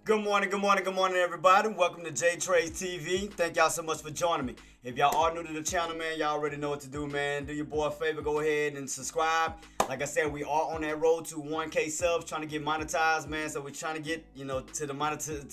Good morning, everybody. Welcome to JTraedz TV. Thank y'all so much for joining me. If y'all are new to the channel, man, y'all already know what to do, man. Do your boy a favor, go ahead and subscribe. Like I said, we are on that road to 1K subs, trying to get monetized, man. So we're trying to get, to the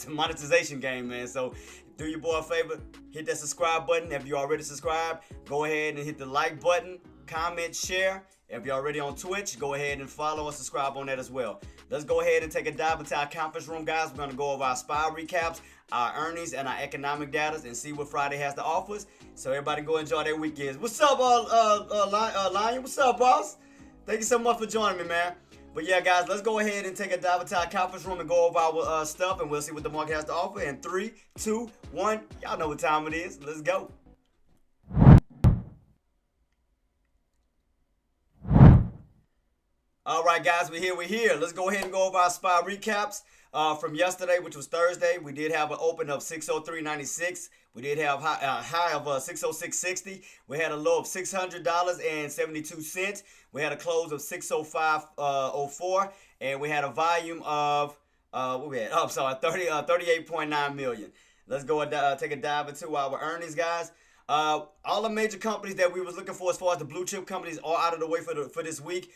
monetization game, man. So do your boy a favor, hit that subscribe button. If you already subscribed, go ahead and hit the like button, comment, share. If you're already on Twitch, go ahead and follow and subscribe on that as well. Let's go ahead and take a dive into our conference room, guys. We're going to go over our SPY recaps, our earnings, and our economic data and see what Friday has to offer us. So everybody go enjoy their weekends. What's up, Lion? What's up, boss? Thank you so much for joining me, man. But yeah, guys, let's go ahead and take a dive into our conference room and go over our stuff, and we'll see what the market has to offer. In 3, 2, 1, y'all know what time it is. Let's go. All right, guys, we're here. Let's go ahead and go over our SPY recaps from yesterday, which was Thursday. We did have an open of 603.96. We did have a high of 606.60. We had a low of $600.72. We had a close of 605.04, and we had a volume of what we had? 38.9 million. Let's go and take a dive into our earnings, guys. All the major companies that we was looking for as far as the blue chip companies are out of the way for this week.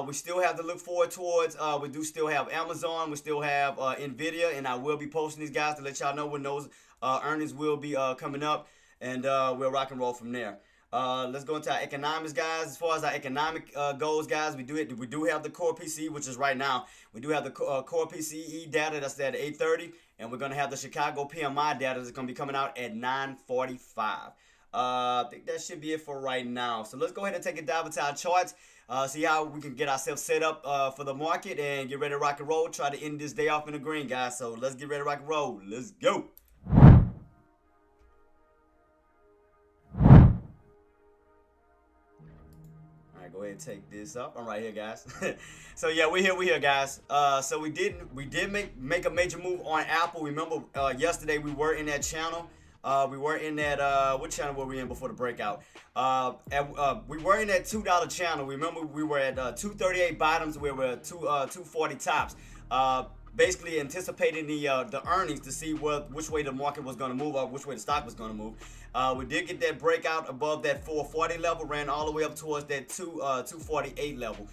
We still have to look forward towards, we do still have Amazon, we still have Nvidia, and I will be posting these guys to let y'all know when those earnings will be coming up, and we'll rock and roll from there. Let's go into our economics, guys. As far as our economic goals, guys, we do have the core PCE, which is right now. We do have the core PCE data that's at 8:30, and we're gonna have the Chicago PMI data that's gonna be coming out at 9:45. I think that should be it for right now. So let's go ahead and take a dive into our charts. See how we can get ourselves set up for the market and get ready to rock and roll. Try to end this day off in the green, guys. So let's get ready to rock and roll. Let's go. Go ahead and take this up. I'm right here, guys. So yeah, we're here, guys. So we did make a major move on Apple. Remember, yesterday we were in that channel. We were in that what channel were we in before the breakout? We were in that $2 channel. Remember, we were at 238 bottoms. We were at 240 tops. Basically anticipating the earnings to see which way the market was going to move or which way the stock was going to move. We did get that breakout above that 440 level, ran all the way up towards that 248 level.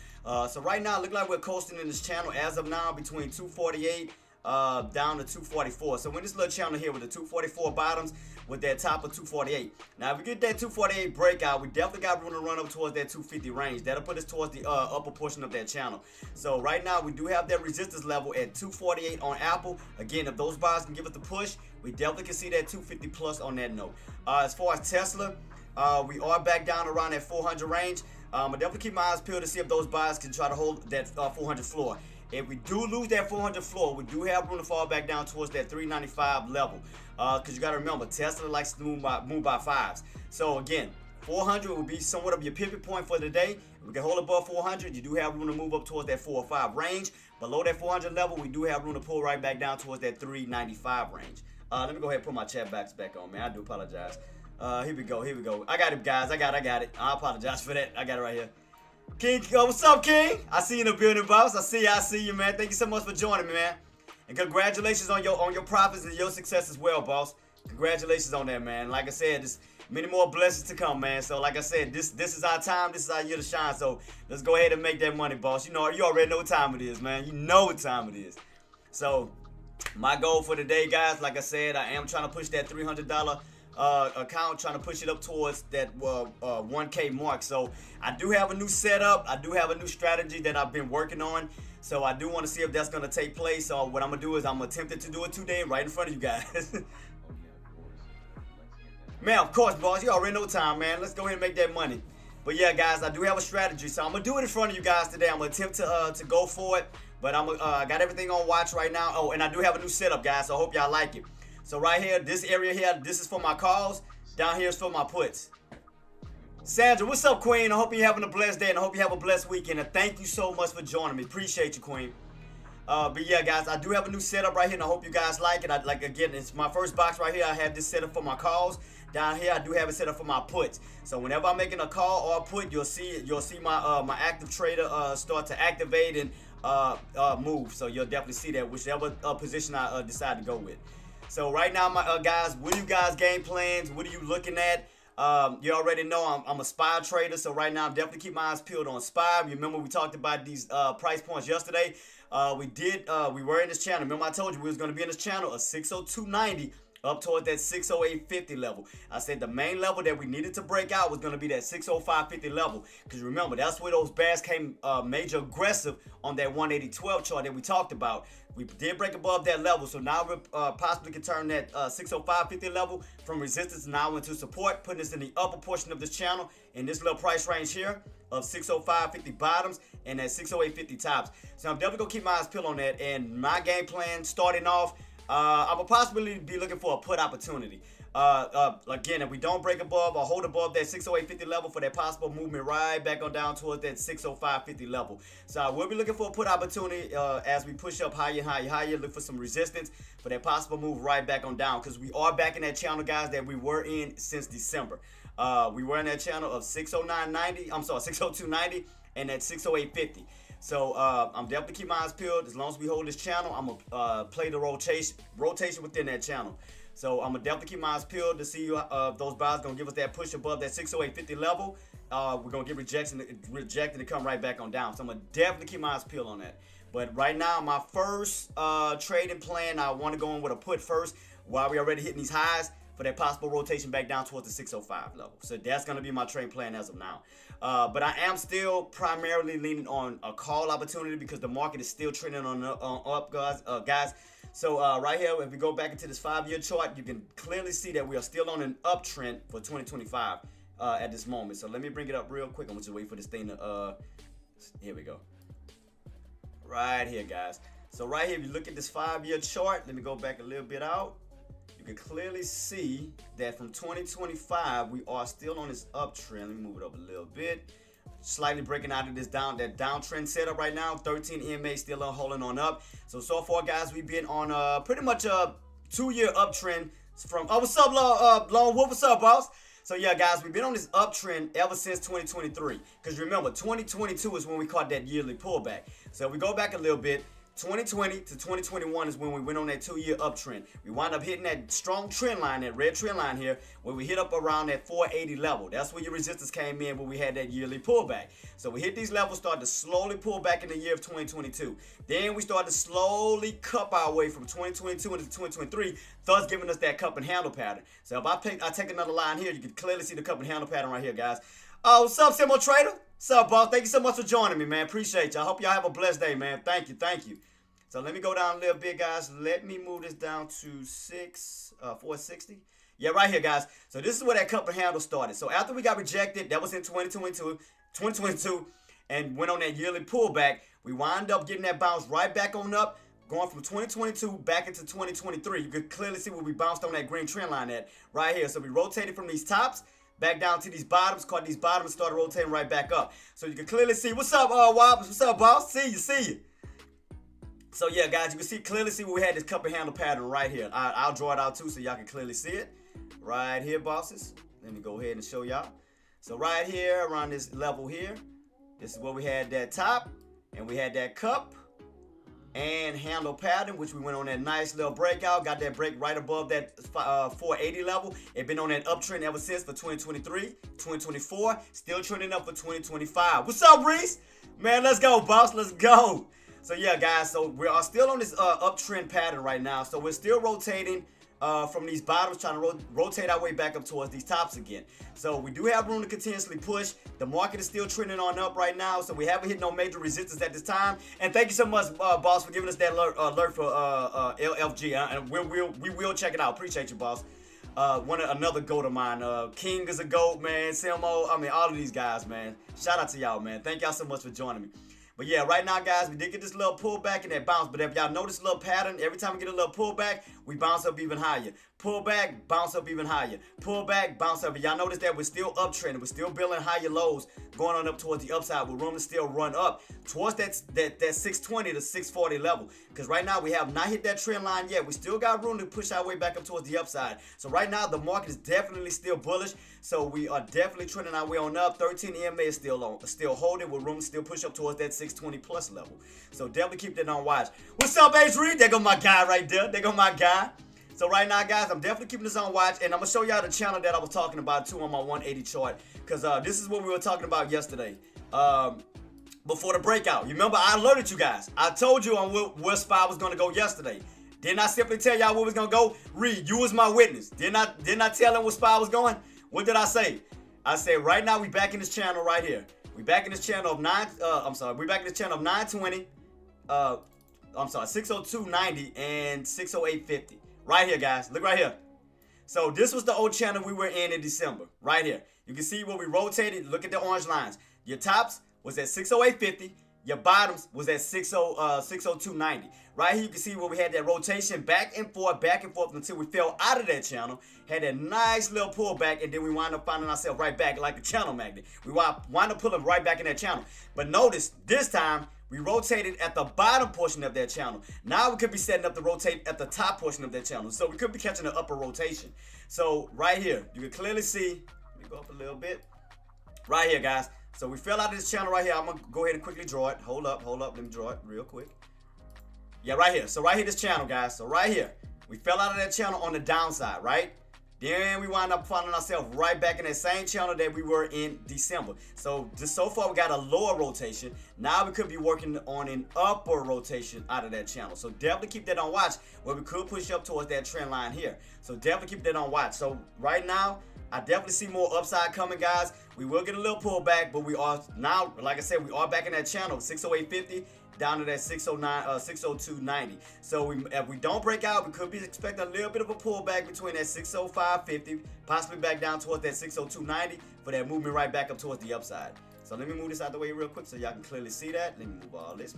So right now, it looks like we're coasting in this channel as of now between 248 down to 244. So we're in this little channel here with the 244 bottoms with that top of 248. Now if we get that 248 breakout, we definitely got room to run up towards that 250 range. That'll put us towards the upper portion of that channel. So right now we do have that resistance level at 248 on Apple. Again, if those buyers can give us the push, we definitely can see that 250 plus on that note. As far as Tesla, we are back down around that 400 range. I definitely keep my eyes peeled to see if those buyers can try to hold that 400 floor. If we do lose that 400 floor, we do have room to fall back down towards that 395 level. Because you got to remember, Tesla likes to move by fives. So again, 400 will be somewhat of your pivot point for the day. If we can hold above 400, you do have room to move up towards that 4 or 5 range. Below that 400 level, we do have room to pull right back down towards that 395 range. Let me go ahead and put my chat box back on, man. I do apologize. Here we go. I got it, guys. I got it. I apologize for that. I got it right here. King, what's up, King? I see you in the building, boss. I see you, man. Thank you so much for joining me, man. And congratulations on your profits and your success as well, boss. Congratulations on that, man. Like I said, there's many more blessings to come, man. So like I said, this is our time. This is our year to shine. So let's go ahead and make that money, boss. You already know what time it is, man. You know what time it is. So my goal for today, guys, like I said, I am trying to push that $300 account, trying to push it up towards that 1K mark. So I do have a new setup. I do have a new strategy that I've been working on. So I do want to see if that's going to take place. So what I'm going to do is I'm attempting to do it today right in front of you guys. Man, of course, boss. You already know time, man. Let's go ahead and make that money. But yeah, guys, I do have a strategy. So I'm going to do it in front of you guys today. I'm going to attempt to go for it. But I got everything on watch right now. Oh, and I do have a new setup, guys. So I hope y'all like it. So right here, this area here, this is for my calls. Down here is for my puts. Sandra, what's up, Queen? I hope you're having a blessed day, and I hope you have a blessed weekend. And thank you so much for joining me. Appreciate you, Queen. But yeah, guys, I do have a new setup right here, and I hope you guys like it. Again, it's my first box right here. I have this setup for my calls. Down here, I do have it set up for my puts. So whenever I'm making a call or a put, you'll see my my active trader start to activate and move. So you'll definitely see that whichever position I decide to go with. So right now, my guys, what are you guys game plans? What are you looking at? You already know I'm a SPY trader, so right now I'm definitely keep my eyes peeled on SPY. Remember we talked about these price points yesterday. We were in this channel. Remember I told you we was going to be in this channel of 602.90 up toward that 608.50 level. I said the main level that we needed to break out was going to be that 605.50 level. Because remember, that's where those bears came major aggressive on that 180.12 chart that we talked about. We did break above that level, so now we possibly can turn that 605.50 level from resistance now into support, putting us in the upper portion of this channel in this little price range here of 605.50 bottoms and that 608.50 tops. So I'm definitely going to keep my eyes peeled on that. And my game plan starting off, I will possibly be looking for a put opportunity. Again, if we don't break above or hold above that 608.50 level for that possible movement right back on down towards that 605.50 level. So I will be looking for a put opportunity as we push up higher and higher, higher. Look for some resistance for that possible move right back on down, because we are back in that channel, guys, that we were in since December. We were in that channel of 609.90. I'm sorry, 602.90 and that 608.50. So I'm definitely keep my eyes peeled. As long as we hold this channel, I'm gonna play the rotation within that channel. So I'm gonna definitely keep my eyes peeled to see if those buys gonna give us that push above that 608.50 level. We're gonna get rejected and come right back on down. So I'm gonna definitely keep my eyes peeled on that. But right now, my first trading plan, I want to go in with a put first while we already hitting these highs for that possible rotation back down towards the 605 level. So that's going to be my trade plan as of now. But I am still primarily leaning on a call opportunity because the market is still trending on up, guys. So right here, if we go back into this 5-year chart, you can clearly see that we are still on an uptrend for 2025 at this moment. So let me bring it up real quick. I'm just waiting for this thing to, here we go. Right here, guys. So right here, if you look at this 5-year chart, let me go back a little bit out. You can clearly see that from 2025, we are still on this uptrend. Let me move it up a little bit. Slightly breaking out of this downtrend setup right now. 13 EMA still holding on up. So far, guys, we've been on pretty much a 2-year uptrend from, what's up, Lone Wolf? What's up, boss? So yeah, guys, we've been on this uptrend ever since 2023. Because remember, 2022 is when we caught that yearly pullback. So if we go back a little bit, 2020 to 2021 is when we went on that 2-year uptrend. We wound up hitting that strong trend line, that red trend line here, where we hit up around that 480 level. That's where your resistance came in when we had that yearly pullback. So we hit these levels, started to slowly pull back in the year of 2022. Then we started to slowly cup our way from 2022 into 2023, thus giving us that cup and handle pattern. So if I take another line here, you can clearly see the cup and handle pattern right here, guys. What's up, Simo Trader? What's up, boss? Thank you so much for joining me, man. Appreciate you. I hope y'all have a blessed day, man. Thank you. Thank you. So let me go down a little bit, guys. Let me move this down to 460. Yeah, right here, guys. So this is where that cup and handle started. So after we got rejected, that was in 2022, and went on that yearly pullback, we wound up getting that bounce right back on up, going from 2022 back into 2023. You could clearly see where we bounced on that green trend line at right here. So we rotated from these tops back down to these bottoms, caught these bottoms, started rotating right back up. So you can clearly see, what's up, Wobbs? What's up, boss? See you. So yeah, guys, you can clearly see where we had this cup and handle pattern right here. I'll draw it out too so y'all can clearly see it. Right here, bosses. Let me go ahead and show y'all. So right here, around this level here, this is where we had that top, and we had that cup and handle pattern, which we went on that nice little breakout. Got that break right above that 480 level. It's been on that uptrend ever since for 2023, 2024. Still trending up for 2025. What's up, Reese? Man, let's go, boss. Let's go. So yeah, guys, so we are still on this uptrend pattern right now. So we're still rotating from these bottoms, trying to rotate our way back up towards these tops again. So we do have room to continuously push. The market is still trending on up right now, so we haven't hit no major resistance at this time. And thank you so much, boss, for giving us that alert for LFG. And we will check it out. Appreciate you, boss. Another goat of mine. King is a goat, man. Simo, I mean, all of these guys, man. Shout out to y'all, man. Thank y'all so much for joining me. But yeah, right now, guys, we did get this little pullback and that bounce. But if y'all notice a little pattern, every time we get a little pullback, we bounce up even higher. Pull back, bounce up even higher. Pull back, bounce up. Y'all notice that we're still uptrending. We're still building higher lows, going on up towards the upside with room to still run up towards that 620 to 640 level. Because right now we have not hit that trend line yet. We still got room to push our way back up towards the upside. So right now the market is definitely still bullish. So we are definitely trending our way on up. 13 EMA is still holding with room to still push up towards that 620 plus level. So definitely keep that on watch. What's up, H. Reed? There go my guy right there. There go my guy. So right now, guys, I'm definitely keeping this on watch, and I'm going to show y'all the channel that I was talking about, too, on my 180 chart, because this is what we were talking about yesterday, before the breakout. You remember, I alerted you guys. I told you on where SPY was going to go yesterday. Didn't I simply tell y'all where was going to go? Reed, you was my witness. Didn't I tell him where SPY was going? What did I say? I said, right now, we back in this channel right here. We back in this channel of we back in this channel of 920, 602.90 and 608.50. Right here, guys. Look right here. So this was the old channel we were in December. Right here. You can see where we rotated. Look at the orange lines. Your tops was at 608.50. Your bottoms was at 602.90. Right here, you can see where we had that rotation back and forth until we fell out of that channel. Had that nice little pullback, and then we wind up finding ourselves right back like a channel magnet. We wind up pulling right back in that channel. But notice, this time, we rotated at the bottom portion of that channel. Now we could be setting up to rotate at the top portion of that channel. So we could be catching the upper rotation. So right here, you can clearly see, let me go up a little bit. Right here, guys. So we fell out of this channel right here. I'm going to go ahead and quickly draw it. Hold up. Let me draw it real quick. Yeah, right here. So right here, this channel, guys. So right here, we fell out of that channel on the downside, right? Then we wind up finding ourselves right back in that same channel that we were in December. So just so far we got a lower rotation. Now we could be working on an upper rotation out of that channel. So definitely keep that on watch where we could push up towards that trend line here. So definitely keep that on watch. So right now, I definitely see more upside coming, guys. We will get a little pullback, but we are now, like I said, we are back in that channel, 608.50. Down to that 602.90. So if we don't break out, we could be expecting a little bit of a pullback between that 605.50, possibly back down towards that 602.90 for that movement right back up towards the upside. So let me move this out the way real quick so y'all can clearly see that. Let me move all this.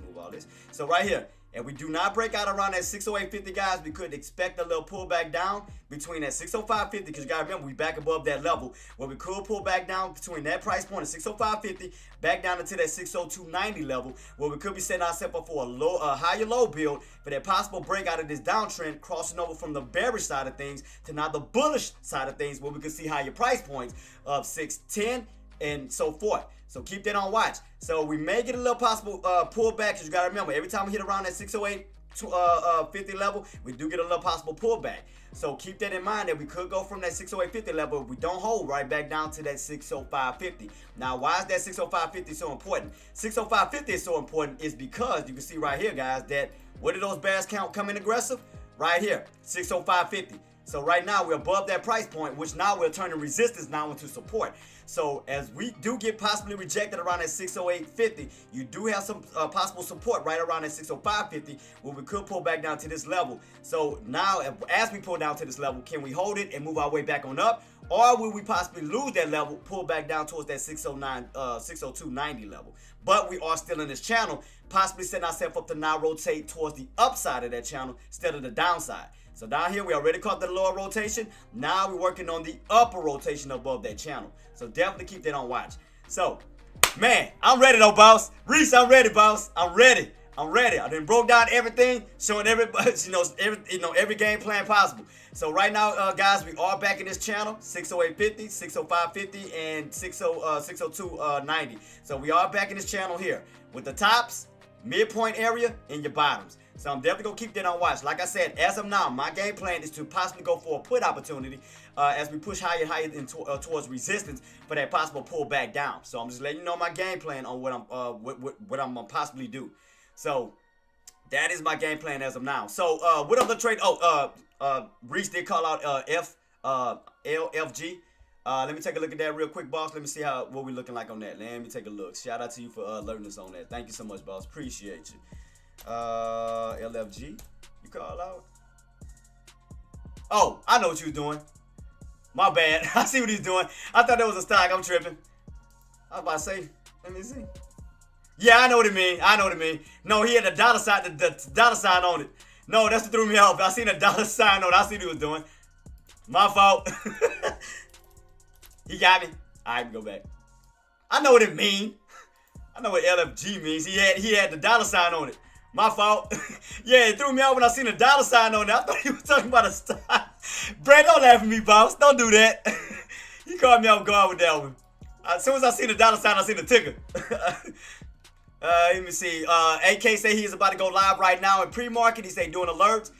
So right here, if we do not break out around that 608.50, guys, we could expect a little pullback down between that 605.50, because you got to remember, we back above that level where we could pull back down between that price point of 605.50 back down into that 602.90 level where we could be setting ourselves up for a higher low build for that possible breakout of this downtrend, crossing over from the bearish side of things to now the bullish side of things where we could see higher price points of 610 and so forth. So keep that on watch. So we may get a little possible pullback, because you got to remember, every time we hit around that 608.50 level, we do get a little possible pullback. So keep that in mind that we could go from that 608.50 level if we don't hold right back down to that 605.50. Now, why is that 605.50 so important? 605.50 is so important is because you can see right here, guys, that where did those bears count come in aggressive? Right here, 605.50. So right now we're above that price point, which now we're turning resistance now into support. So as we do get possibly rejected around that 608.50, you do have some possible support right around that 605.50 where we could pull back down to this level. So now as we pull down to this level, can we hold it and move our way back on up? Or will we possibly lose that level, pull back down towards that 602.90 level? But we are still in this channel, possibly setting ourselves up to now rotate towards the upside of that channel instead of the downside. So down here, we already caught the lower rotation. Now we're working on the upper rotation above that channel. So definitely keep that on watch. So, man, I'm ready though, boss. Reese, I'm ready, boss. I'm ready. I done broke down everything, showing everybody, every game plan possible. So right now, guys, we are back in this channel, 608.50, 605.50, and 602.90. So we are back in this channel here with the tops, midpoint area, and your bottoms. So I'm definitely going to keep that on watch. Like I said, as of now, my game plan is to possibly go for a put opportunity as we push higher and higher towards resistance for that possible pullback down. So I'm just letting you know my game plan on what I'm going to possibly do. So that is my game plan as of now. So what other trade? Reese did call out LFG. Let me take a look at that real quick, boss. Let me see what we're looking like on that. Let me take a look. Shout out to you for alerting us on that. Thank you so much, boss. Appreciate you. LFG, you call out? Oh, I know what you was doing. My bad. I see what he's doing. I thought that was a stock. I'm tripping. I was about to say, let me see. Yeah, I know what it mean. No, he had the dollar sign, the dollar sign on it. No, that's what threw me off. I seen a dollar sign on it. I see what he was doing. My fault. He got me. Alright, go back. I know what it mean. I know what LFG means. He had the dollar sign on it. My fault. Yeah, it threw me out when I seen a dollar sign on it. I thought he was talking about a stock. Brad, don't laugh at me, boss. Don't do that. He caught me off guard with that one. As soon as I seen the dollar sign, I seen the ticker. Let me see. AK say he's about to go live right now in Premarket. He say doing alerts.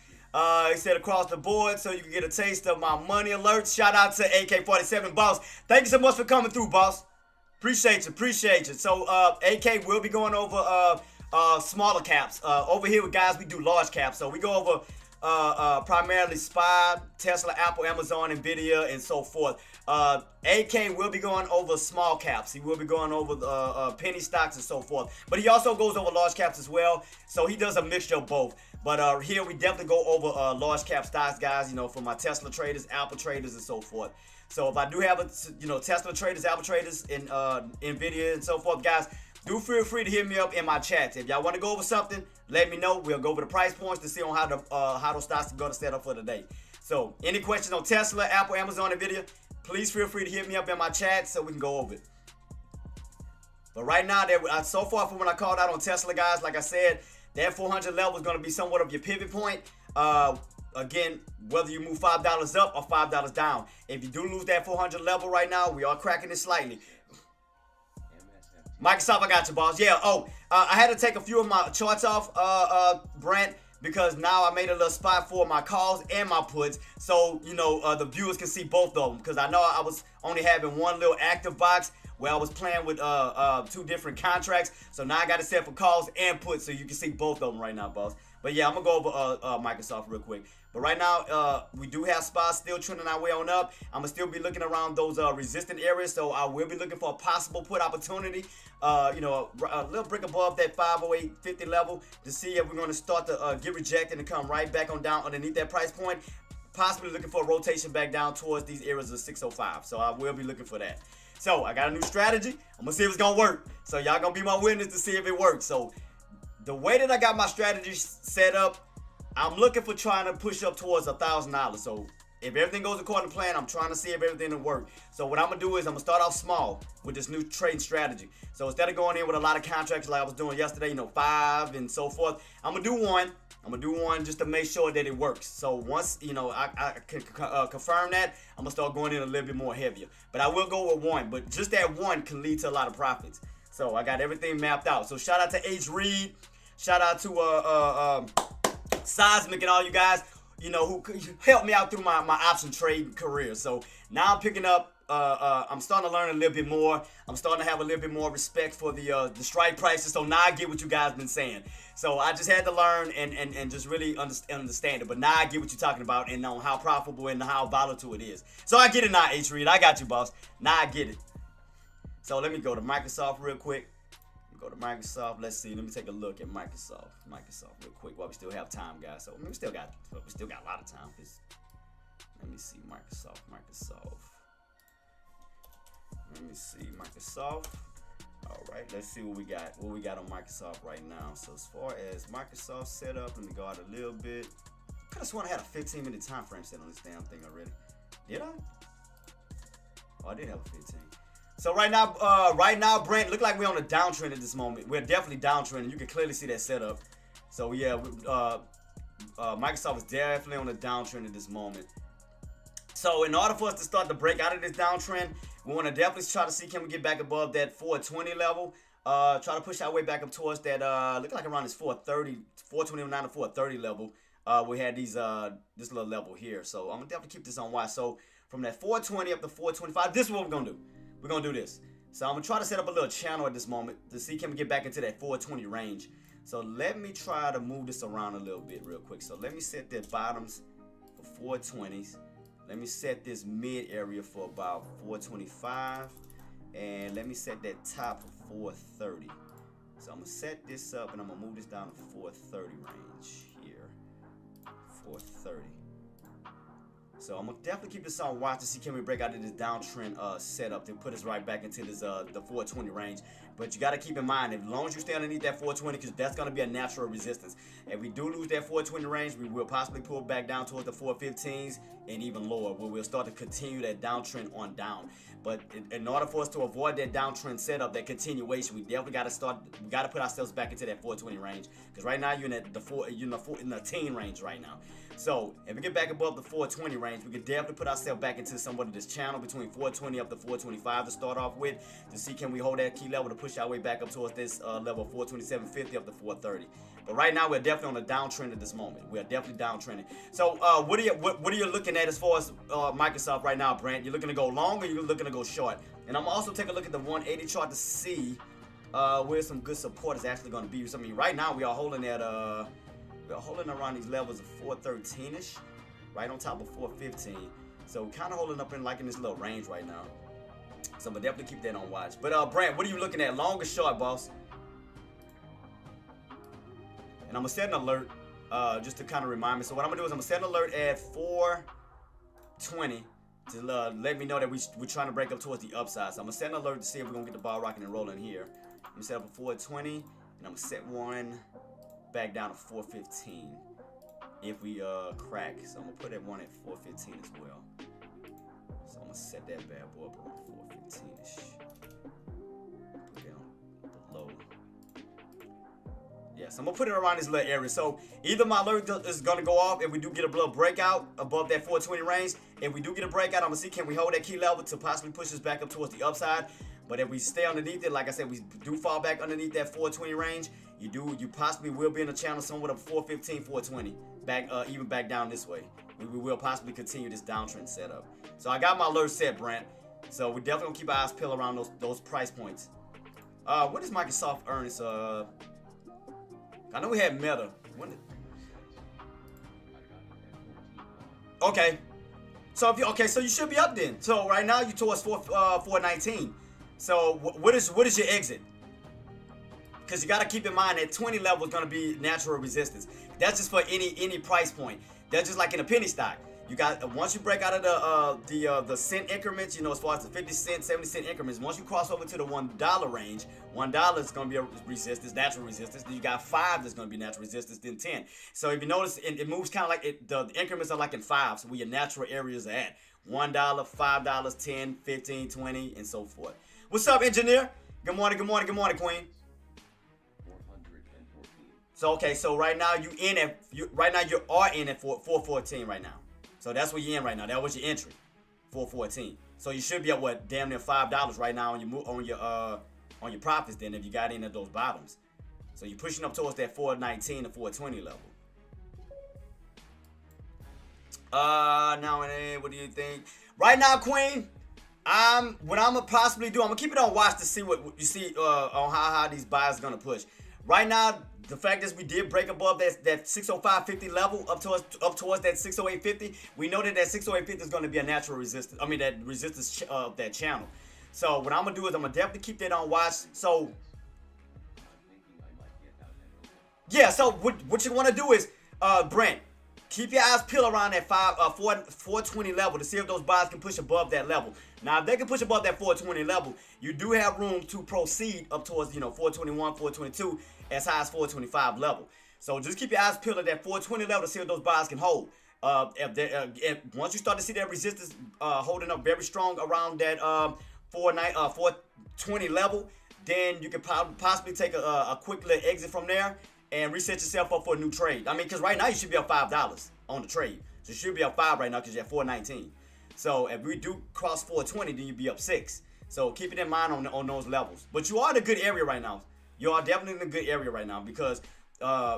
He said across the board so you can get a taste of my money alerts. Shout out to AK47 boss. Thank you so much for coming through, boss. Appreciate you. So AK will be going over smaller caps. Over here with guys, we do large caps. So we go over primarily Tesla, Apple, Amazon, Nvidia, and so forth. AK will be going over small caps. He will be going over penny stocks and so forth. But he also goes over large caps as well. So he does a mixture of both. But here we definitely go over large cap stocks, guys. You know, for my Tesla traders, Apple traders, and so forth. So if I do have Tesla traders, Apple traders, and Nvidia and so forth, guys, do feel free to hit me up in my chats. If y'all want to go over something, let me know. We'll go over the price points to see on how those stocks are going to set up for the day. So any questions on Tesla, Apple, Amazon, Nvidia, please feel free to hit me up in my chat so we can go over it. But right now, so far from when I called out on Tesla, guys, like I said, that 400 level is going to be somewhat of your pivot point. Again, whether you move $5 up or $5 down. If you do lose that 400 level right now, we are cracking it slightly. Microsoft, I got you, boss. Yeah, I had to take a few of my charts off, Brent, because now I made a little spot for my calls and my puts. So, the viewers can see both of them. Because I know I was only having one little active box where I was playing with two different contracts. So now I got it set for calls and puts so you can see both of them right now, boss. But yeah, I'm going to go over Microsoft real quick. But right now, we do have spots still trending our way on up. I'm going to still be looking around those resistant areas. So I will be looking for a possible put opportunity. A little brick above that 508.50 level to see if we're going to start to get rejected and come right back on down underneath that price point. Possibly looking for a rotation back down towards these areas of 605. So I will be looking for that. So I got a new strategy. I'm going to see if it's going to work. So y'all going to be my witness to see if it works. So the way that I got my strategy set up, I'm looking for trying to push up towards $1,000. So if everything goes according to plan, I'm trying to see if everything will work. So what I'm going to do is I'm going to start off small with this new trading strategy. So instead of going in with a lot of contracts like I was doing yesterday, 5 and so forth, I'm going to do one. I'm going to do one just to make sure that it works. So once, I can confirm that, I'm going to start going in a little bit more heavier. But I will go with one. But just that one can lead to a lot of profits. So I got everything mapped out. So shout out to H. Reed. Shout out to Seismic and all you guys, who helped me out through my option trading career. So now I'm picking up, I'm starting to learn a little bit more. I'm starting to have a little bit more respect for the strike prices. So now I get what you guys been saying. So I just had to learn and just really understand it. But now I get what you're talking about and on how profitable and how volatile it is. So I get it now, H. Reed. I got you, boss. Now I get it. So let me go to Microsoft real quick. Go to Microsoft. Let's see. Let me take a look at Microsoft real quick while we still have time, guys. So we still got a lot of time. Let me see Microsoft. Let me see Microsoft. All right. Let's see what we got. What we got on Microsoft right now. So as far as Microsoft setup, let me go out a little bit. I could have sworn I had a 15-minute time frame set on this damn thing already. Did I? Oh, I did have a 15. So right now, Brent, look like we're on a downtrend at this moment. We're definitely downtrending. You can clearly see that setup. So yeah, Microsoft is definitely on a downtrend at this moment. So in order for us to start to break out of this downtrend, we want to definitely try to see can we get back above that 420 level. Try to push our way back up towards that. Look like around this 429 to 430 level. We had this little level here. So I'm gonna definitely keep this on watch. So from that 420 up to 425, this is what we're gonna do. We're going to do this. So I'm going to try to set up a little channel at this moment to see can we get back into that 420 range. So let me try to move this around a little bit real quick. So let me set the bottoms for 420s. Let me set this mid area for about 425. And let me set that top for 430. So I'm going to set this up and I'm going to move this down to 430 range here. 430. So I'm gonna definitely keep this on watch to see can we break out of this downtrend setup to put us right back into this the 420 range. But you gotta keep in mind, as long as you stay underneath that 420, because that's gonna be a natural resistance. If we do lose that 420 range, we will possibly pull back down towards the 415s and even lower, where we'll start to continue that downtrend on down. But in order for us to avoid that downtrend setup, that continuation, we definitely gotta put ourselves back into that 420 range. Because right now you're in the teen range right now. So if we get back above the 420 range, we could definitely put ourselves back into somewhat of this channel between 420 up to 425 to start off with, to see can we hold that key level to push our way back up towards this level 427.50 up to 430. But right now we're definitely on a downtrend at this moment. We are definitely downtrending. So what are you looking at as far as Microsoft right now, Brent? You're looking to go long or you're looking to go short? And I'm also taking a look at the 180 chart to see where some good support is actually going to be. So, I mean, right now we are holding at we're holding around these levels of 413ish, right on top of 415. So we're kind of holding up in this little range right now. So I'm gonna definitely keep that on watch. But Brent, what are you looking at, long or short, boss? And I'm gonna set an alert just to kind of remind me. So what I'm gonna do is I'm gonna set an alert at 420 to let me know that we're trying to break up towards the upside. So I'm gonna set an alert to see if we're gonna get the ball rocking and rolling here. I'm gonna set up a 420, and I'm gonna set one back down to 415 if we crack. So I'm gonna put that one at 415 as well. So I'm gonna set that bad boy up around 415ish. Put it on below. Yeah, so I'm gonna put it around this little area. So either my alert is gonna go off if we do get a little breakout above that 420 range. If we do get a breakout, I'm gonna see can we hold that key level to possibly push us back up towards the upside. But if we stay underneath it, like I said, we do fall back underneath that 420 range, you possibly will be in the channel somewhat of 415, 420, even back down this way. We will possibly continue this downtrend setup. So I got my alert set, Brent. So we definitely gonna keep our eyes peeled around those price points. What is Microsoft earnings? I know we had Meta. Okay. So so you should be up then. So right now you're towards 419. So what is your exit? Because you got to keep in mind that 20 level is going to be natural resistance. That's just for any price point. That's just like in a penny stock. You got once you break out of the cent increments, as far as the 50 cent, 70 cent increments. Once you cross over to the $1 range, $1 is going to be a resistance, natural resistance. Then you got 5 that's going to be natural resistance. Then 10. So if you notice, it moves kind of like the increments are like in 5. So where your natural areas are at: $1, $5, 10, 15, 20, and so forth. What's up, engineer? Good morning, good morning, good morning, Queen. 414. So so right now you are in at 414 right now. So that's where you're in right now. That was your entry, 414. So you should be at what, damn near $5 right now on your profits. Then if you got in at those bottoms, so you're pushing up towards that 419 to 420 level. Now and then, what do you think? Right now, Queen. What I'm gonna possibly do, I'm gonna keep it on watch to see what you see on how these buys are gonna push. Right now, the fact is we did break above that 605.50 level up towards that 608.50. We know that 608.50 is gonna be a natural resistance. I mean that resistance of that channel. So what I'm gonna do is I'm gonna definitely keep that on watch. So yeah, so what you wanna do is Brent, keep your eyes peeled around that 420 level to see if those buys can push above that level. Now, if they can push above that 420 level, you do have room to proceed up towards 421, 422, as high as 425 level. So just keep your eyes peeled at that 420 level to see if those buys can hold. Once you start to see that resistance holding up very strong around that 420 level, then you can possibly take a quick little exit from there and reset yourself up for a new trade. I mean, because right now you should be up $5 on the trade. So you should be up 5 right now because you're at 419. So if we do cross 420, then you'd be up 6. So keep it in mind on those levels. But you are in a good area right now. You are definitely in a good area right now because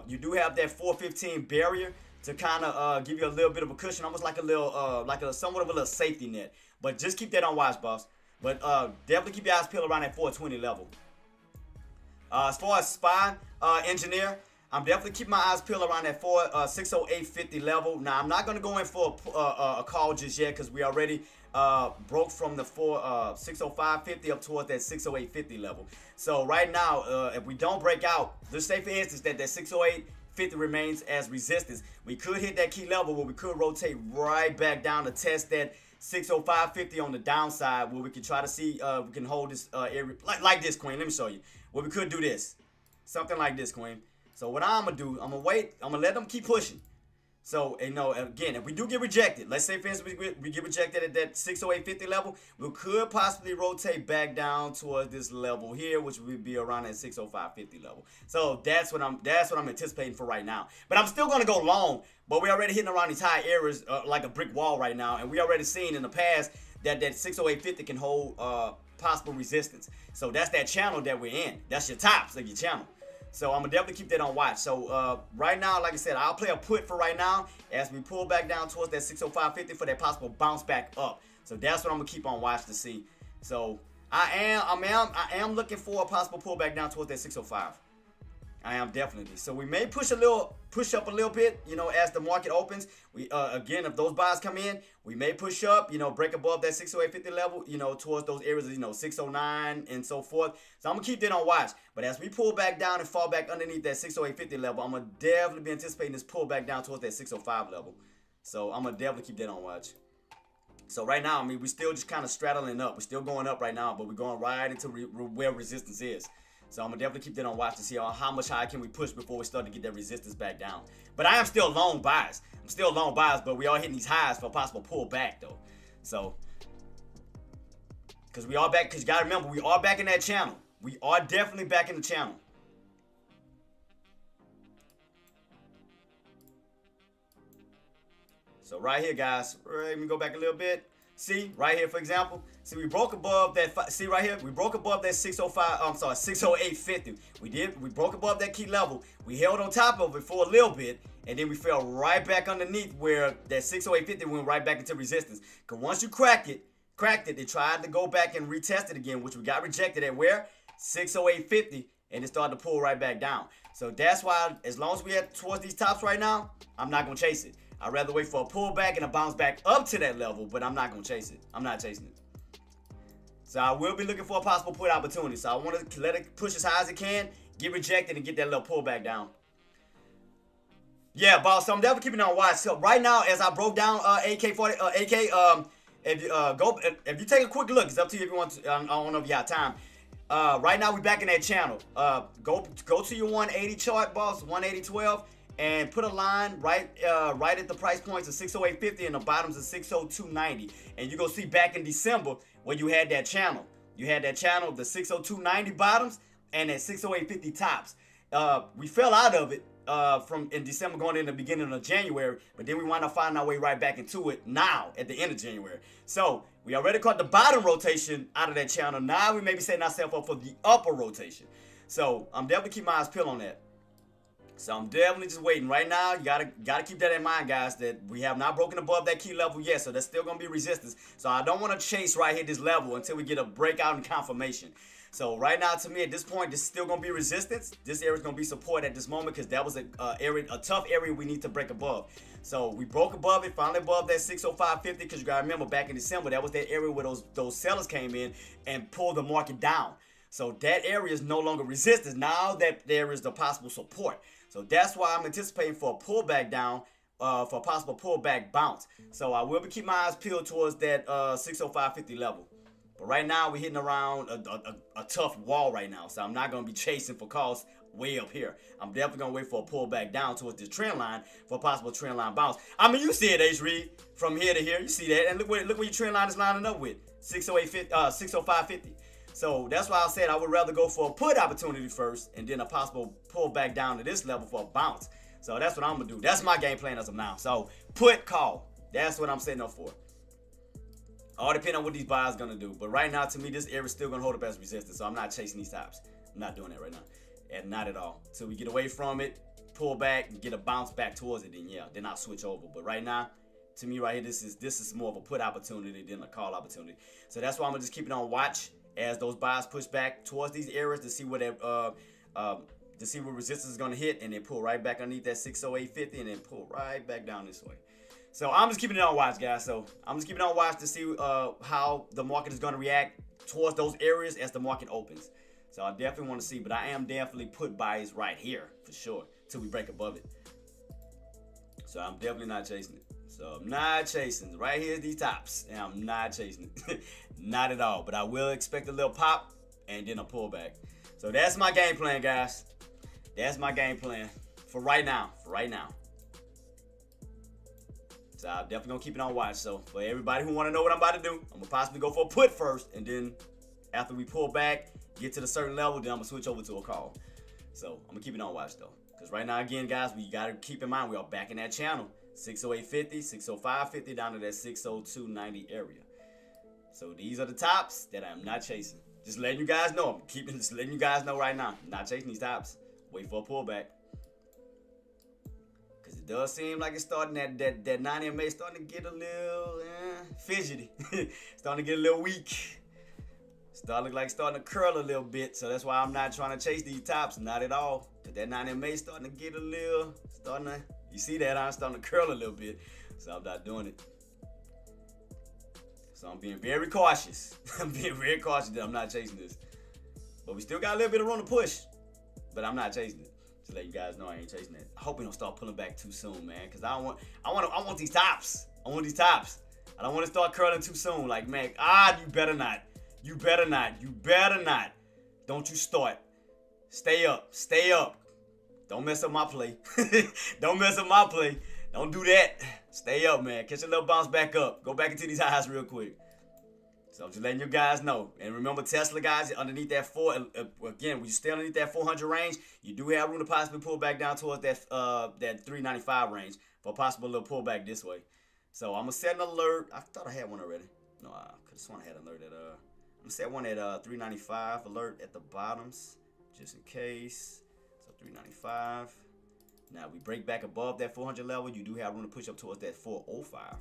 you do have that 415 barrier to kind of give you a little bit of a cushion, almost like a little, somewhat of a little safety net. But just keep that on watch, boss. But definitely keep your eyes peeled around that 420 level. As far as SPY engineer, I'm definitely keeping my eyes peeled around that 608.50 level. Now, I'm not going to go in for a call just yet because we already broke from the 605.50 up towards that 608.50 level. So right now, if we don't break out, let's say for instance that 608.50 608.50 remains as resistance. We could hit that key level where we could rotate right back down to test that 605.50 on the downside, where we can try to see we can hold this area like this, Queen. Let me show you. Where we could do this. Something like this, Queen. So what I'm going to do, I'm going to wait. I'm going to let them keep pushing. So, you know, again, if we do get rejected, let's say, for instance, we get rejected at that 608.50 level, we could possibly rotate back down towards this level here, which would be around that 605.50 level. So that's what I'm anticipating for right now. But I'm still going to go long, but we're already hitting around these high areas like a brick wall right now, and we already seen in the past that 608.50 can hold possible resistance. So that's that channel that we're in. That's your tops of your channel. So I'm going to definitely keep that on watch. So right now, like I said, I'll play a put for right now as we pull back down towards that 605.50 for that possible bounce back up. So that's what I'm going to keep on watch to see. So I am looking for a possible pullback down towards that 605. I am definitely. So we may push up a little bit, you know, as the market opens. We again, if those buys come in, we may push up, you know, break above that 608.50 level, you know, towards those areas, you know, 609 and so forth. So I'm gonna keep that on watch. But as we pull back down and fall back underneath that 608.50 level, I'm gonna definitely be anticipating this pullback down towards that 605 level. So I'm gonna definitely keep that on watch. So right now, I mean, we're still just kind of straddling up. We're still going up right now, but we're going right into where resistance is. So I'm going to definitely keep that on watch to see how much higher can we push before we start to get that resistance back down. But I am still long buys. I'm still long buys, but we are hitting these highs for a possible pullback, though. So, because we are back, because you got to remember, we are back in that channel. We are definitely back in the channel. So right here, guys, let me go back a little bit. See, right here, for example, see, we broke above that, see right here, we broke above that 608.50. We broke above that key level. We held on top of it for a little bit, and then we fell right back underneath where that 608.50 went right back into resistance. Because once you cracked it, they tried to go back and retest it again, which we got rejected at where? 608.50, and it started to pull right back down. So that's why, as long as we head towards these tops right now, I'm not going to chase it. I'd rather wait for a pullback and a bounce back up to that level, but I'm not going to chase it. I'm not chasing it. So I will be looking for a possible put opportunity. So I want to let it push as high as it can, get rejected, and get that little pullback down. Yeah, boss. So I'm definitely keeping it on watch. So right now, as I broke down AK, if you take a quick look, it's up to you if you want to. I don't know if you have time. Right now, we back in that channel. Go to your 180 chart, boss, 180.12. And put a line right at the price points of 608.50 and the bottoms of 602.90. And you're going to see back in December where you had that channel. You had that channel, the 602.90 bottoms and that 608.50 tops. We fell out of it from in December going in the beginning of January, but then we wound up finding our way right back into it now at the end of January. So we already caught the bottom rotation out of that channel. Now we may be setting ourselves up for the upper rotation. So I'm definitely keeping my eyes peeled on that. So I'm definitely just waiting. Right now, you gotta keep that in mind, guys, that we have not broken above that key level yet, so that's still gonna be resistance. So I don't want to chase right here this level until we get a breakout and confirmation. So right now, to me, at this point, this is still gonna be resistance. This area is gonna be support at this moment because that was a tough area we need to break above. So we broke above it, finally above that 605.50, because you gotta remember back in December, that was that area where those sellers came in and pulled the market down. So that area is no longer resistance. Now that there is the possible support. So that's why I'm anticipating for a pullback down, for a possible pullback bounce. So I will be keeping my eyes peeled towards that 605.50 level. But right now we're hitting around a tough wall right now. So I'm not going to be chasing for calls way up here. I'm definitely going to wait for a pullback down towards this trend line for a possible trend line bounce. I mean, you see it, H-Reed, from here to here. You see that. And look where your trend line is lining up with, 605.50. So that's why I said I would rather go for a put opportunity first and then a possible pullback down to this level for a bounce. So that's what I'm going to do. That's my game plan as of now. So put, call. That's what I'm setting up for. All depending on what these buyers going to do. But right now, to me, this area is still going to hold up as resistance. So I'm not chasing these tops. I'm not doing that right now. And not at all. So we get away from it, pull back, and get a bounce back towards it. Then, yeah, then I'll switch over. But right now, to me right here, this is more of a put opportunity than a call opportunity. So that's why I'm going to just keep it on watch as those buys push back towards these areas to see where resistance is going to hit, and then pull right back underneath that 608.50 and then pull right back down this way. So I'm just keeping it on watch, guys. So I'm just keeping it on watch to see how the market is going to react towards those areas as the market opens. So I definitely want to see, but I am definitely put buys right here for sure. till we break above it. So I'm definitely not chasing it. So I'm not chasing. Right here's these tops, and I'm not chasing it. Not at all. But I will expect a little pop and then a pullback. So that's my game plan, guys. That's my game plan for right now. So I'm definitely gonna keep it on watch. So for everybody who want to know what I'm about to do, I'm gonna possibly go for a put first, and then after we pull back, get to the certain level, then I'm gonna switch over to a call. So I'm gonna keep it on watch though, because right now again, guys, we gotta keep in mind we are back in that channel, 608.50, 605.50 down to that 602.90 area. So these are the tops that I'm not chasing. Just letting you guys know. Just letting you guys know right now. I'm not chasing these tops. Wait for a pullback. Because it does seem like it's starting that 9 MA starting to get a little fidgety. Starting to get a little weak. Starting to curl a little bit. So that's why I'm not trying to chase these tops. Not at all. Because that 9 MA starting to get a little, you see that I'm starting to curl a little bit. So I'm not doing it. So I'm being very cautious. I'm being very cautious that I'm not chasing this. But we still got a little bit of room to push. But I'm not chasing it. Just let you guys know I ain't chasing it. I hope we don't start pulling back too soon, man. Cause I want these tops. I want these tops. I don't want to start curling too soon. Like, man, you better not. You better not. You better not. Don't you start. Stay up. Stay up. Don't mess up my play. Don't mess up my play. Don't do that. Stay up, man. Catch a little bounce back up. Go back into these highs real quick. So I'm just letting you guys know. And remember, Tesla, guys, underneath that again, when you stay underneath that 400 range, you do have room to possibly pull back down towards that 395 range for a possible little pullback this way. So I'm going to set an alert. I thought I had one already. No, I could have sworn I had an alert at, I'm going to set one at 395 alert at the bottoms, just in case. So 395. Now, we break back above that 400 level, you do have room to push up towards that 405.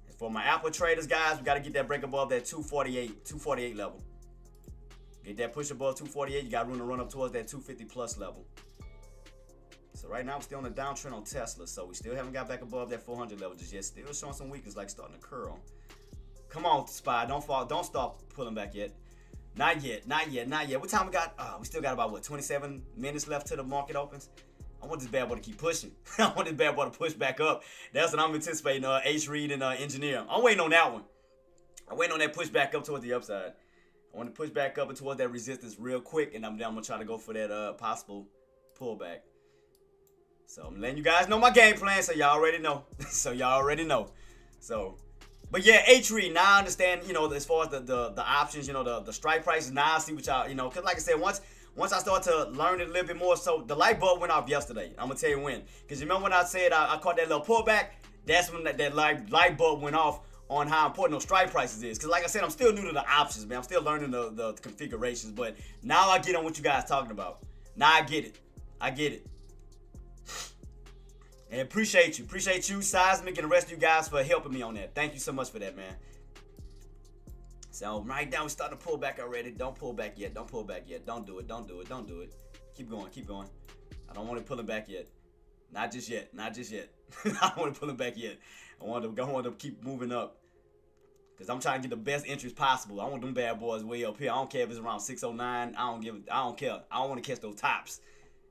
And for my Apple traders, guys, we got to get that break above that 248 level. Get that push above 248, you got room to run up towards that 250 plus level. So right now, we're still on a downtrend on Tesla, so we still haven't got back above that 400 level just yet. Still showing some weakness, like starting to curl. Come on, SPY, don't start pulling back yet. Not yet. What time we got? We still got about, 27 minutes left till the market opens? I want this bad boy to keep pushing. I want this bad boy to push back up. That's what I'm anticipating, H-Read and Engineer. I'm waiting on that one. I'm waiting on that push back up towards the upside. I want to push back up and towards that resistance real quick, and I'm going to try to go for that possible pullback. So I'm letting you guys know my game plan, so y'all already know. But yeah, H-Read, now I understand, as far as the options, the strike prices, now I see what y'all, because like I said, once I start to learn it a little bit more, so the light bulb went off yesterday. I'm going to tell you when. Because you remember when I said I caught that little pullback? That's when that light bulb went off on how important those strike prices is. Because like I said, I'm still new to the options, man. I'm still learning the configurations. But now I get on what you guys talking about. Now I get it. And appreciate you, Seismic, and the rest of you guys for helping me on that. Thank you so much for that, man. So right now we're starting to pull back already. Don't pull back yet. Don't do it. Keep going. I don't want to pull it back yet. Not just yet. I don't want to pull it back yet. I want to keep moving up. Because I'm trying to get the best entries possible. I want them bad boys way up here. I don't care if it's around 609. I don't care. I don't want to catch those tops.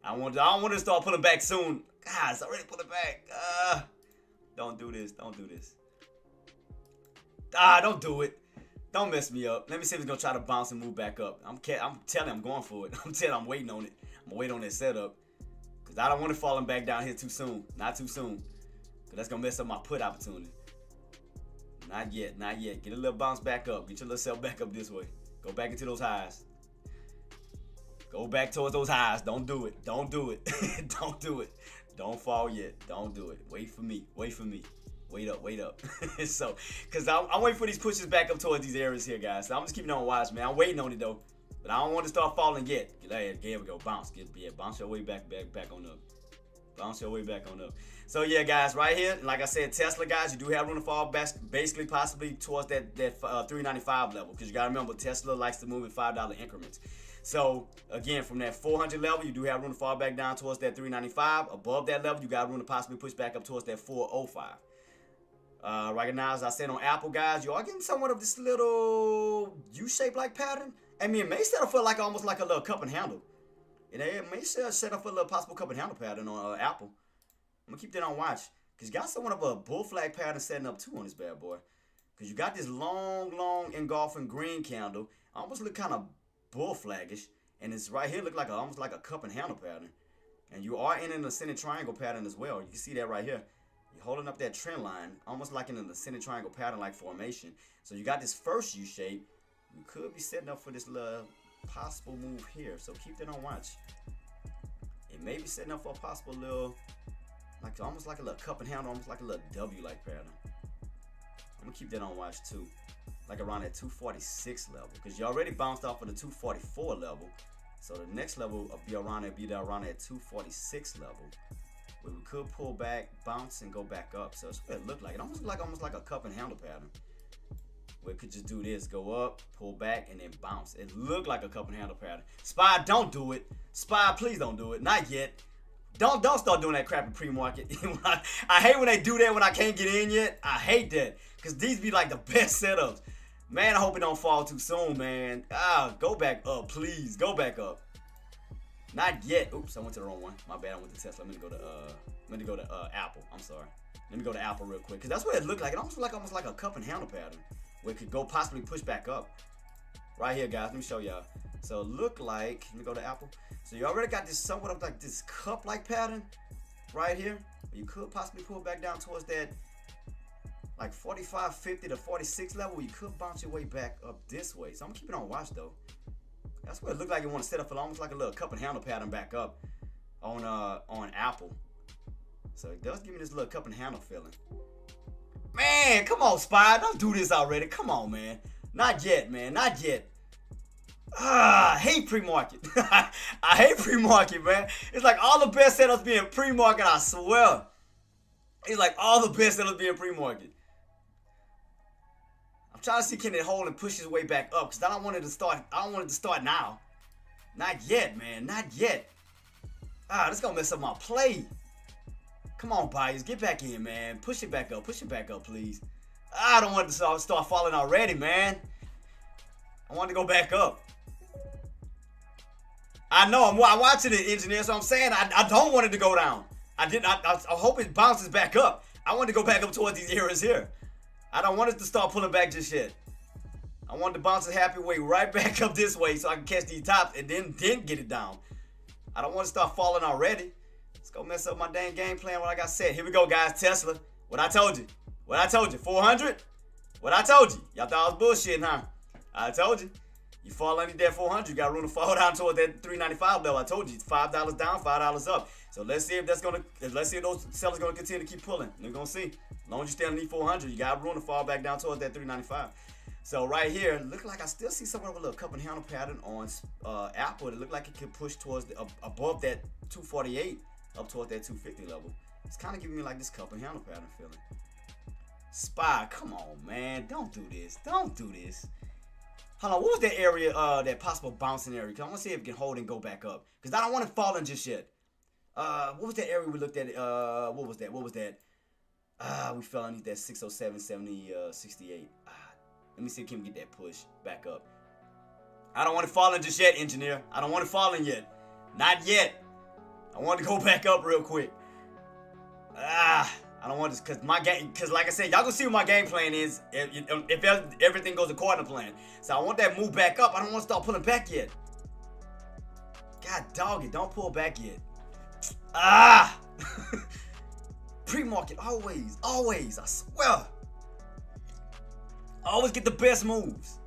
I don't want to start pulling back soon. Guys, already put it back. Don't do this. Don't do it. Don't mess me up. Let me see if it's going to try to bounce and move back up. I'm telling you, I'm going for it. I'm waiting on it. I'm waiting on that setup. Because I don't want it falling back down here too soon. Not too soon. Because that's going to mess up my put opportunity. Not yet. Get a little bounce back up. Get your little self back up this way. Go back into those highs. Go back towards those highs. Don't do it. Don't do it. Don't fall yet. Don't do it. Wait for me. Wait up. So, because I'm waiting for these pushes back up towards these areas here, guys. So I'm just keeping on watch, man. I'm waiting on it, though. But I don't want to start falling yet. There we go. Bounce. Bounce your way back on up. Bounce your way back on up. So, yeah, guys, right here, like I said, Tesla, guys, you do have room to fall back, basically, possibly towards that 395 level. Because you got to remember, Tesla likes to move in $5 increments. So, again, from that 400 level, you do have room to fall back down towards that 395. Above that level, you got room to possibly push back up towards that 405. Right now, as I said on Apple, guys, you are getting somewhat of this little U-shaped like pattern. I mean, it may still feel like almost like a little cup and handle. It may set up for a little possible cup and handle pattern on Apple. I'm gonna keep that on watch. Cause you got somewhat of a bull flag pattern setting up too on this bad boy. Cause you got this long engulfing green candle. Almost look kind of bull flaggish. And it's right here look like almost like a cup and handle pattern. And you are in an ascending triangle pattern as well. You can see that right here. You're holding up that trend line, almost like in an ascending triangle pattern like formation. So you got this first U shape. You could be setting up for this little possible move here. So keep that on watch. It may be setting up for a possible little, like almost like a little cup and handle, almost like a little W-like pattern. I'm gonna keep that on watch too, like around that 246 level, because you already bounced off of the 244 level. So the next level will be around that 246 level, where we could pull back, bounce, and go back up. So it's what it looked like. It almost like a cup and handle pattern, where it could just do this, go up, pull back, and then bounce. It looked like a cup and handle pattern. Spy, don't do it. Spy, please don't do it. Not yet. Don't start doing that crap in pre-market. I hate when they do that when I can't get in yet. I hate that, because these be like the best setups. Man, I hope it don't fall too soon, man. Go back up, please. Go back up. Not yet. Oops, I went to the wrong one. My bad. I went to Tesla. I'm gonna go to Apple. I'm sorry. Let me go to Apple real quick, because that's what it looked like. It almost like a cup and handle pattern, where it could go possibly push back up. Right here, guys. Let me show y'all. So it looked like, let me go to Apple. So you already got this somewhat of like this cup-like pattern right here. You could possibly pull back down towards that like 45, 50 to 46 level. You could bounce your way back up this way. So I'm keeping on watch though. That's what it looked like. You want to set up for almost like a little cup and handle pattern back up on Apple. So it does give me this little cup and handle feeling. Man, come on, Spy. Don't do this already. Come on, man. Not yet, man. Not yet. I hate pre-market. I hate pre-market, man. It's like all the best setups being pre-market, I swear. It's like all the best setups being pre-market. I'm trying to see can it hold and push his way back up, because I don't want it to start now. Not yet, man. Not yet. This gonna mess up my play. Come on, buyers. Get back in, man. Push it back up. Push it back up, please. I don't want it to start falling already, man. I want to go back up. I know, I'm watching it, engineer, so I'm saying I don't want it to go down. I hope it bounces back up. I want to go back up towards these areas here. I don't want it to start pulling back just yet. I want to bounce a happy way right back up this way so I can catch these tops and then get it down. I don't want to start falling already. Let's go mess up my dang game plan, what I got set. Here we go, guys. Tesla. What I told you. What I told you. 400? What I told you. Y'all thought I was bullshitting, huh? I told you. You fall underneath that 400, you got room to fall down toward that 395 level. I told you, it's $5 down, $5 up. So let's see if those sellers gonna continue to keep pulling. We're gonna see. As long as you stay underneath 400, you got room to fall back down towards that 395. So right here, look like I still see somewhere of a little cup and handle pattern on Apple. It looked like it could push towards above that 248 up toward that 250 level. It's kind of giving me like this cup and handle pattern feeling. Spy, come on, man. Don't do this. Don't do this. Hold on, what was that area, that possible bouncing area? Because I want to see if it can hold and go back up. Because I don't want it falling just yet. What was that area we looked at? What was that? We fell underneath that 607, 70, 68. Let me see if we can get that push back up. I don't want it falling just yet, engineer. I don't want it falling yet. Not yet. I want to go back up real quick. I don't want this, because like I said, y'all gonna see what my game plan is if everything goes according to plan. So I want that move back up. I don't want to start pulling back yet. God dog it, don't pull back yet. Pre-market, always, I swear. I always get the best moves.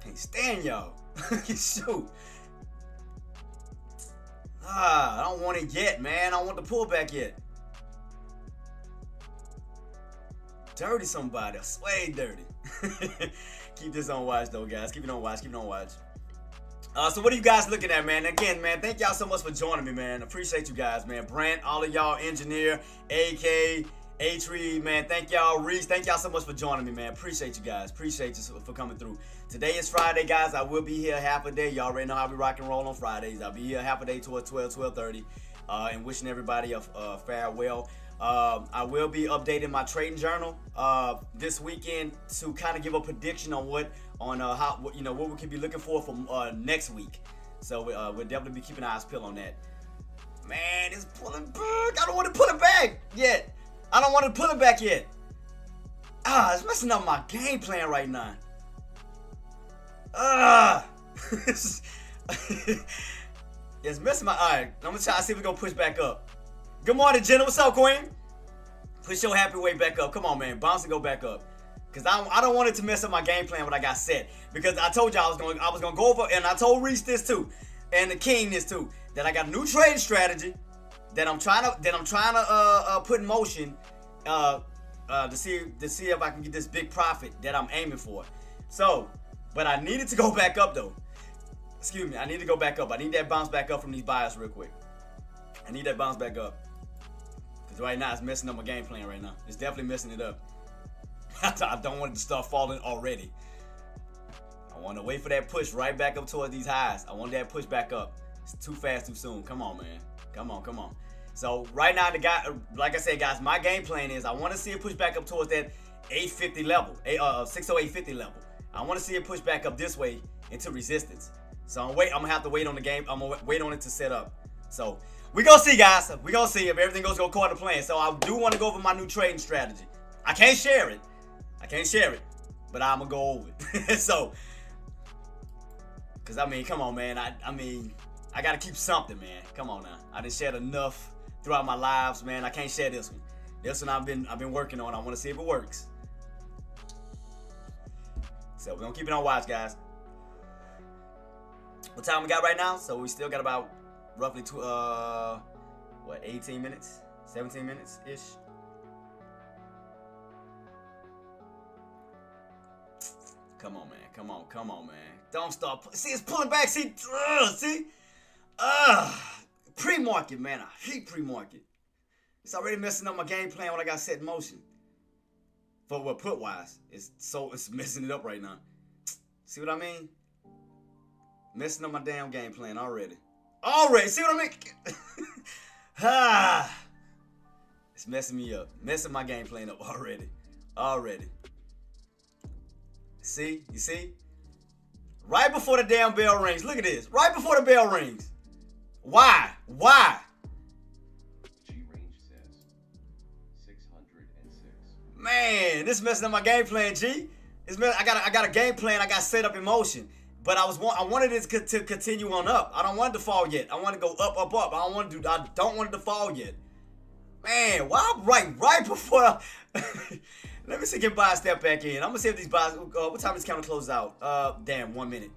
Can't stand y'all. Shoot. I don't want it yet, man. I don't want the pullback yet. Dirty somebody. I swear dirty. Keep this on watch though, guys. Keep it on watch. So what are you guys looking at, man? Again, man, thank y'all so much for joining me, man. Appreciate you guys, man. Brent, all of y'all, Engineer, AK, Traedz, man. Thank y'all, Reese. Thank y'all so much for joining me, man. Appreciate you guys. Appreciate you for coming through. Today is Friday, guys. I will be here half a day. Y'all already know how we rock and roll on Fridays. I'll be here half a day towards 12:30, and wishing everybody a farewell. I will be updating my trading journal this weekend to kind of give a prediction on what we can be looking for next week. So we'll definitely be keeping our eyes peeled on that. Man, it's pulling back. I don't want to pull it back yet. I don't want to pull it back yet. It's messing up my game plan right now. It's messing my. Alright, I'm gonna try to see if we're gonna push back up. Good morning, Jenna. What's up, Queen? Push your happy way back up. Come on, man. Bounce and go back up. Cause I don't want it to mess up my game plan when I got set. Because I told you I was gonna go over, and I told Reese this too, and the King this too, that I got a new trading strategy that I'm trying to put in motion to see if I can get this big profit that I'm aiming for. So, but I needed to go back up though. Excuse me, I need to go back up. I need that bounce back up from these buyers real quick. I need that bounce back up. Because right now it's messing up my game plan right now. It's definitely messing it up. I don't want it to start falling already. I want to wait for that push right back up towards these highs. I want that push back up. It's too fast, too soon. Come on, man. Come on. So right now, like I said, guys, my game plan is I want to see it push back up towards that 850 level, 608.50 level. I want to see it push back up this way into resistance. So I'm gonna have to wait on the game. I'm gonna wait on it to set up. So we gonna see, guys. We gonna see if everything goes according to plan. So I do want to go over my new trading strategy. I can't share it, but I'm gonna go over it. So, cause I mean, come on, man. I gotta keep something, man. Come on now. I done shared enough throughout my lives, man. I can't share this one. This one I've been working on. I want to see if it works. So we're gonna keep it on watch, guys. What time we got right now? So we still got about roughly 18 minutes, 17 minutes ish. Come on, man. Don't stop. See, it's pulling back. See. Pre-market, man. I hate pre-market. It's already messing up my game plan when I got set in motion. For what put wise, it's messing it up right now. See what I mean? Messing up my damn game plan already. See what I mean? It's messing me up. Messing my game plan up already. See? You see? Right before the damn bell rings. Look at this. Right before the bell rings. Why? JTraedz says 606. Man, this is messing up my game plan, G. I got a game plan I got set up in motion. But I wanted it to continue on up. I don't want it to fall yet. I want to go up. I don't want it to fall yet. Man, why right before let me see if I can buy a step back in. I'm gonna see if these buys. What time is this counter close out? Damn, 1 minute.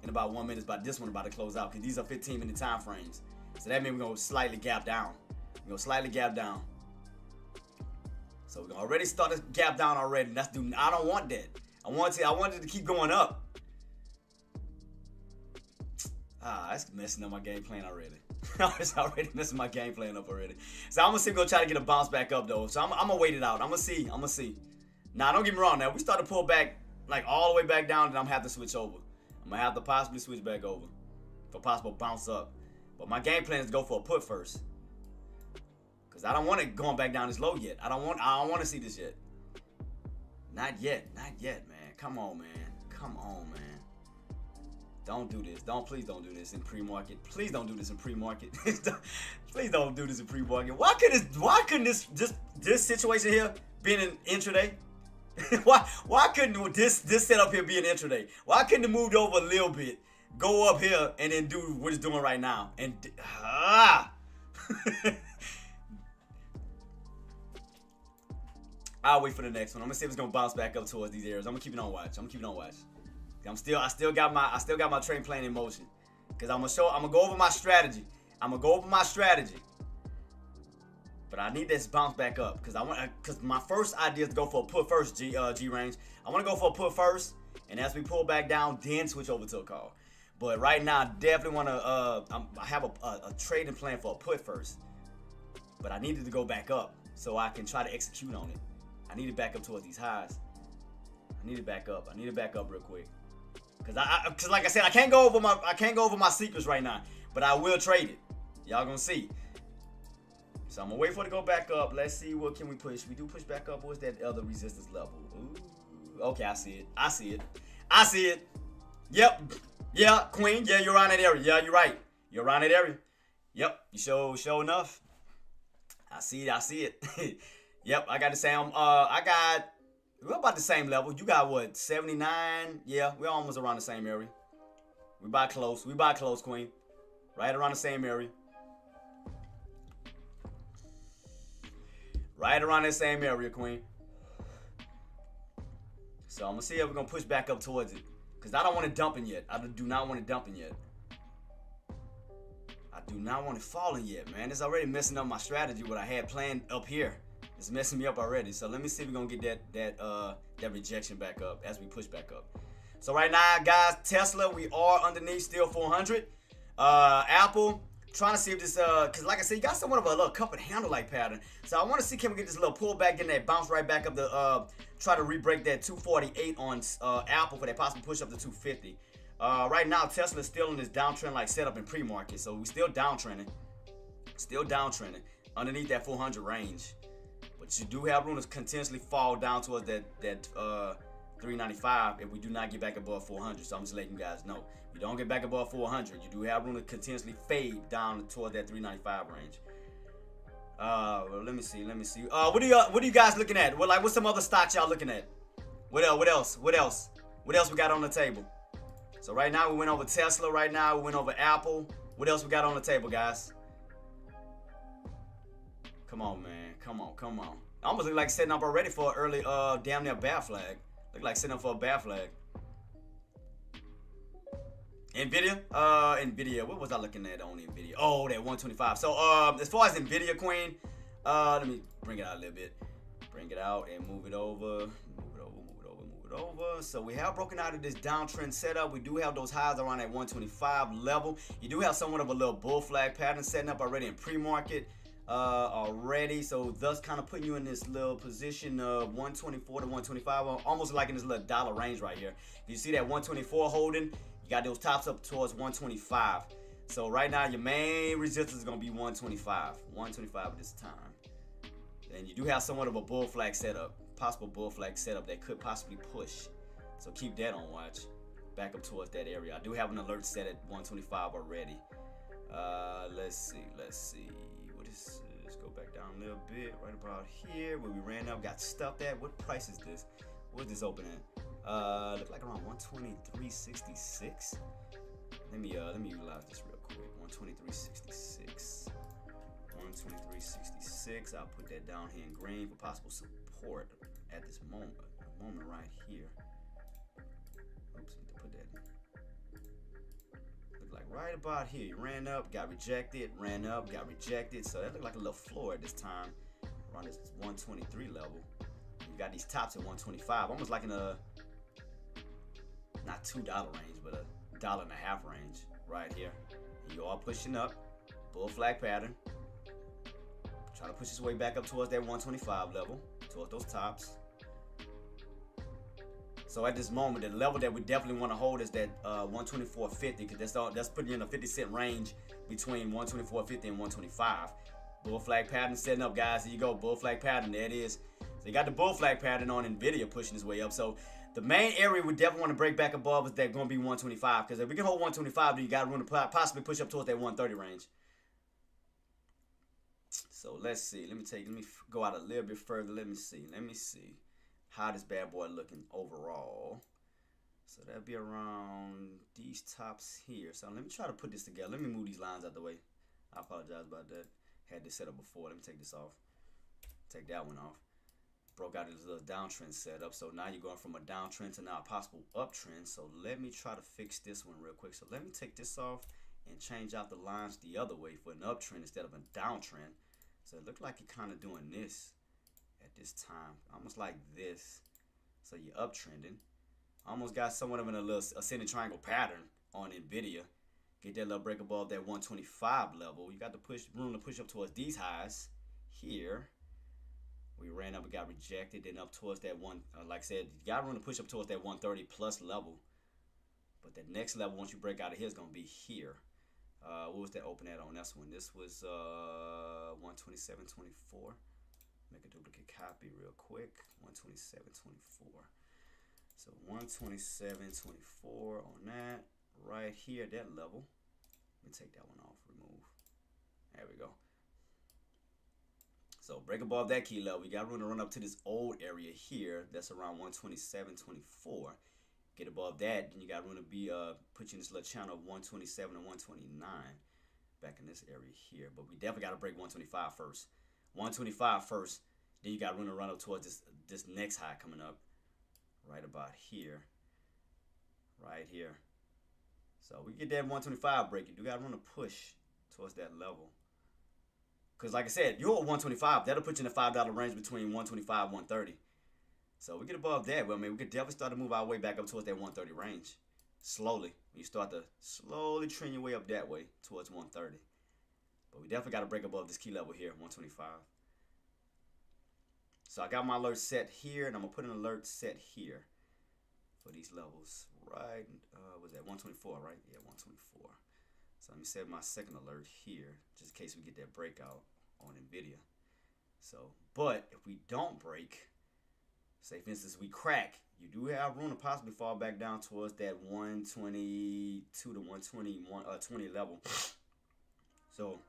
In about 1 minute, this one about to close out because these are 15-minute time frames. So that means we're gonna slightly gap down. So we already started to gap down already. I don't want that. I wanted it to keep going up. That's messing up my game plan already. It's already messing my game plan up already. So I'm gonna try to get a bounce back up though. So I'm gonna wait it out. I'm gonna see. Now don't get me wrong. Now we start to pull back like all the way back down, then I'm gonna have to switch over. I'm gonna have to possibly switch back over for possible bounce up. But my game plan is to go for a put first, cause I don't want it going back down this low yet. I don't want to see this yet. Not yet, man. Come on, man. Don't do this. Please don't do this in pre-market. Please don't do this in pre-market. Please don't do this in pre-market. Why couldn't this situation here be in intraday? Why couldn't this setup here be an intraday? Why couldn't it move over a little bit, go up here, and then do what it's doing right now? And I'll wait for the next one. I'm gonna see if it's gonna bounce back up towards these areas. I'm gonna keep it on watch. I still got my trade plan in motion. Cause I'm gonna go over my strategy. But I need this bounce back up. Cause my first idea is to go for a put first, G range. I wanna go for a put first, and as we pull back down, then switch over to a call. But right now, I definitely wanna I have a trading plan for a put first. But I needed to go back up so I can try to execute on it. I need it back up towards these highs. I need it back up real quick. Cause like I said, I can't go over my secrets right now, but I will trade it. Y'all gonna see. So I'm gonna wait for it to go back up. Let's see, what can we push? We do push back up. What's that other resistance level? Ooh, okay, I see it. Yep. Yeah, Queen. Yeah, you're around that area. Yeah, you're right. You're around that area. Yep, you show enough. I see it. I see it. Yep, I got the same. We're about the same level. You got what? 79. Yeah, we're almost around the same area. We about close. We about close, Queen. Right around the same area. Right around the same area, Queen. So I'm gonna see if we're gonna push back up towards it. Cause I don't want it dumping yet. I do not want it dumping yet. I do not want it falling yet, man. It's already messing up my strategy. What I had planned up here. It's messing me up already. So let me see if we're gonna get that rejection back up as we push back up. So right now, guys, Tesla, we are underneath still 400. Apple, trying to see if this, cause like I said, you got somewhat of a little cup and handle like pattern. So I want to see can we get this little pullback, getting that bounce right back up the, try to re-break that 248 on Apple for that possible push up to 250. Right now, Tesla is still in this downtrend like setup in pre-market. So we still downtrending. Still downtrending underneath that 400 range. But you do have room to continuously fall down towards that 395 if we do not get back above 400. So I'm just letting you guys know. If you don't get back above 400, you do have room to continuously fade down towards that 395 range. Well, let me see. What are you guys looking at? What's some other stocks y'all looking at? What else we got on the table? So right now we went over Tesla. Right now we went over Apple. What else we got on the table, guys? Come on, man. Come on. Almost look like setting up already for an early damn near bear flag. Look like setting up for a bear flag. Nvidia. What was I looking at on Nvidia? Oh, that 125. So as far as Nvidia, Queen, let me bring it out a little bit. Bring it out and move it over. So we have broken out of this downtrend setup. We do have those highs around that 125 level. You do have somewhat of a little bull flag pattern setting up already in pre-market already. So thus kind of putting you in this little position of 124 to 125, almost like in this little dollar range right here. If you see that 124 holding, you got those tops up towards 125. So right now your main resistance is going to be 125 at this time. And you do have somewhat of a bull flag setup. Possible bull flag setup that could possibly push. So keep that on watch. Back up towards that area. I do have an alert set at 125 already. Let's see. What is this? Let's go back down a little bit. Right about here where we ran up, got stuffed at. What price is this? Where's this open at? Look like around 123.66. Let me utilize this real quick. 123.66. 123.66. I'll put that down here in green for possible support at this moment. A moment right here. Oops, need to put that in. Look like right about here. You ran up, got rejected, ran up, got rejected. So that looked like a little floor at this time. Around this 123 level. You got these tops at 125. Almost like in a not $2 range, but a $1.50 range right here. And you are pushing up. Bull flag pattern. Trying to push its way back up towards that 125 level, towards those tops. So at this moment, the level that we definitely want to hold is that 124.50, because that's putting you in a 50-cent range between 124.50 and 125. Bull flag pattern setting up, guys. There you go, bull flag pattern. There it is. So you got the bull flag pattern on Nvidia pushing its way up. So the main area we definitely want to break back above is that going to be 125, because if we can hold 125, then you got room to possibly push up towards that 130 range. So let's see. Let me go out a little bit further. Let me see how this bad boy looking overall. So that'll be around these tops here. So let me try to put this together. Let me move these lines out the way. I apologize about that. Had this set up before. Let me take this off. Take that one off. Broke out this little downtrend setup. So now you're going from a downtrend to now a possible uptrend. So let me try to fix this one real quick. So let me take this off and change out the lines the other way for an uptrend instead of a downtrend. So it looked like you're kind of doing this at this time, almost like this. So you're uptrending. Almost got somewhat of a little ascending triangle pattern on Nvidia. Get that little break above that 125 level. You got the room to push up towards these highs here. We ran up and got rejected, then up towards that like I said, you got room to push up towards that 130 plus level. But the next level, once you break out of here, is going to be here. What was that open at on this one? This was 127.24. Make a duplicate copy real quick. 127.24. So 127.24 on that right here, that level. Let me take that one off, remove. There we go. So break above that key level. You got room to run up to this old area here. That's around 127.24. Get above that, then you got room to be put you in this little channel of 127 and 129 back in this area here. But we definitely got to break 125 first. 125 first. Then you got room to run up towards this next high coming up right about here. Right here. So we get that 125 break. You do got room to push towards that level. Because like I said, you're at 125. That'll put you in the $5 range between 125 and 130. So we get above that. Well, I mean, we could definitely start to move our way back up towards that 130 range. Slowly. You start to slowly trend your way up that way towards 130. But we definitely got to break above this key level here, 125. So I got my alert set here, and I'm going to put an alert set here for these levels. Right, was that 124, right? Yeah, 124. So let me set my second alert here, just in case we get that breakout on NVIDIA. So, but if we don't break, say for instance we crack, you do have room to possibly fall back down towards that 122 to 120 level. So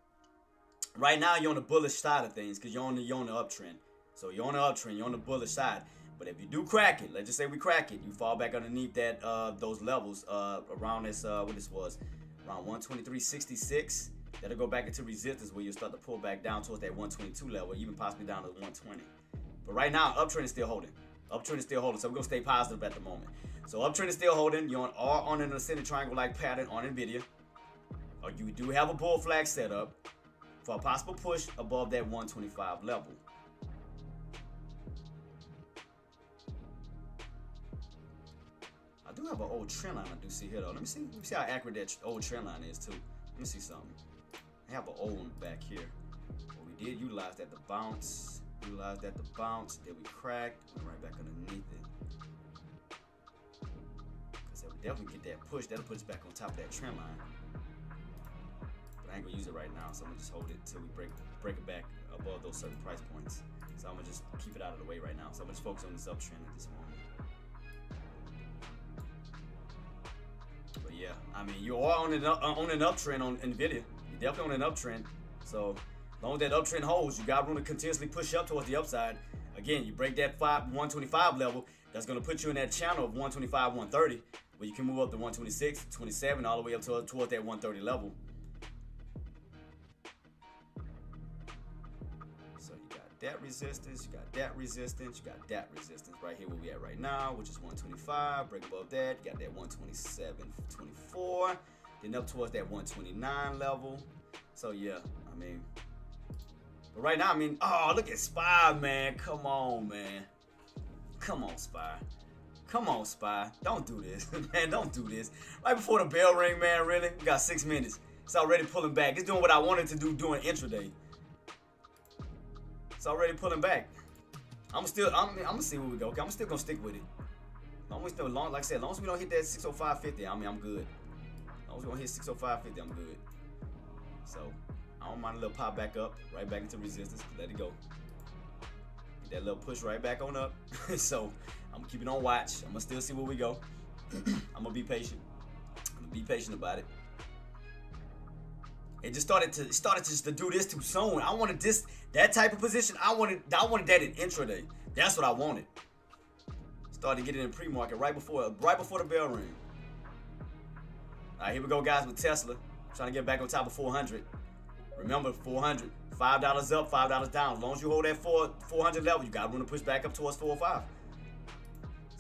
right now you're on the bullish side of things because you're on the uptrend. So you're on the uptrend, you're on the bullish side. But if you do crack it, let's just say we crack it, you fall back underneath that those levels around this what this was, around 123.66. That'll go back into resistance where you'll start to pull back down towards that 122 level, even possibly down to 120. But right now, uptrend is still holding. Uptrend is still holding, so we're gonna stay positive at the moment. So uptrend is still holding. You're on an ascending triangle-like pattern on NVIDIA. Or you do have a bull flag set up for a possible push above that 125 level. I do have an old trend line I do see here though. Let me see how accurate that old trend line is too. Let me see something. I have an old one back here. But we did utilize that to bounce. Then we cracked, went right back underneath it. Cause that would definitely get that push. That'll put us back on top of that trend line. But I ain't gonna use it right now, so I'm gonna just hold it until we break it back above those certain price points. So I'm gonna just keep it out of the way right now. So I'm gonna just focus on this uptrend at this moment. But yeah, I mean, you are on an uptrend on NVIDIA. You're definitely on an uptrend. So as long as that uptrend holds, you got room to continuously push up towards the upside. Again, you break that 125 level, that's going to put you in that channel of 125, 130, where you can move up to 126, 27, all the way up towards that 130 level. So you got that resistance, you got that resistance, you got that resistance right here where we at right now, which is 125. Break above that, you got that 127.24, then up towards that 129 level. So yeah, I mean, but right now, I mean, oh, look at SPY, man. Come on, man. Come on, SPY. Come on, SPY. Don't do this, man. Don't do this. Right before the bell ring, man, really? We got 6 minutes. It's already pulling back. It's doing what I wanted to do during intraday. It's already pulling back. I'm gonna see where we go. Okay, I'm still gonna stick with it. Like I said, as long as we don't hit that 605.50, I mean, I'm good. As long as we don't hit 605.50, I'm good. So I don't mind a little pop back up, right back into resistance. Let it go. Get that little push right back on up. So I'm gonna keep it on watch. I'm gonna still see where we go. I'm gonna be patient. I'm gonna be patient about it. It just started to do this too soon. I wanted that type of position. I wanted that in intraday. That's what I wanted. Started getting in pre-market right before the bell ring. All right, here we go, guys, with Tesla. Trying to get back on top of 400. Remember, 400, $5 up, $5 down. As long as you hold that 400 level, you got room to push back up towards 405.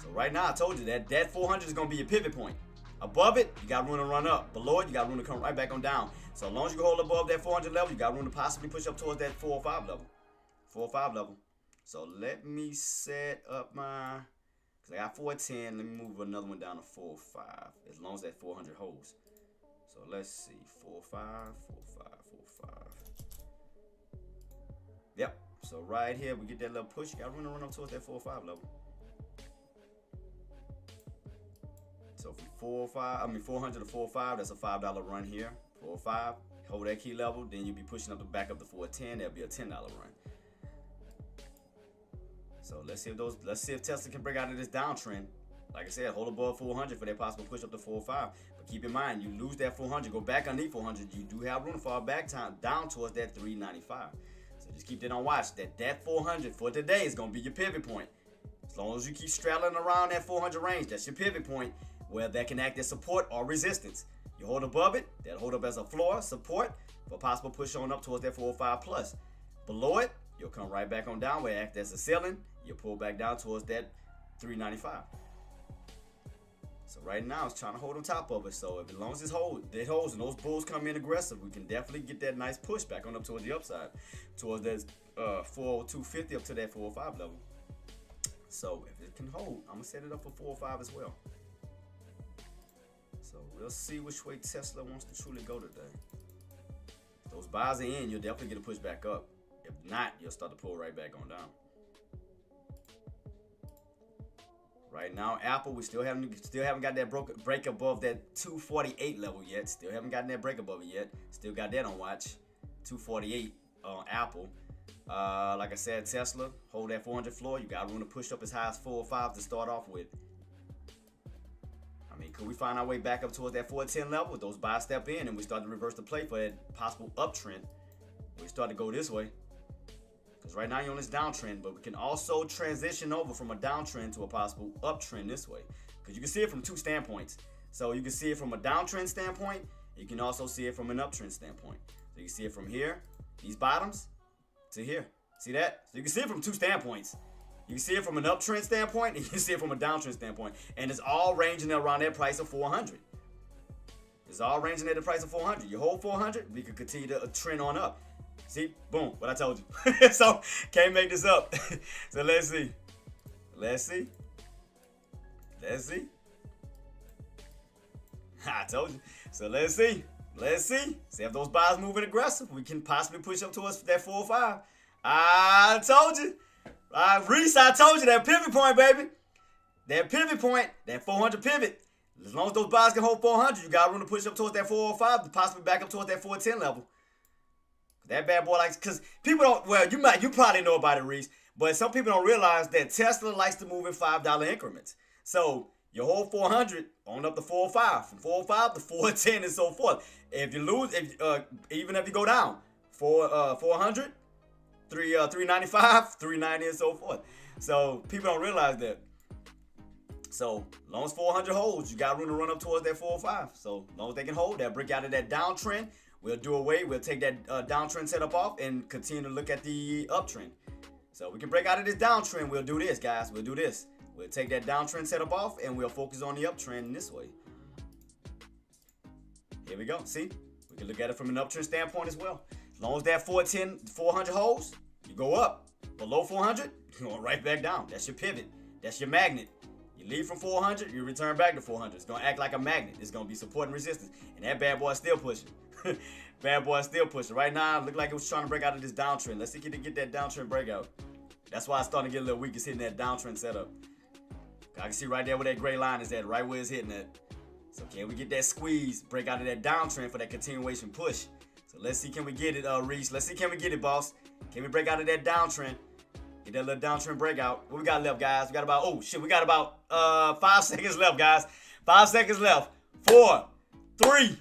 So right now, I told you that 400 is gonna be your pivot point. Above it, you got room to run up. Below it, you got room to come right back on down. So as long as you hold above that 400 level, you got room to possibly push up towards that 405 level. 405 level. So let me set up my, because I got 410. Let me move another one down to 405. As long as that 400 holds. So let's see, 405, 405, 405. Yep. So right here, we get that little push. You got room to run up towards that 405 level. So from 400 to 405, that's a $5 run here. 405, hold that key level, then you'll be pushing up back up to 410. That'll be a $10 run. So let's see if Tesla can break out of this downtrend. Like I said, hold above 400 for that possible push up to 405. But keep in mind, you lose that 400, go back underneath 400, you do have room to fall back down towards that 395. So just keep that on watch. That 400 for today is going to be your pivot point. As long as you keep straddling around that 400 range, that's your pivot point where that can act as support or resistance. You hold above it, that hold up as a floor, support, for possible push on up towards that 405 plus. Below it, you'll come right back on down where it acts as a ceiling. You'll pull back down towards that 395. So right now it's trying to hold on top of it. So as long as it holds and those bulls come in aggressive, we can definitely get that nice push back on up towards the upside, towards that 402.50 up to that 405 level. So if it can hold, I'm gonna set it up for 405 as well. So we'll see which way Tesla wants to truly go today. If those buys are in, you'll definitely get a push back up. If not, you'll start to pull right back on down. Right now, Apple, we still haven't got that break above that 248 level yet. Still haven't gotten that break above it yet. Still got that on watch. 248 on Apple. Like I said, Tesla, hold that 400 floor. You got room to push up as high as 405 to start off with. I mean, could we find our way back up towards that 410 level with those buys step in and we start to reverse the play for that possible uptrend? We start to go this way. Because right now you're on this downtrend, but we can also transition over from a downtrend to a possible uptrend this way. Because you can see it from two standpoints. So you can see it from a downtrend standpoint. You can also see it from an uptrend standpoint. So you can see it from here, these bottoms, to here. See that? So you can see it from two standpoints. You can see it from an uptrend standpoint, and you can see it from a downtrend standpoint. And it's all ranging around that price of 400. It's all ranging at the price of 400. You hold 400, we could continue to trend on up. See, boom, what I told you. So, can't make this up. So, let's see. Let's see. Let's see. I told you. So, let's see. Let's see. See if those buys moving aggressive. We can possibly push up towards that 405. I told you. Reese, I told you that pivot point, baby. That pivot point, that 400 pivot. As long as those buys can hold 400, you got room to push up towards that 405 to possibly back up towards that 410 level. That bad boy likes, because people don't, well, you probably know about it, Reese, but some people don't realize that Tesla likes to move in $5 increments. So you hold 400 on up to 405, from 405 to 410 and so forth. If you lose, even if you go down, 400, 395, 390 and so forth. So people don't realize that. So as long as 400 holds, you got room to run up towards that 405. So as long as they can hold that, break out of that downtrend, we'll do away. We'll take that downtrend setup off and continue to look at the uptrend. So we can break out of this downtrend. We'll do this, guys. We'll do this. We'll take that downtrend setup off and we'll focus on the uptrend this way. Here we go. See? We can look at it from an uptrend standpoint as well. As long as that 400 holds, you go up. Below 400, you're going right back down. That's your pivot. That's your magnet. You leave from 400, you return back to 400. It's going to act like a magnet. It's going to be support and resistance. And that bad boy is still pushing. Bad boy is still pushing. Right now, it looked like it was trying to break out of this downtrend. Let's see if it can get that downtrend breakout. That's why it's starting to get a little weak. It's hitting that downtrend setup. I can see right there where that gray line is at, right where it's hitting at. So can we get that squeeze, break out of that downtrend for that continuation push? So let's see, can we get it, Reese? Let's see, can we get it, boss? Can we break out of that downtrend? Get that little downtrend breakout. What we got left, guys? We got about, oh shit, we got about 5 seconds left, guys. 5 seconds left. 4, 3,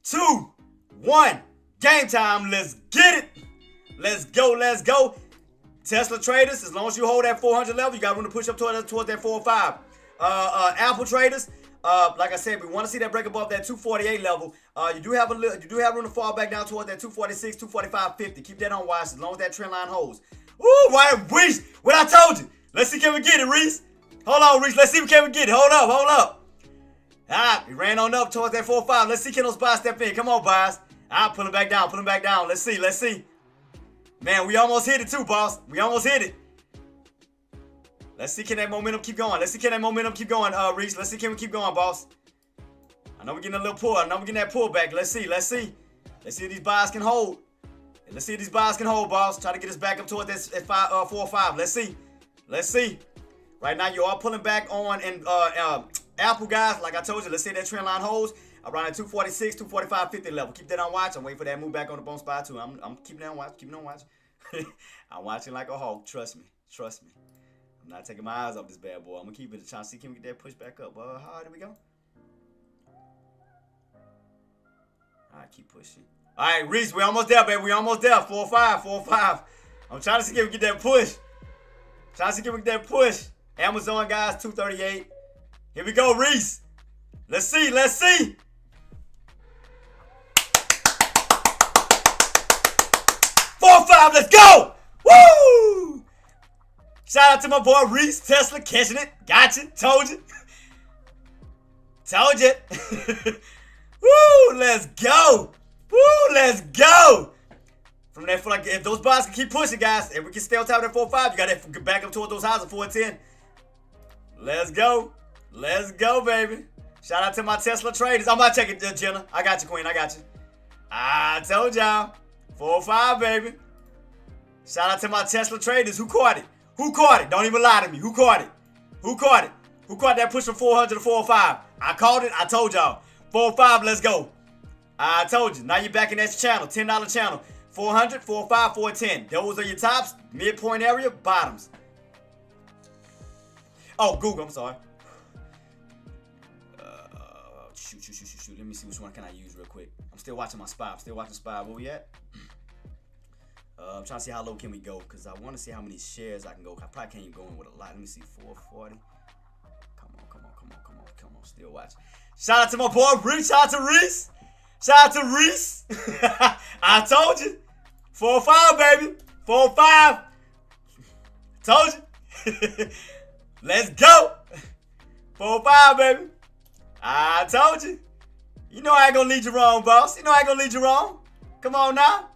2, 1. Game time. Let's get it. Let's go. Let's go. Tesla traders, as long as you hold that 400 level, you got room to push up towards that 405. Apple traders, like I said, we want to see that break above that 248 level. You do have room to fall back down towards that 246, 245, 50. Keep that on watch as long as that trend line holds. Ooh, right, Reese, what I told you. Let's see, can we get it, Reese? Hold on, Reese. Let's see, can we get it? Hold up, hold up. We ran on up towards that 405. Let's see, can those buys step in? Come on, buys. Pull it back down, pull it back down. Let's see, let's see. Man, we almost hit it too, boss. We almost hit it. Let's see, can that momentum keep going? Let's see, can that momentum keep going, Reese? Let's see, can we keep going, boss? I know we're getting a little pull. I know we're getting that pullback. Let's see, let's see. Let's see if these buys can hold. Let's see if these buys can hold, boss. Try to get us back up toward this at 4 or 5. Let's see. Let's see. Right now, you're all pulling back on and Apple, guys. Like I told you, let's see that trend line holds around at 246, 245, 50 level. Keep that on watch. I'm waiting for that move back on the bone spot too. I'm keeping that on watch. Keeping on watch. I'm watching like a hawk. Trust me. Trust me. I'm not taking my eyes off this bad boy. I'm gonna keep it a chance. See, can we get that push back up? How high did we go? All right, keep pushing. All right, Reese, we almost there, baby. We almost there. 4-5, 4-5. I'm trying to see if we get that push. Trying to see if we get that push. Amazon, guys, 238. Here we go, Reese. Let's see, let's see. 4-5, let's go. Woo! Shout out to my boy Reese Tesla catching it. Gotcha. Told you. Told you. Woo! Let's go. Woo! Let's go. From that, like, if those bars can keep pushing, guys, and we can stay on top of that 4-5, you got to back up toward those highs of 4-10. Let's go. Let's go, baby. Shout out to my Tesla traders. I'm about to check it, Jenna. I got you, Queen. I got you. I told y'all. 4-5, baby. Shout out to my Tesla traders. Who caught it? Who caught it? Don't even lie to me. Who caught it? Who caught it? Who caught that push from 400 to 405? I called it. I told y'all. 4-5, let's go. I told you. Now you're back in that channel. $10 channel. 400, 405, 410. Those are your tops. Midpoint area, bottoms. Oh, Google. I'm sorry. Shoot. Let me see which one can I use real quick. I'm still watching my spy. I'm still watching spy. Where we at? I'm trying to see how low can we go, because I want to see how many shares I can go. I probably can't even go in with a lot. Let me see. 440. Come on. Still watching. Shout out to my boy Reese. Shout out to Reese. Shout out to Reese. I told you. 4-5, baby. 4-5. Told you. Let's go. 4-5, baby. I told you. You know I ain't gonna lead you wrong, boss. You know I ain't gonna lead you wrong. Come on now.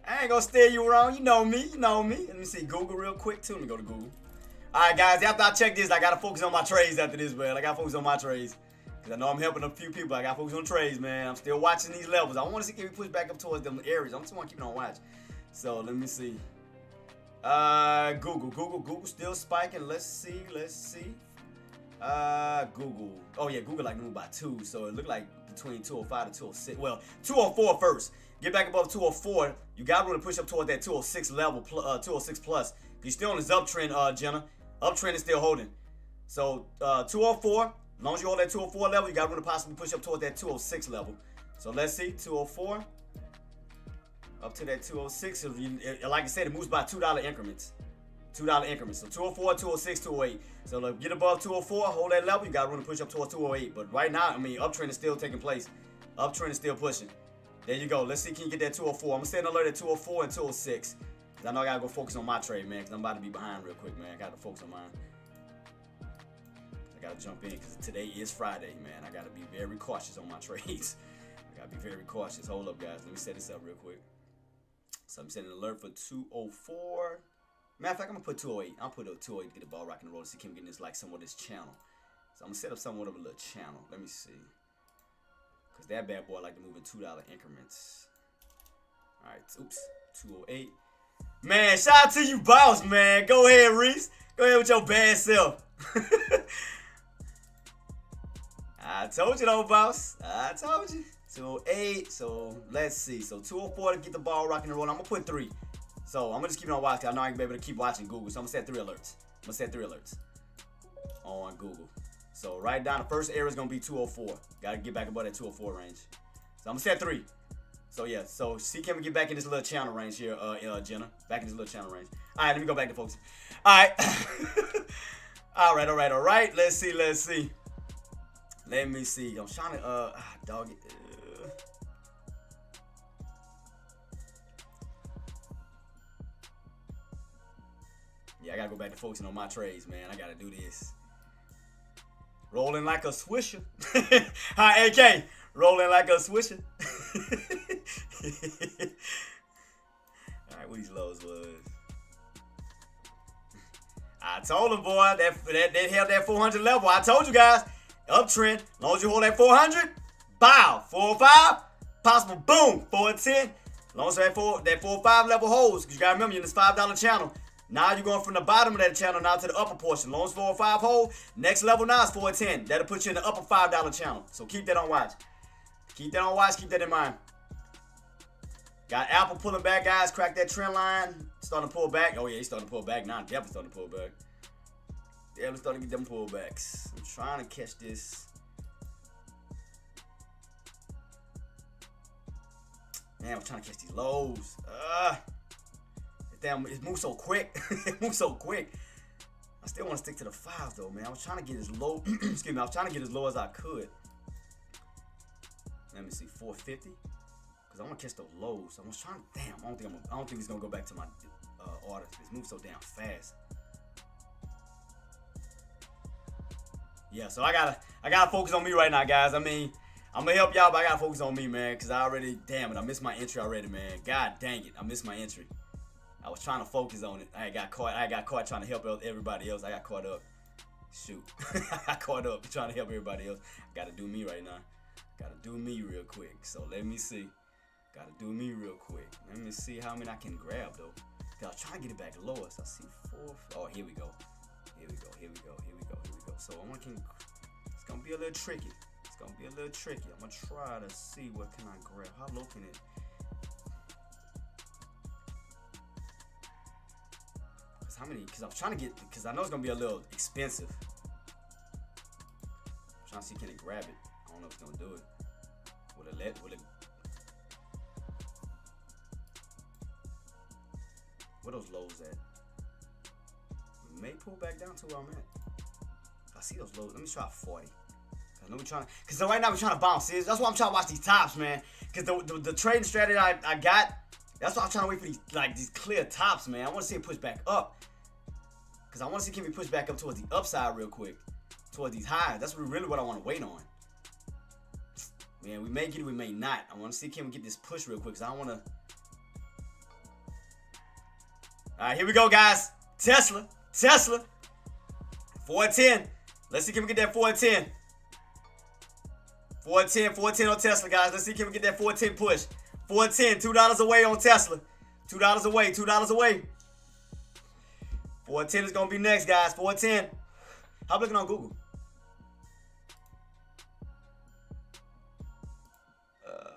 I ain't gonna steer you wrong. You know me. Let me see Google real quick too. Let me go to Google. Alright, guys, after I check this, I gotta focus on my trades after this, man. I gotta focus on my trades. Because I know I'm helping a few people. I gotta focus on trades, man. I'm still watching these levels. I wanna see if we push back up towards them areas. I'm just wanna keep it on watch. So let me see. Google still spiking. Let's see. Google. Oh yeah, Google like moved by 2, so it looked like between 205 to 206. Well, 204 first. Get back above 204. You got room to push up toward that 206 level, 206 plus. You're still on this uptrend, Jenna. Uptrend is still holding. So 204. As long as you hold that 204 level, you got room to possibly push up toward that 206 level. So let's see, 204. Up to that 206. Like I said, it moves by $2 increments. $2 increments. So 204, 206, 208. So look, get above 204, hold that level. You got room to push up towards 208. But right now, I mean, uptrend is still taking place. Uptrend is still pushing. There you go. Let's see, can you get that 204? I'm going to stay alert at 204 and 206. Because I know I got to go focus on my trade, man. Because I'm about to be behind real quick, man. I got to focus on mine. I got to jump in because today is Friday, man. I got to be very cautious on my trades. I got to be very cautious. Hold up, guys. Let me set this up real quick. So I'm setting an alert for 204. Matter of fact, I'm going to put 208. I'll put a 208 to get the ball rocking and roll to see can we get this like somewhat this channel. So I'm going to set up somewhat of a little channel. Let me see. Because that bad boy like to move in $2 increments. Alright, oops. 208. Man, shout out to you, boss, man. Go ahead, Reese. Go ahead with your bad self. I told you though, boss. I told you. 208. So let's see. So 204 to get the ball rocking and rolling. I'm gonna put 3. So I'm gonna just keep it on watch because I know I can be able to keep watching Google. So I'm gonna set 3 alerts. I'm gonna set 3 alerts on Google. So right down the first area is gonna be 204. Gotta get back above that 204 range. So I'm gonna set 3. So yeah, so see can we get back in this little channel range here, Jenna. Back in this little channel range. Alright, let me go back to focus. Alright. Alright. Let's see. Let me see. I'm trying to dog it. Yeah, I gotta go back to focusing on my trades, man. I gotta do this. Rolling like a swisher. Hi, AK. Rolling like a swisher. Alright, what these lows was. I told them, boy, that held that 400 level. I told you guys. Uptrend. As long as you hold that 400, bow. 405, possible boom. 410. As long as that 405 level holds, because you gotta remember you're in this $5 channel. Now you're going from the bottom of that channel now to the upper portion. As long as 405 hold, next level now is 410. That'll put you in the upper $5 channel. So keep that on watch. Keep that on watch. Keep that in mind. Got Apple pulling back, guys. Crack that trend line. Starting to pull back. Oh, yeah, he's starting to pull back now. Definitely starting to pull back. Damn, let's start to get them pullbacks. I'm trying to catch this. Man, I'm trying to catch these lows. Damn, it moves so quick. It moves so quick. I still want to stick to the 5 though, man. I was trying to get as low. Excuse me. I was trying to get as low as I could. Let me see, 450. Cause I want to catch those lows. I was trying. Damn, I don't think it's gonna go back to my order. It's moved so damn fast. Yeah, so I gotta focus on me right now, guys. I mean, I'm gonna help y'all, but I gotta focus on me, man. Cause I missed my entry already, man. God dang it, I missed my entry. I was trying to focus on it. I got caught trying to help everybody else. I got caught up. Shoot. I got caught up trying to help everybody else. Gotta do me right now. Gotta do me real quick. So let me see. Gotta do me real quick. Let me see how many I can grab though. I was trying to get it back lower. So I see 4. Oh, here we go. Here we go. Here we go. Here we go. Here we go. So it's gonna be a little tricky. It's gonna be a little tricky. I'm gonna try to see what can I grab. How low can it? How many? Because I'm trying to get, because I know it's gonna be a little expensive. I'm trying to see, can it grab it? I don't know if it's gonna do it. Will it? Where those lows at? It may pull back down to where I'm at. I see those lows. Let me try 40. I know we're trying, because right now we're trying to bounce. See, that's why I'm trying to watch these tops, man. Because the trading strategy I got, that's why I'm trying to wait for these clear tops, man. I want to see it push back up. Because I want to see, can we push back up towards the upside real quick. Towards these highs. That's really what I want to wait on. Man, we may get it, we may not. I want to see, can we get this push real quick. Because I want to. Alright, here we go, guys. Tesla. 410. Let's see, can we get that 410. 410 on Tesla, guys. Let's see, can we get that 410 push. 410, $2 away on Tesla. $2 away, $2 away. 410 is gonna be next, guys. 410. How am looking on Google?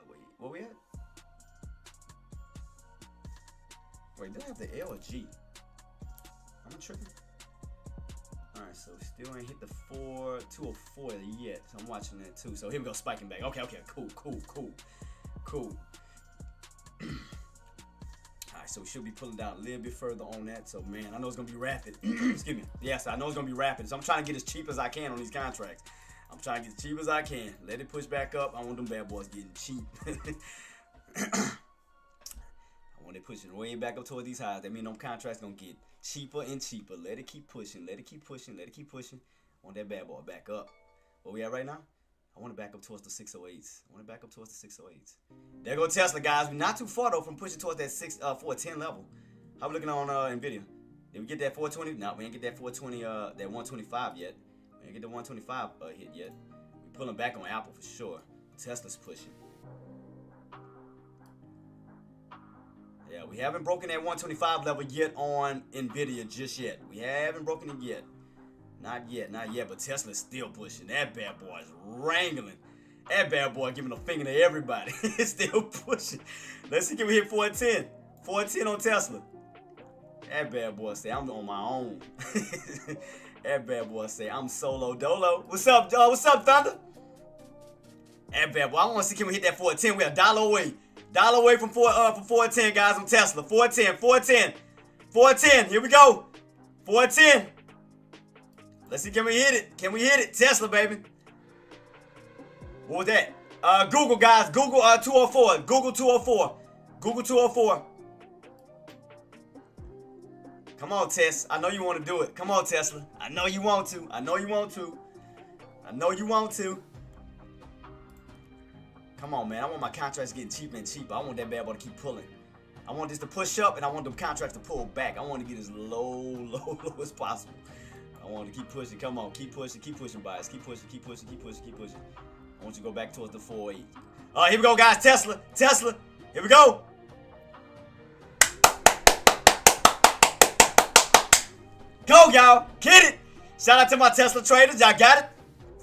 Wait, where we at? Wait, did I have the L or G? I'm tripping. Alright, so still ain't hit the 204 yet. So I'm watching that too. So here we go, spiking back. Okay, cool. Alright, so we should be pulling down a little bit further on that. So man, I know it's gonna be rapid. Excuse me. Yes, I know it's gonna be rapid. So I'm trying to get as cheap as I can on these contracts. I'm trying to get as cheap as I can. Let it push back up. I want them bad boys getting cheap. I want it pushing way back up toward these highs. That means them contracts gonna get cheaper and cheaper. Let it keep pushing. Let it keep pushing. Let it keep pushing. I want that bad boy back up. Where we at right now? I want to back up towards the 608s. I want to back up towards the 608s. There go Tesla, guys. We're not too far, though, from pushing towards that 410 level. How we looking on NVIDIA? Did we get that 420? No, we ain't get that 420, that 125 yet. We ain't get the 125 hit yet. We're pulling back on Apple for sure. Tesla's pushing. Yeah, we haven't broken that 125 level yet on NVIDIA just yet. We haven't broken it yet. Not yet, but Tesla's still pushing. That bad boy is wrangling. That bad boy giving a finger to everybody. It's still pushing. Let's see, can we hit 410? 410 on Tesla. That bad boy say, I'm on my own. That bad boy say, I'm solo dolo. What's up, Thunder? That bad boy, I want to see, can we hit that 410? We're $1 away. $1 away from 410, guys, on Tesla. 410. Here we go. 410. Let's see, can we hit it? Can we hit it? Tesla, baby. What was that? Google, guys. Google 204. Google 204. Google 204. Come on, Tess. I know you want to do it. Come on, Tesla. I know you want to. I know you want to. I know you want to. Come on, man. I want my contracts getting cheaper and cheaper. I want that bad boy to keep pulling. I want this to push up, and I want the contracts to pull back. I want to get as low as possible. I want to keep pushing. Come on, keep pushing, bias. Keep pushing. I want you to go back towards the 4.8. Here we go, guys. Tesla. Here we go. Go, y'all. Get it. Shout out to my Tesla traders. Y'all got it.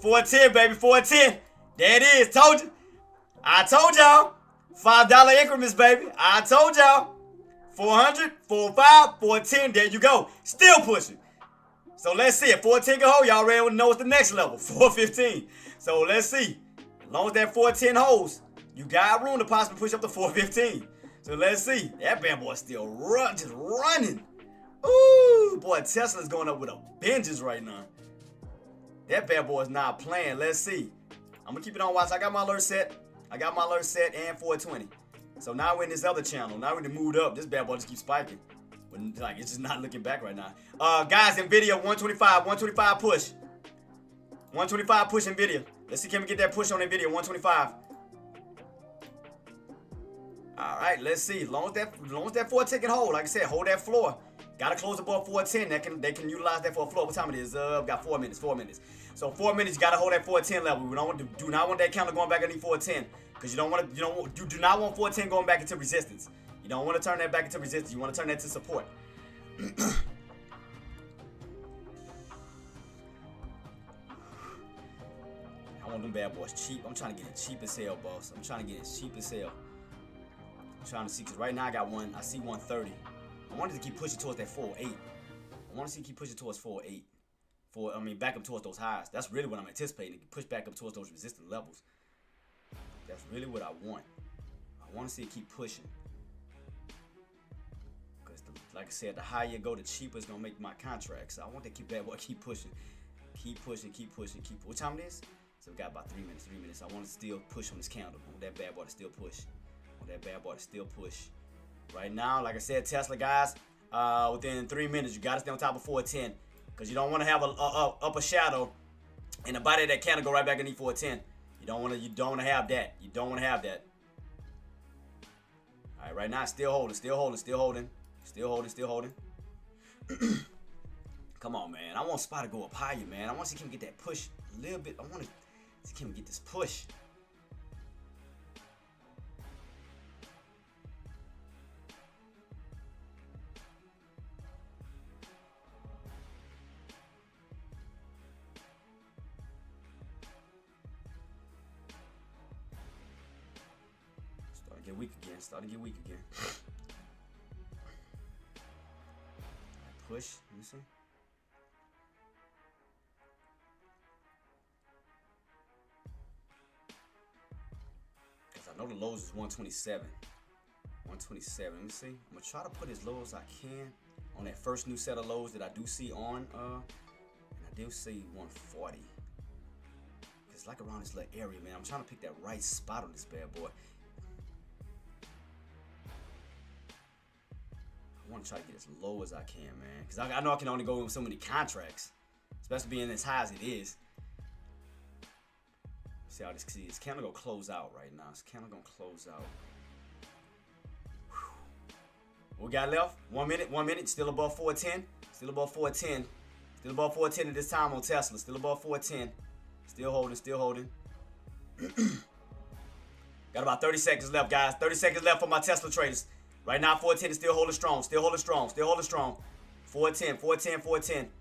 410, baby. 410. There it is. Told you. I told y'all. $5 increments, baby. I told y'all. 400, 405, 410. There you go. Still pushing. So let's see. If 410 can hold, y'all already know what's the next level. 415. So let's see. As long as that 410 holds, you got room to possibly push up to 415. So let's see. That bad boy still just running. Ooh, boy, Tesla's going up with a vengeance right now. That bad boy is not playing. Let's see. I'm gonna keep it on watch. I got my alert set. and 420. So now we're in this other channel. Now we done moved up. This bad boy just keeps spiking. When, like, it's just not looking back right now. Guys, NVIDIA 125 push. 125 push NVIDIA. Let's see, can we get that push on NVIDIA 125? All right, let's see. As long as that 410 can hold, like I said, hold that floor. Gotta close above 410. They can utilize that for a floor. What time it is? Got 4 minutes. 4 minutes. So 4 minutes, you gotta hold that 410 level. We do not want that counter going back underneath 410, because you do not want 410 going back into resistance. You don't want to turn that back into resistance. You want to turn that to support. I want them bad boys cheap. I'm trying to get it cheap as hell, boss. I'm trying to get it cheap as hell. I'm trying to see, because right now I got one. I see 130. I wanted to keep pushing towards that 408. I want to see keep pushing towards 408. Back up towards those highs. That's really what I'm anticipating. Push back up towards those resistant levels. That's really what I want. I want to see it keep pushing. Because, like I said, the higher you go, the cheaper it's going to make my contract. So I want to keep that boy keep pushing. Keep pushing. What time it is? So we got about 3 minutes. 3 minutes. I want to still push on this candle. I want that bad boy to still push. Right now, like I said, Tesla guys, within 3 minutes, you got to stay on top of 410. Because you don't want to have a upper shadow and the body of that candle go right back underneath 410. You don't want to have that. All right, right now, still holding. Come on, man. I want Spot to go up higher, man. I want to see him get that push a little bit. I want to see him get this push. Starting to get weak again. Push. Let me see. Because I know the lows is 127. 127. Let me see. I'm going to try to put as low as I can on that first new set of lows that I do see on. And I do see 140. It's like around this little area, man. I'm trying to pick that right spot on this bad boy. I want to try to get as low as I can, man. Because I know I can only go with so many contracts. Especially being as high as it is. See how this candle gonna close out right now. This candle gonna close out. Whew. What we got left? 1 minute. 1 minute. Still above 410. Still above 410 at this time on Tesla. Still above 410. Still holding. Got about 30 seconds left, guys. 30 seconds left for my Tesla traders. Right now, 410 is still holding strong. 410. 410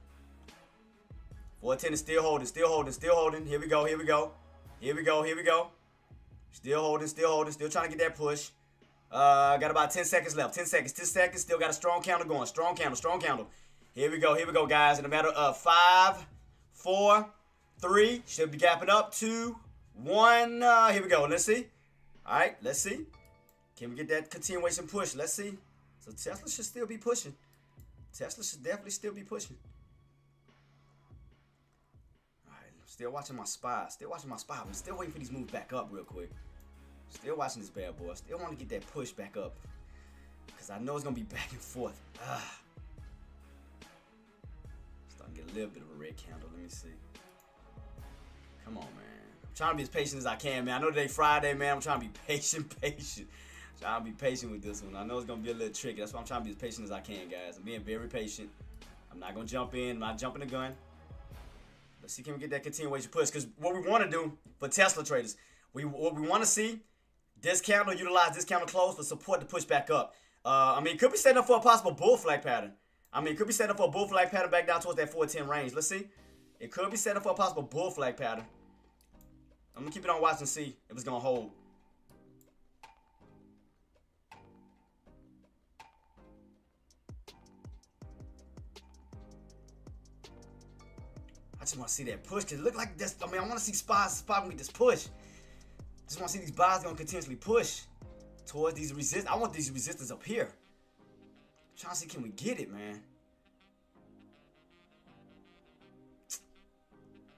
is still holding. Here we go. Still holding. Still trying to get that push. Got about 10 seconds left. 10 seconds. Still got a strong counter going. Strong candle. Here we go, guys. In a matter of 5, 4, 3. Should be gapping up. 2, 1. Here we go. Let's see. All right, let's see. Can we get that continuation push? Let's see. So Tesla should still be pushing. Tesla should definitely still be pushing. All right, still watching my SPY. I'm still waiting for these moves back up real quick. Still watching this bad boy. Still want to get that push back up. Because I know it's going to be back and forth. Starting to get a little bit of a red candle. Let me see. Come on, man. I'm trying to be as patient as I can, man. I know today Friday, man. I'm trying to be patient. Trying to be patient with this one. I know it's going to be a little tricky. That's why I'm trying to be as patient as I can, guys. I'm being very patient. I'm not going to jump in. I'm not jumping the gun. Let's see, can we get that continuation push? Because what we want to do for Tesla traders, what we want to see, utilize this candle close for support to push back up. It could be setting up for a possible bull flag pattern. It could be setting up for a bull flag pattern back down towards that 410 range. Let's see. It could be setting up for a possible bull flag pattern. I'm going to keep it on watch and see if it's going to hold. just want to see that push, because it look like this. I mean, I want to see spots with this push. Just want to see these buys going to continuously push towards these resistance. I want these resistance up here. I'm trying to see, can we get it, man?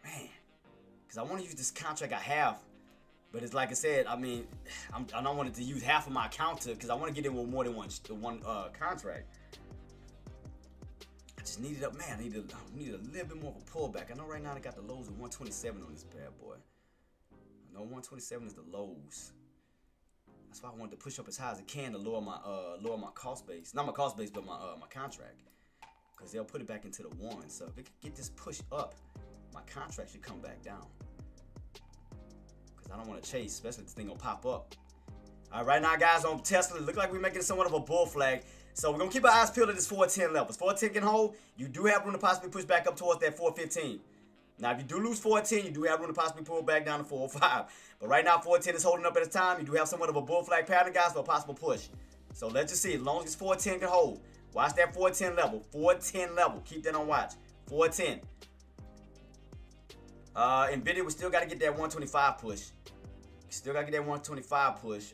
Man. Because I want to use this contract I have. But it's like I said, I mean, I don't want it to use half of my account because I want to get in with more than one contract. I just need it up, man. I need a little bit more of a pullback. I know right now I got the lows of 127 on this bad boy. I know 127 is the lows. That's why I wanted to push up as high as I can to lower my cost base. Not my cost base, but my contract. Because they'll put it back into the one. So if it could get this push up, my contract should come back down. I don't want to chase, especially if this thing gonna pop up. All right, right now, guys, on Tesla, it look like we're making somewhat of a bull flag. So we're gonna keep our eyes peeled at this 410 levels. 410 can hold. You do have room to possibly push back up towards that 415. Now, if you do lose 410, you do have room to possibly pull back down to 405. But right now, 410 is holding up at the time. You do have somewhat of a bull flag pattern, guys, for a possible push. So let's just see. As long as 410 can hold, watch that 410 level. 410 level. Keep that on watch. 410. Nvidia, we still got to get that 125 push. Still got to get that 125 push.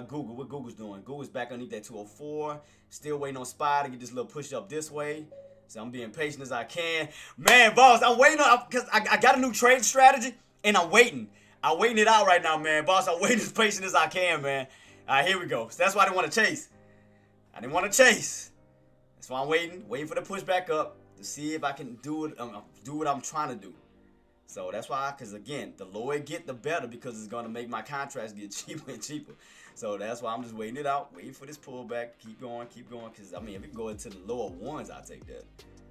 Google, what Google's doing? Google's back underneath that 204. Still waiting on SPY to get this little push up this way. So I'm being patient as I can. Man, boss, I'm waiting on, because I got a new trade strategy, and I'm waiting. I'm waiting it out right now, man. Boss, I'm waiting as patient as I can, man. All right, here we go. So that's why I didn't want to chase. I didn't want to chase. That's why I'm waiting for the push back up to see if I can do what I'm trying to do. So that's why, because again, the lower it get, the better, because it's going to make my contracts get cheaper and cheaper. So that's why I'm just waiting it out, waiting for this pullback. Keep going, because, I mean, if it go into the lower ones, I'll take that.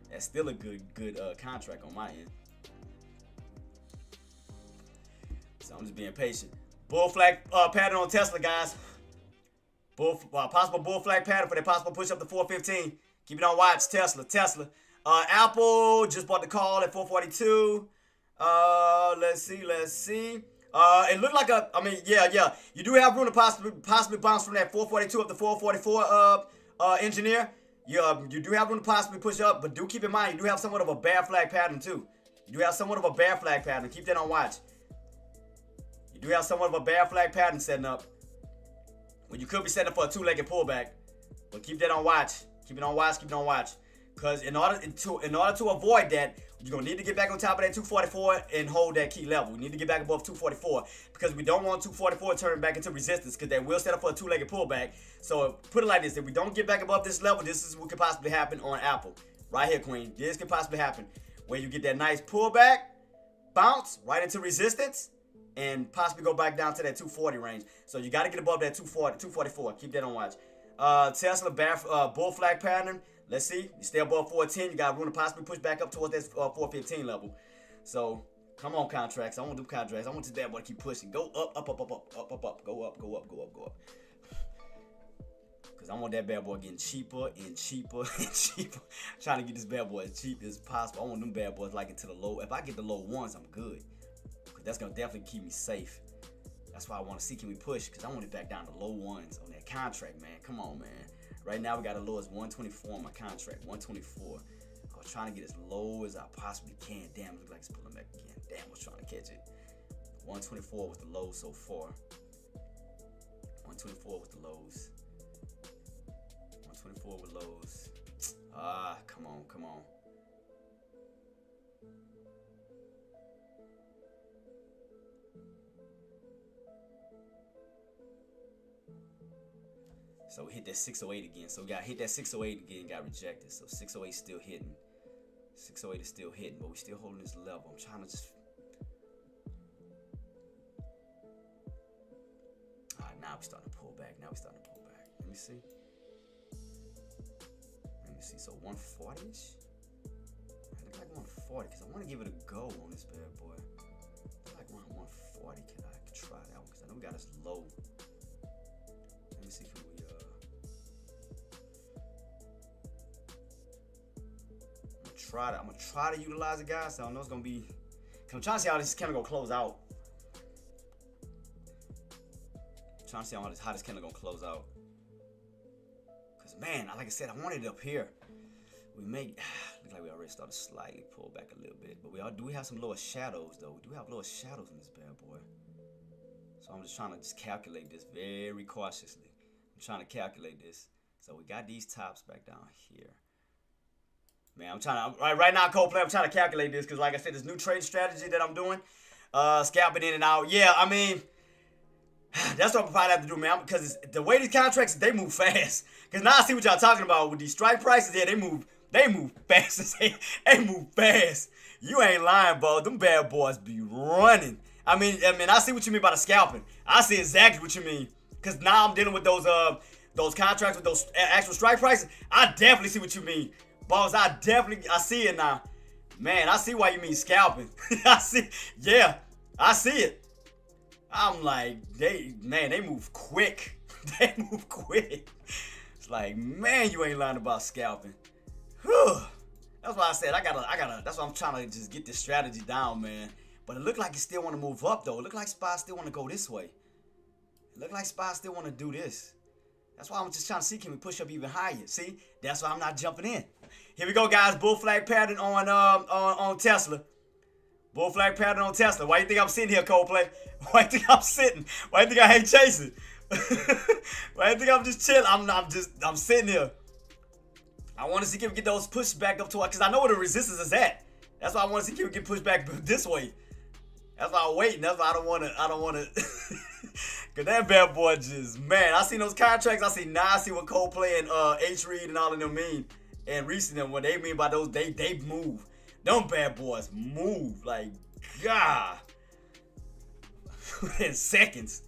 That's still a good contract on my end. So I'm just being patient. Bull flag pattern on Tesla, guys. Possible bull flag pattern for that possible push up to 415. Keep it on watch, Tesla. Apple just bought the call at 442. Let's see. It looked like yeah. You do have room to possibly bounce from that 442 up to 444, engineer. You do have room to possibly push up, but do keep in mind, you do have somewhat of a bear flag pattern too. Keep that on watch. You do have somewhat of a bear flag pattern setting up. Well, you could be setting up for a two-legged pullback, but keep that on watch. Keep it on watch. Because in order to avoid that, you're going to need to get back on top of that 244 and hold that key level. We need to get back above 244 because we don't want 244 turning back into resistance, because that will set up for a two-legged pullback. So put it like this. If we don't get back above this level, this is what could possibly happen on Apple. Right here, Queen. This could possibly happen where you get that nice pullback, bounce right into resistance, and possibly go back down to that 240 range. So you got to get above that 244. Keep that on watch. Tesla bull flag pattern. Let's see. You stay above 410. You got room to possibly push back up towards that 415 level. So, come on, contracts. I want to do contracts. I want this bad boy to keep pushing. Go up. Go up. Because I want that bad boy getting cheaper and cheaper. Trying to get this bad boy as cheap as possible. I want them bad boys like into the low. If I get the low ones, I'm good. Because that's going to definitely keep me safe. That's why I want to see, can we push? Because I want it back down to low ones on that contract, man. Come on, man. Right now, we got as low as 124 on my contract. 124. I was trying to get as low as I possibly can. Damn, it looks like it's pulling back again. Damn, I was trying to catch it. 124 was the low so far. 124 was the lows. 124 with lows. Come on. So we hit that 608 again. So we got hit that 608 again, got rejected. So 608 still hitting. 608 is still hitting, but we still holding this level. I'm trying to just. Alright, now we're starting to pull back. Let me see. So 140-ish? I look like 140 because I want to give it a go on this bad boy. I feel like around 140. I could try that one because I know we got us low. Let me see if we I'm gonna try to utilize it, guys. So I know it's gonna be. I'm trying to see how this candle gonna close out. Trying to see how this candle gonna close out. Cause man, like I said, I want it up here. We make look like we already started slightly pull back a little bit, but do we have some lower shadows though? We do have lower shadows in this bad boy. So I'm just trying to just calculate this very cautiously. I'm trying to calculate this. So we got these tops back down here. Man, I'm trying to right now, Coldplay. I'm trying to calculate this because, like I said, this new trading strategy that I'm doing, scalping in and out. Yeah, I mean, that's what I'm probably have to do, man. Because the way these contracts they move fast. Because now I see what y'all talking about with these strike prices. Yeah, they move fast. They move fast. You ain't lying, bro. Them bad boys be running. I mean, I see what you mean by the scalping. I see exactly what you mean. Because now I'm dealing with those contracts with those actual strike prices. I definitely see what you mean. Boss, I see it now. Man, I see why you mean scalping. I see it. I'm like, they move quick. They move quick. It's like, man, you ain't lying about scalping. Whew. That's why I said I gotta, that's why I'm trying to just get this strategy down, man. But it looked like it still want to move up, though. It looked like SPY still want to go this way. It looked like SPY still want to do this. That's why I'm just trying to see, can we push up even higher? See, that's why I'm not jumping in. Here we go, guys. Bull flag pattern on Tesla. Bull flag pattern on Tesla. Why you think I'm sitting here, Coldplay? Why you think I'm sitting? Why you think I hate chasing? Why you think I'm just chilling? I'm sitting here. I want to see if we can get those pushed back up to it, because I know where the resistance is at. That's why I want to see if we can get pushed back this way. That's why I'm waiting. That's why I don't want to. Cause that bad boy just, man, I seen those contracts. I see what Coldplay and H Reed and all of them mean. And recently, what they mean by those, they move. Them bad boys move like God. In seconds.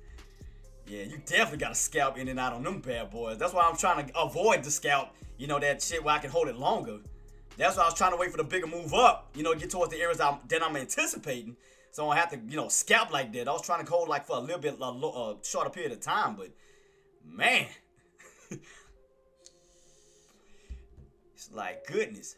Yeah, you definitely got to scalp in and out on them bad boys. That's why I'm trying to avoid the scalp. You know, that shit where I can hold it longer. That's why I was trying to wait for the bigger move up. You know, get towards the areas that I'm anticipating. So I don't have to, you know, scalp like that. I was trying to hold like for a little bit, shorter period of time. But, man. It's like, goodness.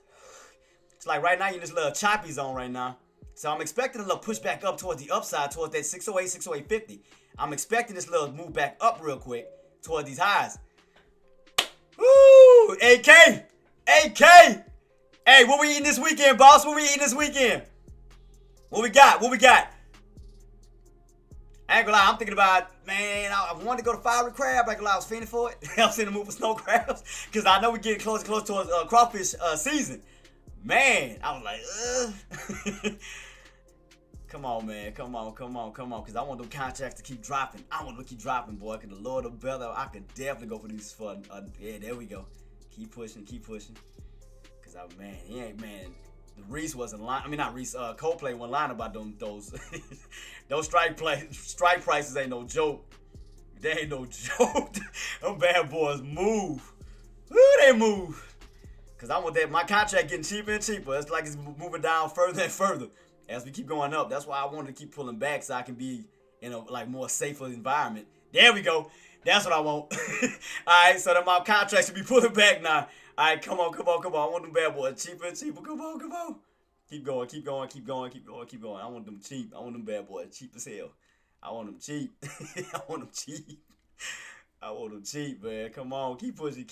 It's like right now you're in this little choppy zone right now. So I'm expecting a little push back up towards the upside, towards that 608, 608.50. I'm expecting this little move back up real quick towards these highs. Woo! AK! AK! Hey, what we eating this weekend, boss? What we eating this weekend? What we got? What we got? I ain't gonna lie, I'm thinking about, man, I wanted to go to Fiery Crab. I ain't gonna lie, I was fiending for it. I was in the mood for snow crabs. Because I know we're getting close towards crawfish season. Man, I was like, ugh. Come on, man. Come on. Because I want them contracts to keep dropping. I want them to keep dropping, boy. Because the Lord of Bella, I could definitely go for these fun. Yeah, there we go. Keep pushing. Because, man, he ain't, man. Reese wasn't lying. I mean, not Reese. Coldplay wasn't lying about those strike prices ain't no joke. They ain't no joke. Them bad boys move. Woo, they move. Because I want that. My contract getting cheaper and cheaper. It's like it's moving down further and further as we keep going up. That's why I wanted to keep pulling back so I can be in a like more safer environment. There we go. That's what I want. All right, so that my contract should be pulling back now. All right, come on. I want them bad boys cheaper and cheaper. Come on. Keep going. I want them cheap. I want them bad boys cheap as hell. I want them cheap. I want them cheap, man. Come on, keep pushing.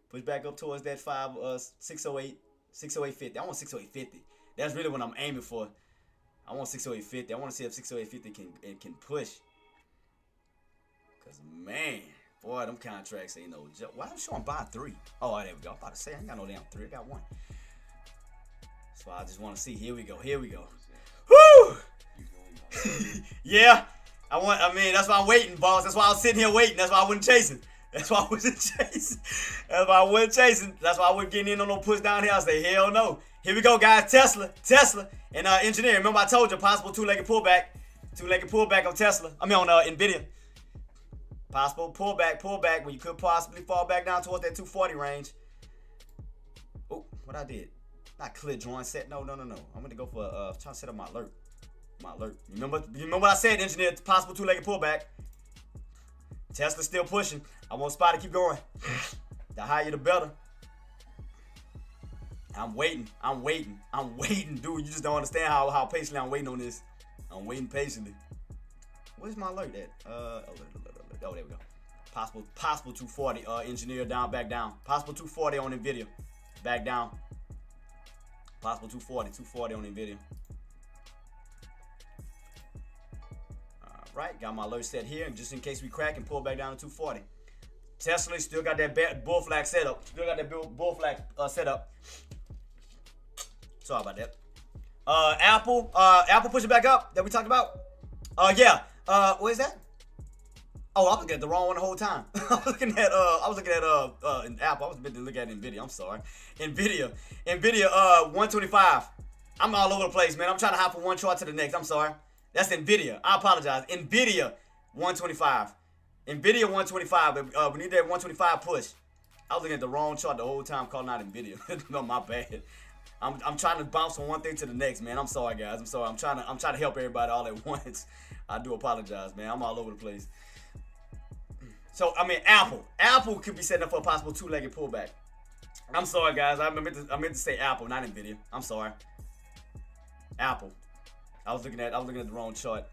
Push back up towards that 608, 608.50. I want 608.50. That's really what I'm aiming for. I want 608.50. I want to see if 608.50 can push. Cause man, boy, them contracts ain't no joke. Why am I showing buy 3? Oh, there we go. I'm about to say I ain't got no damn 3. I got 1. So I just want to see. Here we go. Woo! Yeah. That's why I'm waiting, boss. That's why I was sitting here waiting. That's why I wasn't chasing. That's why I wasn't getting in on no push down here. I say, hell no. Here we go, guys. Tesla, and Engineer. Remember I told you, possible two-legged pullback on Tesla. On Nvidia. Possible pullback where you could possibly fall back down towards that 240 range. Oh, what I did? Not clear drawing set. No. I'm gonna go for trying to set up my alert. You remember what I said, Engineer? Possible two-legged pullback. Tesla's still pushing. I want SPY to keep going. The higher the better. I'm waiting. Dude, you just don't understand how patiently I'm waiting on this. I'm waiting patiently. Where's my alert at? Alert. Oh, there we go. Possible 240. Engineer down, back down. Possible 240 on Nvidia. Back down. Possible 240 on Nvidia. Right, got my alert set here, just in case we crack and pull back down to 240. Tesla still got that bull flag setup. Still got that bull flag setup. Sorry about that. Apple pushing back up that we talked about. Yeah. What is that? Oh, I was looking at the wrong one the whole time. I was looking at Apple. I was meant to look at Nvidia. I'm sorry. Nvidia 125. I'm all over the place, man. I'm trying to hop from one chart to the next. I'm sorry. That's Nvidia. I apologize. Nvidia 125. Nvidia 125. We need that 125 push. I was looking at the wrong chart the whole time, calling out Nvidia. No, my bad. I'm trying to bounce from one thing to the next, man. I'm sorry, guys. I'm sorry. I'm trying to help everybody all at once. I do apologize, man. I'm all over the place. So I mean, Apple could be setting up for a possible two-legged pullback. I'm sorry, guys. I meant to say Apple, not Nvidia. I'm sorry. Apple. I was looking at the wrong chart.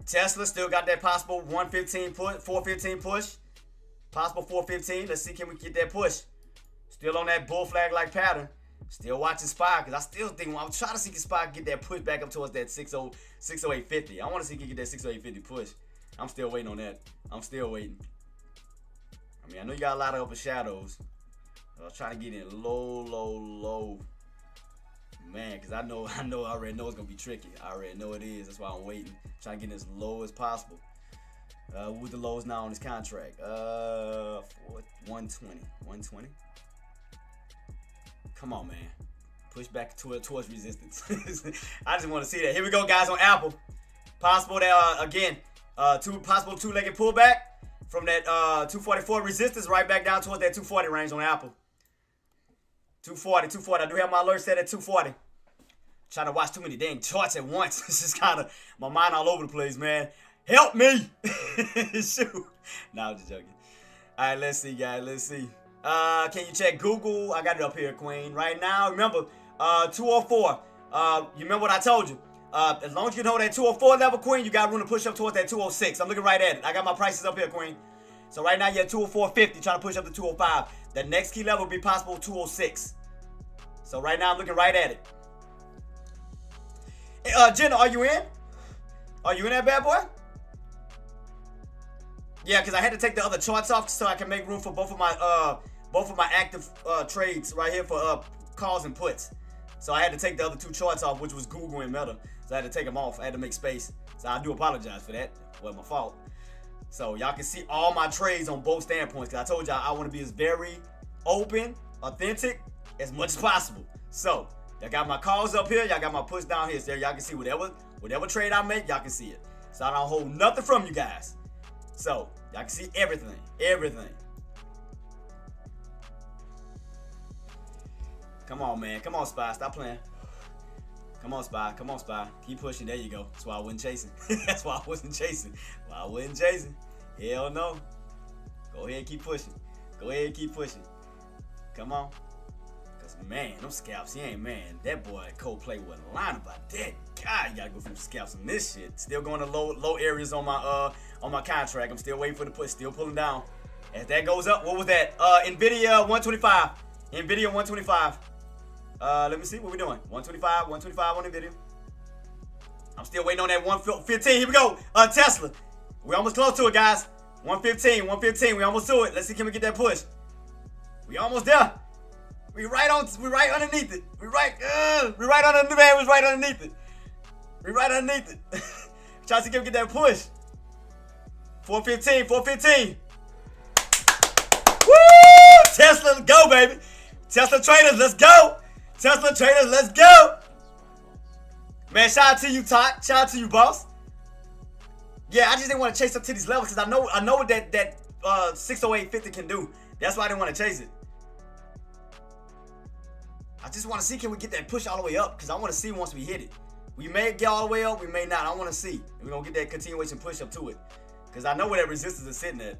Tesla still got that possible 115 push, 415 push. Possible 415. Let's see, can we get that push? Still on that bull flag like pattern. Still watching SPY, because I still think I'm trying to see if SPY get that push back up towards that 60850. I want to see if he can get that 60850 push. I'm still waiting on that. I'm still waiting. I mean, I know you got a lot of upper shadows. I was trying to get in low. Man, because I already know it's going to be tricky. I already know it is. That's why I'm waiting. Trying to get as low as possible. With the lows now on this contract. 120. 120. Come on, man. Push back towards resistance. I just want to see that. Here we go, guys, on Apple. Possible that, again, possible two-legged pullback from that 244 resistance right back down towards that 240 range on Apple. 240. I do have my alert set at 240. Trying to watch too many dang charts at once. This is kind of my mind all over the place, man. Help me. Shoot. Nah, I'm just joking. All right, let's see, guys. Let's see. Can you check Google? I got it up here, Queen. Right now, remember, 204. You remember what I told you? As long as you know that 204 level, Queen, you got room to push up towards that 206. I'm looking right at it. I got my prices up here, Queen. So right now, you're at 204.50, trying to push up to 205. The next key level will be possible 206. So right now, I'm looking right at it. Hey, Jenna, are you in? Are you in that bad boy? Yeah, because I had to take the other charts off so I can make room for both of my active trades right here for calls and puts. So I had to take the other two charts off, which was Google and Meta. So I had to take them off. I had to make space. So I do apologize for that. It wasn't my fault. So y'all can see all my trades on both standpoints. Because I told y'all I want to be as very open, authentic as much as possible. So y'all got my calls up here. Y'all got my puts down here. So y'all can see whatever trade I make, y'all can see it. So I don't hold nothing from you guys. So y'all can see everything. Come on, man. Come on, SPY. Stop playing. Come on, SPY. Keep pushing. There you go. That's why I wasn't chasing. That's why I wasn't chasing. Hell no. Go ahead and keep pushing. Come on. Because, man, them scalps, that boy Coldplay wasn't lying about that. God, you got to go through scalps on this shit. Still going to low areas on my contract. I'm still waiting for the push. Still pulling down. As that goes up, what was that? Nvidia 125. Nvidia 125. Let me see what we doing. 125 on Nvidia. I'm still waiting on that 115. Here we go. Tesla. We almost close to it, guys. 115. We almost to it. Let's see, can we get that push? We almost there. We right underneath it. We right underneath it. Trying to see, can we get that push? 415. Woo! Tesla, let's go, baby. Tesla traders, let's go. Man, shout out to you, Todd. Shout out to you, boss. Yeah, I just didn't want to chase up to these levels because I know what that 608.50 can do. That's why I didn't want to chase it. I just want to see, can we get that push all the way up? Because I want to see once we hit it. We may get all the way up, we may not. I want to see. And we're going to get that continuation push up to it. Because I know where that resistance is sitting at.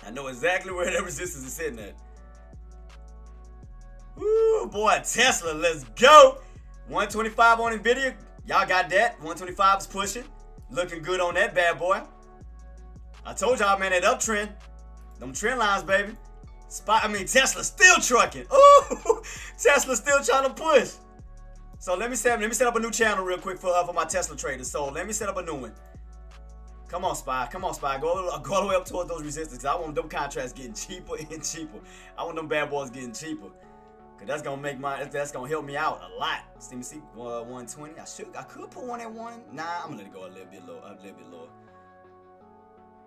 I know exactly where that resistance is sitting at. Woo, boy, Tesla, let's go. 125 on Nvidia. Y'all got that. 125 is pushing. Looking good on that bad boy. I told y'all, man, that uptrend. Them trend lines, baby. Tesla still trucking. Ooh, Tesla still trying to push. So let me set up a new channel real quick for my Tesla traders. So let me set up a new one. Come on, Spy. Come on, Spy. Go all the way up towards those resistance. I want them contracts getting cheaper and cheaper. I want them bad boys getting cheaper. Cause that's gonna help me out a lot. Let me see, 120. I could put one at one. Nah, I'm gonna let it go a little bit lower.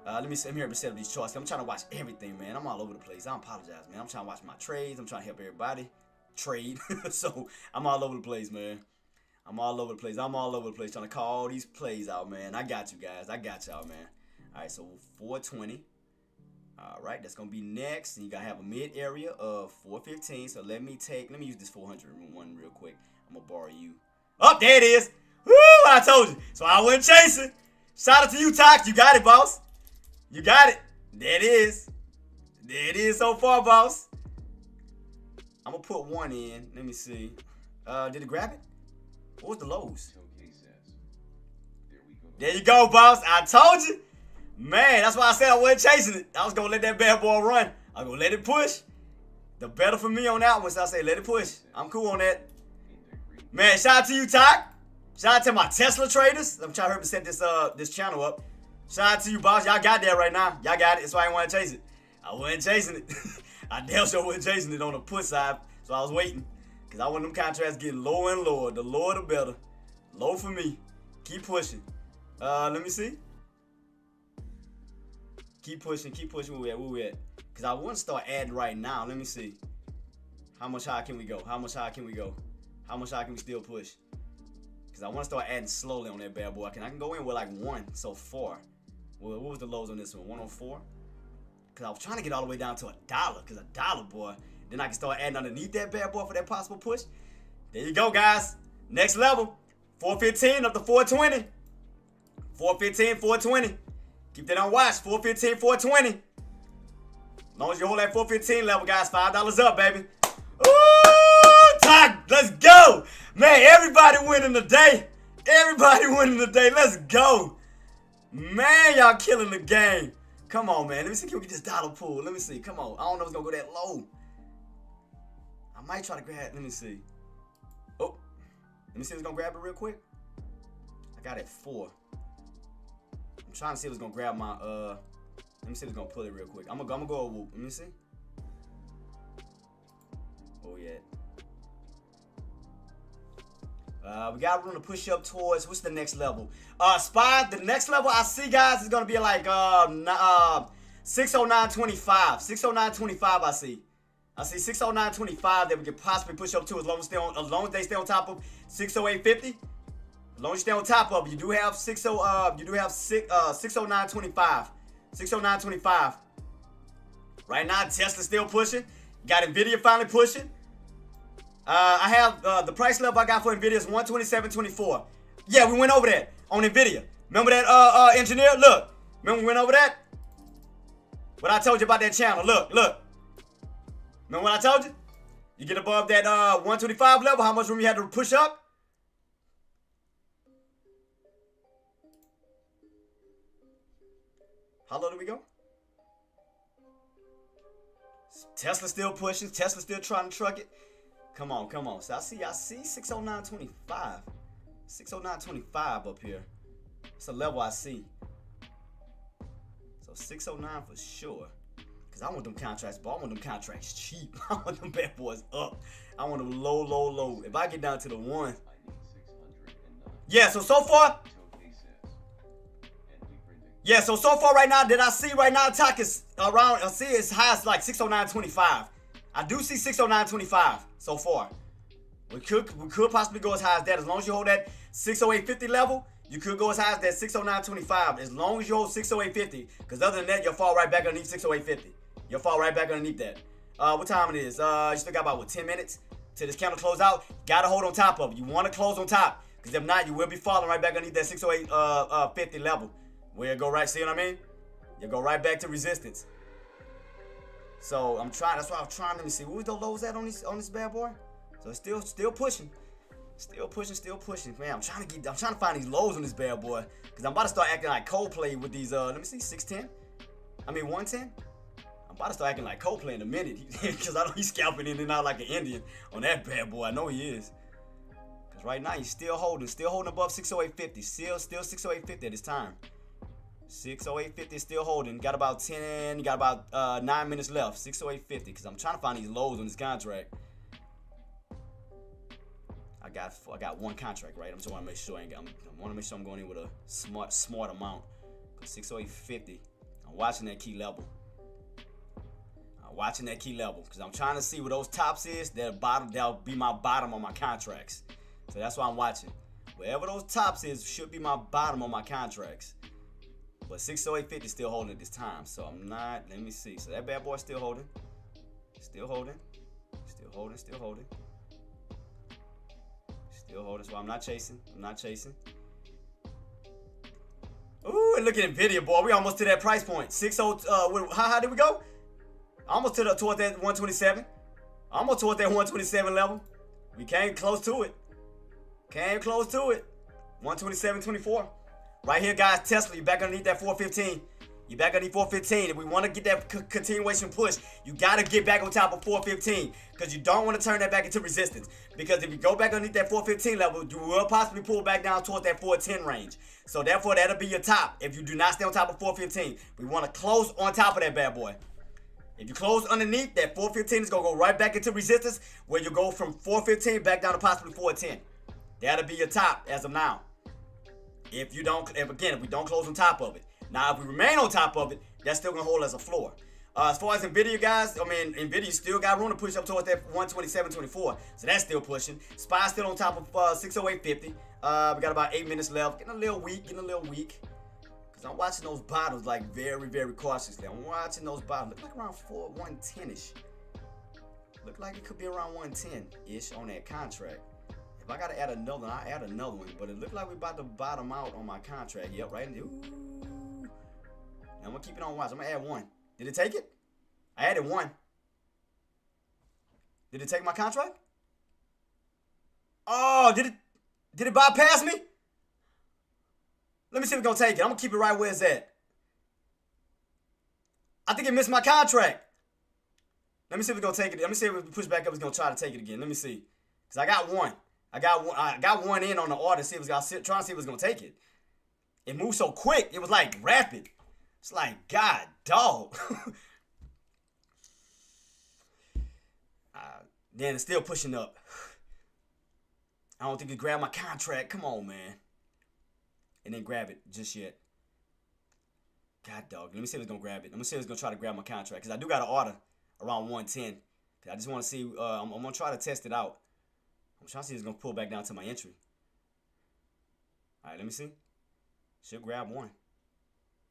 Let me set up these charts. I'm trying to watch everything, man. I'm all over the place. I apologize, man. I'm trying to watch my trades. I'm trying to help everybody trade. So I'm all over the place, man. I'm all over the place trying to call all these plays out, man. I got you guys. I got y'all, man. All right, so 420. All right, that's gonna be next. And you gotta have a mid area of 415. So let me use this 400 one real quick. I'm gonna borrow you. Oh, there it is. Woo! I told you. So I wasn't chasing. Shout out to you, Talk. You got it, boss. You got it. There it is. There it is so far, boss. I'm gonna put one in. Let me see. Did it grab it? What was the lows? There you go, boss. I told you. Man, that's why I said I wasn't chasing it. I was gonna let that bad boy run. I'm gonna let it push. The better for me on that one, so I say let it push. I'm cool on that. Man, shout out to you, Talk. Shout out to my Tesla traders. I'm trying to help me set this channel up. Shout out to you, boss. Y'all got that right now. Y'all got it. That's why I didn't want to chase it. I wasn't chasing it. I damn sure wasn't chasing it on the put side. So I was waiting. Because I want them contracts getting lower and lower. The lower the better. Low for me. Keep pushing. Let me see. Keep pushing. Where we at? Because I want to start adding right now. Let me see. How much higher can we go? How much higher can we still push? Because I want to start adding slowly on that bad boy. I can go in with like one so far. Well, what was the lows on this one? 104? Because I was trying to get all the way down to $1. Because $1, boy. Then I can start adding underneath that bad boy for that possible push. There you go, guys. Next level. 415 up to 420. 415, 420. Keep that on watch. 415, 420. As long as you hold that 415 level, guys, $5 up, baby. Ooh, Talk, let's go. Man, everybody winning today. Let's go. Man, y'all killing the game. Come on, man. Let me see. Can we get this dollar pool? Let me see. Come on. I don't know if it's going to go that low. I might try to grab. Let me see. Oh. Let me see if it's going to grab it real quick. I got it at 4. I'm trying to see if it's going to grab my, let me see if it's going to pull it real quick. I'm going to go a whoop. Let me see. Oh, yeah. We got room to push up towards, what's the next level? Spy, the next level I see, guys, is going to be like 609.25. 609.25 I see. I see 609.25 that we could possibly push up to as long as they stay on top of 608.50. As long as you stay on top of it, you do have 609.25. 609.25. Right now, Tesla's still pushing. Got Nvidia finally pushing. I have the price level I got for Nvidia is 127.24. Yeah, we went over that on Nvidia. Remember that engineer? Look. Remember we went over that? What I told you about that channel. Look. Remember what I told you? You get above that 125 level, how much room you had to push up? How low do we go? Tesla still pushing. Tesla still trying to truck it. Come on. So I see 609.25. 609.25 up here. It's a level I see. So 609 for sure. Because I want them contracts, but I want them contracts cheap. I want them bad boys up. I want them low. If I get down to the 1. Yeah, so far. Yeah, so far right now that I see right now, Talk is around, I see it's high as like 609.25. I do see 609.25 so far. We could possibly go as high as that. As long as you hold that 608.50 level, you could go as high as that 609.25. As long as you hold 608.50. Because other than that, you'll fall right back underneath 608.50. You'll fall right back underneath that. What time it is? You still got about, 10 minutes till this candle close out? Gotta hold on top of it. You want to close on top. Because if not, you will be falling right back underneath that 608.50 level. Where you go right, see what I mean? You go right back to resistance. So I'm trying, that's why I'm trying. Let me see, what was the lows at on this bad boy? So it's still pushing. Still pushing. Man, I'm trying to find these lows on this bad boy. Because I'm about to start acting like Coldplay with these, let me see, 610? I mean 110? I'm about to start acting like Coldplay in a minute because I know he's scalping in and out like an Indian on that bad boy. I know he is. Because right now he's still holding above 608.50. Still 608.50 at this time. 608.50 still holding. Got about 9 minutes left. 608.50 because I'm trying to find these lows on this contract. I got one contract, right? I just want to make sure I'm going in with a smart amount. 608.50. I'm watching that key level. Because I'm trying to see what those tops is. That'll be my bottom on my contracts. So that's why I'm watching. Wherever those tops is should be my bottom on my contracts. But 608.50 still holding at this time. So I'm not. Let me see. So that bad boy still holding. Still holding. So I'm not chasing. Ooh, and look at Nvidia, boy. We almost to that price point. 60. How high did we go? Almost toward that 127. Almost toward that 127 level. We came close to it. 127.24. Right here, guys. Tesla, you back underneath that 415. You back underneath 415. If we want to get that continuation push, you got to get back on top of 415 because you don't want to turn that back into resistance. Because if you go back underneath that 415 level, you will possibly pull back down towards that 410 range. So therefore, that'll be your top. If you do not stay on top of 415, we want to close on top of that bad boy. If you close underneath, that 415 is going to go right back into resistance where you go from 415 back down to possibly 410. That'll be your top as of now. If we don't close on top of it. Now, if we remain on top of it, that's still going to hold as a floor. As far as Nvidia, guys, Nvidia still got room to push up towards that 127.24. So that's still pushing. SPY still on top of 608.50. We got about 8 minutes left. Getting a little weak. Because I'm watching those bottoms like very, very cautiously. I'm watching those bottoms. Look like around 110-ish. Look like it could be around 110-ish on that contract. If I got to add another one, I'll add another one. But it looked like we're about to bottom out on my contract. Yep, right. Ooh. Now I'm going to keep it on watch. I'm going to add one. Did it take it? I added one. Did it take my contract? Oh, did it bypass me? Let me see if it's going to take it. I'm going to keep it right where it's at. I think it missed my contract. Let me see if it's going to take it. Let me see if it push back up. It's going to try to take it again. Let me see. Because I got one. I got one in on the order. Trying to see if it was going to take it. It moved so quick. It was like rapid. It's like, God, dog. Then it's still pushing up. I don't think it grabbed my contract. Come on, man. And then grab it just yet. God, dog. Let me see if it's going to grab it. Let me see if it's going to try to grab my contract. Because I do got an order around 110. I just want to see. I'm going to try to test it out. I'm trying to see if it's going to pull back down to my entry. All right, let me see. Should grab one.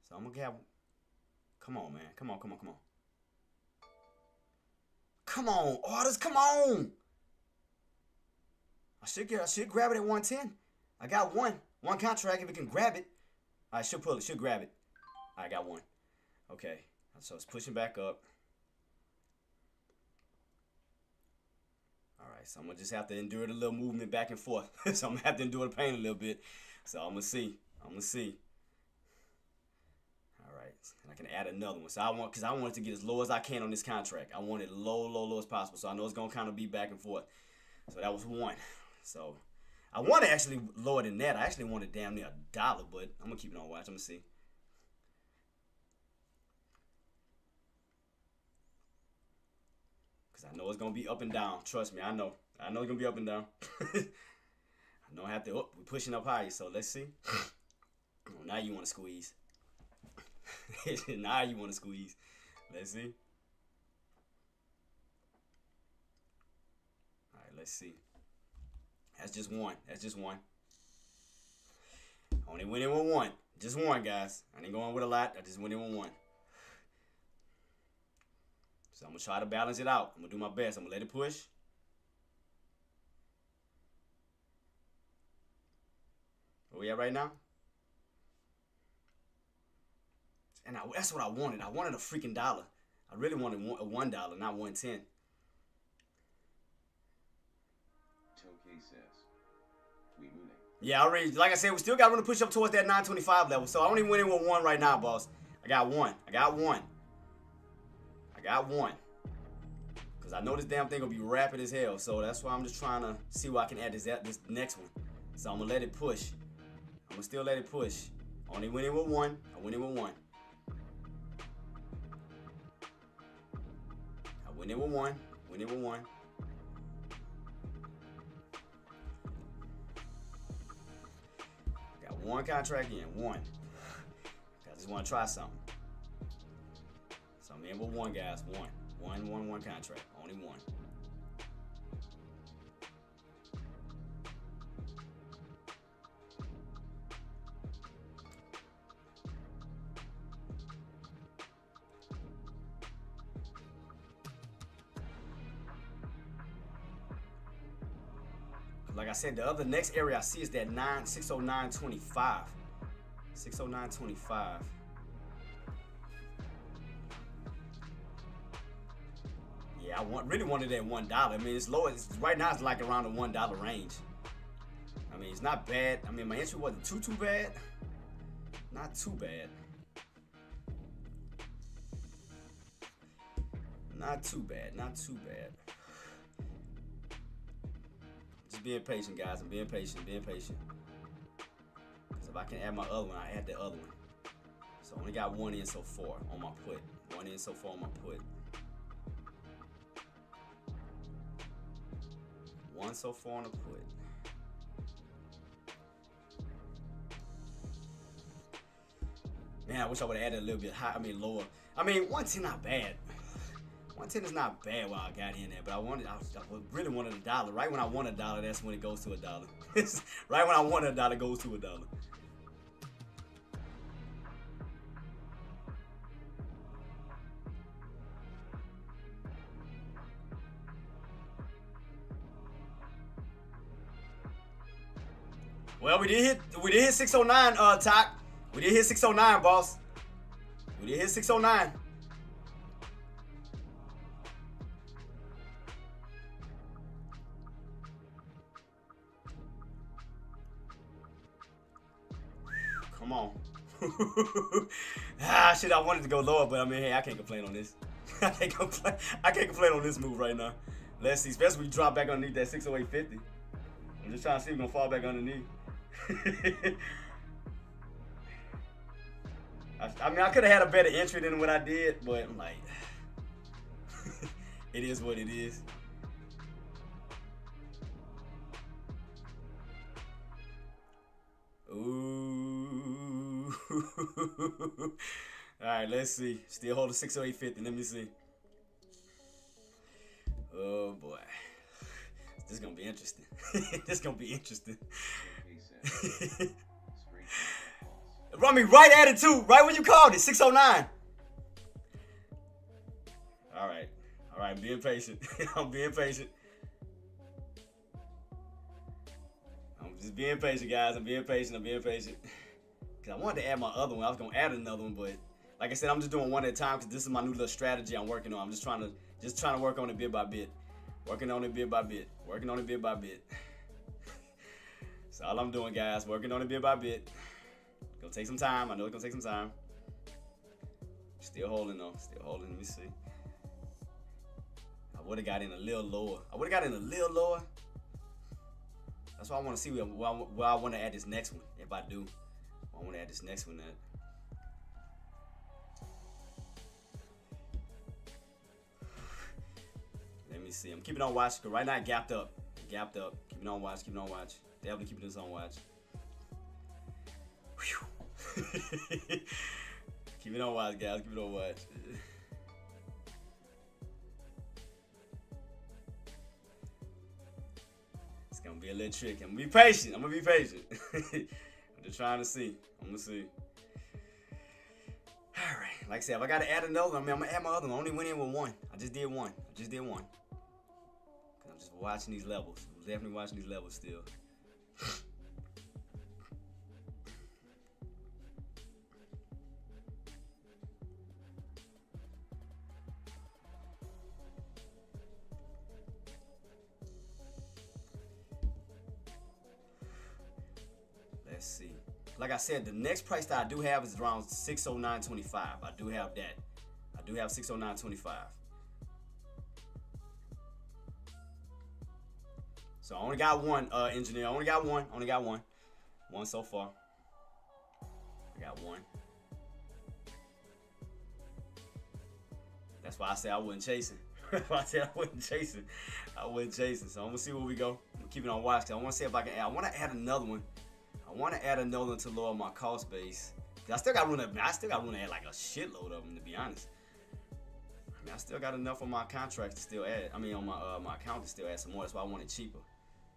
So I'm going to grab. Come on, man. Come on. Come on, orders. Come on. I should grab it at 110. I got one contract if it can grab it. I should pull it. Should grab it. I got one. Okay. So it's pushing back up. All right. So I'm going to just have to endure the little movement back and forth. So I'm going to have to endure the pain a little bit. So I'm going to see. All right. And I can add another one. So I want it to get as low as I can on this contract. I want it low as possible. So I know it's going to kind of be back and forth. So that was one. So I want to actually lower than that. I actually wanted damn near $1, but I'm going to keep it on watch. I'm going to see. Because I know it's going to be up and down. Trust me, I know. I know it's going to be up and down. I know I have to. Oh, we're pushing up higher, so let's see. Oh, now you want to squeeze. Now you want to squeeze. Let's see. All right, let's see. That's just one. I only went in with one. Just one, guys. I didn't go in with a lot. I just went in with one. So I'm going to try to balance it out. I'm going to do my best. I'm going to let it push. Where we at right now? And that's what I wanted. I wanted a freaking $1. I really wanted a $1, not 110. Yeah, like I said, we still got room to push up towards that 925 level. So I only went in with one right now, boss. I got one. I got one. Because I know this damn thing gonna be rapid as hell. So that's why I'm just trying to see what I can add this next one. So I'm gonna let it push. I'm gonna still let it push. Only went in with one. I went in with one. I went in with one. Went in with one. Got one contract in. One. I just want to try something. So I'm in with one, guys. One contract. Only one. Like I said, the next area I see is that 609.25. 609.25. Yeah, I really wanted that $1. I mean, it's low. Right now, it's like around the $1 range. I mean, it's not bad. I mean, my entry wasn't too bad. Not too bad. Not too bad. Not too bad. Just being patient, guys. I'm being patient. Being patient. Because if I can add my other one, I add the other one. So I only got one in so far on my put. One in so far on my put. One so far on the put. Man, I wish I would have added a little bit high. I mean, lower. I mean, 110 not bad. 110 is not bad while I got in there, but I really wanted $1. Right when I want $1, that's when it goes to $1. Right when I want $1, it goes to $1. Well, we did hit 609, Talk. We did hit 609, boss. We did hit 609. Come on. Shit, I wanted to go lower, but I mean, hey, I can't complain on this. I can't complain on this move right now. Let's see, especially when you drop back underneath that 608.50. I'm just trying to see if we're gonna fall back underneath. I mean, I could have had a better entry than what I did, but I'm like, it is what it is. Ooh. All right, let's see. Still holding 608.50. Let me see. Oh boy, this is gonna be interesting. This is gonna be interesting. Run me right at it too, right when you called it, 609. All right, being patient. I'm being patient. I'm just being patient, guys. I'm being patient. Cause I wanted to add my other one. I was gonna add another one, but like I said, I'm just doing one at a time because this is my new little strategy I'm working on. I'm just trying to work on it bit by bit. Working on it bit by bit. That's all I'm doing, guys. Working on it bit by bit. Gonna take some time. I know it's gonna take some time. Still holding though. Let me see. I would have got in a little lower. That's why I want to see where I want to add this next one. If I do, I want to add this next one. Let me see. I'm keeping on watch because right now it gapped up. Keeping on watch. Definitely keeping this on watch. Keep it on watch, guys. Keep it on watch. It's gonna be a little tricky. I'm gonna be patient. I'm just trying to see. I'm gonna see. All right. Like I said, if I gotta add another one, I'm gonna add my other one. I only went in with one. I just did one. I'm just watching these levels. I'm definitely watching these levels still. Let's see. Like I said, the next price that I do have is around 609.25. I do have that. I do have 609.25. So I only got one, engineer. I only got one. One so far. I got one. That's why I said I wasn't chasing. That's why I said I wasn't chasing. So I'm gonna see where we go. I'm keeping on watch. I want to see if I can add. I want to add another one. To lower my cost base. I still got room to add like a shitload of them, to be honest. I mean, I still got enough on my contract to still add. I mean, on my account to still add some more. That's why I want it cheaper.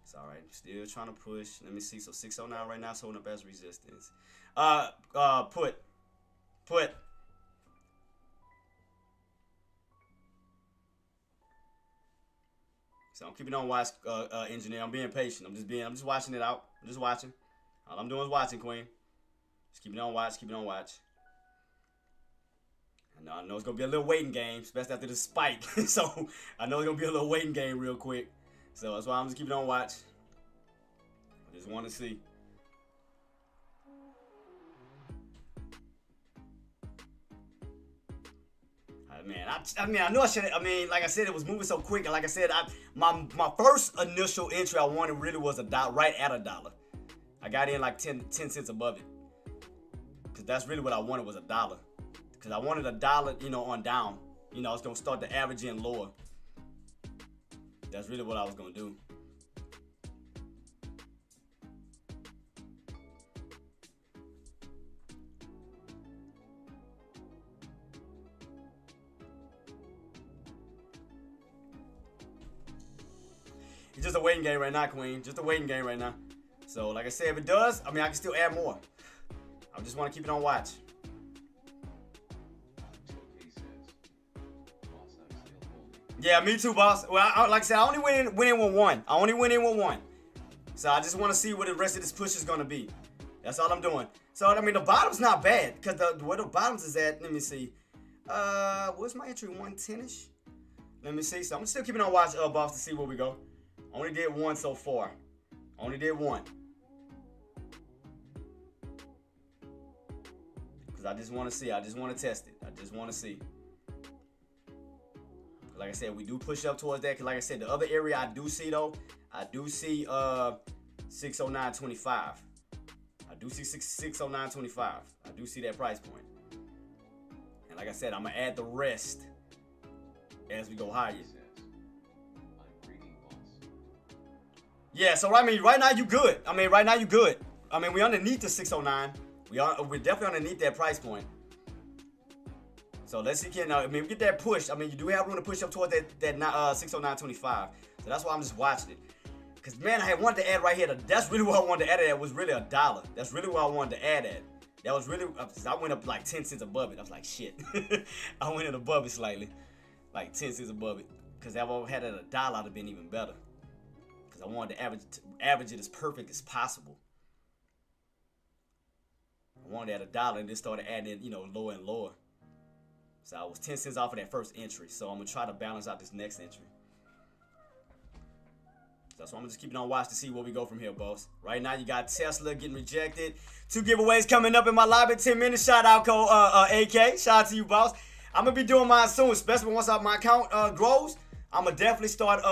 It's all right. Still trying to push. Let me see. So 609 right now is holding up as resistance. Put. So I'm keeping on watch, engineer. I'm being patient. I'm just watching it out. I'm just watching. All I'm doing is watching, Queen. Just keeping on watch. I know it's gonna be a little waiting game, especially after the spike. So I know it's gonna be a little waiting game real quick. So that's why I'm just keeping on watch. I just want to see. Man, I know I should. I mean, like I said, it was moving so quick, and like I said, my first initial entry I wanted really was right at $1. I got in like 10 cents above it, cause that's really what I wanted was $1. Cause I wanted $1, you know, on down. You know, it's gonna start to average in lower. That's really what I was gonna do. It's just a waiting game right now, Queen. Just a waiting game right now. So, like I said, if it does, I mean, I can still add more. I just want to keep it on watch. Yeah, me too, boss. Well, like I said, I only went in with one. So I just want to see what the rest of this push is going to be. That's all I'm doing. So, I mean, the bottom's not bad. Because where the bottoms is at, let me see. What's my entry? 110-ish? Let me see. So I'm still keeping on watch, boss, to see where we go. Only did one so far. Only did one. Because I just want to see. I just want to test it. I just want to see. Like I said, we do push up towards that. Because like I said, the other area I do see, though, I do see 609.25. I do see 609.25. I do see that price point. And like I said, I'm going to add the rest as we go higher. Yeah, so I mean, right now you good. I mean, we underneath the 609. We're definitely underneath that price point. So let's see, I mean, we get that push. I mean, you do have room to push up towards that 609.25. So that's why I'm just watching it. Because, man, I had wanted to add right here. That's really what I wanted to add at was really $1. That's really what I wanted to add at. That was really, I went up like 10 cents above it. I was like, shit. I went in above it slightly. Like 10 cents above it. Because if I had it at $1, I'd have been even better. Because I wanted to average it as perfect as possible. I wanted at $1 and then started adding, you know, lower and lower. So I was 10 cents off of that first entry. So I'm going to try to balance out this next entry. So that's why I'm just keeping on watch to see where we go from here, boss. Right now, you got Tesla getting rejected. 2 giveaways coming up in my live in 10 minutes. Shout out code AK. Shout out to you, boss. I'm going to be doing mine soon, especially once my account grows. I'm going to definitely start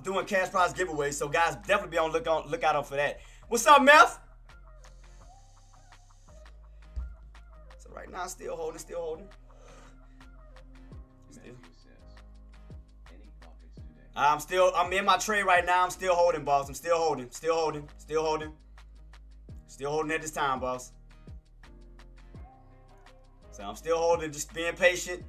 doing cash prize giveaways. So, guys, definitely be on lookout for that. What's up, Meth? So, right now, still holding. I'm in my trade right now. I'm still holding, boss. I'm still holding at this time, boss. So I'm still holding, just being patient.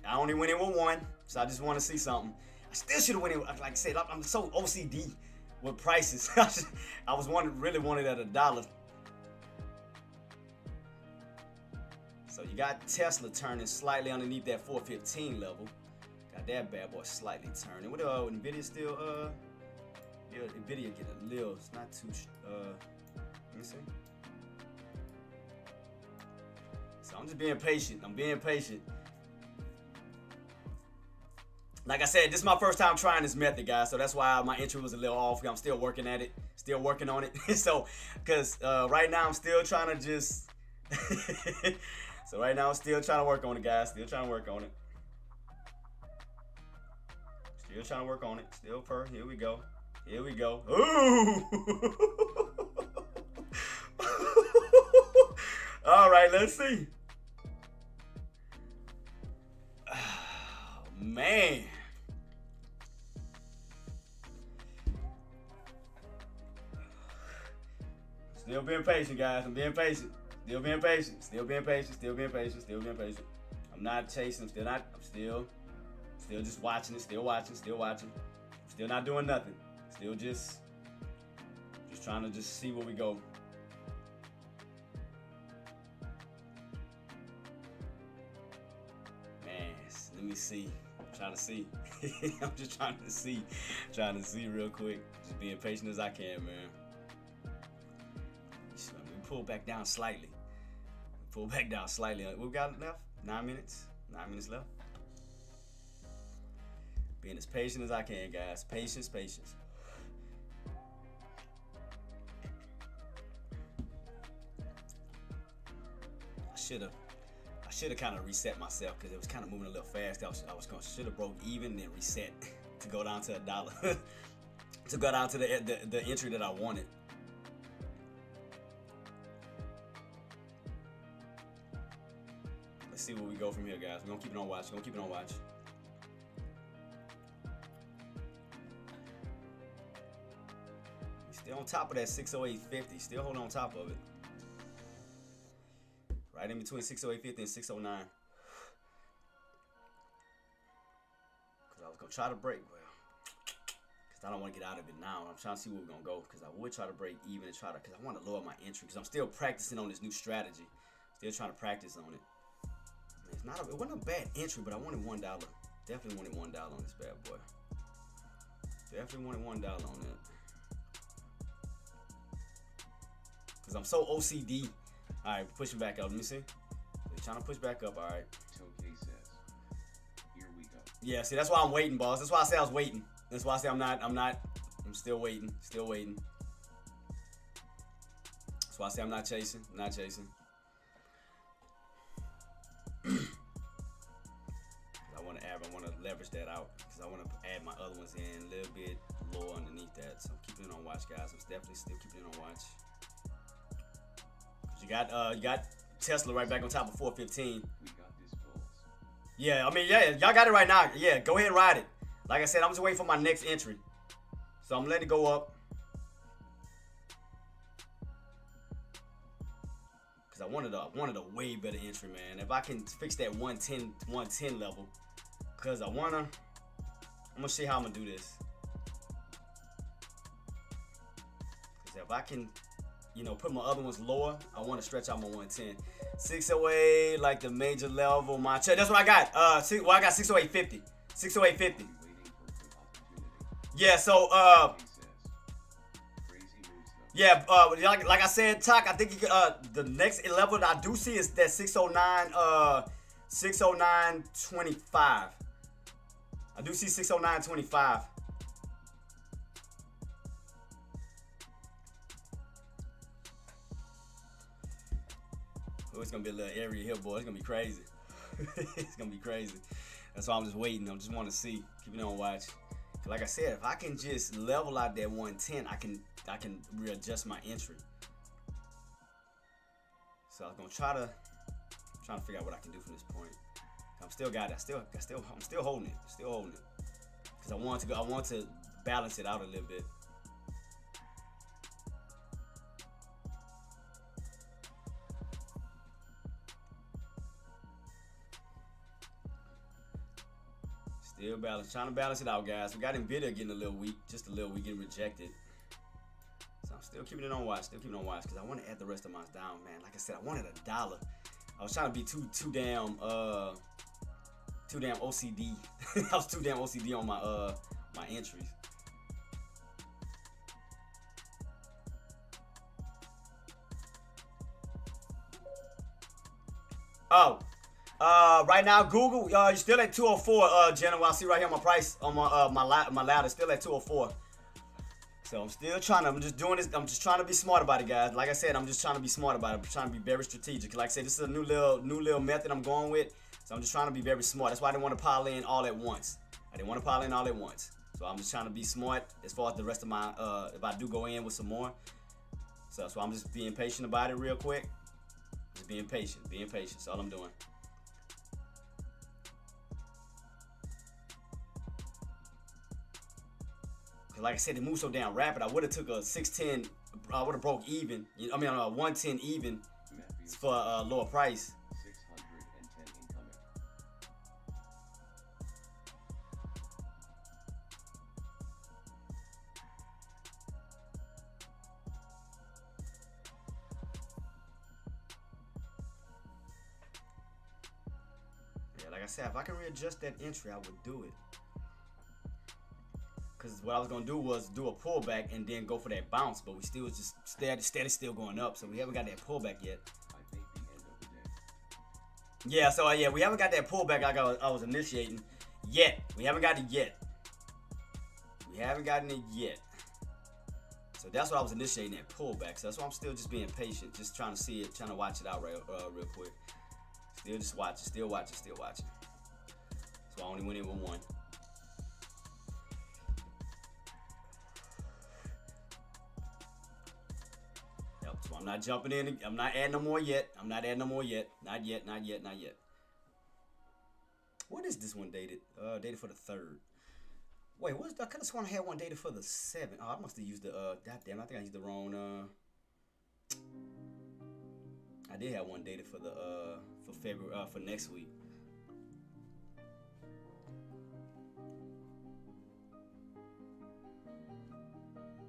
I only went in with one, so I just want to see something. I still should have went in, like I said, I'm so OCD with prices. I was really wanted at $1. So you got Tesla turning slightly underneath that 415 level. Got that bad boy slightly turning. What Nvidia still yeah, Nvidia get a little. It's not too let me see. So I'm just being patient. I'm being patient. Like I said, this is my first time trying this method, guys. So that's why my entry was a little off. I'm still working at it. Still working on it. So, because right now I'm still trying to just. So right now I'm still trying to work on it, guys. Still trying to work on it. Still trying to work on it. Still per. Here we go. Here we go. Ooh. All right, let's see. Oh, man. Still being patient, guys. I'm being patient. Still being patient. Still being patient. Still being patient. Still being patient. I'm not chasing. I'm still just watching it. Still watching. Still watching. Still not doing nothing. Still just trying to just see where we go. Man, let me see. I'm trying to see. I'm just trying to see. Trying to see real quick. Just being patient as I can, man. Let me pull back down slightly. Pull back down slightly. What we got left? 9 minutes. 9 minutes left. Being as patient as I can, guys. Patience, patience. I should have kind of reset myself because it was kind of moving a little fast. Should have broke even and then reset to go down to $1. To go down to the entry that I wanted. Let's see where we go from here, guys. We're gonna keep it on watch. We're gonna keep it on watch. Still on top of that 608.50. Still holding on top of it. Right in between 608.50 and 609. Because I was going to try to break. Well, because I don't want to get out of it now. I'm trying to see where we're going to go. Because I would try to break even and try to. Because I want to lower my entry. Because I'm still practicing on this new strategy. Still trying to practice on it. It wasn't a bad entry, but I wanted $1. Definitely wanted $1 on this bad boy. Definitely wanted $1 on that. Because I'm so OCD. All right, pushing back up. Let me see. They're trying to push back up. All right. Tokay says, here we go. Yeah, see, that's why I'm waiting, boss. That's why I say I was waiting. That's why I say I'm still waiting. Still waiting. That's why I say I'm not chasing. I'm not chasing. I want to leverage that out because I want to add my other ones in a little bit lower underneath that. So I'm keeping it on watch, guys. I'm definitely still keeping it on watch. You got Tesla right back on top of 415. We got this, bulls. Yeah, I mean, yeah, y'all got it right now. Yeah, go ahead and ride it. Like I said, I'm just waiting for my next entry. So I'm letting it go up. Because I wanted a way better entry, man. If I can fix that 110 level. Because I'm going to see how I'm going to do this. Because if I can, put my other ones lower, I want to stretch out my 110. 608, like the major level, my check. That's what I got. I got 608.50. 608.50. Yeah, so, yeah, like I said, Talk, I think the next level that I do see is that 609.25. I do see 609.25. Oh, it's gonna be a little area here, boy. It's gonna be crazy. It's gonna be crazy. That's why I'm just waiting. I just want to see. Keep it on watch. Like I said, if I can just level out that 110, I can readjust my entry. So I'm gonna trying to figure out what I can do from this point. I'm still got it. I'm still holding it. Still holding it. Because I want to balance it out a little bit. Still trying to balance it out, guys. We got Nvidia getting a little weak, just a little weak, getting rejected. So I'm still keeping it on watch, because I want to add the rest of mine down, man. Like I said, I wanted $1. I was trying to be too damn OCD. I was too damn OCD on my entries. Oh. Right now, Google, you're still at 204, Jenna. I see right here my price on my ladder, still at 204. So I'm still trying to, I'm just trying to be smart about it, guys. Like I said, I'm just trying to be smart about it. I'm trying to be very strategic. Like I said, this is a new little method I'm going with. So I'm just trying to be very smart. That's why I didn't want to pile in all at once. I I didn't want to pile in all at once. So I'm just trying to be smart as far as the rest of my, if I do go in with some more. So I'm just being patient about it real quick. Just being patient. That's all I'm doing. Cause like I said, it moved so damn rapid. I would have took a 610. I would have broke even. I mean, 110 even for a lower price. 610 incoming. Yeah, like I said, if I can readjust that entry, I would do it. Because what I was going to do was do a pullback and then go for that bounce. But we still was just steady still going up. So we haven't got that pullback yet. I think the end of the day. Yeah, so yeah, we haven't got that pullback like I was initiating yet. We haven't got it yet. We haven't gotten it yet. So that's what I was initiating, that pullback. So that's why I'm still just being patient. Just trying to see it, trying to watch it out real quick. Still just watching, still watching. So I only went in with one. So I'm not jumping in. I'm not adding no more yet. Not yet. What is this one dated? Dated for the 3rd. Wait, I could have sworn I had one dated for the 7th. Oh, I must have used the, goddamn, I think I used the wrong, I did have one dated for the, for February, for next week.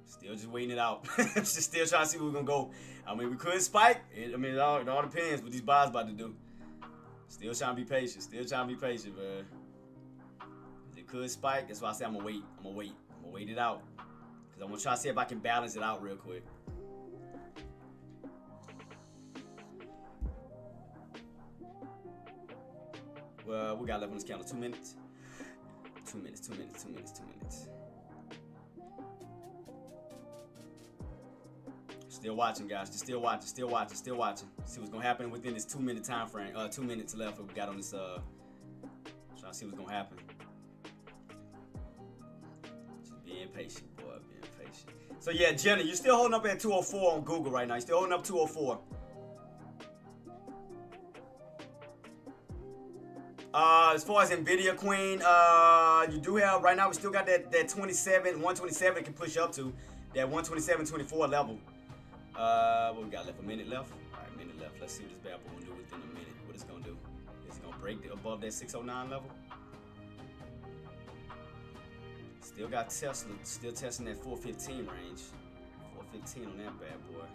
Still just waiting it out. Just still trying to see where we're gonna go. I mean, we could spike. It all depends what these buys about to do. Still trying to be patient, man. It could spike. That's why I say I'm gonna wait. I'm gonna wait it out. Because I'm gonna try to see if I can balance it out real quick. Well, we got left on this counter 2 minutes. 2 minutes. Still watching, guys. Just still watching. See what's gonna happen within this 2 minute time frame. 2 minutes left. We got on this. Trying to see what's gonna happen. Just being patient, boy. Being patient. So yeah, Jenna, you're still holding up at 204 on Google right now. You're still holding up 204. As far as Nvidia Queen, you do have right now. We still got that 127 can push up to that 127.24 level. What we got left? A minute left. All right, minute left. Let's see what this bad boy will do within a minute. What it's gonna do? Is it gonna break above that 609 level? Still got Tesla. Still testing that 415 range. 415 on that bad boy.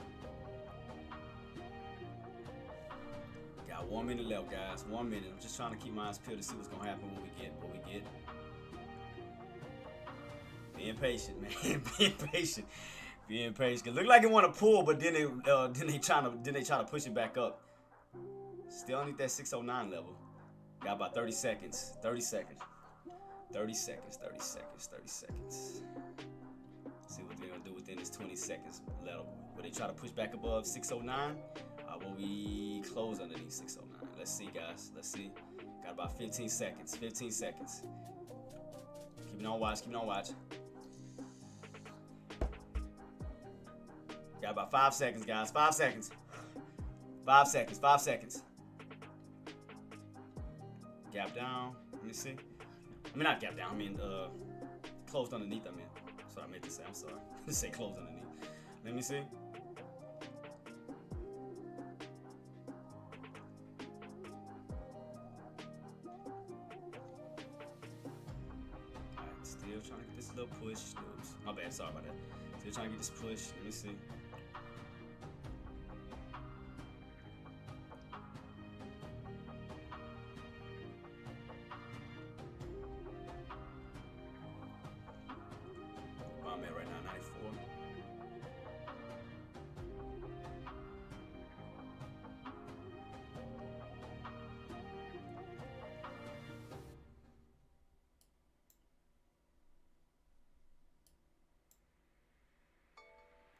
Got 1 minute left, guys. 1 minute. I'm just trying to keep my eyes peeled to see what's gonna happen. What we get. Being patient, man. Being patient. It looked like it want to pull, but then they try to push it back up. Still underneath that 609 level. Got about 30 seconds. 30 seconds. See what they're gonna do within this 20 seconds level. Will they try to push back above 609? Will we close underneath 609? Let's see, guys. Let's see. Got about 15 seconds. 15 seconds. Keep it on watch. Got about 5 seconds, guys. 5 seconds. 5 seconds. 5 seconds. Gap down. Let me see. I mean, not gap down. I mean, closed underneath. I mean, that's what I meant to say. I'm sorry. Just say closed underneath. Let me see. Alright, still trying to get this little push. Oops. My bad. Sorry about that. Still trying to get this push. Let me see. Where I'm at right now, 94.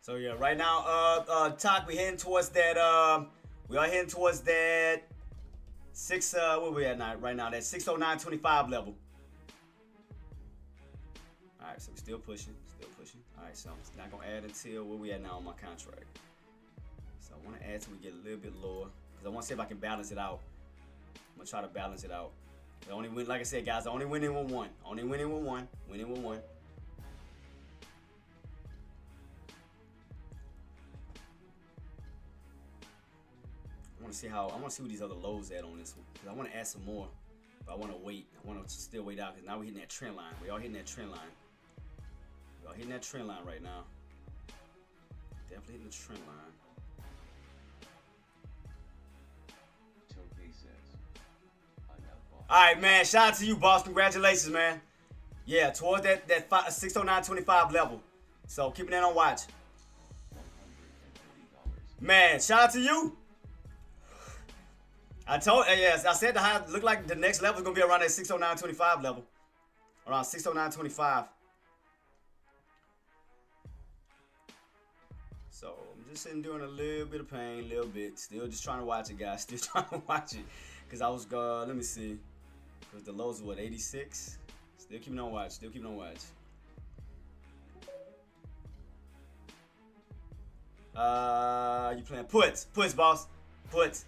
So yeah, right now, Talk, we heading towards that. We are heading towards that where we at now? Right now, that 609.25 level. All right, so we're still pushing, still pushing. All right, so I'm not gonna add until where we at now on my contract. So I want to add till we get a little bit lower because I want to see if I can balance it out. I'm gonna try to balance it out. The only win, like I said, guys, I only winning with one. Only winning with one. Winning with one. I want to see how. I want to see what these other lows at on this one because I want to add some more, but I want to wait. I want to still wait out because now we're hitting that trend line. We all hitting that trend line. We all hitting that trend line right now. Definitely hitting the trend line. All right, man. Shout out to you, boss. Congratulations, man. Yeah, towards that 609.25 level. So keeping that on watch. Man, shout out to you. I said the high look like the next level is gonna be around that 609.25 level. Around 609.25. So I'm just sitting doing a little bit of pain, a little bit. Still just trying to watch it, guys. Still trying to watch it. Cause I was let me see. Cause the lows were what, 86? Still keeping on watch, still keeping on watch. You playing puts, boss, puts.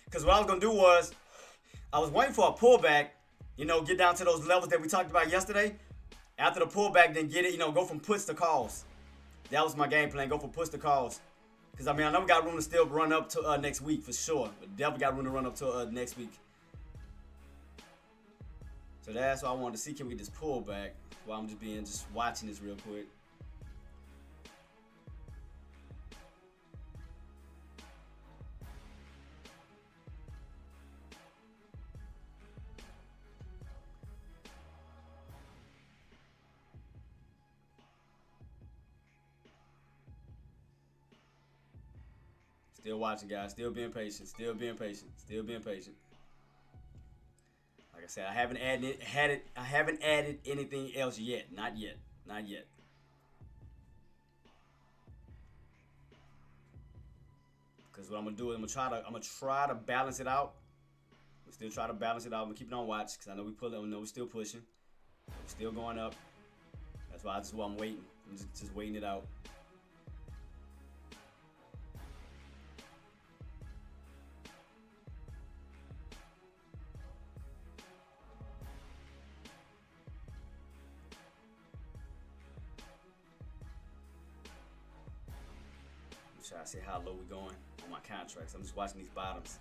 Because what I was going to do was, I was waiting for a pullback, get down to those levels that we talked about yesterday. After the pullback, then get it, go from puts to calls. That was my game plan, go from puts to calls. Because, I know we got room to still run up to next week for sure. But definitely got room to run up to next week. So that's why I wanted to see, can we get this pullback while I'm just watching this real quick. Still watching, guys. Still being patient. Still being patient. Still being patient. Like I said, I haven't added anything else yet. Not yet. Not yet. Because what I'm gonna do is I'm gonna try to balance it out. We still try to balance it out. I'm gonna keep it on watch because I know we're still pushing. We're still going up. That's why I'm waiting. I'm just waiting it out. Try to see how low we're going on my contracts. I'm just watching these bottoms.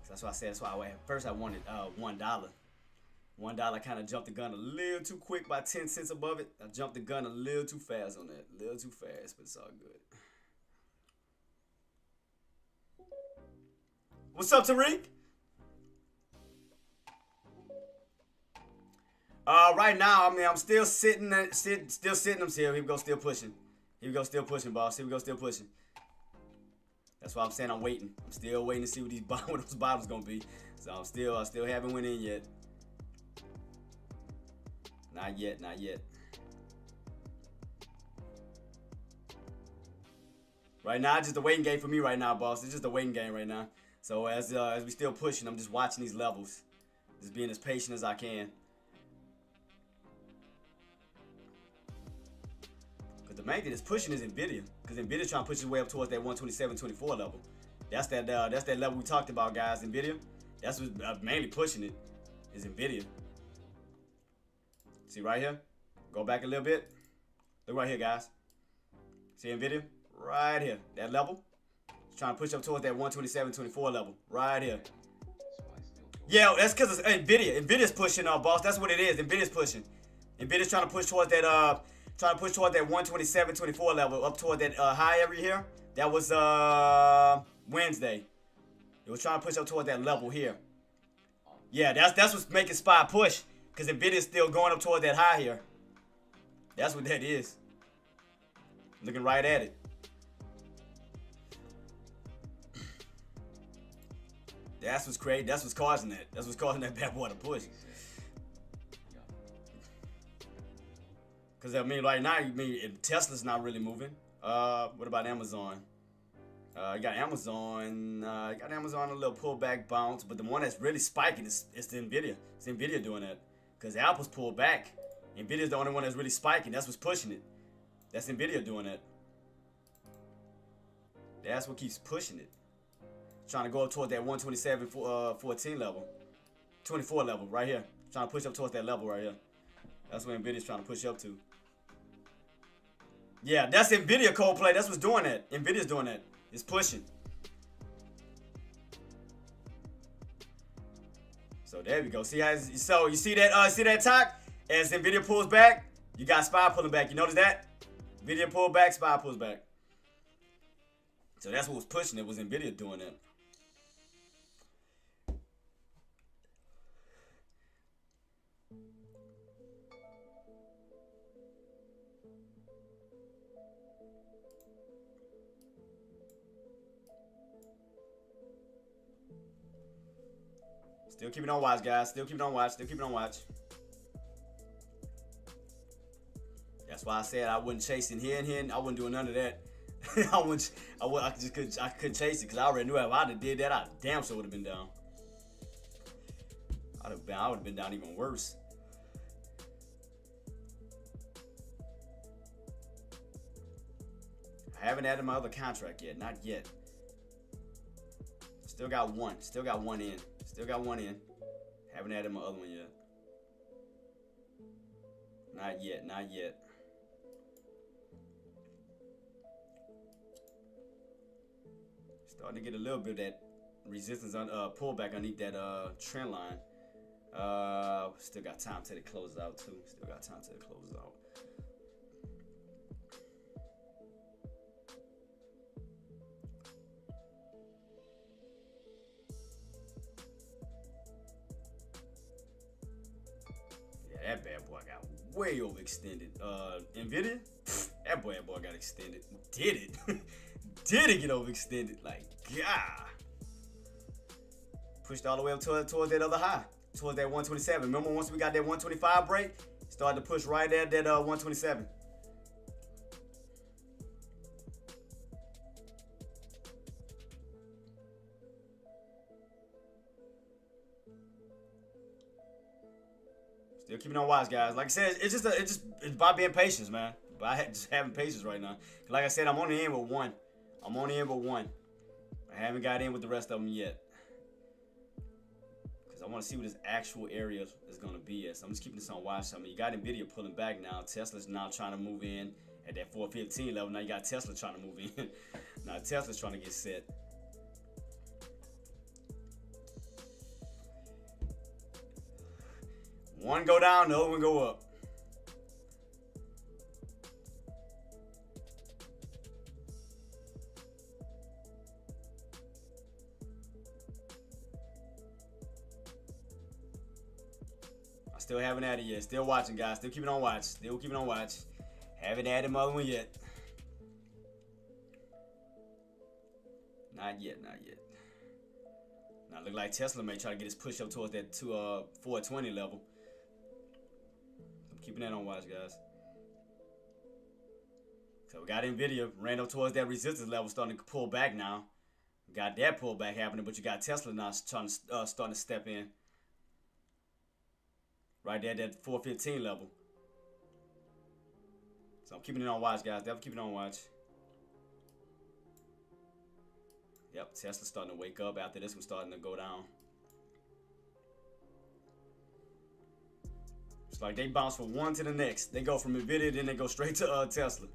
So that's why I said. That's why at first I wanted $1. $1 kind of jumped the gun a little too quick by 10 cents above it. I jumped the gun a little too fast on that. A little too fast, but it's all good. What's up, Tariq? Right now, I'm still sitting. Still sitting. Here we go, still pushing. Here we go, still pushing, boss. Here we go, still pushing. That's why I'm saying I'm waiting. I'm still waiting to see what those bottoms gonna be. So I still haven't went in yet. Not yet, not yet. Right now, it's just a waiting game for me right now, boss. It's just a waiting game right now. So as we still pushing, I'm just watching these levels, just being as patient as I can. The main thing that's pushing is Nvidia, because Nvidia's trying to push its way up towards that 127.24 level. That's that level we talked about, guys. Nvidia, that's what's mainly pushing it, is Nvidia. See right here? Go back a little bit. Look right here, guys. See Nvidia? Right here. That level. It's trying to push up towards that 127.24 level. Right here. Yeah, that's because it's Nvidia. Nvidia's pushing, boss. That's what it is. Nvidia's pushing. Nvidia's trying to push towards that Trying to push toward that 127.24 level, up toward that high area here. That was Wednesday. It was trying to push up toward that level here. Yeah, that's what's making SPY push, because Nvidia's still going up toward that high here. That's what that is. Looking right at it. That's what's crazy. That's what's causing that. That's what's causing that bad boy to push. Because, right now, Tesla's not really moving. What about Amazon? You got Amazon. Got Amazon a little pullback bounce, but the one that's really spiking is the Nvidia. It's Nvidia doing that, because Apple's pulled back. Nvidia's the only one that's really spiking. That's what's pushing it. That's Nvidia doing that. That's what keeps pushing it. Trying to go up towards that 127.14 level, 24 level right here. Trying to push up towards that level right here. That's what Nvidia's trying to push up to. Yeah, that's Nvidia cold play. That's what's doing that. Nvidia's doing that. It's pushing. So there we go. See how? So you see that? See that talk? As Nvidia pulls back, you got SPY pulling back. You notice that? Nvidia pull back, SPY pulls back. So that's what was pushing it. Was Nvidia doing that? Still keeping on watch, guys. Still keeping on watch. Still keeping on watch. That's why I said I wouldn't chase in here and here. I wouldn't do none of that. I couldn't chase it because I already knew if I'd have did that, I damn sure would have been down. I would have been down even worse. I haven't added my other contract yet. Not yet. Still got one. Still got one in. Still got one in. Haven't added my other one yet. Not yet. Not yet. Starting to get a little bit of that resistance on pullback underneath that trend line. Still got time till it closes out too. Still got time till it closes out. Yeah, that bad boy got way overextended. Nvidia, that bad boy got extended. Did it? Did it get overextended? Like, God. Pushed all the way up towards that other high. Towards that 127. Remember once we got that 125 break? Started to push right at that 127. Still keeping on watch, guys. Like I said, it's about being patient, man. By just having patience right now. Like I said, I'm only in with one. I'm only in with one. I haven't got in with the rest of them yet. Because I want to see what this actual area is going to be at. So I'm just keeping this on watch. I mean, you got Nvidia pulling back now. Tesla's now trying to move in at that 415 level. Now you got Tesla trying to move in. Now Tesla's trying to get set. One go down, the other one go up. I still haven't added yet. Still watching, guys. Still keeping on watch. Still keeping on watch. Haven't added my other one yet. Not yet. Not yet. Now look like Tesla may try to get his push up towards that 420 level. I'm keeping that on watch, guys. So we got Nvidia ran up towards that resistance level, starting to pull back now. We got that pullback happening, but you got Tesla now trying to starting to step in. Right there at that 415 level. So I'm keeping it on watch, guys. Definitely keeping it on watch. Yep, Tesla's starting to wake up after this one starting to go down. It's like they bounce from one to the next. They go from Nvidia, then they go straight to Tesla.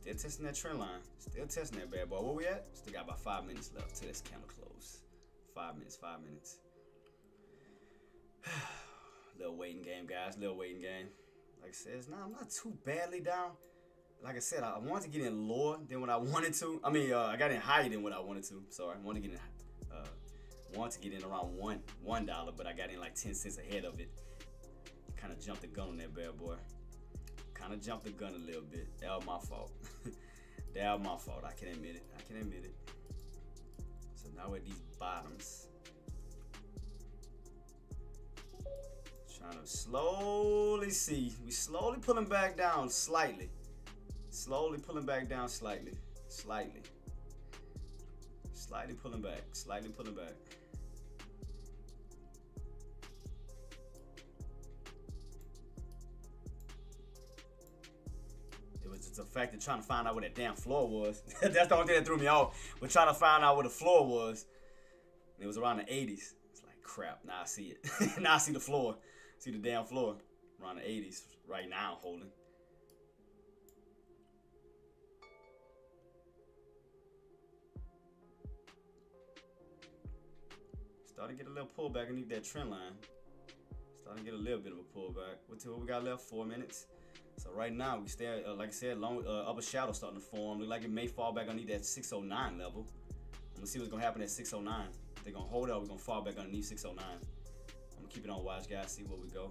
Still testing that trend line. Still testing that bad boy. Where we at? Still got about 5 minutes left till this candle close. 5 minutes, 5 minutes. Little waiting game, guys. Little waiting game. Like I said, I'm not too badly down. Like I said, I wanted to get in lower than what I wanted to. I mean, I got in higher than what I wanted to. Sorry, I wanted to get in around $1, but I got in like 10 cents ahead of it. Kind of jumped the gun on that bad boy. Kind of jumped the gun a little bit. That was my fault. That was my fault. I can admit it. I can admit it. So now we're at these bottoms. Trying to slowly see. We slowly pulling back down slightly. Slowly pulling back down slightly. Slightly. Slightly pulling back. Slightly pulling back. It's a fact of trying to find out where that damn floor was. That's the only thing that threw me off. We're trying to find out where the floor was. It was around the 80s. It's like crap. Now I see it. Now I see the floor. See the damn floor. Around the 80s right now holding. Starting to get a little pullback underneath that trend line. Starting to get a little bit of a pullback. What we got left? 4 minutes. So right now we stay, like I said, long upper shadow starting to form. Look like it may fall back underneath that 609 level. I'm gonna see what's gonna happen at 609. If they're gonna hold it, or we're gonna fall back underneath 609. I'm gonna keep it on watch, guys. See where we go.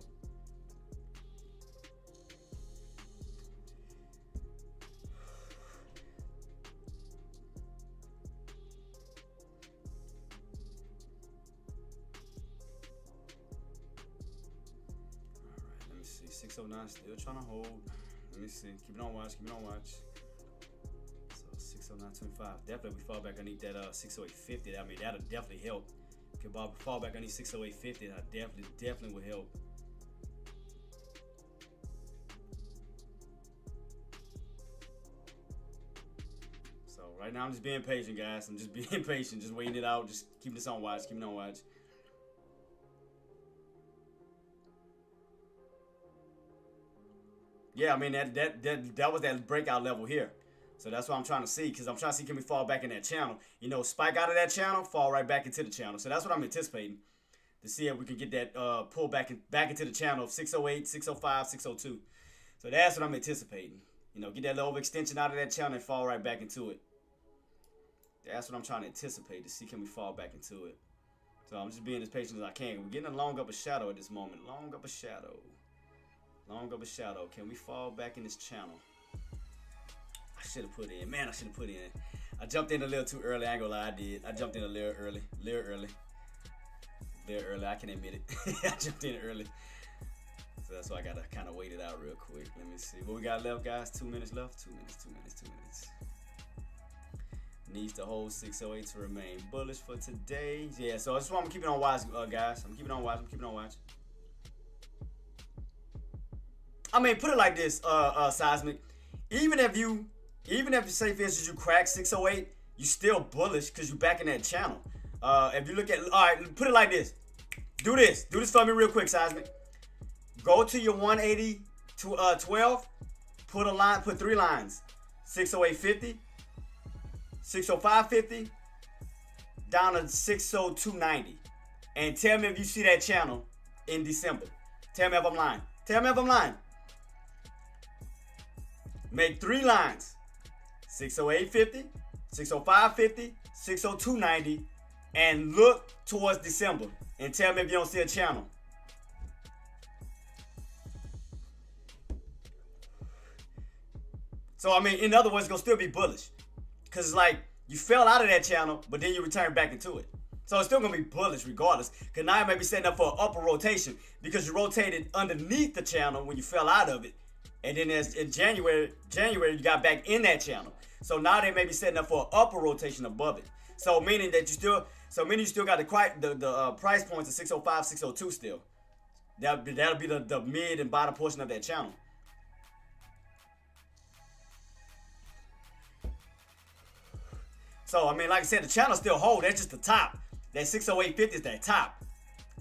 Alright, let me see. 609 still trying to hold. Let me see. Keep it on watch. Keep it on watch. So 609.25. Definitely we fall back underneath that 608.50. I mean, that'll definitely help. If Bob fall back underneath 608.50, that definitely would help. So right now I'm just being patient, guys. I'm just being patient, just waiting it out, just keeping this on watch, keeping it on watch. Yeah, I mean that was that breakout level here. So that's what I'm trying to see, because I'm trying to see, can we fall back in that channel? You know, spike out of that channel, fall right back into the channel. So that's what I'm anticipating, to see if we can get that pull back into the channel of 608, 605, 602. So that's what I'm anticipating. You know, get that little overextension out of that channel and fall right back into it. That's what I'm trying to anticipate, to see can we fall back into it. So I'm just being as patient as I can. We're getting a long upper shadow at this moment. Long upper shadow. Long upper shadow. Can we fall back in this channel? I should have put in. Man, I should have put in. I jumped in a little too early. I ain't gonna lie, I did. I jumped in a little early. I can admit it. I jumped in early. So that's why I gotta kind of wait it out real quick. Let me see. What we got left, guys? 2 minutes left. 2 minutes. Needs to hold 608 to remain bullish for today. Yeah, so that's why I'm keeping on watch, guys. I'm keeping on watch. I mean, put it like this, Seismic. Even if you say, for instance, you crack 608, you still bullish because you back in that channel. If you look at, all right, put it like this. Do this for me real quick, Seismic. Go to your 180 to 12. Put 3 lines. 608.50, 605.50, down to 602.90, and tell me if you see that channel in December. Tell me if I'm lying. Make 3 lines. 608.50, 605.50, 602.90, and look towards December and tell me if you don't see a channel. So, I mean, in other words, it's going to still be bullish. Because it's like you fell out of that channel, but then you return back into it. So it's still going to be bullish regardless. Because now you may be setting up for an upper rotation because you rotated underneath the channel when you fell out of it. And then in January, you got back in that channel. So now they may be setting up for an upper rotation above it. So meaning that you still got the price points of 605, 602 still. That'll be the mid and bottom portion of that channel. So I mean, like I said, the channel still hold. That's just the top. That 608.50 is that top.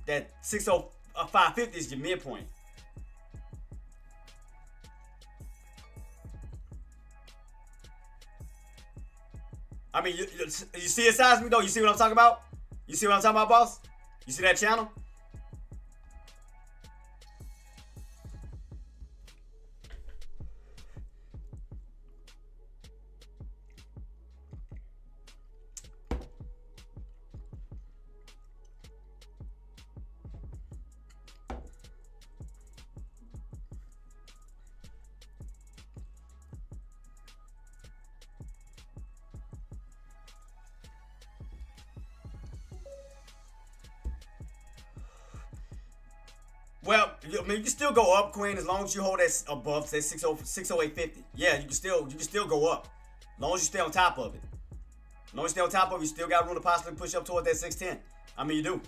That 605.50 is your midpoint. I mean, you see it, Seismic, though? You see what I'm talking about? You see what I'm talking about, boss? You see that channel? Well, I mean, you can still go up, Queen, as long as you hold that above, say 608.50. Yeah, you can still go up, as long as you stay on top of it. As long as you stay on top of it, you still got room to possibly push up towards that 610. I mean, you do,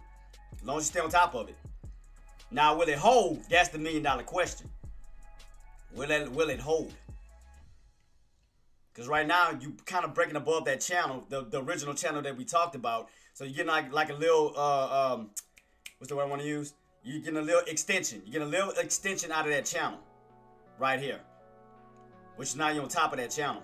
as long as you stay on top of it. Now, will it hold? That's the $1 million question. Will it hold? Because right now, you kind of breaking above that channel, the original channel that we talked about. So you're getting like a little, what's the word I want to use? You're getting a little extension. You're getting a little extension out of that channel right here, which is now you're on top of that channel.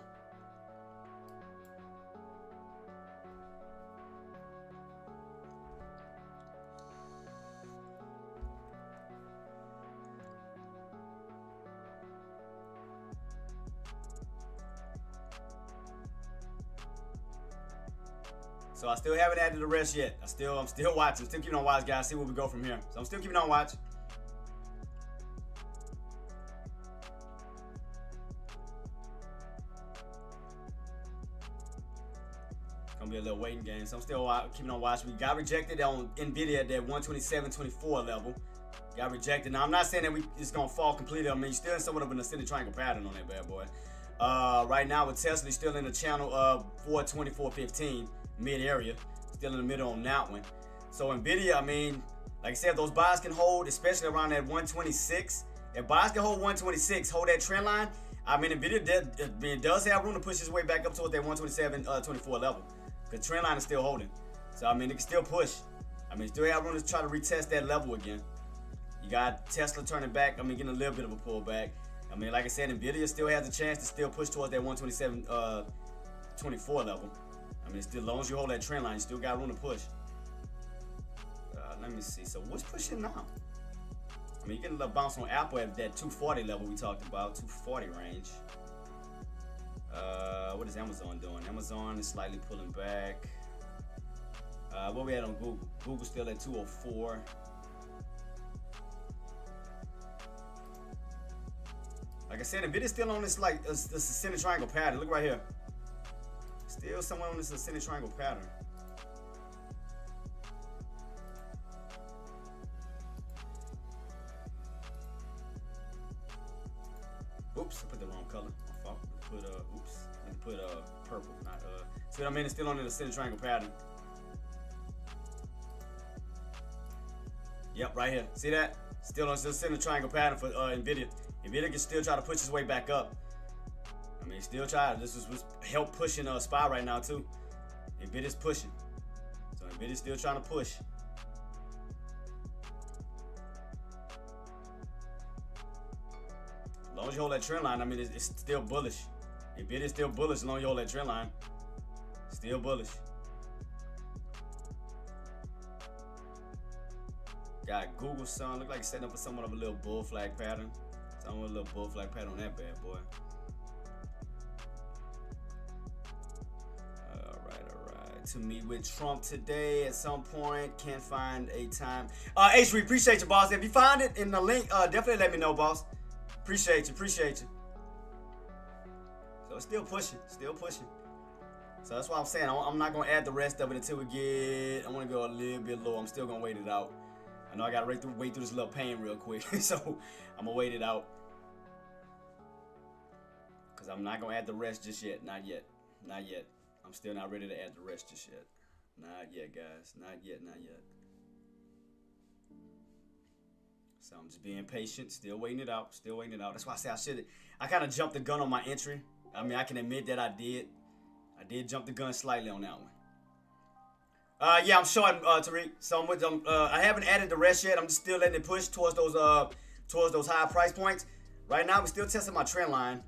So I still haven't added the rest yet. I'm still watching. Still keeping on watch, guys. See where we go from here. So I'm still keeping on watch. Gonna be a little waiting game. So I'm still keeping on watch. We got rejected on Nvidia at that 127.24 level. Got rejected. Now I'm not saying that it's gonna fall completely. I mean, you're still in somewhat of an ascending triangle pattern on that bad boy. Right now with Tesla, still in the channel of 424.15. Mid area, still in the middle on that one. So Nvidia, I mean, like I said, if those buys can hold, especially around that 126. If buys can hold 126, hold that trend line. I mean, Nvidia does have room to push its way back up towards that 127.24 level. Because trend line is still holding. So I mean, it can still push. I mean, still have room to try to retest that level again. You got Tesla turning back. I mean, getting a little bit of a pullback. I mean, like I said, Nvidia still has a chance to still push towards that 127.24 level. I mean, still, as long as you hold that trend line, you still got room to push. Let me see. So what's pushing now? I mean, you're getting a little bounce on Apple at that 240 level we talked about, 240 range. What is Amazon doing? Amazon is slightly pulling back. What we at on Google? Google's still at 204. Like I said, Nvidia's still on this like this ascending triangle pattern. Look right here. Still somewhere on this ascending triangle pattern. Oops, I put the wrong color. My fault. Let me put purple, not See what I mean? It's still on the ascending triangle pattern. Yep, right here. See that? Still on the ascending triangle pattern for Nvidia. Nvidia can still try to push its way back up. I mean, still try. This is what's help pushing SPY right now too. Nvidia's pushing, so Nvidia's still trying to push. As long as you hold that trend line, I mean, it's still bullish. Nvidia's still bullish as long as you hold that trend line. Still bullish. Got Google Sun. Look like it's setting up for somewhat of a little bull flag pattern. Somewhat a little bull flag pattern on that bad boy. To meet with Trump today at some point. Can't find a time. H3, appreciate you, boss. If you find it in the link, definitely let me know, boss. Appreciate you. So it's still pushing. So that's why I'm saying I'm not gonna add the rest of it until we get. I want to go a little bit low. I'm still gonna wait it out. I know I gotta wait through this little pain real quick, so I'm gonna wait it out. Cause I'm not gonna add the rest just yet. Not yet. I'm still not ready to add the rest just yet. Not yet, guys. Not yet. So I'm just being patient, still waiting it out. That's why I say I kind of jumped the gun on my entry. I mean, I can admit that I did. I did jump the gun slightly on that one. Yeah, I'm short, Tariq. So I haven't added the rest yet. I'm just still letting it push towards those higher price points. Right now, we're still testing my trend line.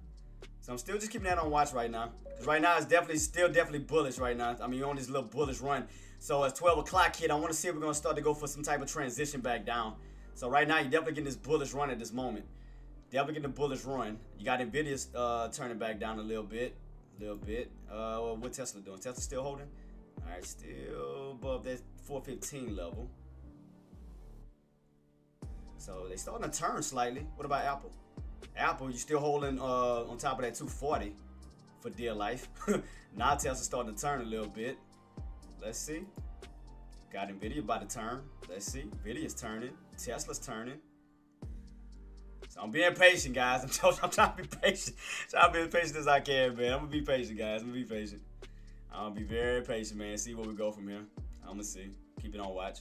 So I'm still just keeping that on watch right now. Because right now, it's definitely bullish right now. I mean, you're on this little bullish run. So as 12 o'clock hit, I want to see if we're going to start to go for some type of transition back down. So right now, you're definitely getting this bullish run at this moment. Definitely getting a bullish run. You got Nvidia's turning back down a little bit. What Tesla doing? Tesla still holding? All right, still above that 415 level. So they starting to turn slightly. What about Apple? Apple, you still holding on top of that 240 for dear life. Now Tesla's starting to turn a little bit. Let's see. Got Nvidia about to turn. Let's see. Nvidia's turning. Tesla's turning. So I'm being patient, guys. I'm trying to be patient. Trying to be as patient as I can, man. I'm gonna be patient, guys. I'm gonna be patient. I'm gonna be very patient, man. See where we go from here. I'm gonna see. Keep it on watch.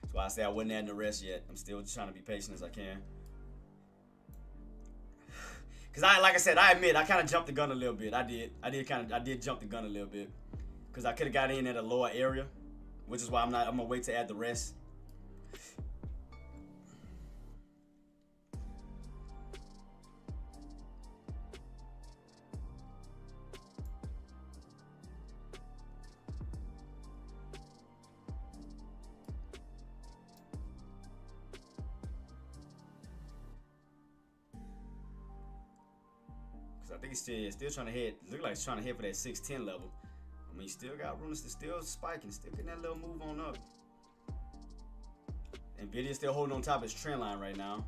That's why I say I wasn't adding the rest yet. I'm still trying to be patient as I can. Cause like I said, I admit I kind of jumped the gun a little bit. I did jump the gun a little bit. Cause I could have got in at a lower area, which is why I'm gonna wait to add the rest. I think he's still trying to head. Look like he's trying to head for that 610 level. I mean, he still got room to still spiking, still getting that little move on up. Nvidia still holding on top of his trend line right now.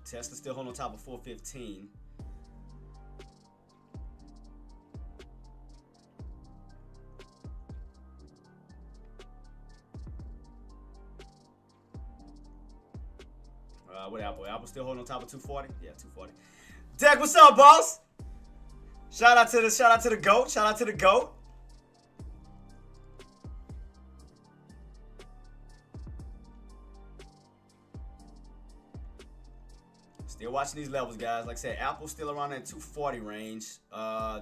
Tesla still holding on top of 415. What Apple? Apple still holding on top of 240? Yeah, 240. Deck, what's up, boss? Shout out to the GOAT. Shout out to the GOAT. Still watching these levels, guys. Like I said, Apple's still around that 240 range.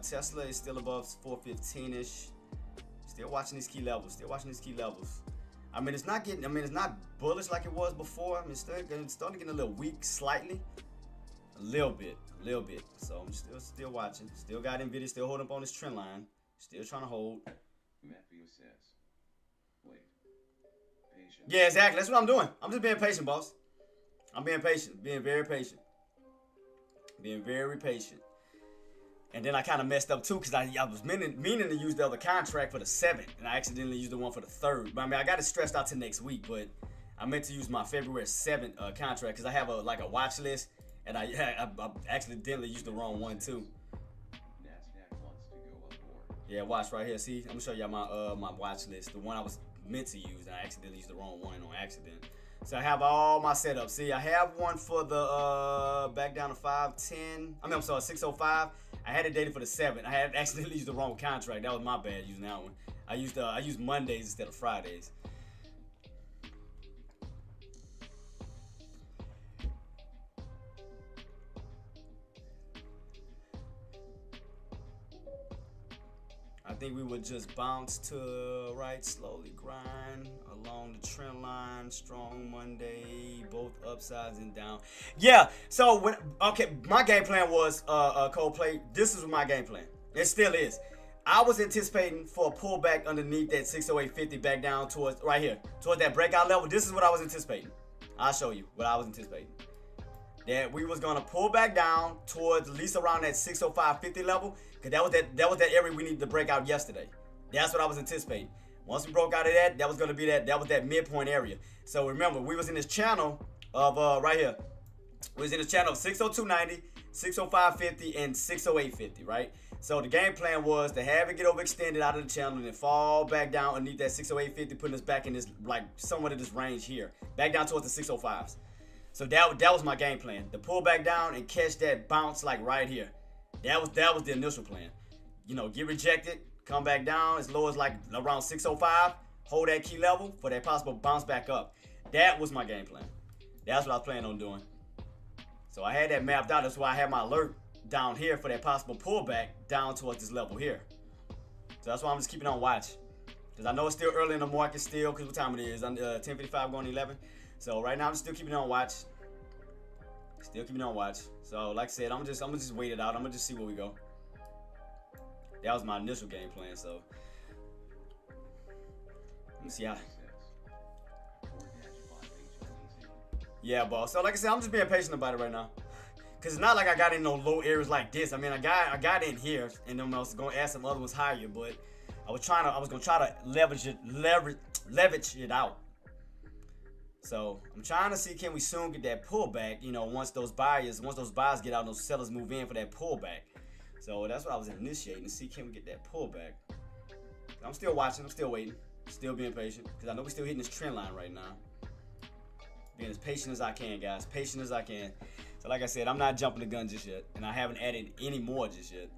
Tesla is still above 415-ish. Still watching these key levels. I mean, it's not bullish like it was before. I mean, it's starting to get a little weak slightly. A little bit. So I'm still watching. Still got Nvidia still holding up on this trend line. Still trying to hold. Matthew says, wait. Patient. Yeah, exactly. That's what I'm doing. I'm just being patient, boss. I'm being patient. Being very patient. And then I kind of messed up too because I was meaning to use the other contract for the 7th, and I accidentally used the one for the 3rd. But I mean, I got it stretched out to next week, but I meant to use my February 7th contract because I have a watch list. And I accidentally used the wrong one too. NASDAQ wants to go up more. Yeah, watch right here. See, I'm gonna show y'all my watch list. The one I was meant to use, and I accidentally used the wrong one on accident. So I have all my setups. See, I have one for the back down to 510. I'm sorry, 605. I had it dated for the 7th. I had accidentally used the wrong contract. That was my bad using that one. I used Mondays instead of Fridays. I think we would just bounce to right, slowly grind along the trend line. Strong Monday, both upsides and down. Yeah. So my game plan was Coldplay. This is my game plan. It still is. I was anticipating for a pullback underneath that 608.50 back down towards right here, towards that breakout level. This is what I was anticipating. I'll show you what I was anticipating. That we was gonna pull back down towards at least around that 605.50 level, because that was that area we needed to break out yesterday. That's what I was anticipating. Once we broke out of that was gonna be that was that midpoint area. So remember, we was in this channel of right here. We was in this channel of 602.90, 605.50, and 608.50, right? So the game plan was to have it get overextended out of the channel and then fall back down underneath that 608.50, putting us back in this like somewhat of this range here, back down towards the 605s. So that was my game plan. To pull back down and catch that bounce like right here. That was the initial plan. You know, get rejected, come back down as low as like around 605, hold that key level for that possible bounce back up. That was my game plan. That's what I was planning on doing. So I had that mapped out. That's why I had my alert down here for that possible pullback down towards this level here. So that's why I'm just keeping on watch. Because I know it's still early in the market still, because what time it is? 10:55 going to 11. So right now I'm still keeping on watch. So like I said, I'm gonna just wait it out. I'm gonna just see where we go. That was my initial game plan. So let me see how. Yeah, boss. So like I said, I'm just being patient about it right now. Cause it's not like I got in no low areas like this. I mean, I got in here, and then I was gonna add some other ones higher, but I was gonna try to leverage it out. So I'm trying to see, can we soon get that pullback? You know, once those buyers get out, and those sellers move in for that pullback. So that's what I was initiating to see, can we get that pullback? I'm still watching. I'm still waiting. Still being patient because I know we're still hitting this trend line right now. Being as patient as I can, guys. Patient as I can. So like I said, I'm not jumping the gun just yet. And I haven't added any more just yet.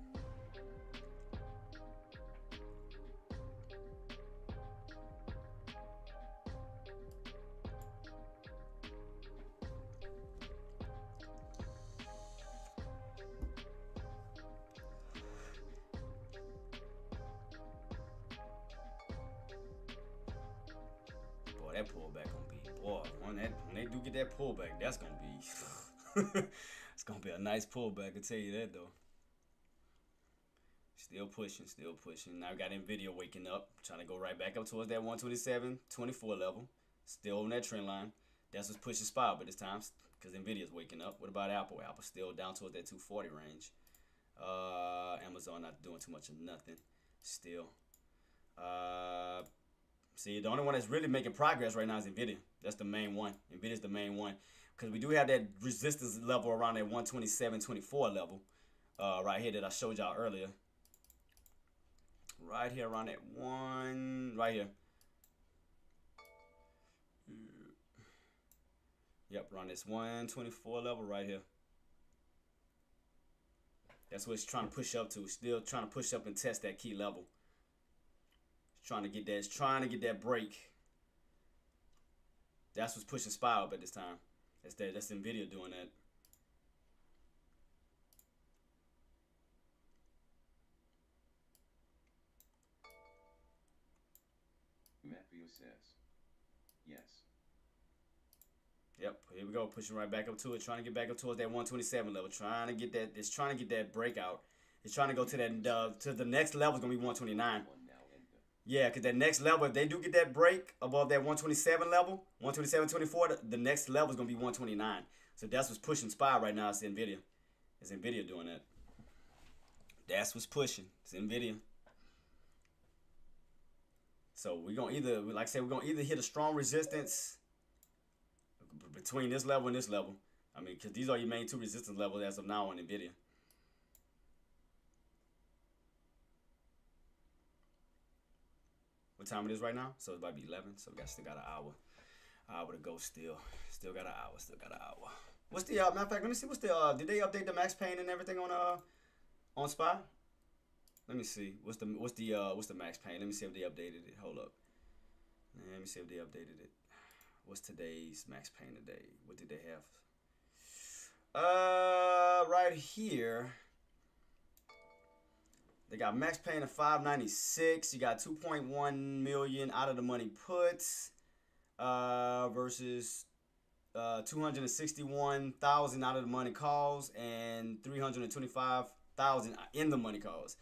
That pullback gonna be, boy, when they do get that pullback, that's gonna be it's gonna be a nice pullback, I can tell you that though. Still pushing. Now we got Nvidia waking up, trying to go right back up towards that 127.24 level. Still on that trend line. That's what's pushing SPY, but this time because Nvidia's waking up. What about Apple? Apple still down towards that 240 range. Amazon not doing too much of nothing. Still. See, the only one that's really making progress right now is Nvidia. That's the main one. Nvidia's the main one. Because we do have that resistance level around that 127.24 level. Right here that I showed y'all earlier. Right here around that one. Right here. Yep, around this 124 level right here. That's what it's trying to push up to. Still trying to push up and test that key level. Trying to get that break. That's what's pushing SPY up at this time. That's Nvidia doing that. Matthew says, yes. Yep, here we go, pushing right back up to it, trying to get back up towards that 127 level, trying to get that breakout. It's trying to go to that to the next level is gonna be 129. Yeah, because that next level, if they do get that break above that 127 level, 127.24, the next level is going to be 129. So that's what's pushing SPY right now. It's Nvidia. It's Nvidia doing that. That's what's pushing. It's Nvidia. So we're going to either, like I said, we're going to either hit a strong resistance between this level and this level. I mean, because these are your main two resistance levels as of now on Nvidia. What time it is right now? So it's about to be 11. So we still got an hour to go still. Still got an hour. What's the matter of fact, let me see what's the did they update the max pain and everything on SPY? Let me see. What's the max pain? Let me see if they updated it. Hold up. Let me see if they updated it. What's today's max pain today? What did they have? Right here. They got max pain of 596. You got 2.1 million out of the money puts versus 261,000 out of the money calls and 325,000 in the money calls.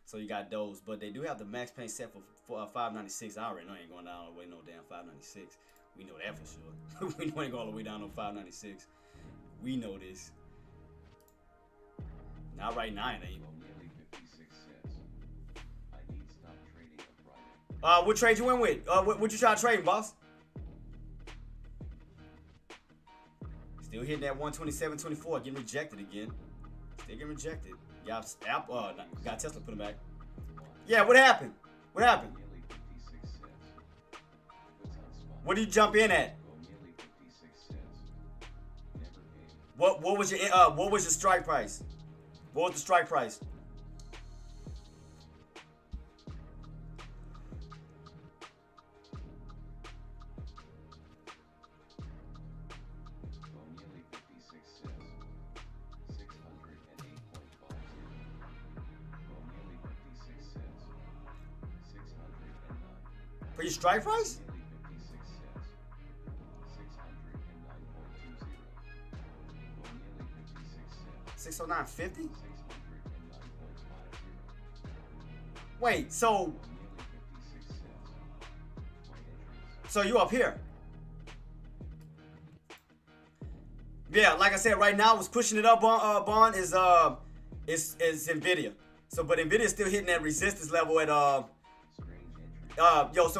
So you got those, but they do have the max pain set for 596. I already know I ain't going down all the way no damn 596. We know that for sure. We know I ain't going all the way down on 596. We know this. Not right now, it ain't. What trade you in with? What you try to trade, boss? Still hitting that 127.24, getting rejected again. Still getting rejected. Y'all, got Tesla put him back. Yeah, what happened? What happened? What did you jump in at? What was your strike price? What was the strike price? For your strike price? $609.50? Wait, so you up here? Yeah, like I said, right now what's pushing it up on Bond is Nvidia. So, but Nvidia's still hitting that resistance level at so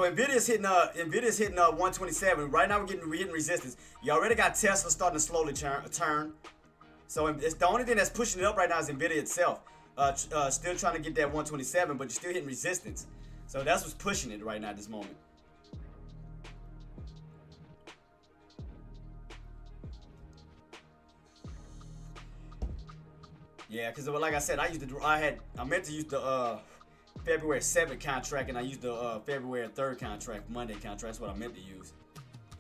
Nvidia's hitting 127. Right now we're hitting resistance. You already got Tesla starting to slowly turn. So it's the only thing that's pushing it up right now is Nvidia itself. Still trying to get that 127, but you're still hitting resistance. So that's what's pushing it right now at this moment. Yeah, because like I said, I meant to use the February 7th contract, and I used the February 3rd contract, Monday contract. That's what I meant to use.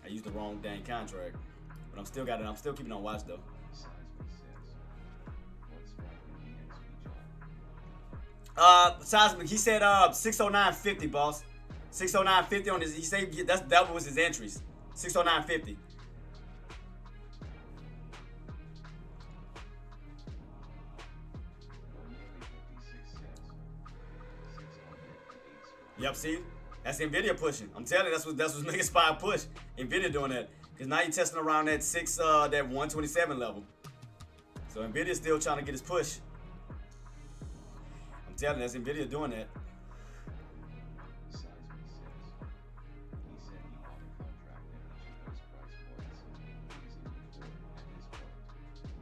I used the wrong dang contract, but I'm still keeping on watch though. Seismic says, what's driving the XP job? Seismic, he said 609.50, boss. 609.50 on his. He said that was his entries. 609.50. Yep, see? That's Nvidia pushing. I'm telling you, that's what's making SPY push. Nvidia doing that. Because now you're testing around that 127 level. So Nvidia's still trying to get his push. I'm telling you, that's Nvidia doing that. Seismic says, he said he bought a contract at the cheapest price points. He's in the short at this point.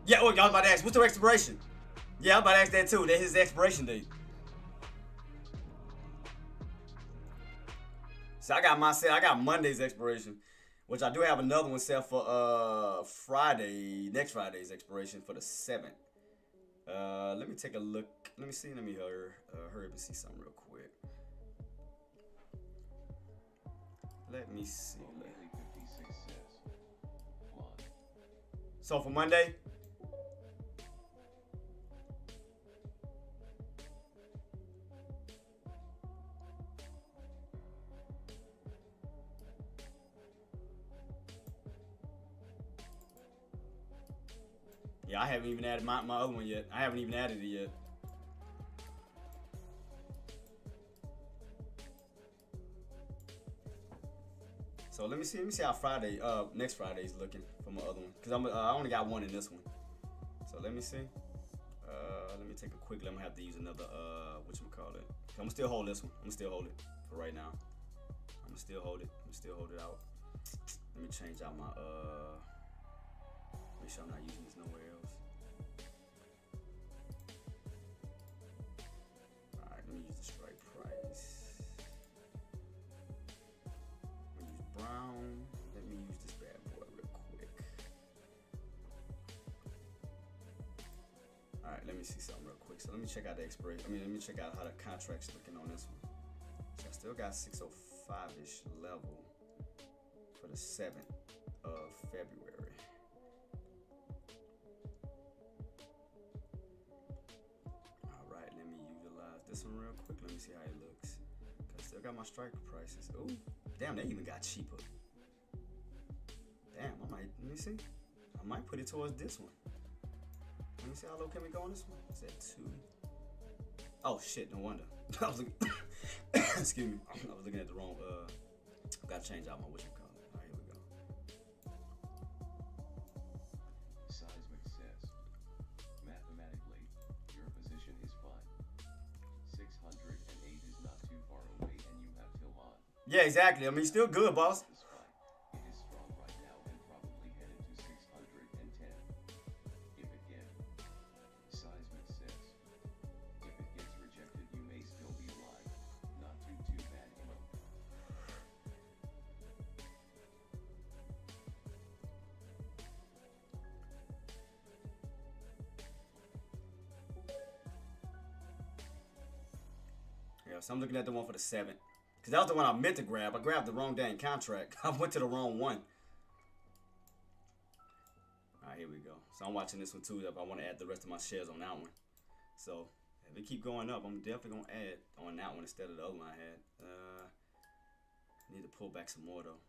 Yeah, oh, y'all about to ask, what's their expiration? Yeah, I'm about to ask that too. That's his expiration date. So I got Monday's expiration, which I do have another one set for next Friday's expiration for the 7th. Let me take a look. Let me see. Let me hurry up and see something real quick. Let me see. Only 56 says, what? So for Monday. Yeah, I haven't even added my other one yet. I haven't even added it yet. So let me see how next Friday is looking for my other one. Cause I only got one in this one. So let me see. Let me take a quick. I'm gonna have to use another whatchamacallit. I'm gonna still hold this one. I'm gonna still hold it for right now. I'm gonna still hold it. Out. Let me change out my make sure I'm not using this nowhere else. Alright, let me use the strike price. I'm gonna use brown. Let me use this bad boy real quick. Alright, let me see something real quick. So let me check out the expiration. Let me check out how the contract's looking on this one. So I still got 605-ish level for the 7th of February. Alright, let me utilize this one real quick. Let me see how it looks. I still got my strike prices. Ooh, damn, they even got cheaper. Damn, let me see. I might put it towards this one. Let me see how low can we go on this one. Is that 2? Oh shit, no wonder. I was looking excuse me. I was looking at the wrong gotta change out my whatchamacallit. Alright, here we go. Seismic says, mathematically, your position is fine. 608 is not too far away and you have till on. Yeah, exactly. I mean, still good, boss. It is strong right now and probably headed to 610. If it gets, Seismic says, if it gets rejected you may still be alive. Not too bad, you know. Yeah, so I'm looking at the one for the 7th. Because that was the one I meant to grab. I grabbed the wrong dang contract. I went to the wrong one. Alright, here we go. So I'm watching this one too. If I want to add the rest of my shares on that one. So if it keep going up, I'm definitely going to add on that one instead of the other one I had. Need to pull back some more though.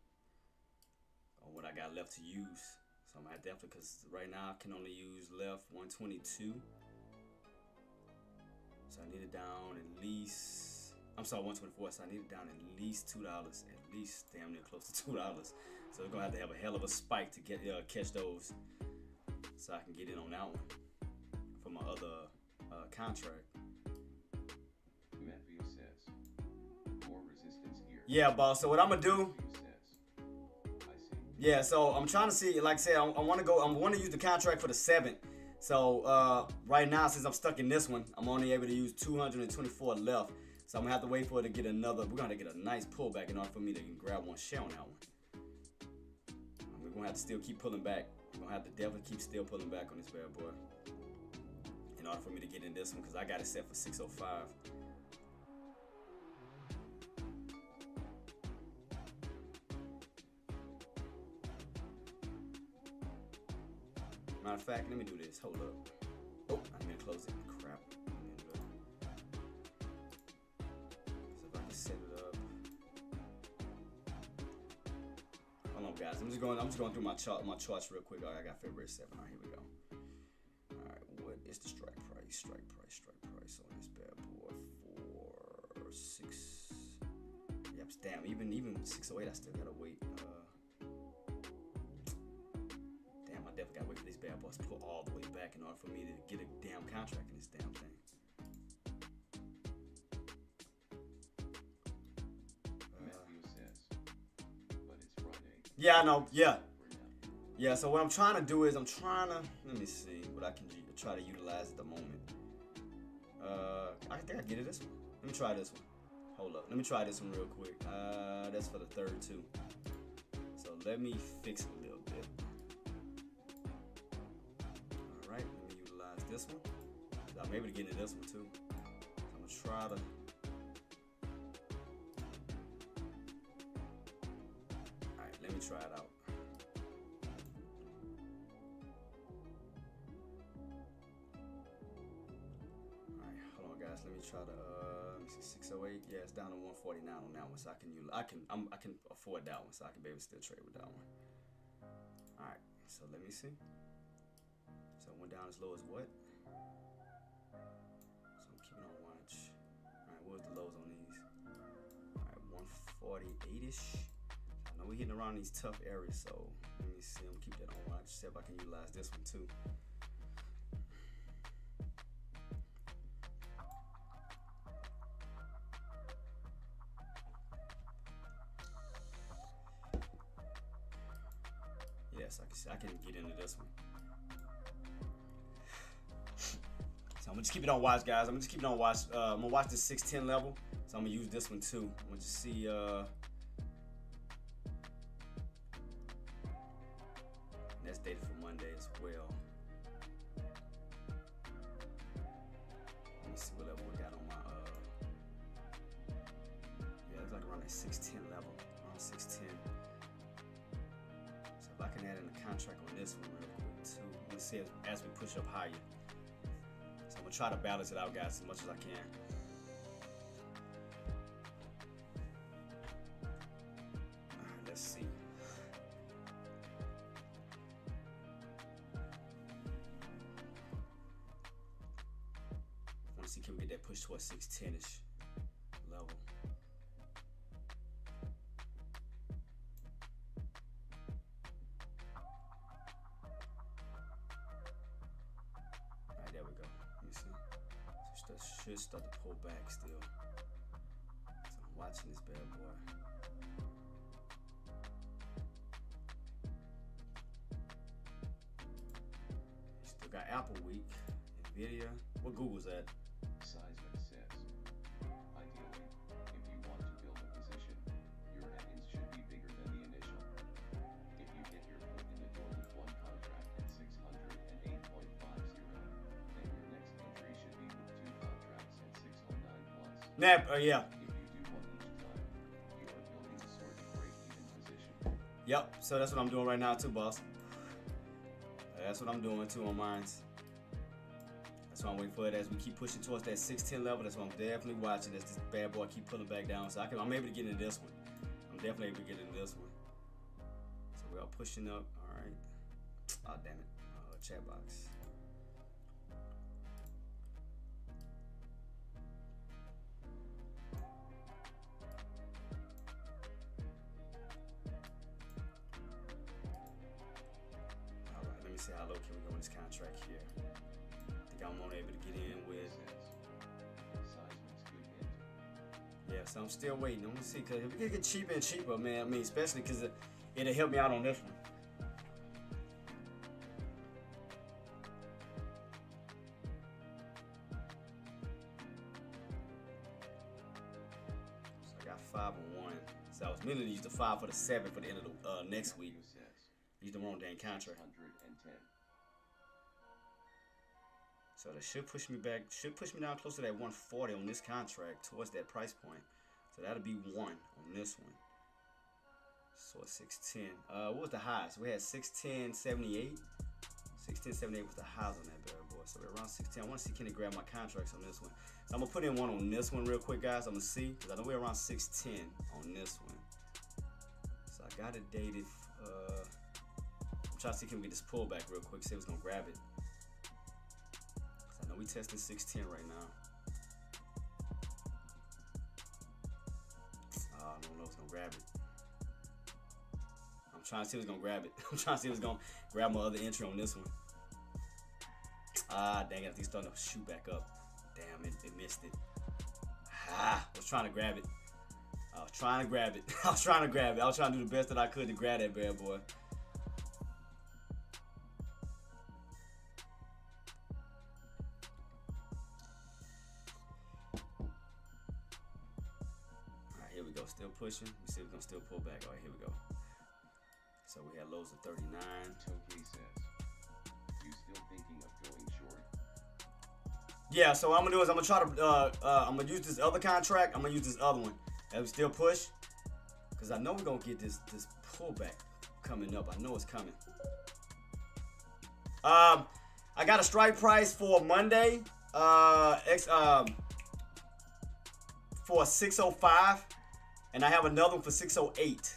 On what I got left to use. So I'm going to definitely, because right now I can only use left 122. So I need it down at least... I'm sorry, 124. So I need it down at least $2. At least damn near close to $2. So we're gonna have to have a hell of a spike to get catch those, so I can get in on that one for my other contract. Matthew says, more resistance here. Yeah, boss. So what I'm gonna do? Matthew says, I see. Yeah. So I'm trying to see. Like I said, I want to use the contract for the 7th. So right now, since I'm stuck in this one, I'm only able to use 224 left. So I'm gonna have to wait for it to get another. We're gonna get a nice pullback in order for me to grab one share on that one. We're gonna have to still keep pulling back. We're gonna have to definitely keep still pulling back on this bad boy. in order for me to get in this one because I got it set for 605. Matter of fact, let me do this. Hold up. Oh, I'm gonna close it. Crap. So if I can set it up. Hold on, guys. I'm just going through my charts real quick. All right, I got February 7th. All right, here we go. All right, what is the strike price? Strike price on this bad boy for 6. Yep, damn. Even 608, I still gotta wait. Damn, I definitely gotta wait for these bad boys to pull all the way back in order for me to get a damn contract in this damn thing. Matthew says, but it's Friday. Yeah, I know. Yeah. For now. Yeah, so what I'm trying to do is let me see what I can try to utilize at the moment. I think I get it this one. Let me try this one. Hold up. Let me try this one real quick. That's for the third too. So let me fix it a little bit. All right, let me utilize this one. I'm able to get into this one too. So I'm gonna try to. All right, let me try it out. Let me try to let me see 608. Yeah, it's down to 149 on that one, so I can afford that one, so I can be able to still trade with that one. All right, so let me see. So it went down as low as what? So I'm keeping on watch. All right, what was the lows on these? All right, 148ish. I know we're hitting around these tough areas, so let me see. I'm gonna keep that on watch. See if I can utilize this one too. Yes, I can get into this one. So I'm gonna just keep it on watch, guys. I'm gonna watch this 610 level. So I'm gonna use this one too. I'm gonna just see. That's dated for Monday as well. Let me see what level we got on my. Yeah, it's like around that 610 level. Around 610. If I can add in a contract on this one real quick too. Let's see as we push up higher. So I'm gonna try to balance it out, guys, as much as I can. Alright, let's see. I wanna see, can we get that push towards 610-ish level. There we go. Let me see. So it should start to pull back still. So I'm watching this bad boy. Still got Apple Week, Nvidia. What Google's at? Seismic says, ideally, if you want to build a position, your headings should be bigger than the initial. If you get your foot in the door with one contract at 608.50, then your next entry should be with 2 contracts at 609 plus. Yeah. If you do one each time, you are building a sort of break-even position. Yep. So that's what I'm doing right now too, boss. That's what I'm doing too on mine. That's why I'm waiting for it as we keep pushing towards that 610 level. That's why I'm definitely watching as this bad boy keep pulling back down. So I'm able to get into this one. I'm definitely able to get into this one. So we are pushing up. All right. Oh, damn it. Chat box. All right. Let me see how low can we go in this contract here. I think I'm only able to get in with. Seismic's good hit. Yeah, so I'm still waiting. I'm gonna see, cause if it can get cheaper and cheaper, man. I mean, especially cause it'll help me out on this one. So I got 5 on 1. So I was meaning to use the 5 for the 7 for the end of the next week. Use the wrong dang contract. 610. So that should push me back, should push me down close to that 140 on this contract, towards that price point. So that'll be 1 on this one. So it's 610. What was the highs? We had 610.78. 610.78 was the highs on that bad boy. So we're around 610. I want to see can it grab my contracts on this one. So I'm gonna put in one on this one real quick, guys. I'm gonna see, because I know we're around 610 on this one. So I got it dated. I'm trying to see can we get this pullback real quick. See if it's gonna grab it. Cause I know we tested 610 right now. I don't know if it's gonna grab it. I'm trying to see if it's gonna grab it. I'm trying to see if it's gonna grab my other entry on this one. Ah, dang it! I think it's starting to shoot back up. Damn, it missed it. Ah, I was trying to grab it. I was trying to grab it. I was trying to grab it. I was trying to do the best that I could to grab that bad boy. Alright, here we go. Still pushing. We see if we're gonna still pull back. Alright, here we go. So we had lows of 39. Tokay says, you still thinking of going short? Yeah, so what I'm gonna do is I'm gonna try to I'm gonna use this other contract. I'm gonna use this other one. And we still push, cause I know we're gonna get this pullback coming up. I know it's coming. I got a strike price for Monday. For 605, and I have another one for 608.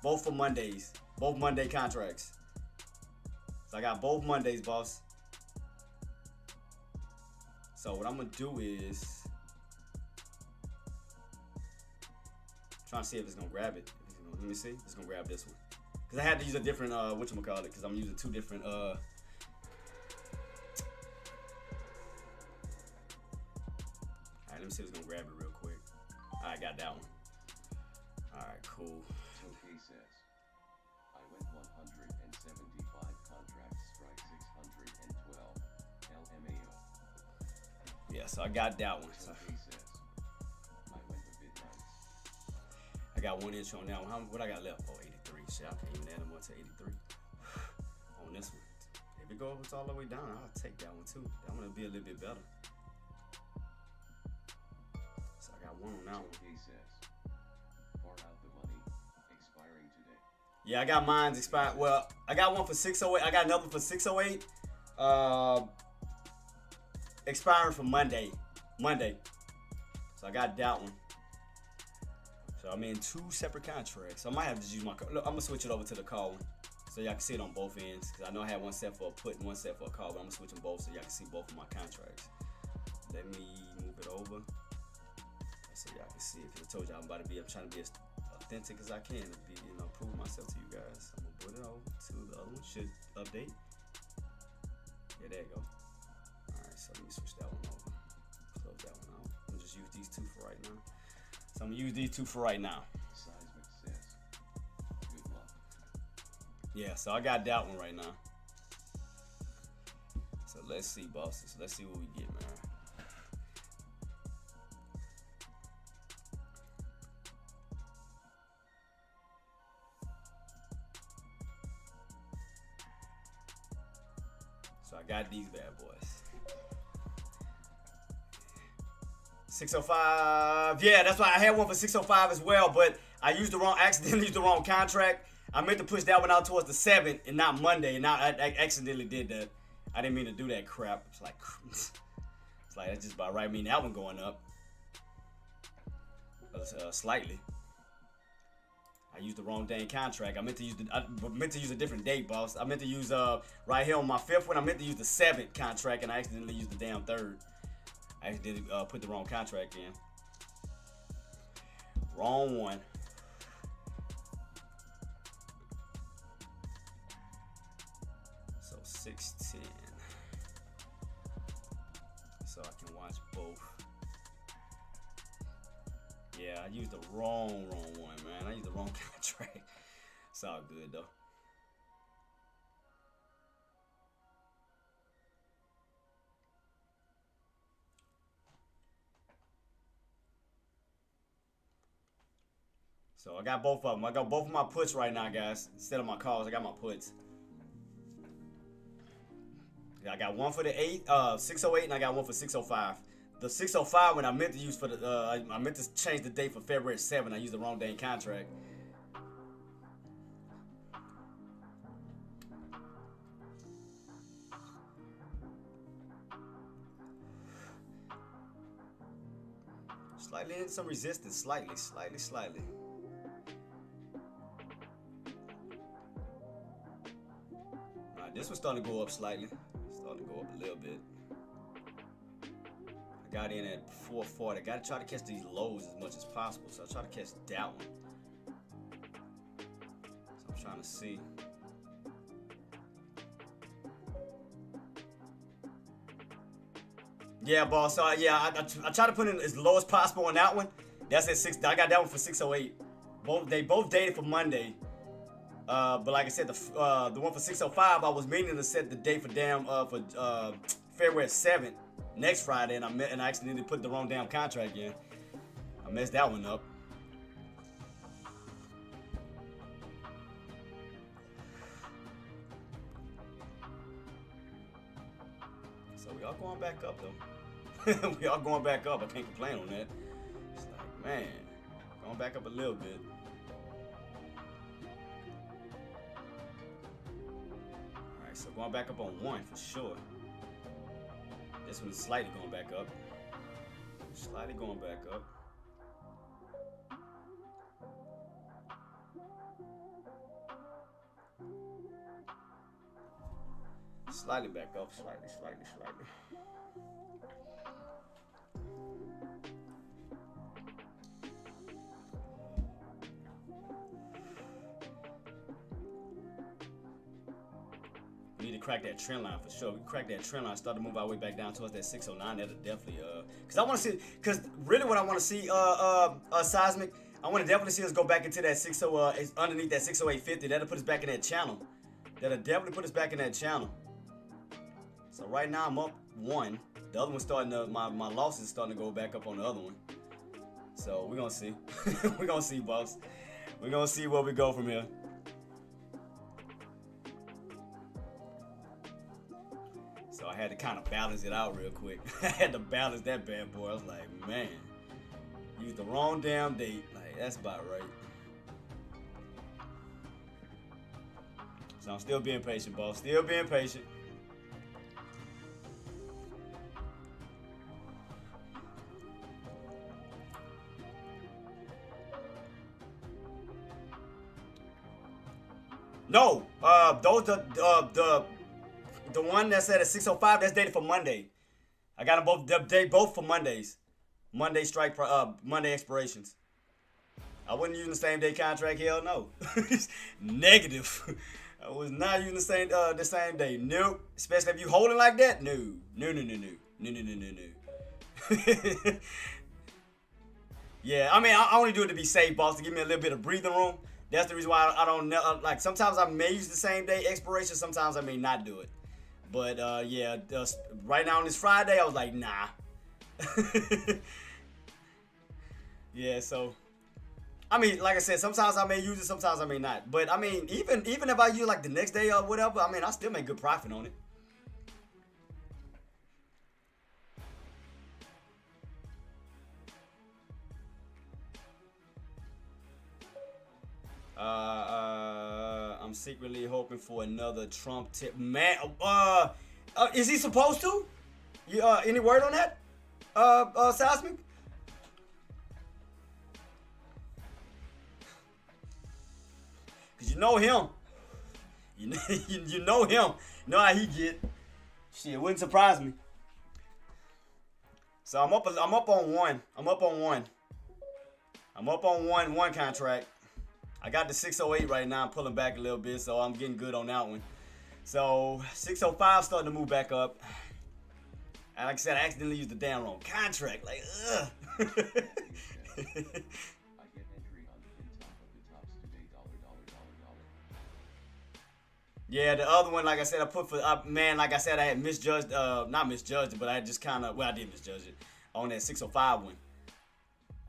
Both for Mondays. Both Monday contracts. So I got both Mondays, boss. So what I'm gonna do is trying to see if it's gonna grab it. Let me see. It's gonna grab this one. Cause I had to use a different whatchamacallit, cause I'm using two different Alright, let me see if it's gonna grab it real quick. Alright, got that one. Alright, cool. Tokay says, I went 175 contracts, strike 612, LMAO. Yeah, so I got that one. So Tokay says, I went a bit nice. I got one inch on that one. What I got left? Oh, 83. Shit, I can't even add them up to 83. On this one. If it goes all the way down, I'll take that one too. That one will be a little bit better. So I got one on that one. Tokay says, far out the money, expiring today. Yeah, I got mine's expired. Well, I got one for 608. I got another for 608. Expiring for Monday. So I got that one. So I'm in two separate contracts. So I might have to use my. Look, I'm gonna switch it over to the call one, so y'all can see it on both ends. Cause I know I had one set for a put and one set for a call, but I'm gonna switch them both so y'all can see both of my contracts. Let me move it over so y'all can see it. Cause I told y'all I'm trying to be as authentic as I can to be, prove myself to you guys. I'm gonna put it over to the other one. Should update. Yeah, there you go. All right, so let me switch that one over. Close that one out. I'm gonna just use these two for right now. So I'm gonna use these two for right now. Seismic says, good luck. Yeah, so I got that one right now. So let's see, bosses. Let's see what we get, man. So I got these bad boys. 605. Yeah, that's why I had one for 605 as well, but I accidentally used the wrong contract. I meant to push that one out towards the 7th and not Monday, and now I accidentally did that. I didn't mean to do that crap. It's like that's just about right. I mean, that one going up slightly. I used the wrong dang contract. I meant to use a different date, boss. I meant to use right here on my 5th one. I meant to use the 7th contract, and I accidentally used the damn 3rd. I accidentally put the wrong contract in. Wrong one. So 610. So I can watch both. Yeah, I used the wrong one, man. I used the wrong contract. It's all good though. So I got both of them. I got both of my puts right now, guys. Instead of my calls, I got my puts. I I got one for the 608, and I got one for 605. The 605 when I meant to use for the I meant to change the date for February 7th. I used the wrong day in contract. Slightly in some resistance, slightly. Alright, this one's starting to go up slightly. Starting to go up a little bit. I got in at 440. I gotta try to catch these lows as much as possible. So I'll try to catch that one. So I'm trying to see. Yeah, boss. So yeah, I try to put in as low as possible on that one. That's at 6. I got that one for 608. They both dated for Monday. But like I said, the one for 605, I was meaning to set the date for February 7th, next Friday, and I accidentally put the wrong damn contract in. I messed that one up. So we are going back up though. We are going back up. I can't complain on that. It's like, man, going back up a little bit. Alright, so going back up on 1 for sure. This one is slightly going back up. Slightly going back up. Slightly back up. Slightly. We need to crack that trend line for sure. We crack that trend line, start to move our way back down towards that 609. That'll definitely because I want to see, because really what I want to see seismic, I want to definitely see us go back into that 60 underneath that 60850. That'll put us back in that channel. That'll definitely put us back in that channel. So right now I'm up 1. The other one's starting to, my losses starting to go back up on the other one. So we're gonna see. We're gonna see, boss. We're gonna see where we go from here. So I had to kind of balance it out real quick. I had to balance that bad boy. I was like, man, used the wrong damn date. Like, that's about right. So I'm still being patient, boss. Still being patient. No, the one that's at 605, that's dated for Monday. I got them both for Mondays. Monday strike, Monday expirations. I wasn't using the same day contract. Hell no. Negative. I was not using the same day. Nope. Especially if you holding like that. No. Yeah, I mean, I only do it to be safe, boss, to give me a little bit of breathing room. That's the reason why I don't know. Like, sometimes I may use the same day expiration. Sometimes I may not do it. But, yeah, right now on this Friday, I was like, nah. Yeah, so, I mean, like I said, sometimes I may use it, sometimes I may not. But, I mean, even if I use, like, the next day or whatever, I mean, I still make good profit on it. I'm secretly hoping for another Trump tip. Man, is he supposed to? You, any word on that? Seismic? Cause you know him. You know him. You know how he get. Shit, it wouldn't surprise me. So I'm up on 1. I'm up on one contract. I got the 608 right now. I'm pulling back a little bit, so I'm getting good on that one. So 605 starting to move back up. And like I said, I accidentally used the damn wrong contract. Like, ugh. I get entry on the top of the tops today. $. Yeah, the other one, like I said, I put for man. Like I said, I had misjudged, not misjudged it, but I had just kind of, well, I did misjudge it on that 605 one.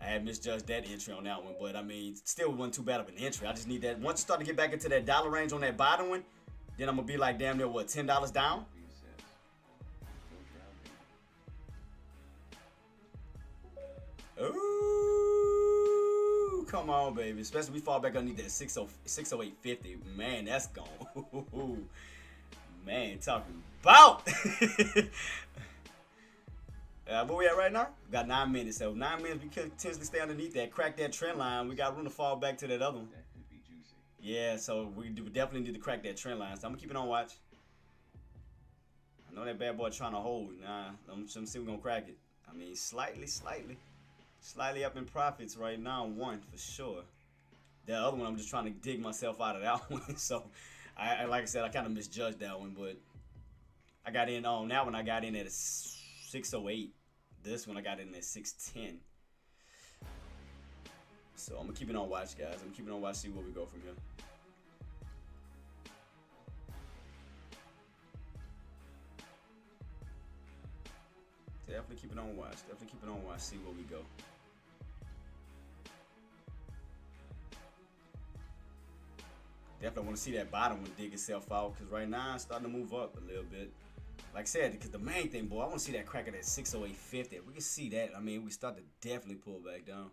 I had misjudged that entry on that one, but I mean, still wasn't too bad of an entry. I just need that. Once you start to get back into that dollar range on that bottom one, then I'm gonna be like damn near what, $10 down. come on, baby. Especially we fall back underneath that 608.50. Man, that's gone. Man, talking about. Where we at right now? We got 9 minutes. So 9 minutes, we could potentially stay underneath that, crack that trend line. We got room to fall back to that other one. That could be juicy. Yeah, so we definitely need to crack that trend line. So I'm gonna keep it on watch. I know that bad boy trying to hold. Nah, I'm see we're gonna crack it. I mean, slightly up in profits right now. One for sure. The other one, I'm just trying to dig myself out of that one. So, I like I said, I kind of misjudged that one, but I got in on that one. I got in at a 608. This one I got in at 610. So I'm gonna keep it on watch, guys. I'm keeping on watch, see where we go from here. Definitely keep it on watch. Definitely keep it on watch, see where we go. Definitely want to see that bottom one dig itself out, because right now it's starting to move up a little bit. Like I said, because the main thing, boy, I want to see that crack at that 608.50. If we can see that, I mean, we start to definitely pull back down.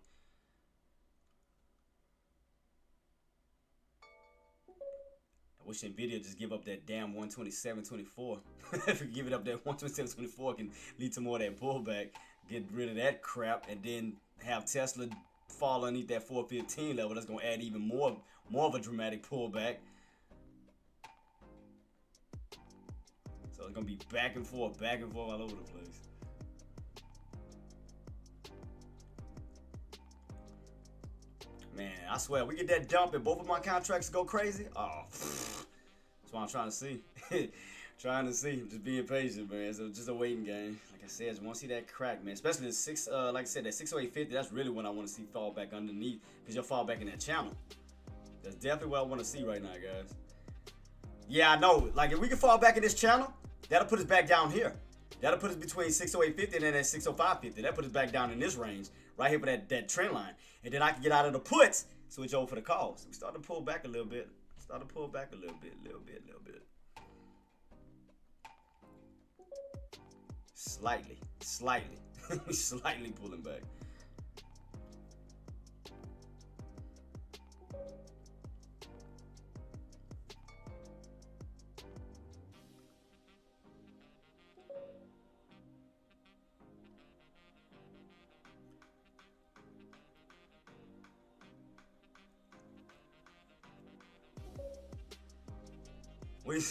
I wish Nvidia just give up that damn 127.24. If we give it up that 127.24, can lead to more of that pullback. Get rid of that crap, and then have Tesla fall underneath that 415 level. That's gonna add even more of a dramatic pullback. So it's gonna be back and forth all over the place. Man, I swear, we get that dump and both of my contracts go crazy. Oh, that's what I'm trying to see. Trying to see. Just being patient, man. So just a waiting game. Like I said, I just want to see that crack, man. Especially the like I said, that 608.50. That's really what I want to see fall back underneath, because you'll fall back in that channel. That's definitely what I want to see right now, guys. Yeah, I know. Like, if we can fall back in this channel, that'll put us back down here. That'll put us between 608.50 and then that 605.50. That put us back down in this range, right here for that trend line. And then I can get out of the puts, switch over for the calls. So we start to pull back a little bit. Little bit. Slightly. Slightly pulling back.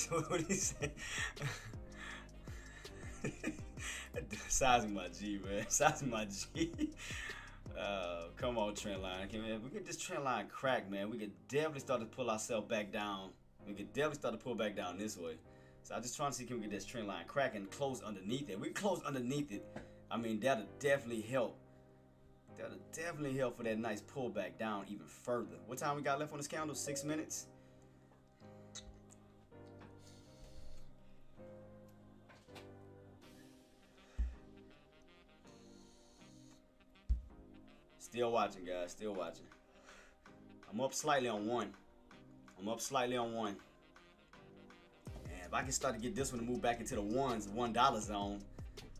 What do you say? Sizing my G, man. Sizing my G. Come on, trend line. If we get this trend line crack, man, we could definitely start to pull ourselves back down. We could definitely start to pull back down this way. So I'm just trying to see, can we get this trend line crack and close underneath it. We close underneath it. I mean, that'll definitely help. That'll definitely help for that nice pullback down even further. What time we got left on this candle? 6 minutes. Still watching, guys. Still watching. I'm up slightly on one. And if I can start to get this one to move back into the $1 zone,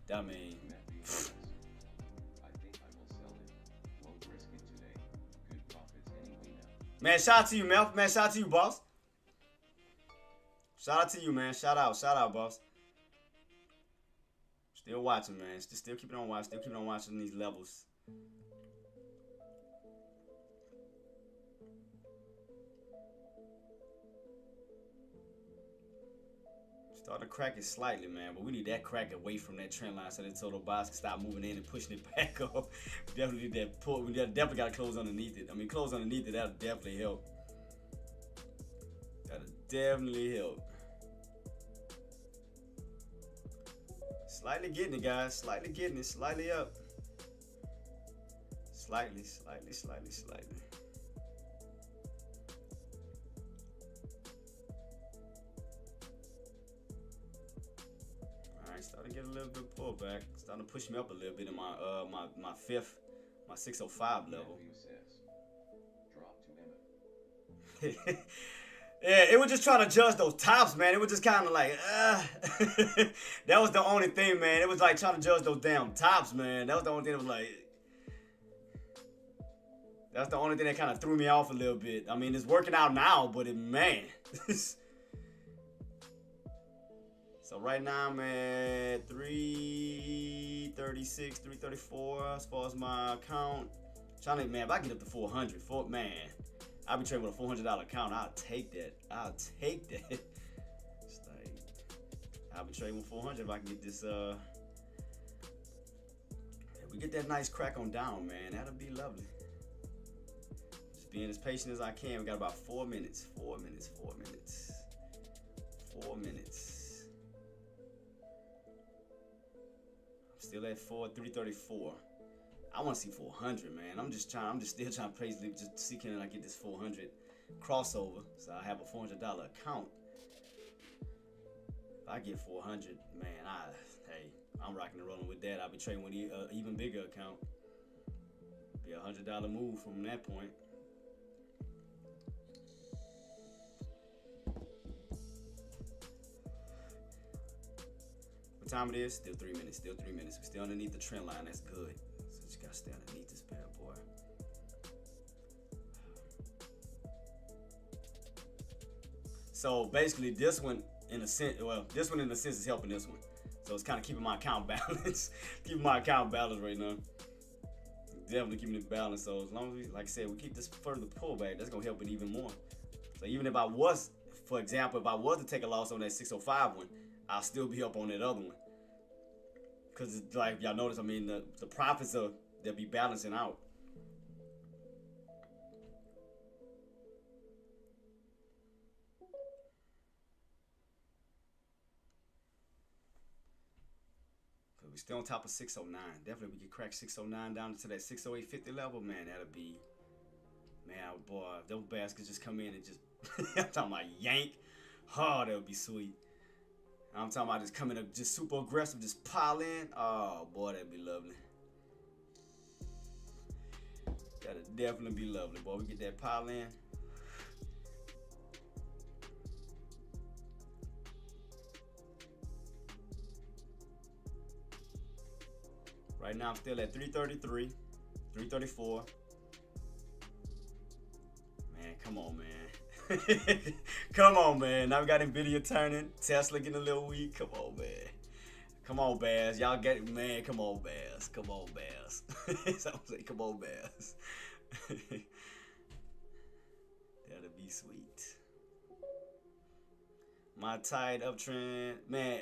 that mean. I think I will sell it. Won't risk it today. Good profits anyway now. Man, shout out to you, Mel. Man, shout out to you, boss. Shout out to you, man. Shout out, boss. Still watching, man. Still keeping on watching. Still keeping on watching these levels. Start to crack it slightly, man, but we need that crack away from that trend line so that total buys can stop moving in and pushing it back up. We definitely need that pull. We definitely got to close underneath it. I mean, close underneath it, that'll definitely help. Slightly getting it, guys. Slightly getting it. Slightly up. Slightly. Starting to get a little bit of pullback. Starting to push me up a little bit in my my 605 level. Drop to Emmett. Yeah, it was just trying to judge those tops, man. It was just kind of like, that was the only thing, man. It was like trying to judge those damn tops, man. That was the only thing that was like, That's the only thing that kind of threw me off a little bit. I mean, it's working out now, but man. So right now I'm at 336, 334 as far as my account. Trying to, man, if I get up to 400, man, I'll be trading with a $400 account. I'll take that. It's like, I'll be trading with 400 if I can get this, if we get that nice crack on down, man, that'll be lovely. Just being as patient as I can. We got about 4 minutes. 4 minutes. 4 minutes. 4 minutes. I'm still at 334. I want to see 400, man. I'm just still trying to praise, just see can I get this 400 crossover, so I have a $400 account. If I get 400, man, I'm rocking and rolling with that. I'll be trading with an even bigger account. Be a $100 move from that point. What time it is? Still 3 minutes. Still 3 minutes. We're still underneath the trend line. That's good. So just gotta stay underneath this bad boy. So basically, this one in a sense, is helping this one. So it's kind of keeping my account balanced. Keeping my account balanced right now. Definitely keeping it balanced. So as long as we, like I said, we keep this further pullback, that's gonna help it even more. So even if I was, for example, if I was to take a loss on that 605 one, I'll still be up on that other one. Cause like y'all notice, I mean the profits they'll be balancing out. Cause we still on top of 609. Definitely we could crack 609 down to that 608.50 level, man. That'll be, man, boy, if those baskets just come in and just I'm talking about yank. Oh, that would be sweet. I'm talking about just coming up, just super aggressive, just pile in. Oh boy, that'd be lovely. That'd definitely be lovely, boy. We get that pile in. Right now I'm still at 333, 334. Man, come on, man. Come on, man. Now we got Nvidia turning. Tesla getting a little weak. Come on, man. Come on, Bears. Y'all get it, man. Come on, Bears. Come on, Bears. So I'm saying, come on, Bears. That'll be sweet. My tide uptrend, man.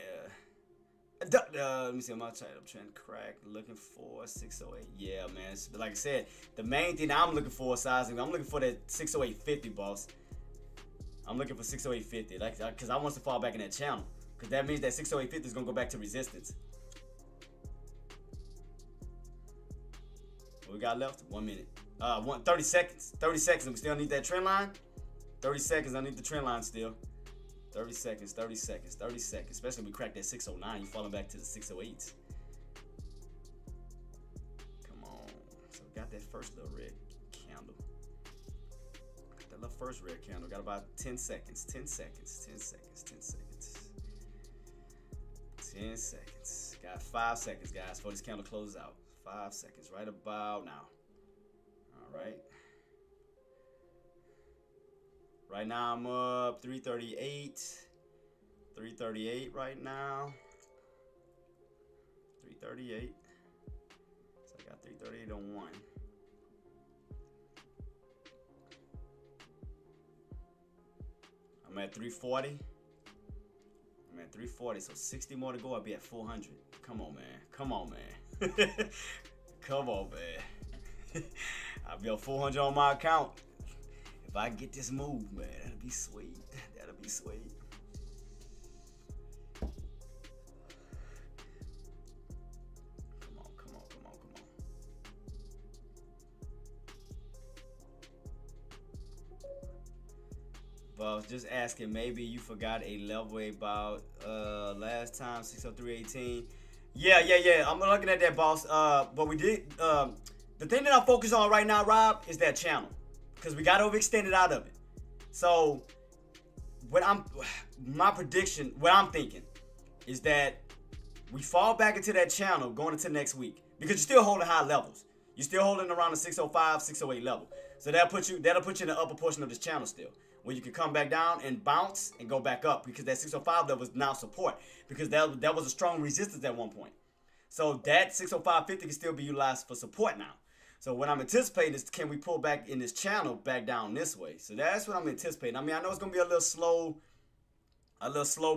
Let me see my tide uptrend crack. Looking for 608. Yeah, man. Like I said, the main thing I'm looking for, sizing, I'm looking for that 608.50, boss. I'm looking for 608.50, like, cause I want to fall back in that channel, cause that means that 608.50 is gonna go back to resistance. What we got left? 1 minute. 30 seconds. 30 seconds. And we still need that trend line. 30 seconds. I need the trend line still. 30 seconds. 30 seconds. 30 seconds. Especially when we crack that 609, you falling back to the 608s. Come on. So we got that first little red candle. The first red candle. Got about 10 seconds. 10 seconds. 10 seconds. 10 seconds. 10 seconds. Got 5 seconds, guys, before this candle closes out. 5 seconds. Right about now. All right. Right now I'm up 338. 338 right now. 338. So I got 338 on one. I'm at 340. I'm at 340, so 60 more to go. I'll be at 400. Come on, man. Come on, man. Come on, man. I'll be at 400 on my account. If I get this move, man, that'll be sweet. That'll be sweet. Come on, come on, come on, come on. But I was just asking, maybe you forgot a level about last time, 603.18. Yeah. I'm looking at that, boss. But we did, the thing that I'm focused on right now, Rob, is that channel. Because we got overextended out of it. So, my prediction, what I'm thinking, is that we fall back into that channel going into next week. Because you're still holding high levels. You're still holding around the 605, 608 level. So that'll put you in the upper portion of this channel still, where you can come back down and bounce and go back up, because that 605 level is now support, because that was a strong resistance at one point. So that 605.50 can still be utilized for support now. So what I'm anticipating is, can we pull back in this channel back down this way? So that's what I'm anticipating. I mean, I know it's gonna be a little slow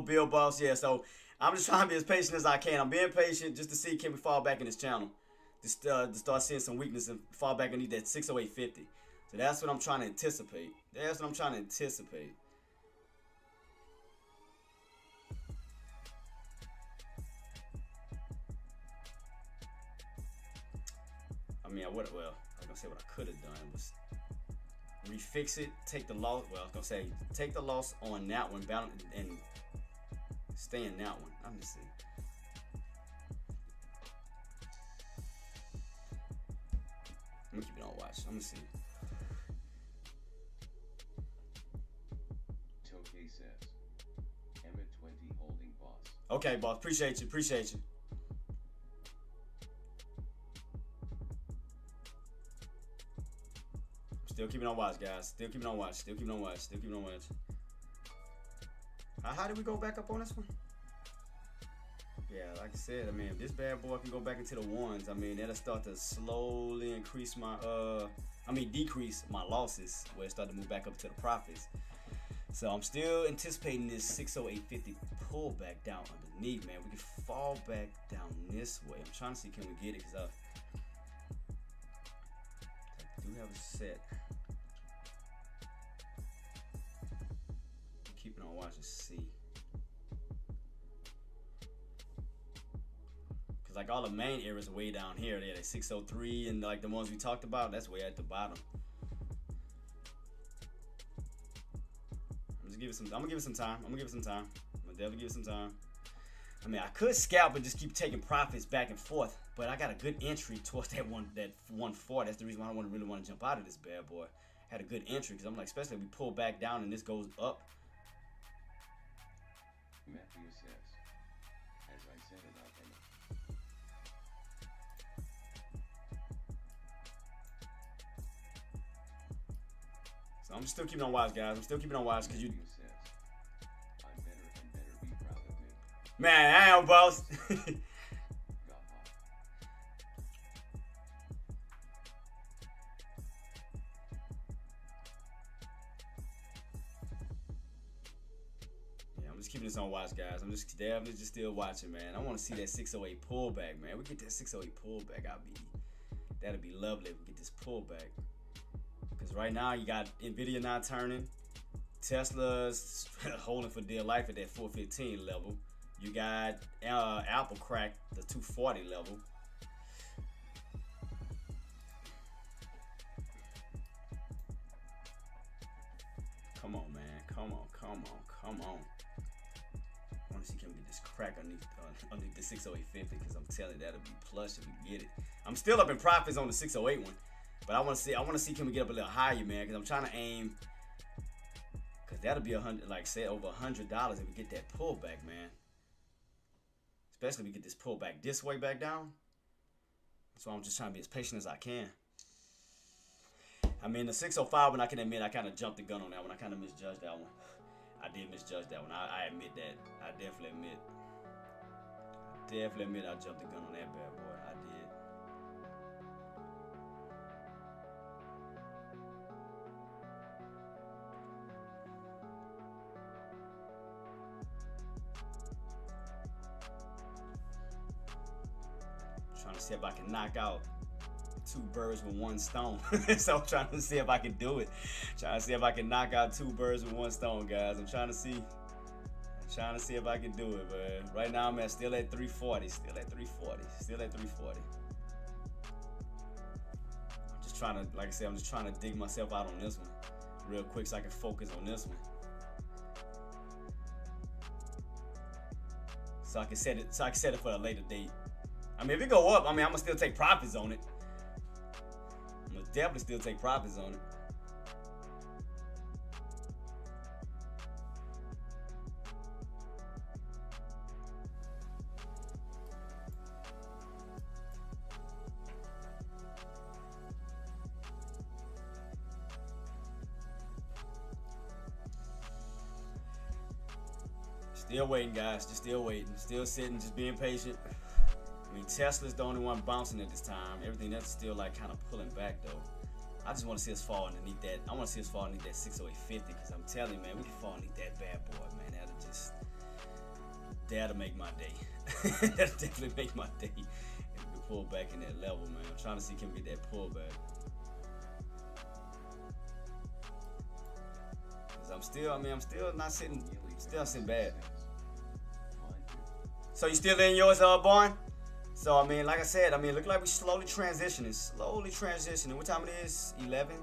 build, boss. Yeah, so I'm just trying to be as patient as I can. I'm being patient just to see, can we fall back in this channel, to start seeing some weakness and fall back and need that 608.50. So that's what I'm trying to anticipate. I mean, I was gonna say what I could have done was refix it, take the loss. Well, I was gonna say take the loss on that one, balance, and stay in that one. Let me see. Let me keep it on watch. Let me see. Tokay says, Emmett 20 holding boss. Okay, boss. Appreciate you. Still keeping on watch, guys. Still keeping on watch. How did we go back up on this one? Yeah, like I said, I mean, if this bad boy can go back into the ones, I mean, that'll start to slowly increase my, decrease my losses, where it start to move back up to the profits. So I'm still anticipating this 608.50 pullback down underneath, man. We can fall back down this way. I'm trying to see, can we get it, because I do have a set. Keeping on watch and see. Cause like all the main areas are way down here. They're at 603, and like the ones we talked about, that's way at the bottom. I'm gonna give it some time. I'm gonna definitely give it some time. I mean, I could scalp and just keep taking profits back and forth, but I got a good entry towards that 140. That's the reason why I don't really want to jump out of this bad boy. Had a good entry, because I'm like, especially if we pull back down and this goes up. Matthew says, as I said about Emmett. So I'm still keeping on watch, guys. Because you, Matthew says, I'm better and better, be proud of me. man, I am, boss. Got hot. I'm just keeping this on watch, guys. I'm just definitely just still watching, man. I want to see that 608 pullback, man. We get that 608 pullback, that'd be lovely if we get this pullback. Because right now you got Nvidia not turning, Tesla's holding for dear life at that 415 level. You got Apple cracked the 240 level. Come on, man. Come on. I want to see, can we get this crack underneath the 608.50, because I'm telling you, that'll be plush if we get it. I'm still up in profits on the 608 one, but I want to see can we get up a little higher, man, because I'm trying to aim, because that'll be over $100 if we get that pullback, man. Especially if we get this pullback this way back down. So I'm just trying to be as patient as I can. I mean, the 605 one, I can admit I kind of jumped the gun on that one. I kind of misjudged that one. I did misjudge that one. I admit that. I definitely admit I jumped the gun on that bad boy. I did. Trying to see if I can knock out two birds with one stone. So I'm trying to see if I can do it. Trying to see if I can knock out two birds with one stone, guys. I'm trying to see if I can do it, man. Right now I'm still at 340. Still at 340. I'm just trying to, like I said, I'm just trying to dig myself out on this one real quick so I can focus on this one. So I can set it for a later date. I mean, if it go up, I mean, I'm gonna still take profits on it. I'm gonna definitely still take profits on it. Still waiting, guys. Just still waiting. Still sitting, just being patient. I mean, Tesla's the only one bouncing at this time. Everything else is still like kind of pulling back though. I just want to see us fall underneath that. I want to see us fall underneath that 608.50 because I'm telling you, man, we can fall underneath that bad boy, man. That'll make my day. That'll definitely make my day. If we can pull back in that level, man. I'm trying to see can we get that pullback. Cause I'm still not sitting, still sitting bad. So you still in yours, Barn? So, I mean, like I said, look like we slowly transitioning. What time it is? 11?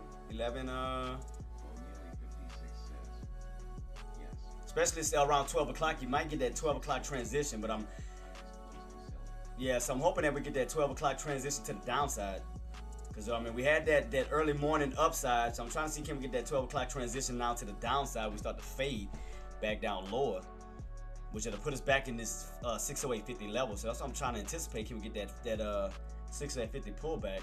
Especially around 12 o'clock. You might get that 12 o'clock transition, but so I'm hoping that we get that 12 o'clock transition to the downside. Because, we had that early morning upside, so I'm trying to see can we get that 12 o'clock transition now to the downside. We start to fade back down lower, which will put us back in this 608.50 level. So that's what I'm trying to anticipate. Can we get that 608.50 pullback?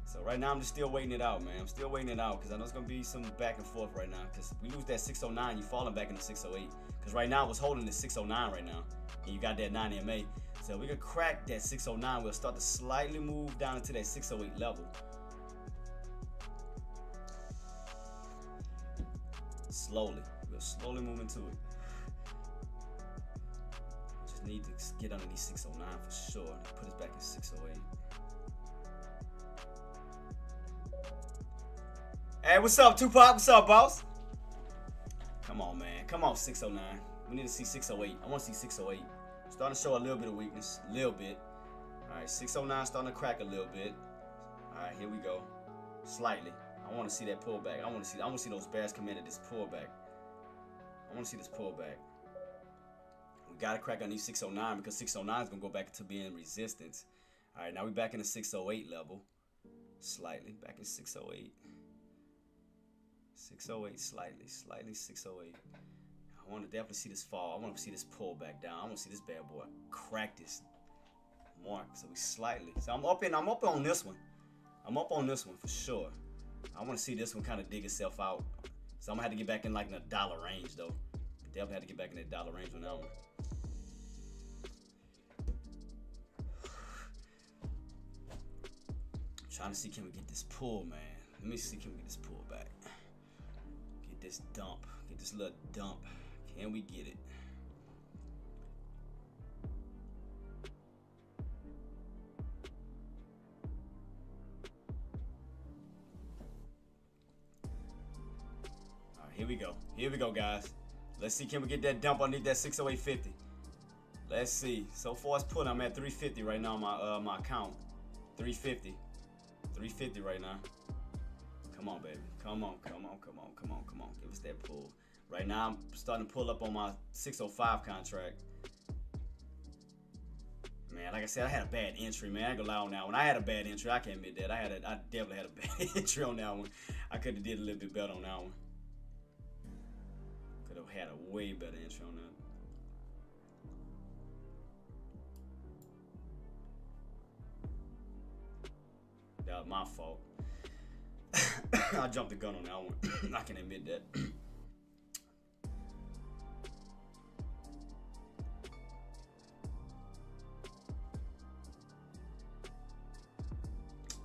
So right now I'm just still waiting it out, man. I'm still waiting it out because I know it's gonna be some back and forth right now. Because we lose that 609, you falling back into 608. Because right now it's holding the 609 right now, and you got that 9 MA. So we can crack that 609. We'll start to slightly move down into that 608 level. We'll slowly move into it. Need to get underneath 609 for sure. Put us back in 608. Hey, what's up, Tupac? What's up, boss? Come on, man. Come on, 609. We need to see 608. I want to see 608. Starting to show a little bit of weakness. A little bit. All right, 609 starting to crack a little bit. All right, here we go. Slightly. I want to see that pullback. I want to see those bears come into this pullback. I want to see this pullback. We got to crack on these 609 because 609 is going to go back to being resistance. All right, now we're back in the 608 level. Slightly. Back in 608. 608 slightly. 608. I want to definitely see this fall. I want to see this pull back down. I want to see this bad boy crack this mark. So we slightly. So I'm up on this one. I'm up on this one for sure. I want to see this one kind of dig itself out. So I'm going to have to get back in like in the dollar range though. Definitely have to get back in that dollar range on that one. Trying to see can we get this pull, man. Let me see can we get this pull back. Get this dump. Get this little dump. Can we get it? Alright, here we go. Here we go, guys. Let's see can we get that dump underneath that 608.50. Let's see. So far it's pulling. I'm at 350 right now on my account. 350. 350 right now. Come on, baby. Come on. Give us that pull. Right now, I'm starting to pull up on my 605 contract. Man, like I said, I had a bad entry, man. I ain't gonna lie on that one. I had a bad entry. I can admit that. I definitely had a bad entry on that one. I could have did a little bit better on that one. Could have had a way better entry on that. That was my fault. I jumped the gun on that one. I can admit that.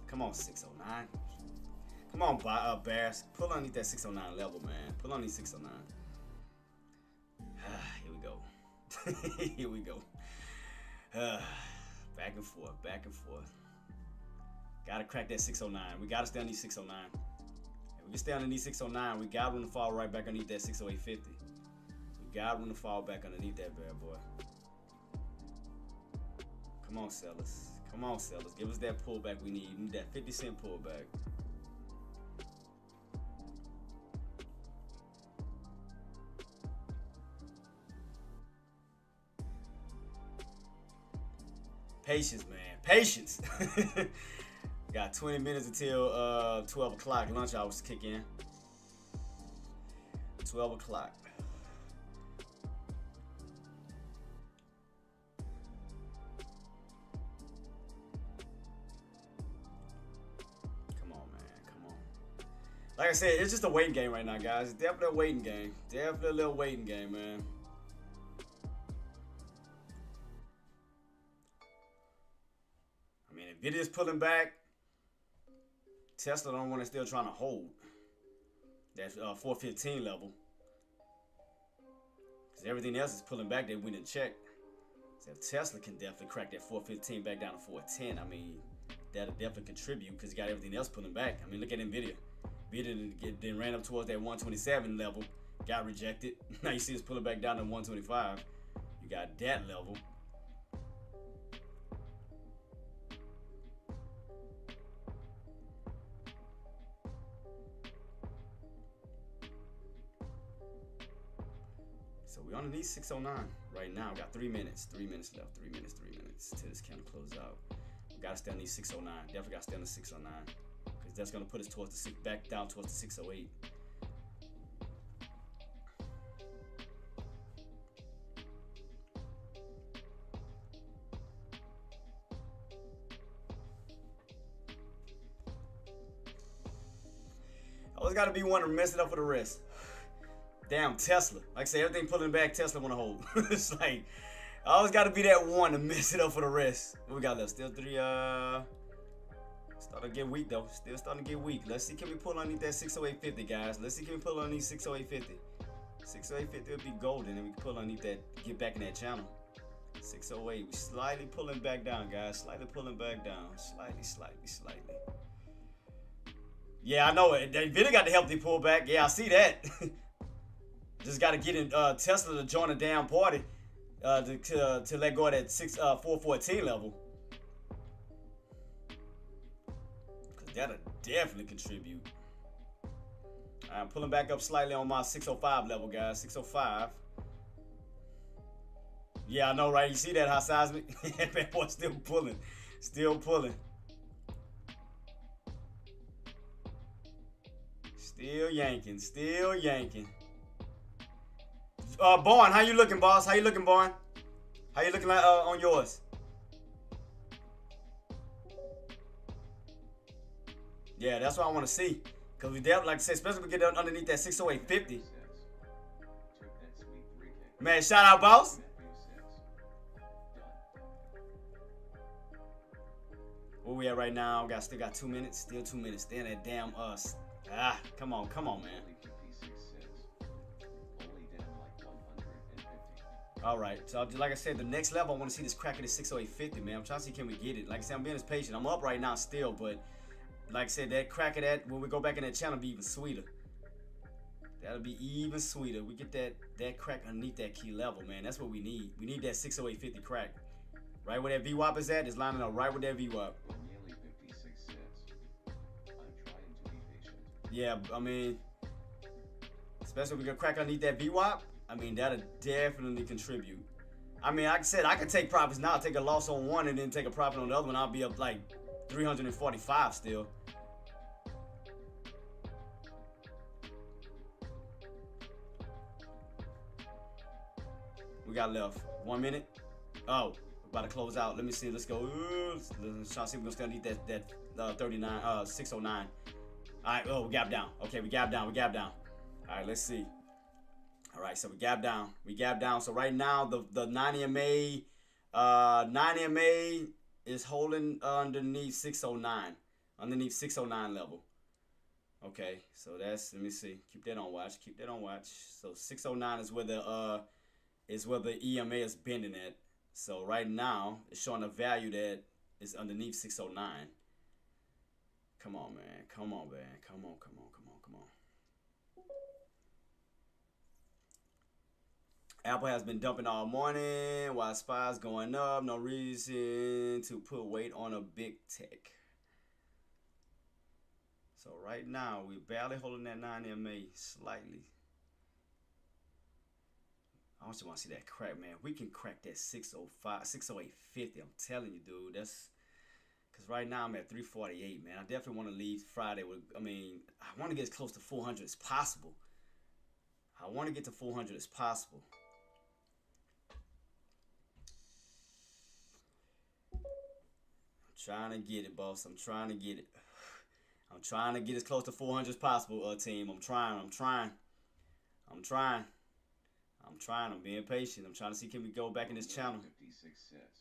Come on, 609. Come on, Bears. Pull underneath that 609 level, man. Pull underneath 609. Here we go. Here we go. Back and forth, back and forth. Gotta crack that 609. We gotta stay underneath 609. If we can stay underneath 609, we got room to fall right back underneath that 608.50. We got room to fall back underneath that bad boy. Come on, sellers. Come on, sellers. Give us that pullback we need. We need that 50-cent pullback. Patience, man. Patience. Got 20 minutes until 12 o'clock. Lunch hours kick in. 12 o'clock. Come on, man. Come on. Like I said, it's just a waiting game right now, guys. It's definitely a waiting game. Definitely a little waiting game, man. it is pulling back, Tesla don't want to still trying to hold that 415 level. Because everything else is pulling back that we didn't check. So if Tesla can definitely crack that 415 back down to 410, I mean, that'll definitely contribute because you got everything else pulling back. I mean, look at NVIDIA. NVIDIA then ran up towards that 127 level, got rejected. Now you see it's pulling back down to 125. You got that level. So we only need 609 right now. We got 3 minutes. 3 minutes left. 3 minutes. 3 minutes till this candle close out. We gotta stay on these 609. Definitely gotta stay on the 609 because that's gonna put us towards the back down towards the 608. Always gotta be one to mess it up for the rest. Damn, Tesla. Like I say, everything pulling back, Tesla want to hold. It's like, I always got to be that one to mess it up for the rest. What we got left? Still 3, starting to get weak, though. Still starting to get weak. Let's see, can we pull underneath that 60850, guys? Let's see, can we pull underneath 60850? 60850 would be golden, and we can pull underneath that, get back in that channel. 608, we slightly pulling back down, guys. Slightly pulling back down. Slightly. Yeah, I know it. They really got the healthy pullback. Yeah, I see that. Just got to get in Tesla to join the damn party to let go of that 414 level. Because that'll definitely contribute. I'm pulling back up slightly on my 605 level, guys. 605. Yeah, I know, right? You see that, how seismic? That boy still pulling. Still pulling. Still yanking. Still yanking. Born, how you looking, boss? How you looking, Born? How you looking on yours? Yeah, that's what I want to see. Because we definitely, like I said, especially if we get underneath that 60850. Man, shout out, boss. Where we at right now? Still got 2 minutes. Still 2 minutes. Stay in that damn us. Come on, man. All right, so like I said, the next level, I want to see this crack of the 60850, man. I'm trying to see, can we get it? Like I said, I'm being as patient. I'm up right now still, but like I said, that crack of that, when we go back in that channel, be even sweeter. That'll be even sweeter. We get that crack underneath that key level, man. That's what we need. We need that 60850 crack. Right where that VWAP is at, is lining up right with that VWAP. Yeah, I mean, especially if we can crack underneath that VWAP, I mean, that'll definitely contribute. I mean, like I said, I could take profits now, take a loss on one, and then take a profit on the other one. I'll be up like 345 still. We got left 1 minute. Oh, about to close out. Let me see. Let's go. Let's try to see if we're gonna stay underneath that 39, 609. All right. Oh, we gap down. Okay, we gap down. All right. Let's see. All right, so we gap down. So right now, the 90 MA is holding underneath 609 level. Okay, so that's, let me see. Keep that on watch. So 609 is where the EMA is bending at. So right now, it's showing a value that is underneath 609. Come on, man. Come on. Apple has been dumping all morning while SPY's going up. No reason to put weight on a big tech. So right now, we're barely holding that 9 MA slightly. I just want to see that crack, man. We can crack that 605, 608.50. I'm telling you, dude. That's because right now I'm at 348, man. I definitely want to leave Friday with, I want to get as close to 400 as possible. I want to get to 400 as possible. Trying to get it, boss. I'm trying to get it. I'm trying to get as close to 400 as possible, team. I'm trying. I'm being patient. I'm trying to see, can we go back in this channel. 56 cents.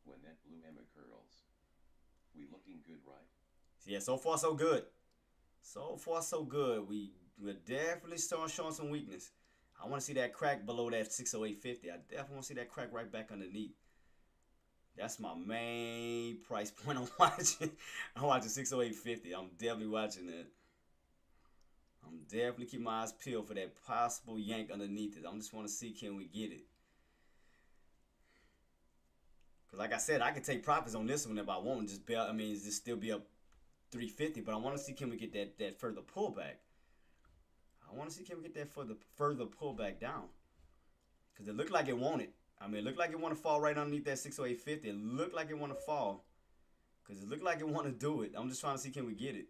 When that blue hammer curls, We looking good, right? Yeah, so far so good. So far so good. We're definitely starting showing some weakness. I want to see that crack below that 608.50. I definitely want to see that crack right back underneath. That's my main price point I'm watching. I'm watching 608.50. I'm definitely watching that. I'm definitely keeping my eyes peeled for that possible yank underneath it. I just want to see, can we get it? Because like I said, I can take profits on this one if I want. Just still be up 350. But I want to see, can we get that further pullback? I want to see, can we get that further pullback down? Because it looked like it wanted. It looked like it want to fall right underneath that 608.50. It looked like it want to fall. Because it looked like it want to do it. I'm just trying to see, can we get it?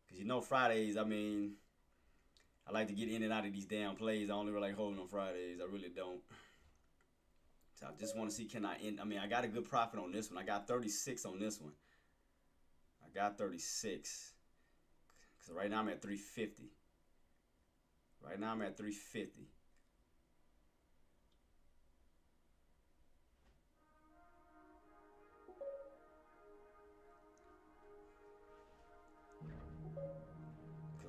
Because Fridays, I like to get in and out of these damn plays. I only really like holding on Fridays. I really don't. So I just want to see, can I end? I got a good profit on this one. I got 36 on this one. I got 36. Because right now I'm at 350. Right now I'm at 350.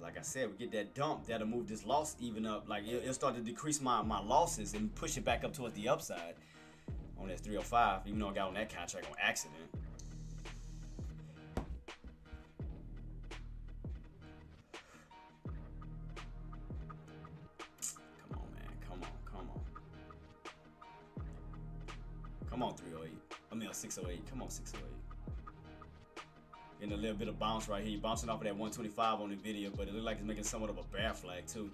Like I said, we get that dump, that'll move this loss even up. Like it'll start to decrease my losses and push it back up towards the upside on that 305, even though I got on that contract on accident. Come on, man. Come on. Come on, 308. 608. Come on, 608. Getting a little bit of bounce right here. Bouncing off of that 125 on the video, but it looked like it's making somewhat of a bear flag too.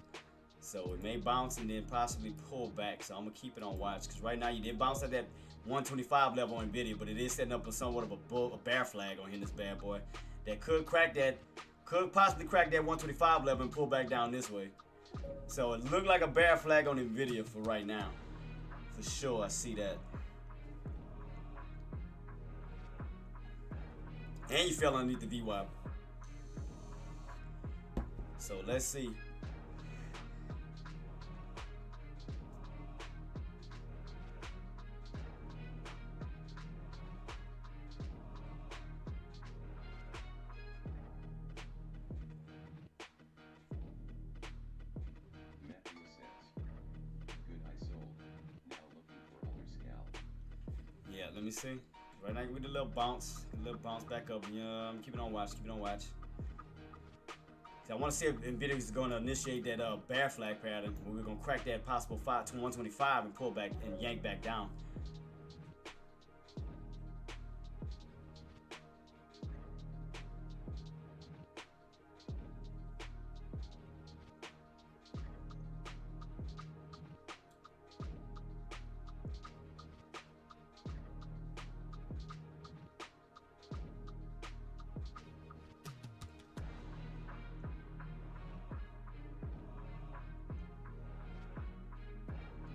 So it may bounce and then possibly pull back. So I'm gonna keep it on watch because right now you did bounce at that 125 level on video, but it is setting up a somewhat of a bear flag on here. This bad boy that could possibly crack that 125 level and pull back down this way. So it looked like a bear flag on the video for right now. For sure, I see that. And you fell underneath the VWAP. So let's see. Matthew says, good, I sold. Now looking for other scalp. Yeah, let me see. Right now with a little bounce back up. Yeah, I'm keeping on watch. So I want to see if Nvidia is going to initiate that bear flag pattern where we're going to crack that possible 5 to 125 and pull back and yank back down.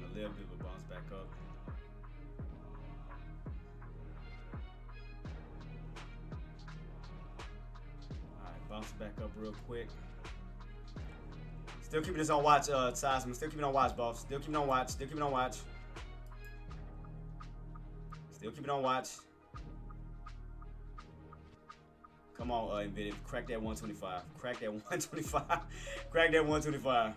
A little bit of a bounce back up. Alright, bounce back up real quick. Still keeping this on watch, Seismic. Still keeping on watch, boss. Still keeping on watch. Still keeping on watch. Still keeping on watch. Come on, Nvidia. Crack that 125. Crack that 125. Crack that 125.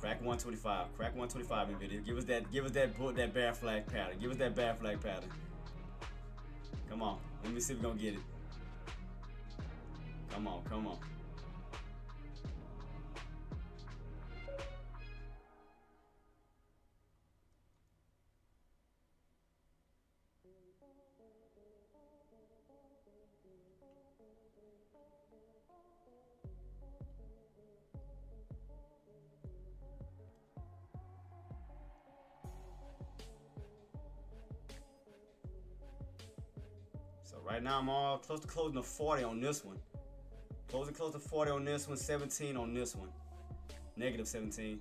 Crack 125. Crack 125, Nvidia. Give us that bear flag pattern. Give us that bear flag pattern. Come on. Let me see if we're gonna get it. Come on. So right now I'm all close to closing to 40 on this one. Close to 40 on this one, 17 on this one. Negative 17.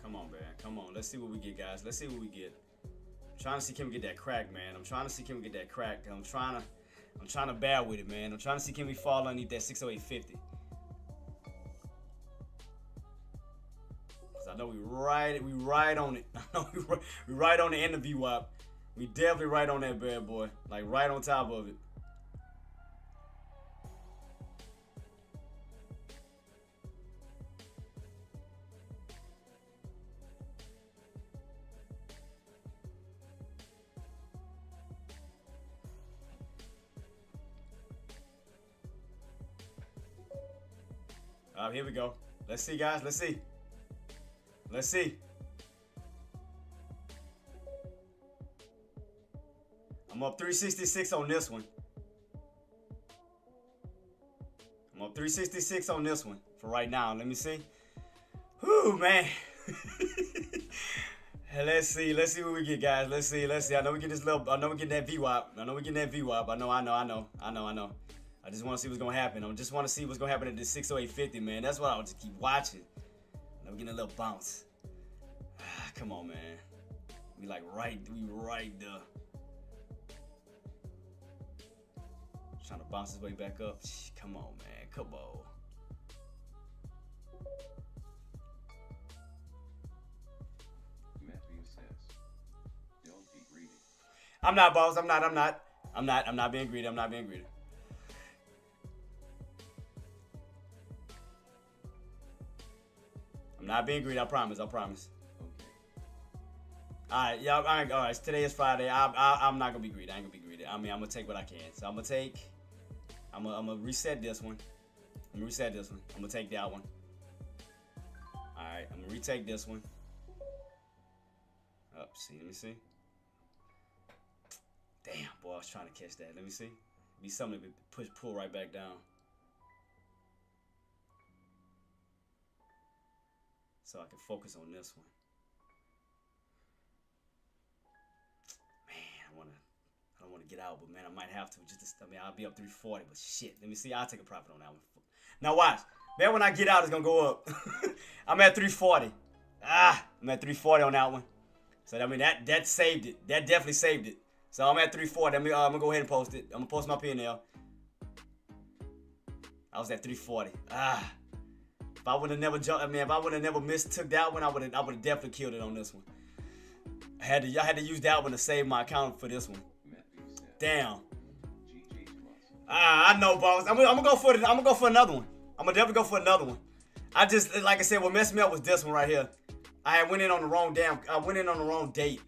Come on, man. Come on. Let's see what we get, guys. Let's see what we get. trying to see can we get that crack, man. I'm trying to see can we get that crack. I'm trying to bear with it, man. I'm trying to see can we fall underneath that 608.50. Cause I know we right on it. I know we right on the end of VWAP. We definitely right on that bad boy. Like right on top of it. Here we go. Let's see, guys. Let's see. Let's see. I'm up 366 on this one. I'm up 366 on this one for right now. Let me see. Whew, man. Let's see what we get, guys. Let's see. I know we get this little. I know we get that VWAP. I know we get that VWAP. I know. I just want to see what's gonna happen. I just want to see what's gonna happen at this 608.50, man. That's why I'll just keep watching. And we're getting a little bounce. Come on, man. We right there. Trying to bounce his way back up. Come on, man. Come on. Matthew says, don't be greedy. I'm not, boss. I'm not being greedy. I'm not being greedy. I'm not being greedy. I promise. Okay. Alright, yeah, alright. Today is Friday. I'm not gonna be greedy. I ain't gonna be greedy. I mean, I'm gonna take what I can. So I'm gonna reset this one. I'm gonna take that one. Alright, I'm gonna retake this one. Up, see, let me see. Damn, boy, I was trying to catch that. Let me see. Be something to pull right back down. So I can focus on this one. Man, I don't want to get out, but man, I might have to. I'll be up 340, but shit. Let me see. I'll take a profit on that one. Now watch. Man, when I get out, it's gonna go up. I'm at 340. I'm at 340 on that one. So I mean that saved it. That definitely saved it. So I'm at 340. I'm gonna go ahead and post it. I'm gonna post my P&L. I was at 340. If I would have never jumped, if I would have never mistook that one, I would have definitely killed it on this one. I had to use that one to save my account for this one. Damn. I know, boss. I'm gonna go for another one. I'm gonna definitely go for another one. I just, like I said, what messed me up was this one right here. I went in on the wrong date.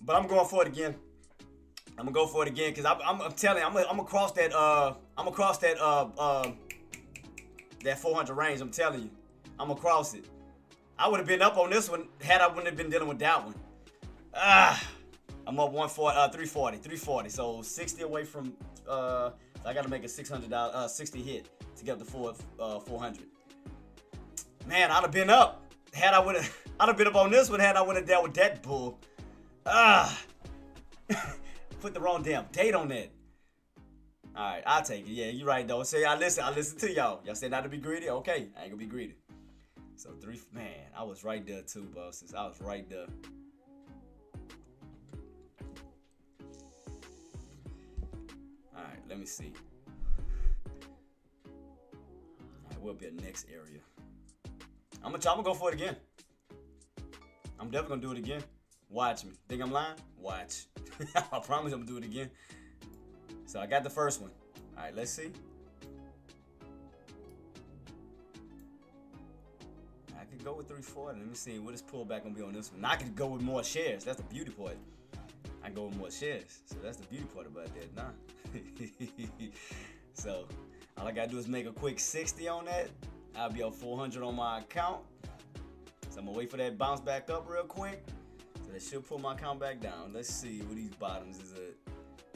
But I'm going for it again. I'm gonna go for it again because I'm telling you, I'm gonna cross that that 400 range. I'm telling you, I'm gonna cross it. I would have been up on this one had I wouldn't have been dealing with that one. I'm up 340. So 60 away from. I gotta make a $600 60 hit to get up to 400. Man, I'd have been up had I'd have been up on this one had I wouldn't have dealt with that bull. Put the wrong damn date on that. Alright, I'll take it. Yeah, you're right though. Say I listen to y'all. Y'all said not to be greedy? Okay, I ain't gonna be greedy. So man, I was right there too, bosses. I was right there. Alright, let me see. Alright, what'll be the next area? I'm gonna go for it again. I'm definitely gonna do it again. Watch me. Think I'm lying? Watch. I promise I'm gonna do it again. So I got the first one. Alright, let's see. I could go with 340. Let me see what is pullback gonna be on this one. Now I could go with more shares. That's the beauty part. I can go with more shares. So that's the beauty part about that. Nah. So all I gotta do is make a quick 60 on that. I'll be up 400 on my account. So I'm gonna wait for that bounce back up real quick. So that should pull my account back down. Let's see where these bottoms is at.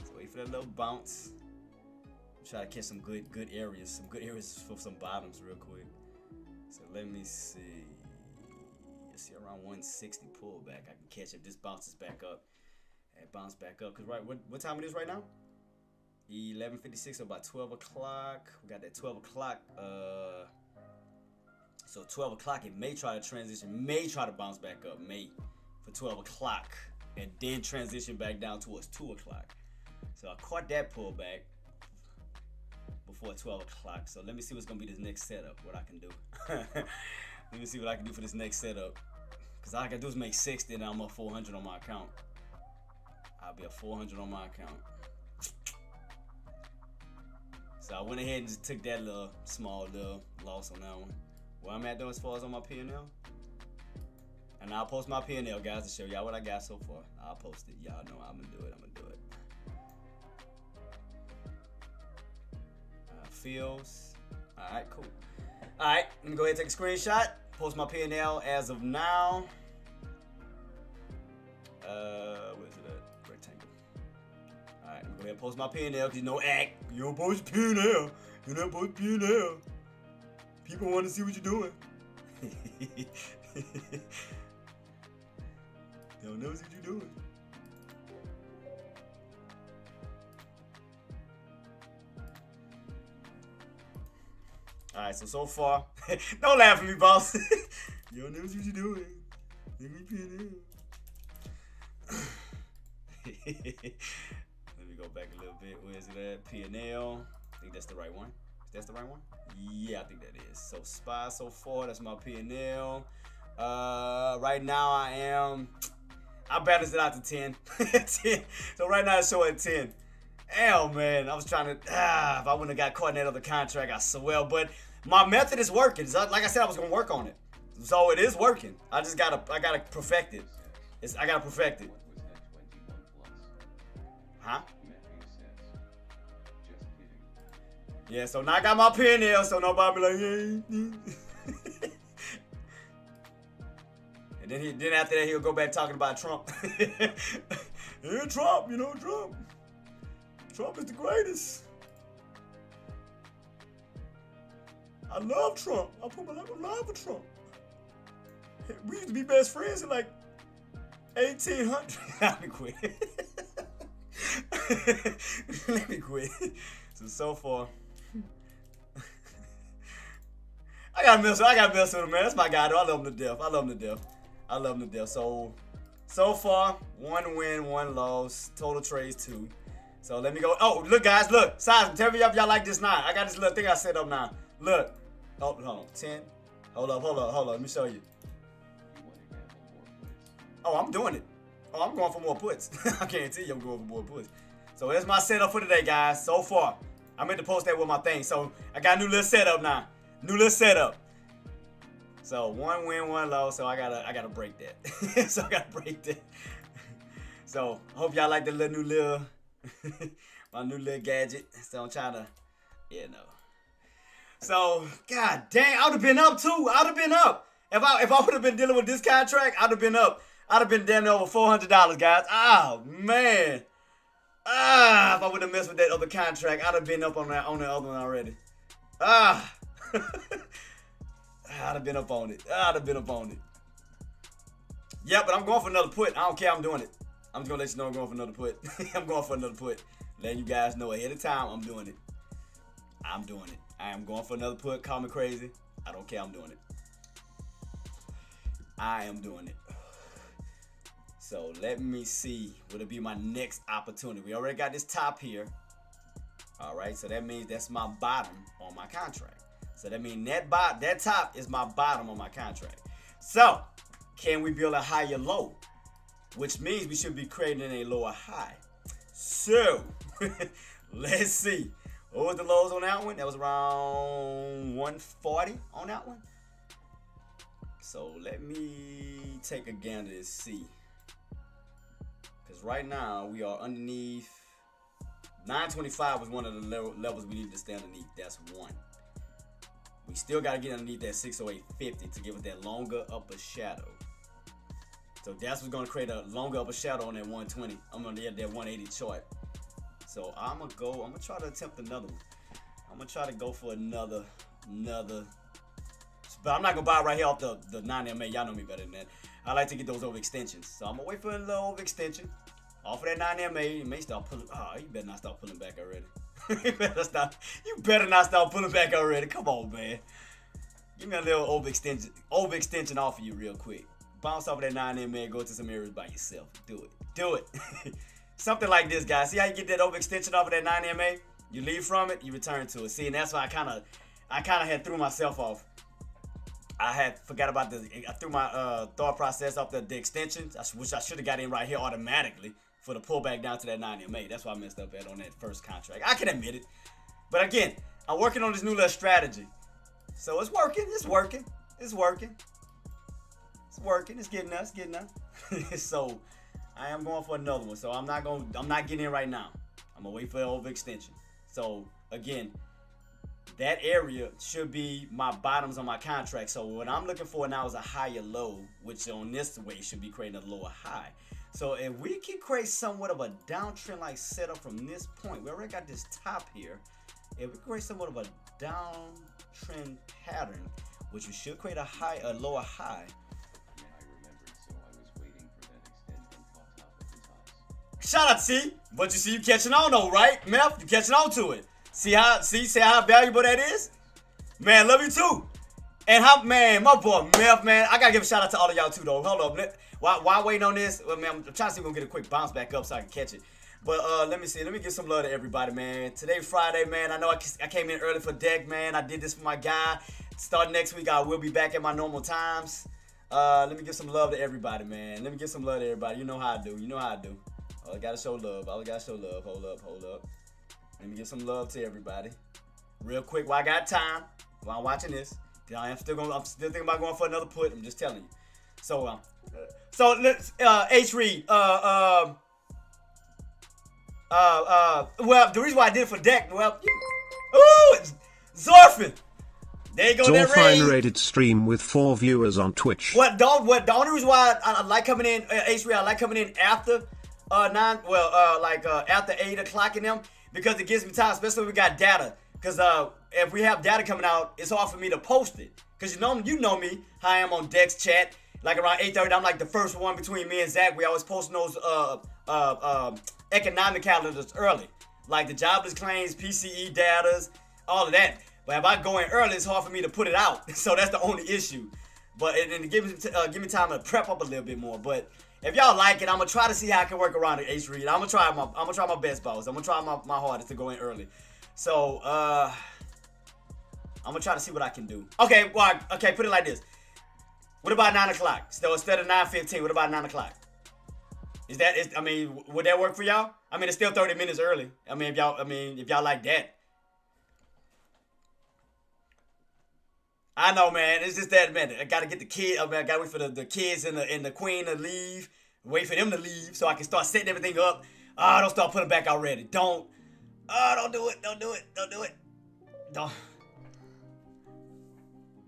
So wait for that little bounce. Try to catch some good areas. Some good areas for some bottoms real quick. So let me see. Let's see around 160 pullback. I can catch if this bounces back up. And bounce back up. Cause right, what time it is right now? 11:56, so about 12 o'clock. We got that 12 o'clock. So 12 o'clock, it may try to transition, may try to bounce back up, may for 12 o'clock and then transition back down towards 2 o'clock. So I caught that pullback before 12 o'clock. So let me see what's going to be this next setup, what I can do. Let me see what I can do for this next setup. Because all I got to do is make 60 and I'm up 400 on my account. I'll be at 400 on my account. So I went ahead and just took that little small little loss on that one. Where I'm at though as far as on my P&L. And I'll post my P&L, guys, to show y'all what I got so far. I'll post it. Y'all know I'm going to do it. I'm going to do it. Fields. Alright, cool. Alright, let me go ahead and take a screenshot. Post my P&L as of now. Where's it at? Rectangle. Alright, let me go ahead and post my P&L because you know act. You don't post P&L. You don't post P&L. People want to see what you're doing. They don't know what you're doing. Alright, so far, don't laugh at me, boss. You don't know what you're doing. Let me P&L. Let me go back a little bit. Where is it at? P&L. I think that's the right one. Is that the right one? Yeah, I think that is. So SPY so far, that's my P&L. Right now I balanced it out to 10. 10. So right now it's showing 10. Hell, man, I was trying to, if I wouldn't have got caught in that other contract, I swear. But my method is working. So like I said, I was going to work on it. So it is working. I gotta perfect it. I gotta perfect it. Huh? Yeah, so now I got my P&L, so nobody be like, yeah. And then after that, he'll go back talking about Trump. Yeah, Trump, you know, Trump. Trump is the greatest. I love Trump. I put my life on live with Trump. We used to be best friends in like 1800. Let me quit. Let me quit. So far, I gotta mess with him, man. That's my guy, though. I love him to death. I love him to death. So far, 1 win, 1 loss. Total trades 2. So let me go. Oh, look, guys, look. Size, tell me if y'all like this now. I got this little thing I set up now. Look. Oh, hold on. 10. Hold up. Let me show you. Oh, I'm doing it. Oh, I'm going for more puts. I guarantee you I'm going for more puts. So that's my setup for today, guys. So far. I meant to post that with my thing. So I got a new little setup now. So 1 win, 1 loss. So I gotta break that. So I hope y'all like the my new little gadget. So I'm trying to, So god dang, I would have been up too. If I would have been dealing with this contract, I'd have been up. I'd have been damn near over $400, guys. Oh man. If I would have messed with that other contract, I'd have been up on the other one already. I'd have been up on it. Yeah, but I'm going for another put. I don't care. I'm doing it. I'm just going to let you know I'm going for another put. I'm going for another put. Letting you guys know ahead of time I'm doing it. I am going for another put. Call me crazy. I don't care. I'm doing it. I am doing it. So let me see. Will it be my next opportunity? We already got this top here. All right. So that means that's my bottom on my contract. So that means that top is my bottom on my contract. So can we build a higher low? Which means we should be creating a lower high. So let's see. What was the lows on that one? That was around 140 on that one. So let me take a gander and see. Because right now we are underneath 925 was one of the levels we need to stay underneath. That's one. We still got to get underneath that 608.50 to give us that longer upper shadow. So that's what's going to create a longer upper shadow on that 120. I'm going to get that 180 chart. So I'm going to try to attempt another one. I'm going to try to go for another. But I'm not going to buy right here off the 9MA. Y'all know me better than that. I like to get those overextensions. So I'm going to wait for a little overextension. Off of that 9MA, you may start pulling. Oh, you better not start pulling back already. You better not start pulling back already. Come on, man. Give me a little overextension off of you real quick. Bounce off of that 9 MA, go to some areas by yourself. Do it. Do it. Something like this, guys. See how you get that overextension off of that 9 MA? You leave from it, you return to it. See, and that's why I kind of had threw myself off. I had forgot about I threw my thought process off the extensions, which I should have got in right here automatically for the pullback down to that 9 MA. That's why I messed up on that first contract. I can admit it. But again, I'm working on this new little strategy. So it's working. It's working. It's working. It's working. It's getting us. Getting us. So I am going for another one. So I'm not getting in right now. I'm gonna wait for the overextension. So again, that area should be my bottoms on my contract. So what I'm looking for now is a higher low, which on this way should be creating a lower high. So if we can create somewhat of a downtrend like setup from this point, we already got this top here. If we create somewhat of a downtrend pattern, which we should create a lower high. Yeah, I remembered, so I was waiting for that extend and caught top of the tops. Shout out, C. But you see, you catching on though, right, Meth? You catching on to it. See how valuable that is? Man, love you too. And man, my boy Meth, man, I gotta give a shout out to all of y'all too though. Hold up, while waiting on this, well, man, I'm trying to see if we can get a quick bounce back up so I can catch it. But let me see, let me give some love to everybody, man. Today Friday, man. I know I came in early for deck, man. I did this for my guy. Starting next week, I will be back at my normal times. Let me give some love to everybody, man. Let me give some love to everybody. You know how I do. You know how I do. All I gotta show love. All I gotta show love. Hold up. Let me give some love to everybody. Real quick, while I got time, while I'm watching this, I'm still thinking about going for another put. I'm just telling you. So let's H Reed. Well, the reason why I did it for deck, Zorfin. There you go. Zorfine rated stream with 4 viewers on Twitch. The only reason why I like coming in, H Reed, I like coming in after after 8 o'clock in them. Because it gives me time, especially when we got data. Because if we have data coming out, it's hard for me to post it. Because you know me, how I am on Dex chat. Like around 8:30, I'm like the first one between me and Zach. We always posting those economic calendars early. Like the jobless claims, PCE datas, all of that. But if I go in early, it's hard for me to put it out. So that's the only issue. But it give me time to prep up a little bit more. But if y'all like it, I'm gonna try to see how I can work around it, H Reed. I'm gonna try my best, boss. I'm gonna try my hardest to go in early. So I'm gonna try to see what I can do. Okay, put it like this. What about 9 o'clock? So instead of 9:15, what about 9 o'clock? Would that work for y'all? I mean, it's still 30 minutes early. If y'all like that. I know, man. It's just that, man. I gotta get the kid. I gotta wait for the kids and the queen to leave. Wait for them to leave so I can start setting everything up. Don't start putting it back already. Don't do it. Don't do it. Don't.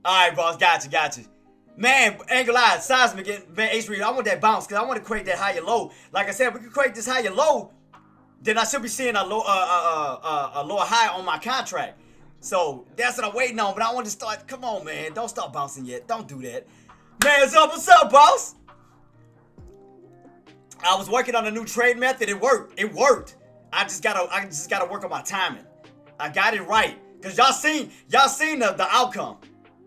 All right, boss. Got you. Man, ain't gonna lie. Seismic, man, H3, I want that bounce because I want to create that higher low. Like I said, if we can create this higher low, then I should be seeing a lower high on my contract. So that's what I'm waiting on. But I want to start. Come on, man. Don't start bouncing yet. Don't do that. Man, what's up, boss? I was working on a new trade method. It worked. I just gotta work on my timing. I got it right. Cause y'all seen the outcome.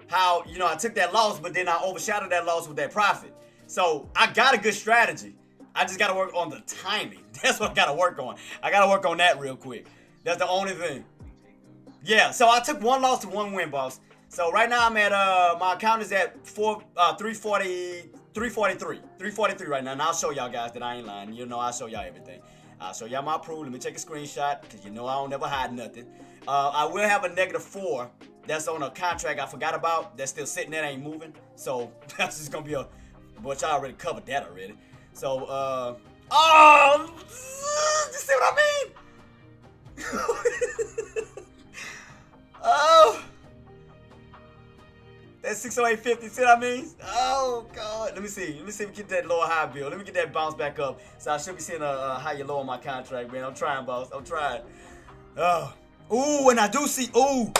How, I took that loss, but then I overshadowed that loss with that profit. So I got a good strategy. I just gotta work on the timing. That's what I gotta work on. I gotta work on that real quick. That's the only thing. Yeah, so I took 1 loss to 1 win, boss. So right now I'm at my account is at 343 right now. And I'll show y'all guys that I ain't lying. I'll show y'all everything. I'll show y'all my proof. Let me take a screenshot because I don't never hide nothing. I will have a -4. That's on a contract I forgot about. That's still sitting there, ain't moving. So that's just gonna be but y'all already covered that already. So you see what I mean? Oh, that's 608.50. See what I mean? Oh God. Let me see if we get that lower high bill. Let me get that bounce back up. So I should be seeing a higher low on my contract, man. I'm trying, boss. I'm trying. Oh. Ooh, and I do see. Ooh.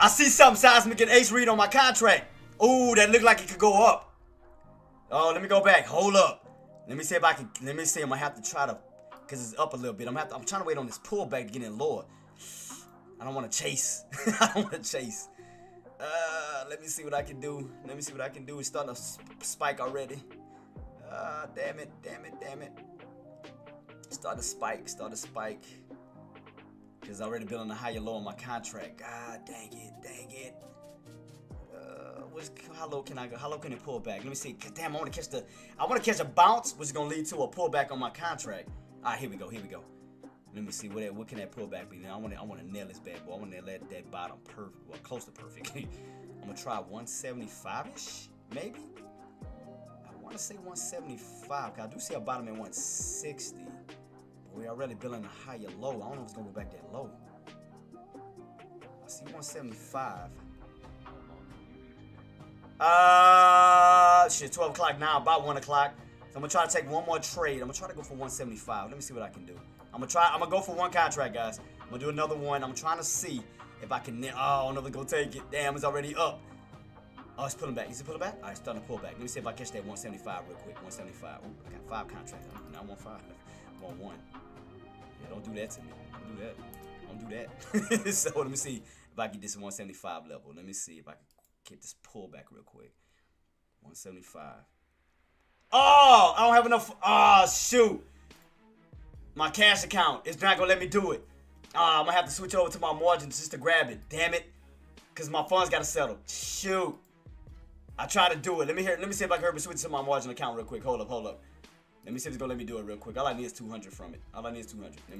I see something seismic and H Reed on my contract. Ooh, that look like it could go up. Oh, let me go back. Hold up. Let me see if I can. Let me see. I'm gonna have to try to, cause it's up a little bit. I'm trying to wait on this pullback to get in lower. I don't want to chase. I don't want to chase. Let me see what I can do. Let me see what I can do. It's starting to spike already. Damn it. Start to spike. Because I already building a higher low on my contract. God dang it. How low can I go? How low can it pull back? Let me see. God damn, I want to catch a bounce, which is gonna lead to a pullback on my contract. Alright, here we go. Let me see what can that pullback be now. I want to nail this bad boy. I want to nail that bottom perfect, well, close to perfect. I'm gonna try 175-ish, maybe. I want to say 175. Cause I do see a bottom at 160. But we already building a higher low. I don't know if it's gonna go back that low. I see 175. Shit, 12 o'clock now, about 1 o'clock. So I'm gonna try to take one more trade. I'm gonna try to go for 175. Let me see what I can do. I'm gonna go for one contract, guys. I'm gonna do another one. I'm trying to see if I can. Oh, I don't know if it's gonna take it. Damn, it's already up. Oh, it's pulling back. Is it pulling back? All right, it's starting to pull back. Let me see if I catch that 175 real quick. 175. Ooh, I got 5 contracts. Not 1.5. I want 1. Yeah, don't do that to me. Don't do that. So let me see if I can get this 175 level. Let me see if I can get this pullback real quick. 175. Oh, I don't have enough. Oh, shoot. My cash account is not going to let me do it. I'm going to have to switch over to my margins just to grab it. Damn it. Because my funds got to settle. Shoot. I tried to do it. Let me see if I can switch to my margin account real quick. Hold up. Let me see if it's going to let me do it real quick. All I need is 200 from it. Let me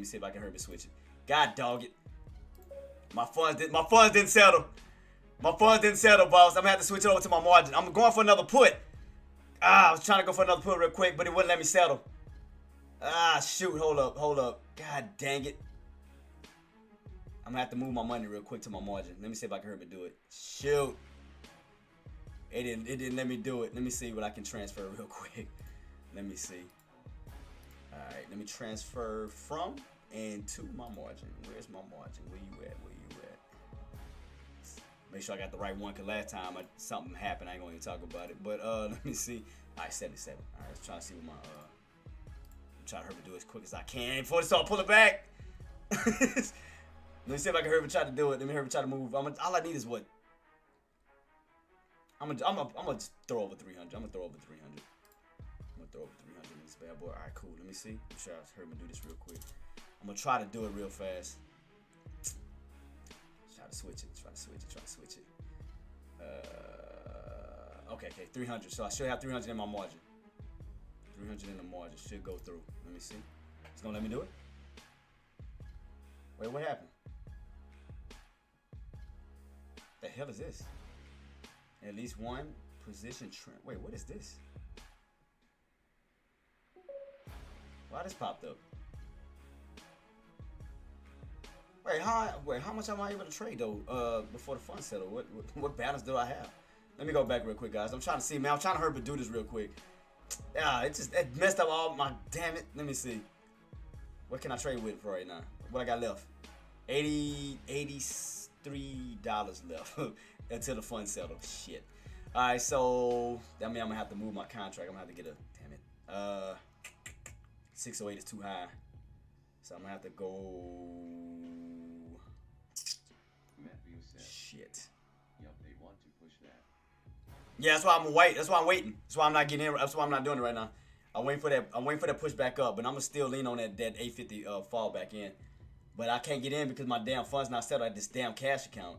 see if I can switch it. God dog it. My funds didn't settle. Boss. I'm going to have to switch it over to my margin. I'm going for another put. I was trying to go for another put real quick, but it wouldn't let me settle. Shoot. Hold up. God dang it. I'm going to have to move my money real quick to my margin. Let me see if I can do it. Shoot. It didn't let me do it. Let me see what I can transfer real quick. Let me see. Alright, let me transfer from and to my margin. Where's my margin? Where you at? Make sure I got the right one, because last time something happened. I ain't going to talk about it. But let me see. Alright, 77. Alright, let's try to see what my I'm trying to hurry do it as quick as I can before it start pulling back. Let me see if I can hurry try to do it. Let me hurry try to move. All I need is what? I'm gonna throw over 300. I'm gonna throw over 300 in this bad boy. All right, cool. Let me see. I'm sure I heard me do this real quick. I'm gonna try to do it real fast. Try to switch it. Okay, 300. So I should have 300 in my margin. 300 in the margin should go through. Let me see. It's gonna let me do it. Wait, what happened? The hell is this? At least one position trend. Wait, what is this? Why this popped up? Wait, how much am I able to trade though? Before the fund settle, what balance do I have? Let me go back real quick, guys. I'm trying to see, man. I'm trying to hurry but do this real quick. Yeah, it messed up all my. Damn it. Let me see. What can I trade with for right now? What I got left? $83 left until the fund settle. Shit. All right, so that means I'm gonna have to move my contract. I'm gonna have to get a. Damn it. 608 is too high, so I'm gonna have to go. Matthew said, shit. Yup, they want to push that. Yeah, that's why I'm waiting. That's why I'm waiting. That's why I'm not getting in. That's why I'm not doing it right now. I'm waiting for that push back up, but I'm gonna still lean on that 850 fall back in. But I can't get in because my damn funds not settled at this damn cash account.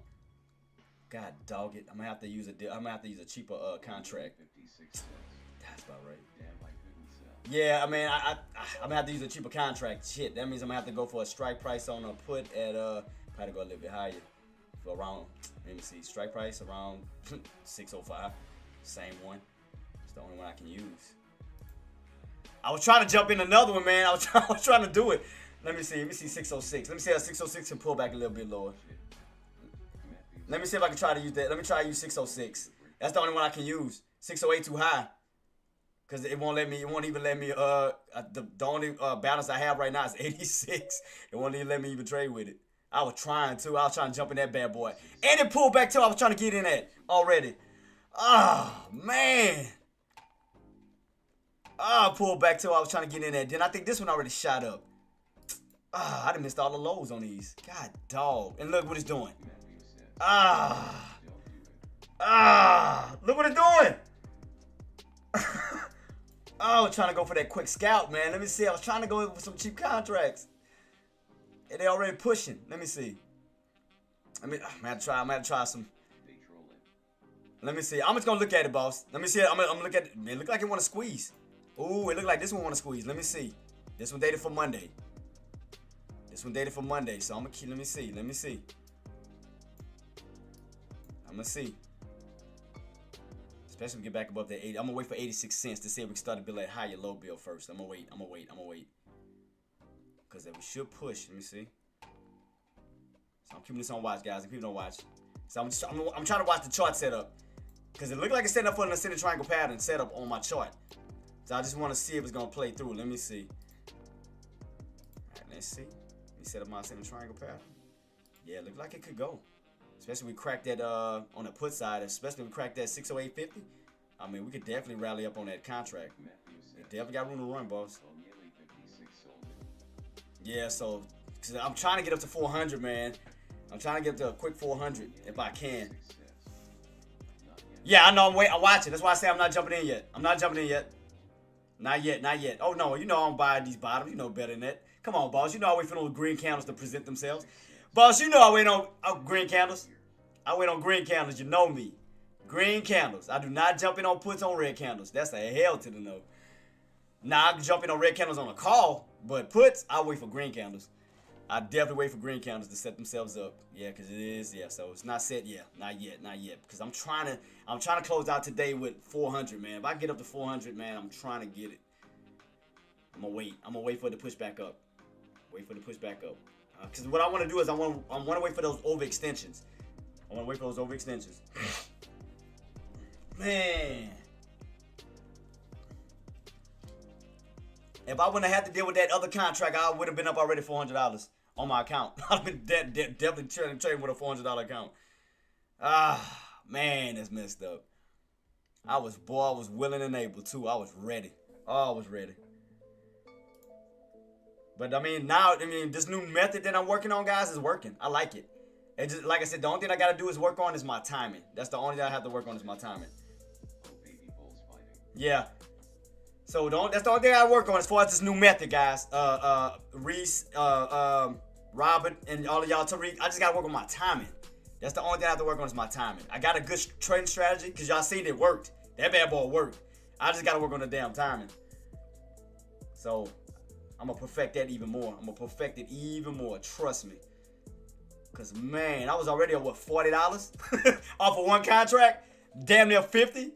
God dog it. I'm gonna have to use a cheaper contract. 56 cents. That's about right. Damn, I couldn't sell. Yeah, I mean, I'm gonna have to use a cheaper contract. Shit, that means I'm gonna have to go for a strike price on a put at probably go a little bit higher for around. Let me see, strike price around 605. Same one. It's the only one I can use. I was trying to jump in another one, man. I was trying to do it. Let me see 606. Let me see how 606 can pull back a little bit lower. Let me see if I can try to use that. Let me try to use 606. That's the only one I can use. 608 too high. Cause it won't even let me the only balance I have right now is 86. It won't even let me even trade with it. I was trying to jump in that bad boy. And it pulled back too. I was trying to get in that already. Oh man. I pulled back too. I was trying to get in that. Then I think this one already shot up. I done missed all the lows on these. God dog. And look what it's doing. Look what it's doing. Oh, trying to go for that quick scalp, man. Let me see. I was trying to go for some cheap contracts. And they already pushing. Let me see. I'm gonna try some. They trolling. Let me see. I'm just gonna look at it, boss. Let me see it. I'm gonna look at it. Man, it look like it wanna squeeze. Ooh, it look like this one wanna squeeze. Let me see. This one dated for Monday. This one dated for Monday. So I'm gonna keep. Let me see. Let me see. I'm gonna see. Especially if we get back above that 80. I'm gonna wait for 86 cents to see if we can start to build that higher low bill first. I'm gonna wait. I'm gonna wait. I'm gonna wait. Because we should push. Let me see. So I'm keeping this on watch, guys. If people don't watch. So I'm trying to watch the chart setup. Because it looked like it's setting up for an ascending triangle pattern setup on my chart. So I just want to see if it's going to play through. Let me see. Alright, let's see. Let me set up my ascending triangle pattern. Yeah, it looked like it could go. Especially if we crack that on the put side. Especially if we crack that 608.50. I mean, we could definitely rally up on that contract. Matthew says, It definitely got room to run, boss. well, nearly 56 sold. Yeah, so 'cause I'm trying to get up to 400, man. I'm trying to get up to a quick 400 if I can. Success. Not yet. Yeah, I know. I'm watching. That's why I say I'm not jumping in yet. I'm not jumping in yet. Not yet. Not yet. Oh no, you know I'm buying these bottoms. You know better than that. Come on, boss. You know I wait for those green candles to present themselves. Boss, you know I wait on green candles. I wait on green candles. You know me. Green candles. I do not jump in on puts on red candles. That's a hell to the no. Now I can jump in on red candles on a call, but puts I wait for green candles. I definitely wait for green candles to set themselves up. Yeah, because it is. Yeah, so it's not set yet. Not yet. Not yet. Because I'm trying to close out today with 400, man. If I get up to 400, man, I'm trying to get it. I'm gonna wait. I'm gonna wait for it to push back up. Wait for it to push back up. Because what I want to do is I want to wait for those overextensions. I want to wait for those overextensions. Man. If I wouldn't have had to deal with that other contract, I would have been up already $400 on my account. I've been definitely trading with a $400 account. Man, that's messed up. I was willing and able too. I was ready. Oh, I was ready. But I mean, now, this new method that I'm working on, guys, is working. I like it. And just like I said, the only thing I gotta do is work on is my timing. That's the only thing I have to work on is my timing. Oh, baby bulls fighting. Yeah. So that's the only thing I work on as far as this new method, guys. Reese, Robert, and all of y'all, Tariq. I just gotta work on my timing. That's the only thing I have to work on is my timing. I got a good trading strategy because y'all seen it worked. That bad boy worked. I just gotta work on the damn timing. So I'm gonna perfect that even more. I'm gonna perfect it even more. Trust me. Cause man, I was already at what, $40 off of one contract, damn near 50.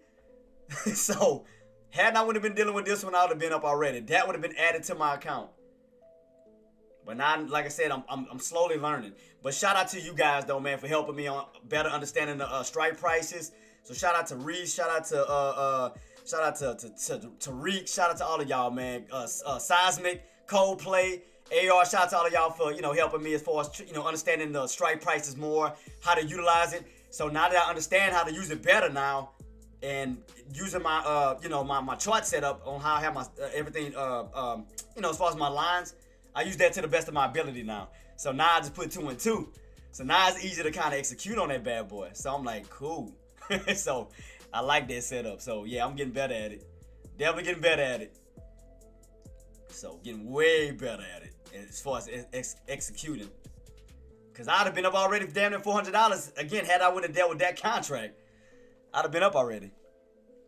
So had I would have been dealing with this one, I would have been up already. That would have been added to my account. But now, like I said, I'm slowly learning. But shout out to you guys though, man, for helping me on better understanding the strike prices. So shout out to Reese, shout out to Reek, shout out to all of y'all, man. Seismic, Coldplay, AR, shout out to all of y'all for, helping me as far as, understanding the strike prices more, how to utilize it. So now that I understand how to use it better now, and using my, my chart setup on how I have my everything, as far as my lines, I use that to the best of my ability now. So now I just put 2 and 2. So now it's easy to kind of execute on that bad boy. So I'm like, cool. So I like that setup. So yeah, I'm getting better at it. Definitely getting better at it. So getting way better at it as far as executing. Because I'd have been up already for damn near $400. Again, had I would have dealt with that contract, I'd have been up already.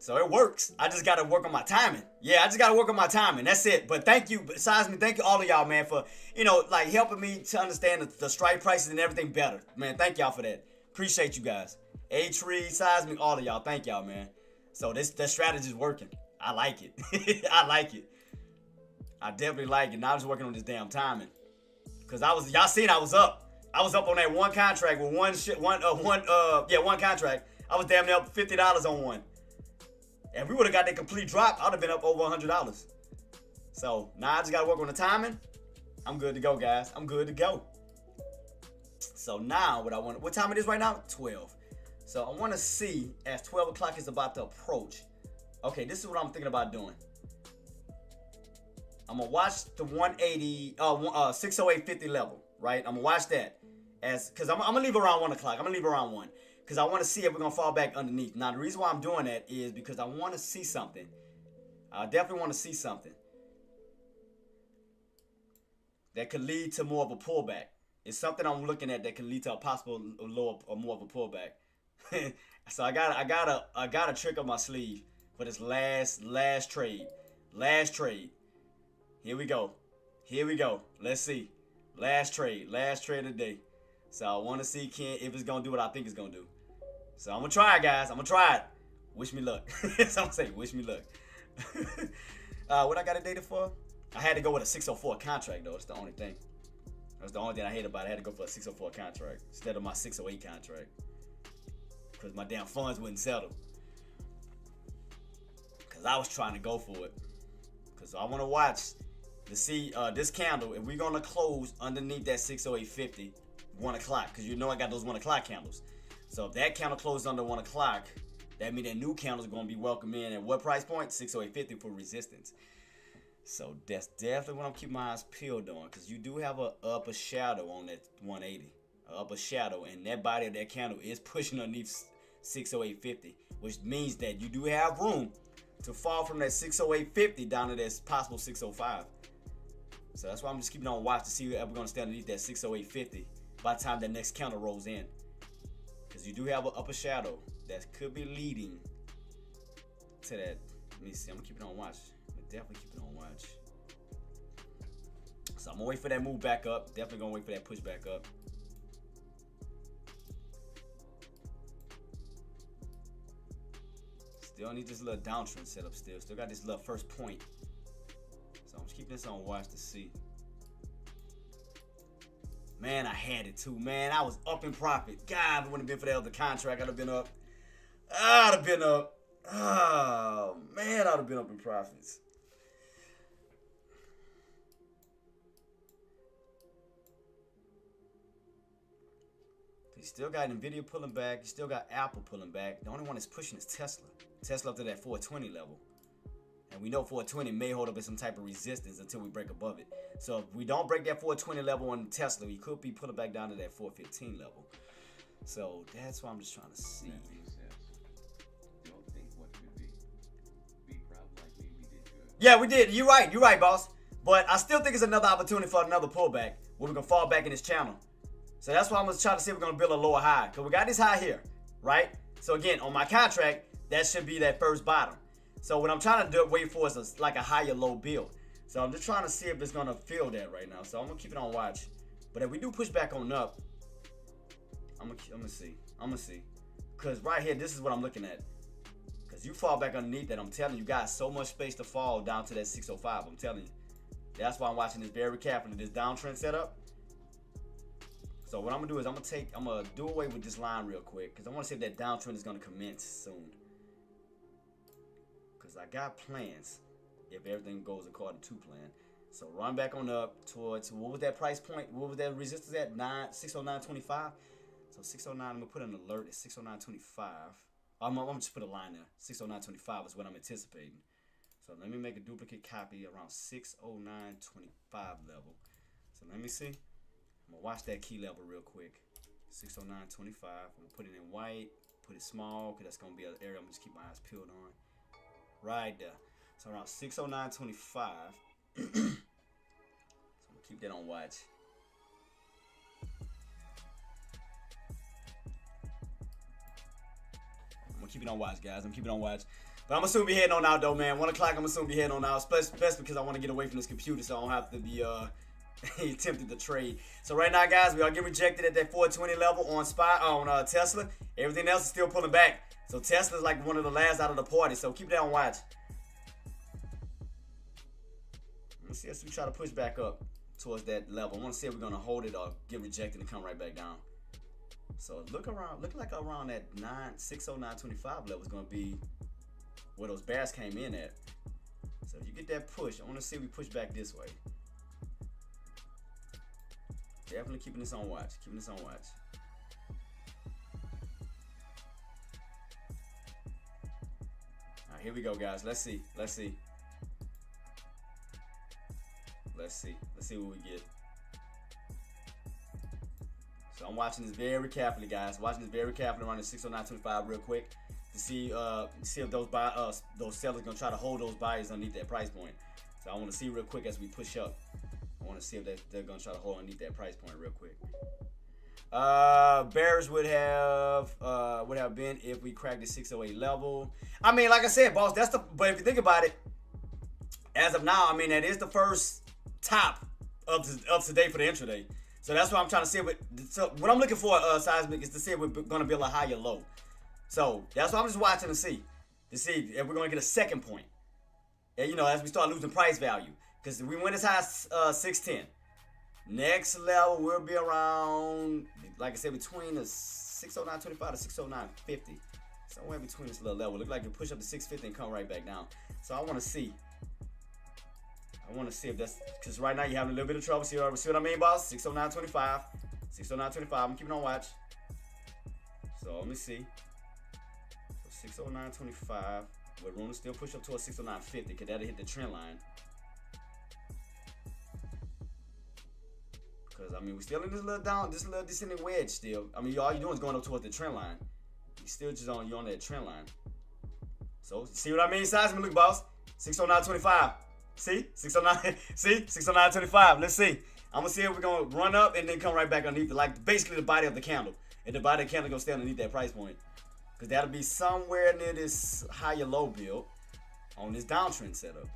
So it works. I just got to work on my timing. Yeah, I just got to work on my timing. That's it. But thank you, Seismic. Thank you all of y'all, man, for, helping me to understand the strike prices and everything better. Man, thank y'all for that. Appreciate you guys. Traedz, Seismic, all of y'all. Thank y'all, man. So that strategy is working. I like it. I like it. I definitely like it. Now I'm just working on this damn timing. Because y'all seen I was up. I was up on that one contract with one contract. I was damn near up $50 on one. And we would have got that complete drop, I'd have been up over $100. So now I just got to work on the timing. I'm good to go, guys. I'm good to go. So now what time it is right now? 12. So I want to see as 12 o'clock is about to approach. Okay, this is what I'm thinking about doing. I'm going to watch the 608.50 level, right? I'm going to watch that. Because I'm going to leave around 1 o'clock. I'm going to leave around 1. because I want to see if we're going to fall back underneath. Now, the reason why I'm doing that is because I want to see something. I definitely want to see something that could lead to more of a pullback. It's something I'm looking at that could lead to a possible lower or more of a pullback. So I got a trick up my sleeve for this last trade. Last trade. Here we go. Let's see. Last trade of the day. So I want to see if it's gonna do what I think it's gonna do. So I'm gonna try it, guys. I'm gonna try it. Wish me luck. So I'm gonna say wish me luck. What I got it dated for? I had to go with a 604 contract though. That's the only thing. That's the only thing I hate about it. I had to go for a 604 contract instead of my 608 contract. Because my damn funds wouldn't settle. Because I was trying to go for it. Because I want to watch to see this candle. If we're going to close underneath that 608.50, 1 o'clock. Because you know I got those 1 o'clock candles. So if that candle closes under 1 o'clock, that means that new candle is going to be welcome in at what price point? 608.50 for resistance. So that's definitely what I'm keeping my eyes peeled on. Because you do have an upper shadow on that 180. Upper shadow, and that body of that candle is pushing underneath 608.50, which means that you do have room to fall from that 608.50 down to that possible 605. So that's why I'm just keeping on watch to see if we're going to stay underneath that 608.50 by the time that next candle rolls in, because you do have an upper shadow that could be leading to that. Let me see. I'm gonna keep it on watch. I'm definitely keep it on watch. So I'm gonna wait for that move back up. Definitely gonna wait for that push back up. Still need this little downtrend setup still. Still got this little first point. So I'm just keeping this on watch to see. Man, I had it too, man. I was up in profit. God, if it wouldn't have been for that other contract, I'd have been up. I'd have been up. Oh, man, I'd have been up in profits. You still got Nvidia pulling back. You still got Apple pulling back. The only one that's pushing is Tesla. Tesla up to that 420 level. And we know 420 may hold up at some type of resistance until we break above it. So if we don't break that 420 level on Tesla, we could be pulling back down to that 415 level. So that's what I'm just trying to see. That being said, don't think what could be. Be proud like me, we did good. Yeah, we did. You're right, boss. But I still think it's another opportunity for another pullback where we're going to fall back in this channel. So that's why I'm going to try to see if we're going to build a lower high. Because we got this high here, right? So again, on my contract, that should be that first bottom. So what I'm trying to do, wait for is like a higher low build. So I'm just trying to see if it's going to feel that right now. So I'm going to keep it on watch. But if we do push back on up, I'm going to see. I'm going to see. Because right here, this is what I'm looking at. Because you fall back underneath that, I'm telling you, got so much space to fall down to that 605. I'm telling you. That's why I'm watching this very carefully, this downtrend setup. So what I'm going to do is I'm going to do away with this line real quick. Because I want to see if that downtrend is going to commence soon. I got plans if everything goes according to plan. So run back on up towards, what was that price point? What was that resistance at? 609.25. So 609, I'm gonna put an alert at 609.25. I'm gonna just put a line there. 609.25 is what I'm anticipating. So let me make a duplicate copy around 609.25 level. So let me see. I'm gonna watch that key level real quick. 609.25. I'm gonna put it in white, put it small, because that's gonna be an area I'm gonna just keep my eyes peeled on. Right there. So around 609.25. So I'm gonna keep that on watch. I'm gonna keep it on watch, guys. I'm keeping it on watch. But I'm gonna soon be heading on out though, man. 1 o'clock, I'm gonna soon be heading on out. Especially because I want to get away from this computer so I don't have to be tempted to trade. So right now, guys, we are getting rejected at that 420 level on Tesla. Everything else is still pulling back. So Tesla's like one of the last out of the party. So keep that on watch. Let's see if we try to push back up towards that level. I want to see if we're gonna hold it or get rejected and come right back down. So look like around that 609.25 level is gonna be where those bears came in at. So if you get that push, I want to see if we push back this way. Definitely keeping this on watch. Keeping this on watch. Alright, here we go, guys. Let's see. Let's see. Let's see. Let's see what we get. So I'm watching this very carefully, guys. Watching this very carefully around the 609.25 real quick to see if those sellers gonna try to hold those buyers underneath that price point. So I want to see real quick as we push up. I want to see if they're gonna try to hold underneath that price point real quick. Bears would have been if we cracked the 608 level. I mean, like I said, boss, but if you think about it, as of now, I mean, that is the first top of today for the intraday. So that's what I'm trying to see. So what I'm looking for, Seismic, is to see if we're going to build a higher low. So that's what I'm just watching to see if we're going to get a second point. And, as we start losing price value. Because we went as high as 610. Next level will be around, like I said, between the 609.25 to 609.50. Somewhere between this little level. Look like you push up to 650 and come right back down. So I want to see. If that's, because right now you're having a little bit of trouble. See what I mean, boss? 609.25. 609.25. I'm keeping on watch. So let me see. So 609.25. With room to still push up towards 609.50, because that'll hit the trend line. Because, I mean, we're still in this little descending wedge still. I mean, all you're doing is going up towards the trend line. You're still just on that trend line. So, see what I mean, Seismic? Look, boss. 609.25. See? 609. See? 609.25. Let's see. I'm going to see if we're going to run up and then come right back underneath it. Like, basically the body of the candle. And the body of the candle going to stay underneath that price point. Because that'll be somewhere near this higher low build on this downtrend setup.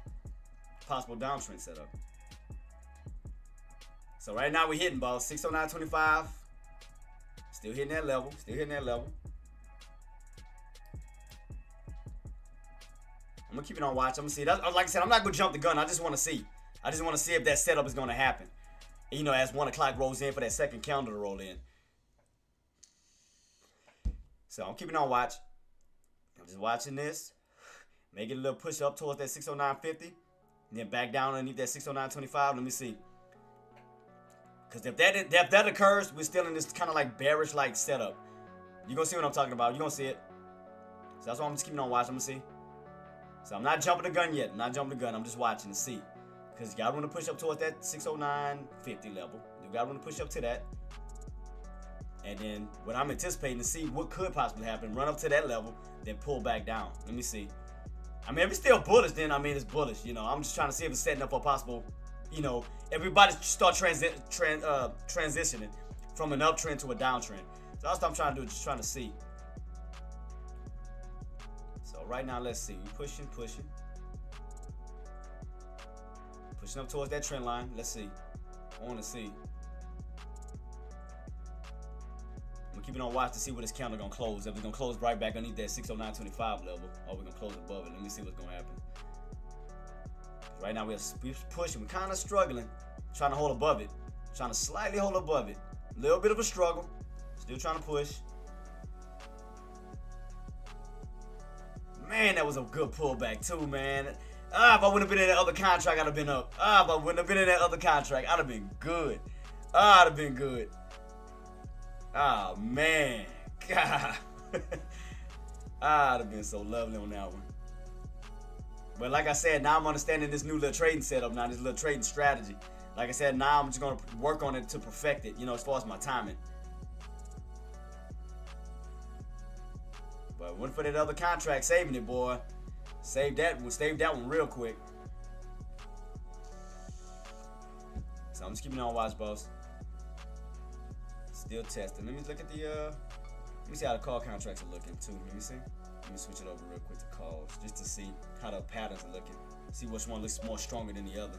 Possible downtrend setup. So right now we're hitting, boss. 609.25. Still hitting that level. I'm gonna keep it on watch. I'm gonna see. Like I said, I'm not gonna jump the gun. I just want to see. If that setup is gonna happen. And, as 1 o'clock rolls in for that second candle to roll in. So I'm keeping on watch. I'm just watching this. Make it a little push up towards that 609.50. And then back down underneath that 609.25. Let me see. Because if that occurs, we're still in this kind of like bearish like setup. You're going to see what I'm talking about. You're going to see it. So that's why I'm just keeping on watch. I'm going to see. So I'm not jumping the gun yet. I'm just watching to see. Because you got to want to push up towards that 609.50 level. You got to want to push up to that. And then what I'm anticipating to see what could possibly happen, run up to that level, then pull back down. Let me see. I mean, if it's still bullish, then I mean it's bullish. I'm just trying to see if it's setting up for possible, everybody start transitioning from an uptrend to a downtrend. So that's what I'm trying to do, just trying to see. So right now, let's see. We're pushing. Pushing up towards that trend line. Let's see. I want to see. I'm keeping on watch to see where this candle gonna close. If it's gonna close right back underneath that 609.25 level, or we're gonna close above it. Let me see what's gonna happen. Right now we're pushing. We're kind of struggling, trying to hold above it, trying to slightly hold above it. A little bit of a struggle. Still trying to push. Man, that was a good pullback too, man. If I wouldn't have been in that other contract, I'd have been up. If I wouldn't have been in that other contract, I'd have been good. I'd have been good. Oh, man. God. I'd have been so lovely on that one. But like I said, now I'm understanding this new little trading setup now, this little trading strategy. Like I said, now I'm just going to work on it to perfect it, as far as my timing. But went for that other contract, saving it, boy. Saved that one real quick. So I'm just keeping on watch, boss. Still testing. Let me look at let me see how the call contracts are looking too. Let me see. Let me switch it over real quick to calls just to see how the patterns are looking. See which one looks more stronger than the other.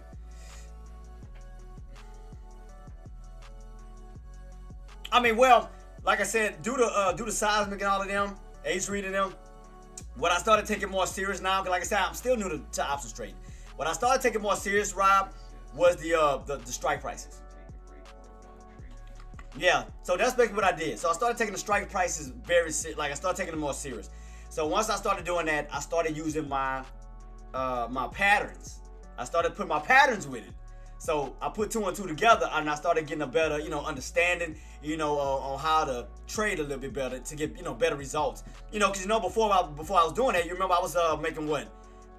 I mean, well, like I said, due to Seismic and all of them, Ace reading them, what I started taking more serious now, because like I said, I'm still new to options trading. What I started taking more serious, Rob, was the strike prices. Yeah, so that's basically what I did. So I started taking the strike prices I started taking them more serious. So once I started doing that, I started using my patterns. I started putting my patterns with it. So I put 2 and 2 together, and I started getting a better, understanding, on how to trade a little bit better to get, better results. Because before I was doing that, you remember I was making what,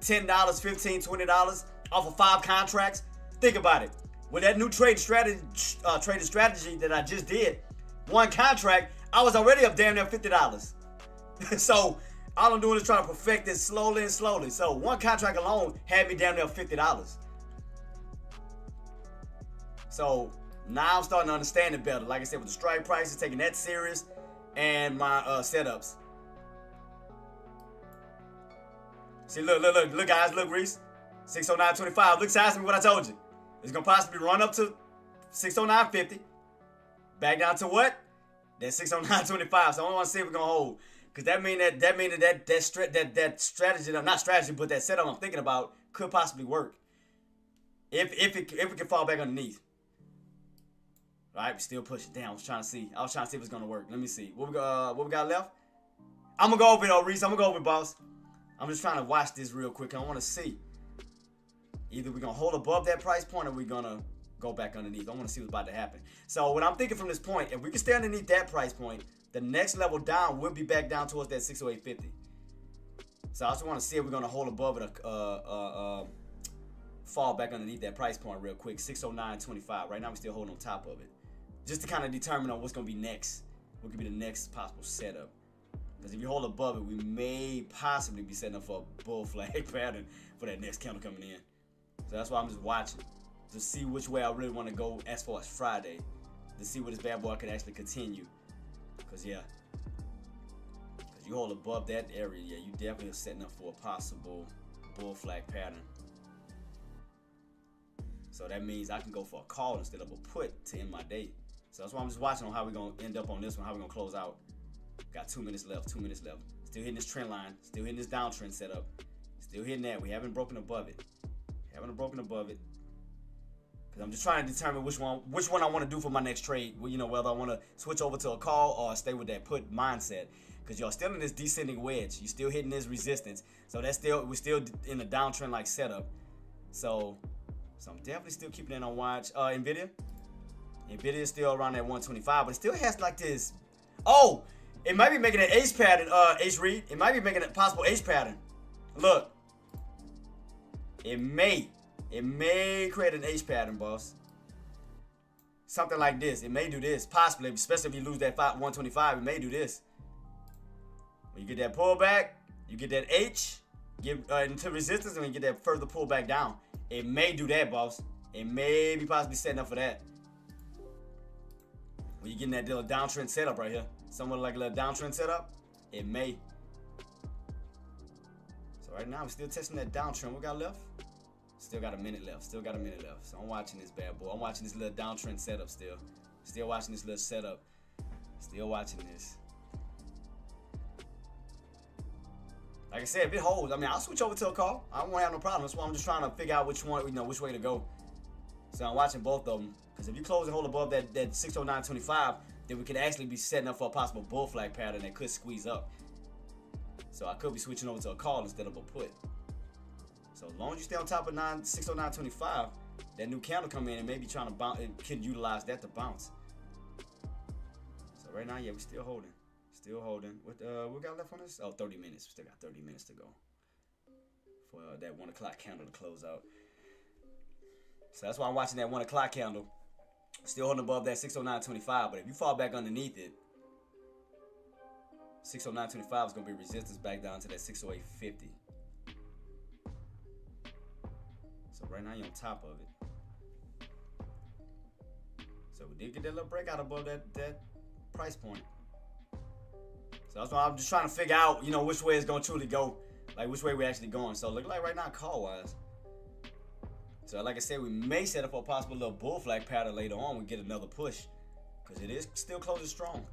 $10, $15, $20 off of 5 contracts. Think about it. With that new trading strategy that I just did, one contract, I was already up damn near $50. So all I'm doing is trying to perfect this slowly and slowly. So one contract alone had me damn near $50. So now I'm starting to understand it better. Like I said, with the strike prices, taking that serious, and my setups. See, look, guys, look, Reese. 609.25. Look, size me what I told you. It's gonna possibly run up to 609.50. Back down to what? That 609.25. So I want to see if we're gonna hold. Cause that strategy, not strategy, but that setup I'm thinking about could possibly work. If it can fall back underneath. All right, we still pushing down. I was trying to see if it's gonna work. Let me see. What we got left? I'm gonna go over it, though, Reese. I'm gonna go over it, boss. I'm just trying to watch this real quick. I want to see. Either we're gonna hold above that price point or we're gonna go back underneath. I want to see what's about to happen. So what I'm thinking from this point, if we can stay underneath that price point, the next level down will be back down towards that 608.50. So I just want to see if we're gonna hold above it, fall back underneath that price point real quick. 609.25. Right now we're still holding on top of it, just to kind of determine on what's gonna be next. What could be the next possible setup? Because if you hold above it, we may possibly be setting up for a bull flag pattern for that next candle coming in. So that's why I'm just watching to see which way I really want to go as far as Friday, to see where this bad boy could actually continue. Because you hold above that area, yeah, you definitely are setting up for a possible bull flag pattern. So that means I can go for a call instead of a put to end my day. So that's why I'm just watching on how we're going to end up on this one, how we're going to close out. Got 2 minutes left, 2 minutes left. Still hitting this trend line, still hitting this downtrend setup. Still hitting that. We haven't broken above it. Because I'm just trying to determine which one I want to do for my next trade. Well, you know, whether I want to switch over to a call or stay with that put mindset. Because y'all still in this descending wedge. You're still hitting this resistance. So we're still in a downtrend like setup. So I'm definitely still keeping it on watch. Nvidia is still around that 125, but it still has like this. Oh, it might be making an H pattern, H read. It might be making a possible H pattern. Look. It may create an H pattern, boss. Something like this. It may do this, possibly, especially if you lose that 125. It may do this. When you get that pullback, you get that H, give into resistance, and you get that further pullback down. It may do that, boss. It may be possibly setting up for that. When you're getting that little downtrend setup right here, somewhat like a little downtrend setup, it may. So right now, we're still testing that downtrend. What we got left? Still got a minute left. So I'm watching this bad boy. I'm watching this little downtrend setup still. Still watching this little setup. Still watching this. Like I said, if it holds, I mean, I'll switch over to a call. I won't have no problem. That's why I'm just trying to figure out which one, which way to go. So I'm watching both of them. Because if you close and hold above that 609.25, then we could actually be setting up for a possible bull flag pattern that could squeeze up. So I could be switching over to a call instead of a put. So as long as you stay on top of 609.25, that new candle come in and maybe trying to bounce, it can utilize that to bounce. So right now, yeah, we're still holding. What we got left on this? Oh, 30 minutes. We still got 30 minutes to go for that 1 o'clock candle to close out. So that's why I'm watching that 1 o'clock candle. Still holding above that 609.25, but if you fall back underneath it, 609.25 is going to be resistance back down to that 608.50. So right now you're on top of it. So we did get that little breakout above that price point. So that's why I'm just trying to figure out, which way it's going to truly go. Like which way we're actually going. So look like right now call-wise. So like I said, we may set up for a possible little bull flag pattern later on. We get another push. Because it is still closing strong.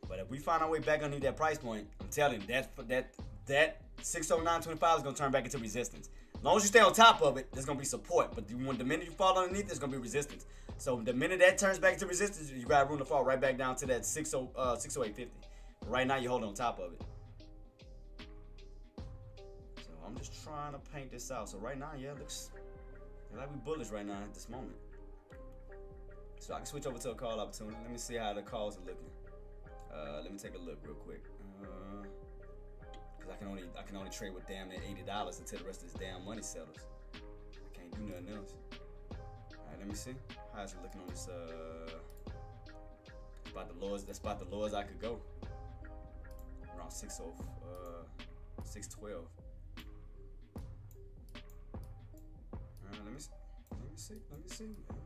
But if we find our way back underneath that price point, I'm telling you, that 609.25 is going to turn back into resistance. As long as you stay on top of it, there's going to be support. But the minute you fall underneath, there's going to be resistance. So the minute that turns back into resistance, you got room to fall right back down to that 608.50. But right now, you're holding on top of it. So I'm just trying to paint this out. So right now, yeah, it looks like we bullish right now at this moment. So I can switch over to a call opportunity. Let me see how the calls are looking. Let me take a look real quick. Cause I can only trade with damn near $80 until the rest of this damn money settles. I can't do nothing else. Alright, let me see. How's it looking on this about the lowest. That's about the lowest I could go. Around 612. Let me see.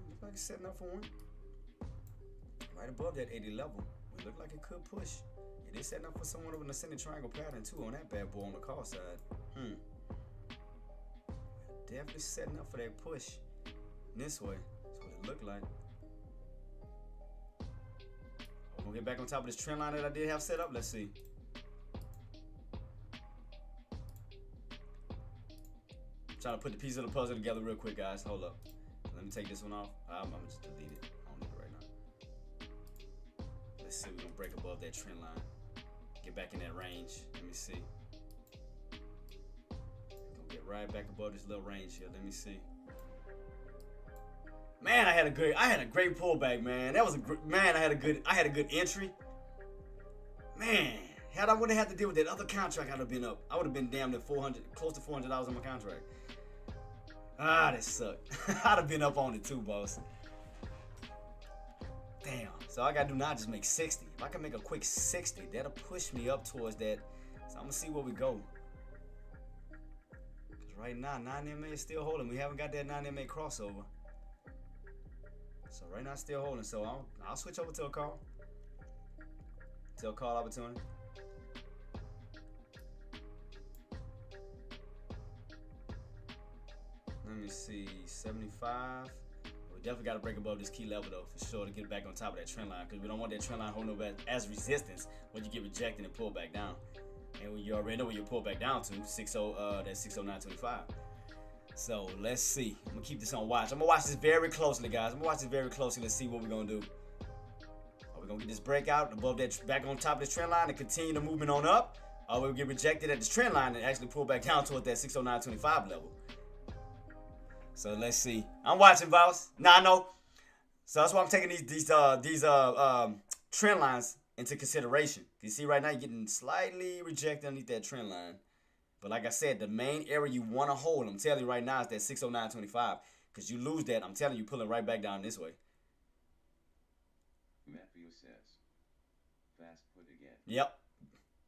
Looks like it's setting up for one. Right above that 80 level. It looked like it could push. It is setting up for someone with an ascending triangle pattern too on that bad boy on the call side. Definitely setting up for that push. This way. That's what it looked like. I'm gonna get back on top of this trend line that I did have set up. Let's see. Trying to put the pieces of the puzzle together real quick, guys. Hold up. Let me take this one off. I'm just delete it. I don't need it right now. Let's see. We're gonna break above that trend line. Get back in that range. Let me see. Gonna get right back above this little range here. Let me see. Man, I had a great pullback, man. That was I had a good entry. Man, had I wouldn't have had to deal with that other contract, I'd have been up. I would have been damn near close to $400 on my contract. Ah, that sucked. I'd have been up on it too, boss. Damn. So I gotta do now just make 60. If I can make a quick 60, that'll push me up towards that. So I'm gonna see where we go. Cause right now, 9MA is still holding. We haven't got that 9MA crossover. So right now, it's still holding. So I'll switch over to a call. To a call opportunity. Let me see, 75. We definitely got to break above this key level though, for sure, to get back on top of that trend line, because we don't want that trend line holding up as resistance when you get rejected and pull back down. And when you already know where you pull back down to, that's 609.25. So let's see. I'm gonna keep this on watch. I'm gonna watch this very closely, guys. I'm gonna watch this very closely. Let's see what we're gonna do. Are we gonna get this breakout above that, back on top of this trend line and continue the movement on up? Or we'll get rejected at this trend line and actually pull back down towards that 609.25 level. So let's see. I'm watching, boss. Now I know. So that's why I'm taking these trend lines into consideration. You see right now you're getting slightly rejected underneath that trend line. But like I said, the main area you want to hold, I'm telling you right now, is that 609.25. Because you lose that, I'm telling you, pulling right back down this way. Matthew says, fast put again. Yep.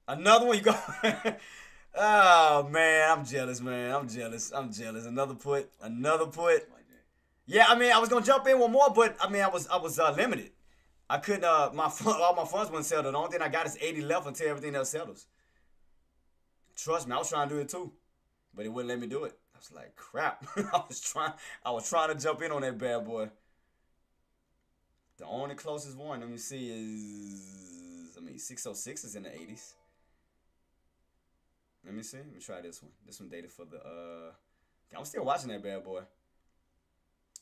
Another one you go. Oh, man, I'm jealous, man. I'm jealous. Another put. Yeah, I mean, I was going to jump in one more, but, I mean, I was limited. I couldn't, all my funds wouldn't settle. The only thing I got is 80 left until everything else settles. Trust me, I was trying to do it too, but it wouldn't let me do it. I was like, crap. I was trying to jump in on that bad boy. The only closest one, let me see, is, 606 is in the 80s. Let me see. Let me try this one. This one dated for the, I'm still watching that bad boy.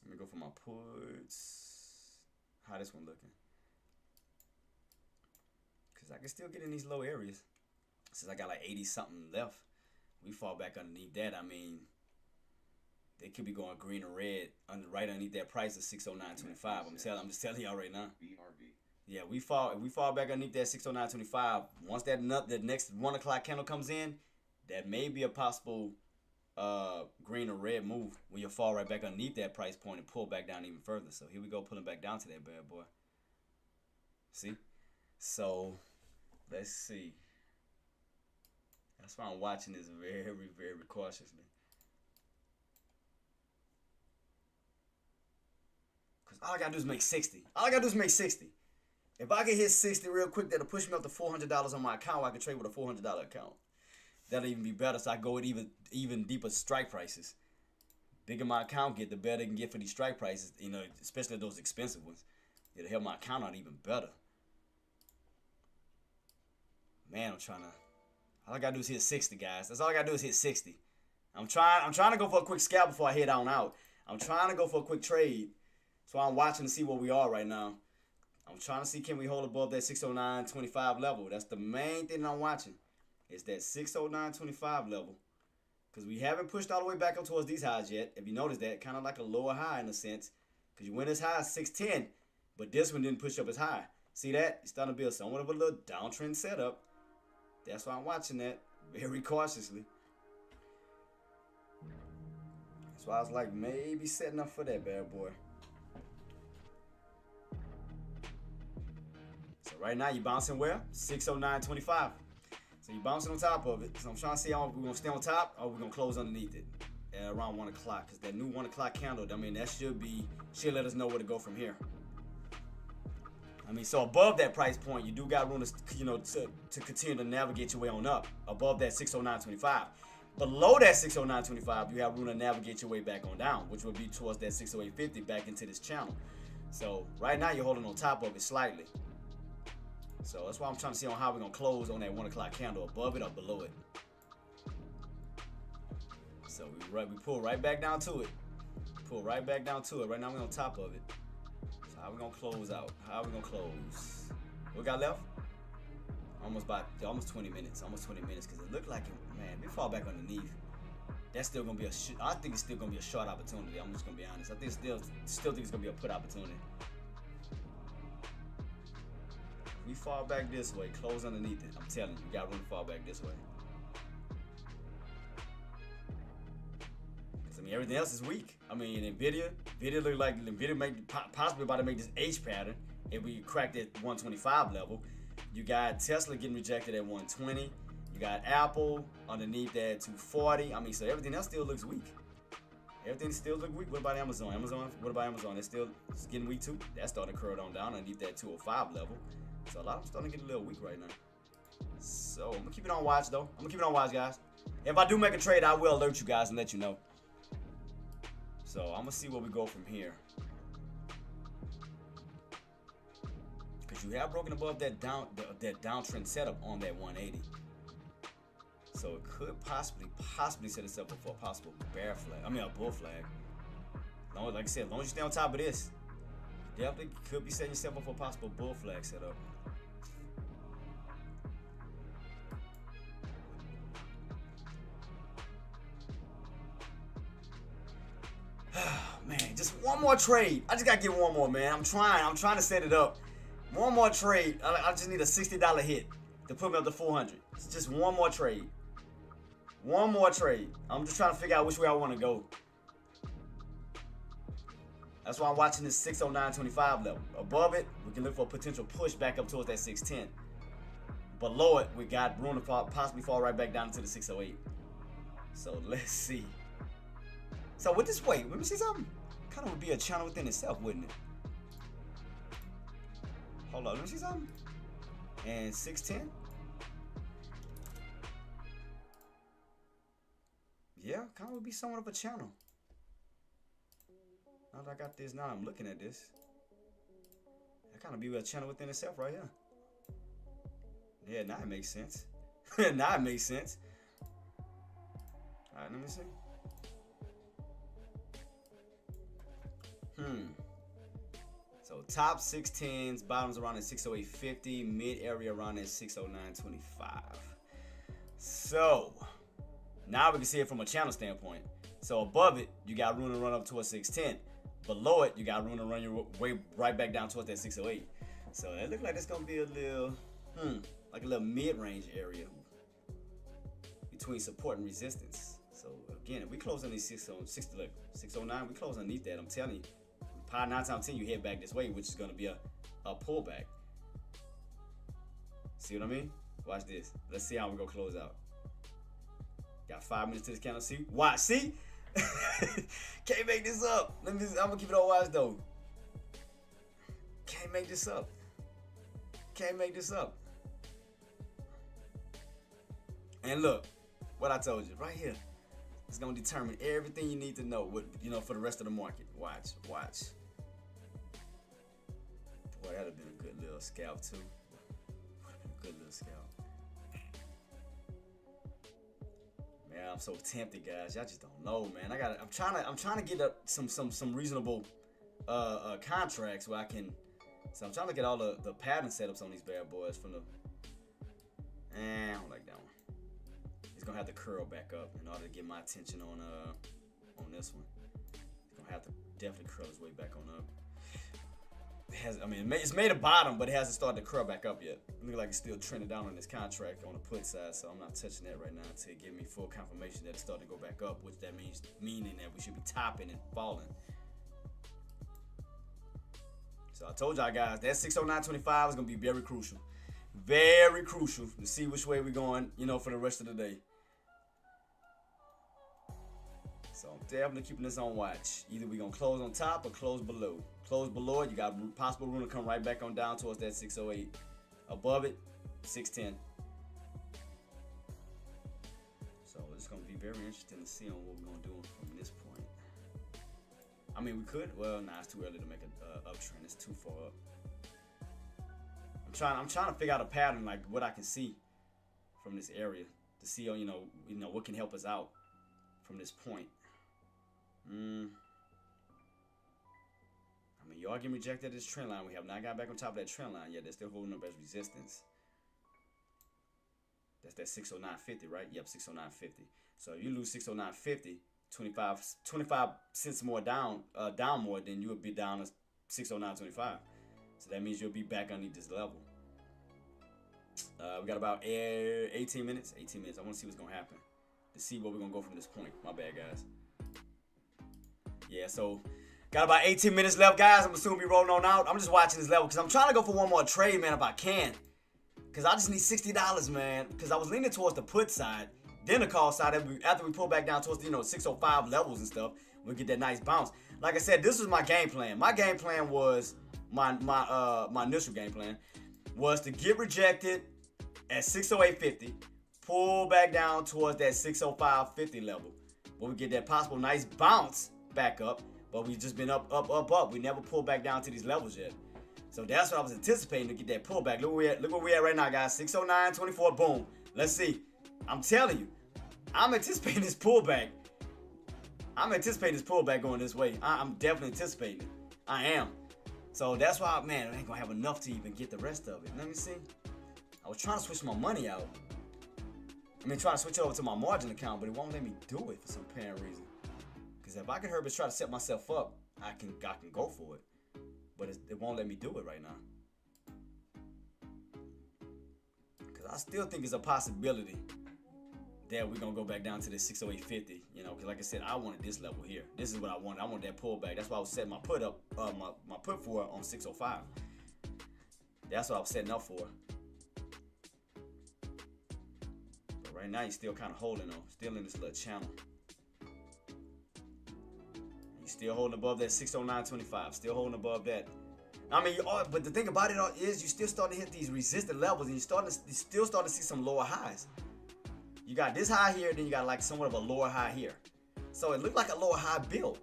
Let me go for my puts. How this one looking? Because I can still get in these low areas. Since I got like 80 something left, we fall back underneath that. I mean, they could be going green or red right underneath that price of 609.25. I'm just telling y'all right now. BRB. Yeah, we fall back underneath that 609.25. Once the next 1 o'clock candle comes in, that may be a possible green or red move when you fall right back underneath that price point and pull back down even further. So here we go, pulling back down to that bad boy. See? So let's see. That's why I'm watching this very, very cautiously. Because all I got to do is make 60. If I can hit 60 real quick, that'll push me up to $400 on my account. I can trade with a $400 account. That'll even be better, so I go with even deeper strike prices. Bigger my account get, the better it can get for these strike prices, especially those expensive ones. It'll help my account out even better. Man, all I gotta do is hit 60, guys. That's all I gotta do is hit 60. I'm trying to go for a quick scalp before I head on out. I'm trying to go for a quick trade. So I'm watching to see where we are right now. I'm trying to see, can we hold above that 609.25 level. That's the main thing that I'm watching. Is that 609.25 level. Because we haven't pushed all the way back up towards these highs yet. If you notice that, kind of like a lower high in a sense. Because you went as high as 610. But this one didn't push up as high. See that? It's starting to build somewhat of a little downtrend setup. That's why I'm watching that very cautiously. That's why I was like, maybe setting up for that bad boy. right now you're bouncing where? 609.25. So you're bouncing on top of it. So I'm trying to see, are we going to stay on top or are we going to close underneath it at around 1 o'clock? Because that new 1 o'clock candle, I mean, that should let us know where to go from here. I mean, so above that price point, you do got room to continue to navigate your way on up. Above that 609.25. Below that 609.25, you have room to navigate your way back on down, which would be towards that 608.50 back into this channel. So right now you're holding on top of it slightly. So that's why I'm trying to see on how we're gonna close on that 1 o'clock candle, above it or below it. So we pull right back down to it. Pull right back down to it. Right now we're on top of it. So how we gonna close out? How we gonna close? What we got left? Almost 20 minutes. Almost 20 minutes, because it looked like it, man, we fall back underneath. That's still gonna be I think it's still gonna be a short opportunity. I'm just gonna be honest. I think still think it's gonna be a put opportunity. We fall back this way, close underneath it. I'm telling you, you got room to fall back this way. Cause I mean everything else is weak. I mean Nvidia look like Nvidia possibly about to make this H pattern if we crack that 125 level. You got Tesla getting rejected at 120. You got Apple underneath that 240. I mean, so everything else still looks weak. Everything still looks weak. What about Amazon? What about Amazon? It's getting weak too. That's starting to curl on down underneath that 205 level. So a lot of them starting to get a little weak right now. So I'm gonna keep it on watch though. I'm gonna keep it on watch, guys. If I do make a trade, I will alert you guys and let you know. So I'm gonna see where we go from here. Because you have broken above that downtrend setup on that 180. So it could possibly set itself up for a possible bear flag. I mean a bull flag. Like I said, as long as you stay on top of this, you definitely could be setting yourself up for a possible bull flag setup. Man, just one more trade. I just gotta get one more, man. I'm trying to set it up. One more trade. I just need a $60 hit to put me up to 400. It's just one more trade. One more trade. I'm just trying to figure out which way I want to go. That's why I'm watching this 609.25 level. Above it, we can look for a potential push back up towards that 610. Below it, we got room to possibly fall right back down into the 608. So let's see. So with this weight, let me see something. Kind of would be a channel within itself, wouldn't it? Hold on, let me see something. And 610. Yeah, kind of would be somewhat of a channel. Now that I got this, now I'm looking at this. That kind of be a channel within itself right here. Yeah, now it makes sense. Now it makes sense. All right, let me see. So top 610s, bottoms around at 608.50, mid area around at 609.25. So now we can see it from a channel standpoint. So above it, you got room to run up towards 610. Below it, you got room to run your way right back down towards that 608. So it looks like it's gonna be a little, like a little mid-range area between support and resistance. So again, if we close on these 609, we close underneath that. I'm telling you, probably 9 times 10, you head back this way, which is gonna be a pullback. See what I mean? Watch this. Let's see how we're gonna close out. Got 5 minutes to this candle. See? Watch. See? Can't make this up. I'm gonna keep it on watch though. Can't make this up. Can't make this up. And look, what I told you right here. It's gonna determine everything you need to know. For the rest of the market. Watch. Boy, that'd have been a good little scalp too. Would have been a good little scalp. Man, I'm so tempted, guys. Y'all just don't know, man. I'm trying to get some reasonable contracts where I can. So I'm trying to get all the pattern setups on these bad boys from the. I don't like that one. He's gonna have to curl back up in order to get my attention on this one. He's gonna have to definitely curl his way back on up. It's made a bottom, but it hasn't started to curl back up yet. It looks like it's still trending down on this contract on the put side, so I'm not touching that right now until it give me full confirmation that it's starting to go back up, which that meaning that we should be topping and falling. So I told y'all guys that 609.25 is gonna be very crucial. Very crucial to see which way we're going, you know, for the rest of the day. So I'm definitely keeping this on watch. Either we're gonna close on top or close below. Close below it, you got possible room to come right back on down towards that 608. Above it, 610. So it's gonna be very interesting to see on what we're gonna do from this point. I mean, we could. Well, nah, it's too early to make an uptrend. It's too far up. I'm trying to figure out a pattern, like what I can see from this area to see, you know what can help us out from this point. I mean, y'all getting rejected at this trend line. We have not got back on top of that trend line yet. They're still holding up as resistance. That's that 609.50, right? Yep, 609.50. So if you lose 609.50, 25 cents more down more, then you would be down to 609.25. So that means you'll be back underneath this level. We got about 18 minutes. 18 minutes. I want to see what's going to happen. To see where we're going to go from this point. My bad, guys. Yeah, so got about 18 minutes left, guys. I'm going to soon be rolling on out. I'm just watching this level because I'm trying to go for one more trade, man, if I can. Because I just need $60, man. Because I was leaning towards the put side. Then the call side, after we pull back down towards the 605 levels and stuff, we get that nice bounce. Like I said, this was my game plan. My game plan was... My initial game plan was to get rejected at 608.50, pull back down towards that 605.50 level, where we get that possible nice bounce back up. But we just been up. We never pulled back down to these levels yet. So that's what I was anticipating to get that pullback. Look where we at right now, guys. 609.24. Boom. Let's see. I'm telling you, I'm anticipating this pullback. I'm anticipating this pullback going this way. I'm definitely anticipating it. I am. So that's why, man, I ain't gonna have enough to even get the rest of it. Let me see. I was trying to switch my money out. Trying to switch it over to my margin account, but it won't let me do it for some apparent reason. Because if I can hurry try to set myself up, I can go for it. But it won't let me do it right now. Because I still think it's a possibility that we're gonna go back down to the 608.50, because like I said, I wanted this level here. This is what I wanted. I wanted that pullback. That's why I was setting my put up, my put for on 605. That's what I was setting up for. But right now, he's still kind of holding on, still in this little channel. He's still holding above that 609.25, still holding above that. But the thing about it is, you're still starting to hit these resistant levels, and you're still starting to see some lower highs. You got this high here, then you got like somewhat of a lower high here. So it looked like a lower high build.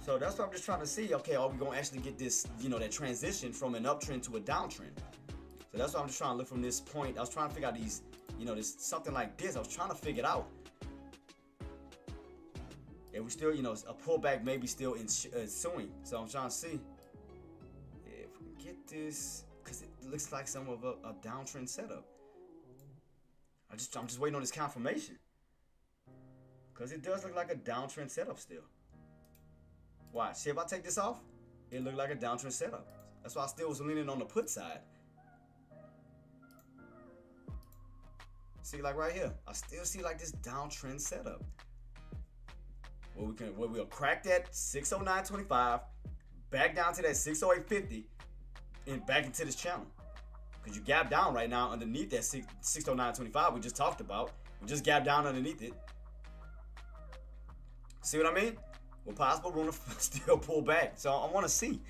So that's what I'm just trying to see. Okay, are we going to actually get this, that transition from an uptrend to a downtrend? So that's what I'm just trying to look from this point. I was trying to figure out these, this something like this. I was trying to figure it out. And we still, a pullback maybe still ensuing. So I'm trying to see if we can get this, because it looks like some of a downtrend setup. I'm just waiting on this confirmation. Because it does look like a downtrend setup still. Watch. See, if I take this off, it looked like a downtrend setup. That's why I still was leaning on the put side. See, like right here, I still see like this downtrend setup. Where we'll crack that 609.25, back down to that 608.50, and back into this channel. Because you gap down right now underneath that 609.25 we just talked about. We just gap down underneath it. See what I mean? With possible room to still pull back. So I want to see.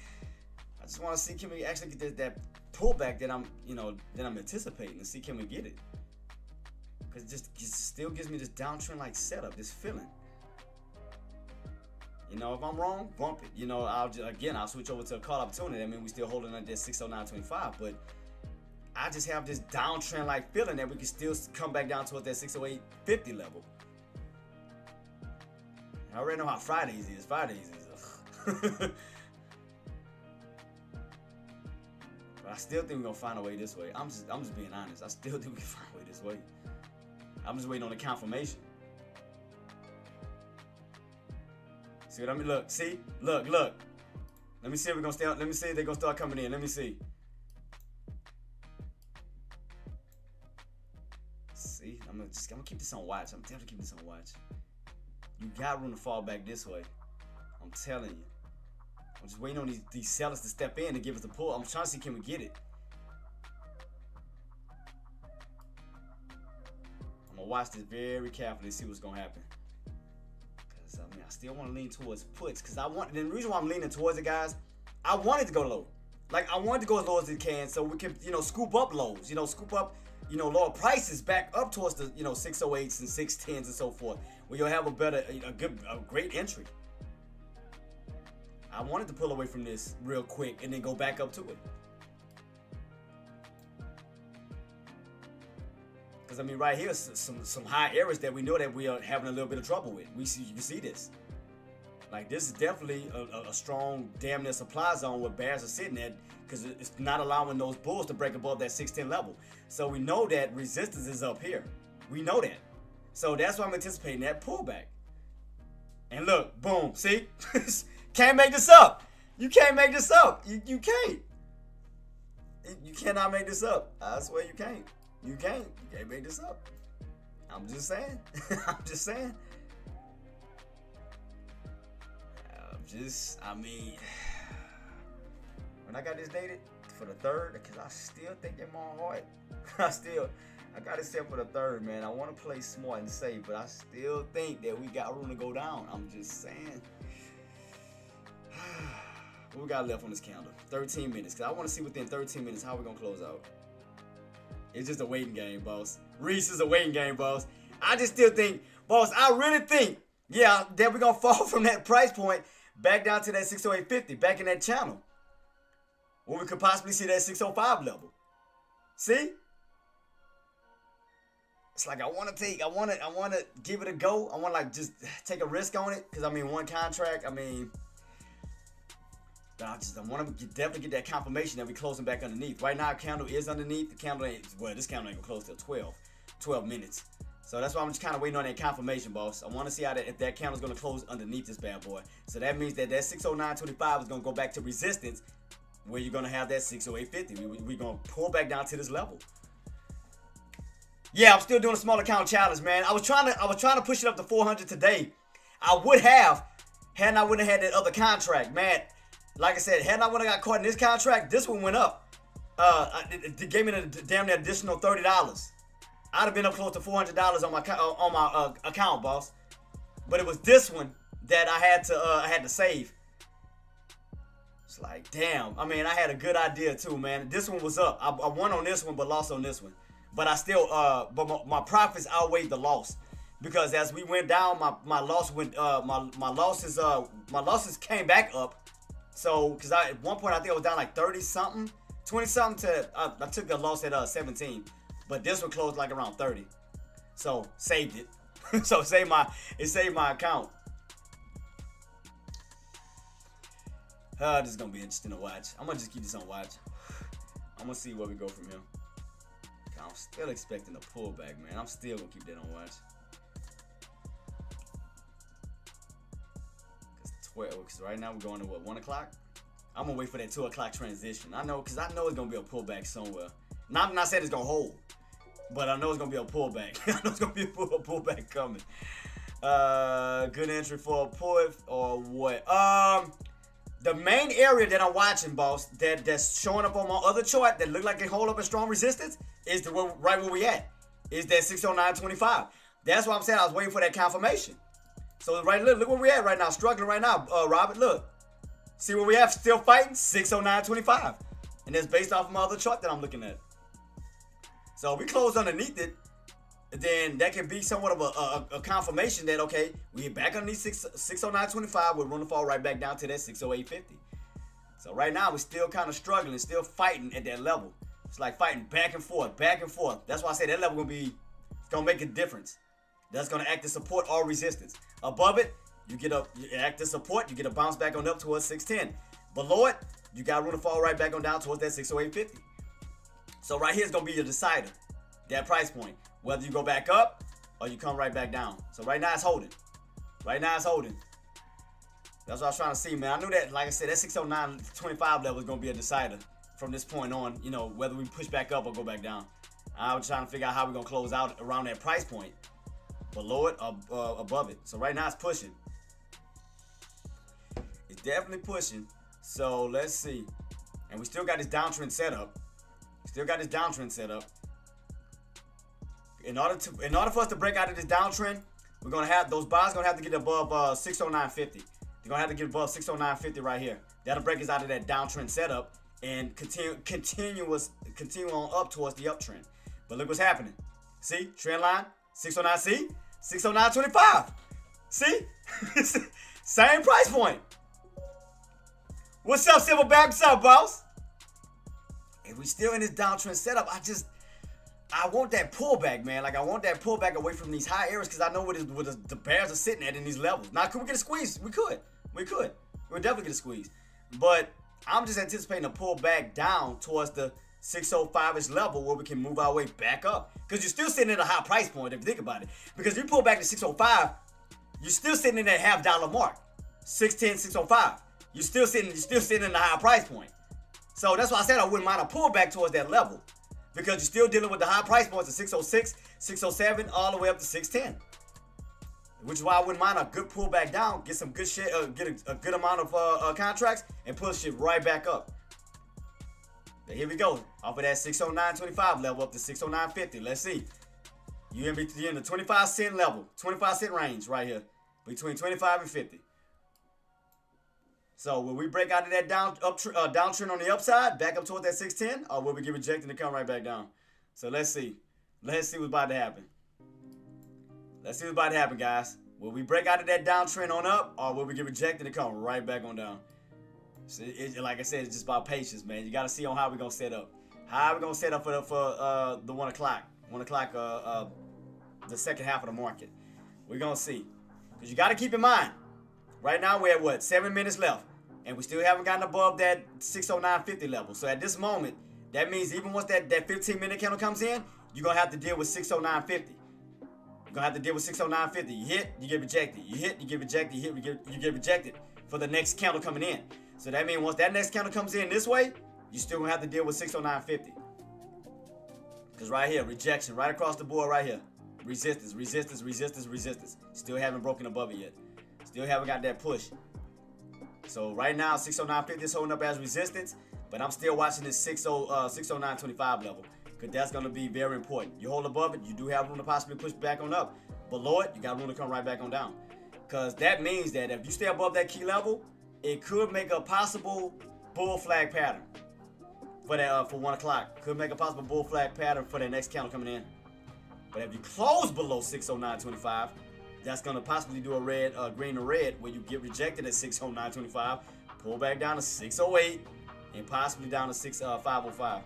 I just want to see, can we actually get that pullback that I'm anticipating, and see, can we get it? Because it still gives me this downtrend like setup, this feeling. If I'm wrong, bump it. I'll switch over to a call opportunity. We still holding at that 609.25, but I just have this downtrend like feeling that we can still come back down towards that 608.50 level. I already know how Fridays is. But I still think we're gonna find a way this way. I'm just being honest. I still think we can find a way this way. I'm just waiting on the confirmation. See what I mean? Look, see? Look. Let me see if we're gonna stay. Let me see if they're gonna start coming in. Let me see. See, I'm gonna keep this on watch. I'm definitely keeping this on watch. You got room to fall back this way. I'm telling you. I'm just waiting on these sellers to step in to give us the pull. I'm trying to see, can we get it? I'm gonna watch this very carefully, see what's gonna happen. Cause I mean, I still want to lean towards puts, cause I want. And the reason why I'm leaning towards it, guys, I want it to go low. Like I want it to go as low as it can, so we can, scoop up lows. Scoop up, lower prices back up towards the, 608s and 610s and so forth, where you'll have a great entry. I wanted to pull away from this real quick and then go back up to it. Because I mean, right here, some high areas that we know that we are having a little bit of trouble with. You can see this. Like this is definitely a strong damn near supply zone where bears are sitting at, because it's not allowing those bulls to break above that 610 level. So we know that resistance is up here. We know that. So that's why I'm anticipating that pullback. And look, boom, see? Can't make this up. You can't make this up. You can't. You cannot make this up. I swear you can't. You can't. You can't make this up. I'm just saying. I'm just saying. I mean, when I got this dated for the 3rd, because I still think they're more hard. I got it set for the 3rd, man. I want to play smart and safe, but I still think that we got room to go down. I'm just saying. What we got left on this calendar? 13 minutes. Because I want to see within 13 minutes how we're going to close out. It's just a waiting game, boss. Reese is a waiting game, boss. I just still think, boss, I really think, yeah, that we're going to fall from that price point back down to that 608.50, back in that channel. Where we could possibly see that 605 level. See? It's like I want to give it a go. I want to like just take a risk on it. Because I mean, one contract, I mean, I want to definitely get that confirmation that we're closing back underneath. Right now, candle is underneath. The candle ain't, well, this candle ain't going to close till 12 minutes. So that's why I'm just kind of waiting on that confirmation, boss. I want to see how if that candle's going to close underneath this bad boy. So that means that 609.25 is going to go back to resistance, where you're going to have that 608.50. We're going to pull back down to this level. Yeah, I'm still doing a small account challenge, man. I was trying to push it up to 400 today. I would have, had I wouldn't have had that other contract, man. Like I said, had I wouldn't have got caught in this contract, this one went up. It gave me the damn near additional $30. I'd have been up close to $400 on my account, boss. But it was this one that I had to save. It's like, damn. I mean, I had a good idea too, man. This one was up. I won on this one, but lost on this one. But I still, but my profits outweighed the loss, because as we went down, my losses came back up. So, because at one point I think I was down like 30 something, 20 something to I took the loss at 17. But this one closed like around 30. So saved it. So it saved my account. This is gonna be interesting to watch. I'm gonna just keep this on watch. I'm gonna see where we go from here. I'm still expecting a pullback, man. I'm still gonna keep that on watch. Because right now we're going to what, 1 o'clock? I'm gonna wait for that 2 o'clock transition. I know, because I know it's gonna be a pullback somewhere. I'm not saying it's gonna hold, but I know it's gonna be a pullback. I know it's gonna be a pullback coming. Good entry for a put or what? The main area that I'm watching, boss, that's showing up on my other chart that look like it hold up a strong resistance is right where we at. Is that 609.25. That's why I'm saying I was waiting for that confirmation. So right, look where we at right now, struggling right now, Robert. Look, see where we at, still fighting 609.25, and that's based off of my other chart that I'm looking at. So if we close underneath it, then that can be somewhat of a confirmation that, okay, we're back underneath 609.25. We're going to fall right back down to that 608.50. So right now, we're still kind of struggling, still fighting at that level. It's like fighting back and forth, back and forth. That's why I say that level it's going to make a difference. That's going to act as support or resistance. Above it, you act as support, you get a bounce back on up towards 610. Below it, you got room to fall right back on down towards that 608.50. So right here is going to be your decider, that price point. Whether you go back up or you come right back down. So right now it's holding. Right now it's holding. That's what I was trying to see, man. I knew that, like I said, that 609.25 level is going to be a decider from this point on, whether we push back up or go back down. I was trying to figure out how we're going to close out around that price point. Below it or above it. So right now it's pushing. It's definitely pushing. So let's see. And we still got this downtrend set up. In order for us to break out of this downtrend, we're gonna have those buys gonna have to get above 609.50. They're gonna have to get above 609.50 right here. That'll break us out of that downtrend setup and continue on up towards the uptrend. But look what's happening. See, trend line 609. See, 609.25. See, same price point. What's up, Silverback? What's up, boss? And we still in this downtrend setup. I want that pullback, man. Like, I want that pullback away from these high areas because I know what the bears are sitting at in these levels. Now, could we get a squeeze? We could. We'll definitely get a squeeze. But I'm just anticipating a pullback down towards the 605-ish level where we can move our way back up. Because you're still sitting at a high price point if you think about it. Because if you pull back to 605, you're still sitting in that $half mark. 610, 605. You're still sitting in the high price point. So that's why I said I wouldn't mind a pullback towards that level. Because you're still dealing with the high price points of 606, 607, all the way up to 610. Which is why I wouldn't mind a good pullback down, get some good shit, get a good amount of contracts, and push it right back up. But here we go. Off of that 609.25 level up to 609.50. Let's see. You're in the 25 cent level, 25 cent range right here. Between 25 and 50. So will we break out of that downtrend on the upside, back up towards that 610, or will we get rejected and come right back down? So let's see. Let's see what's about to happen. Let's see what's about to happen, guys. Will we break out of that downtrend on up, or will we get rejected and come right back on down? So like I said, it's just about patience, man. You got to see on how we're going to set up. How we're going to set up for the 1 o'clock. 1 o'clock, the second half of the market. We're going to see. Because you got to keep in mind, right now we're at what? 7 minutes left. And we still haven't gotten above that 609.50 level. So at this moment, that means even once that 15-minute candle comes in, you're going to have to deal with 609.50. You're going to have to deal with 609.50. You hit, you get rejected. You hit, you get rejected. You hit, you get rejected for the next candle coming in. So that means once that next candle comes in this way, you're still going to have to deal with 609.50. Because right here, rejection, right across the board right here. Resistance, resistance, resistance, resistance. Still haven't broken above it yet. Still haven't got that push. So right now, 609.50 is holding up as resistance, but I'm still watching this 609.25 level because that's going to be very important. You hold above it, you do have room to possibly push back on up. Below it, you got room to come right back on down. Because that means that if you stay above that key level, it could make a possible bull flag pattern for that for 1 o'clock. Could make a possible bull flag pattern for the next candle coming in. But if you close below 609.25, that's going to possibly do a green to red where you get rejected at 609.25, pull back down to 608, and possibly down to 505.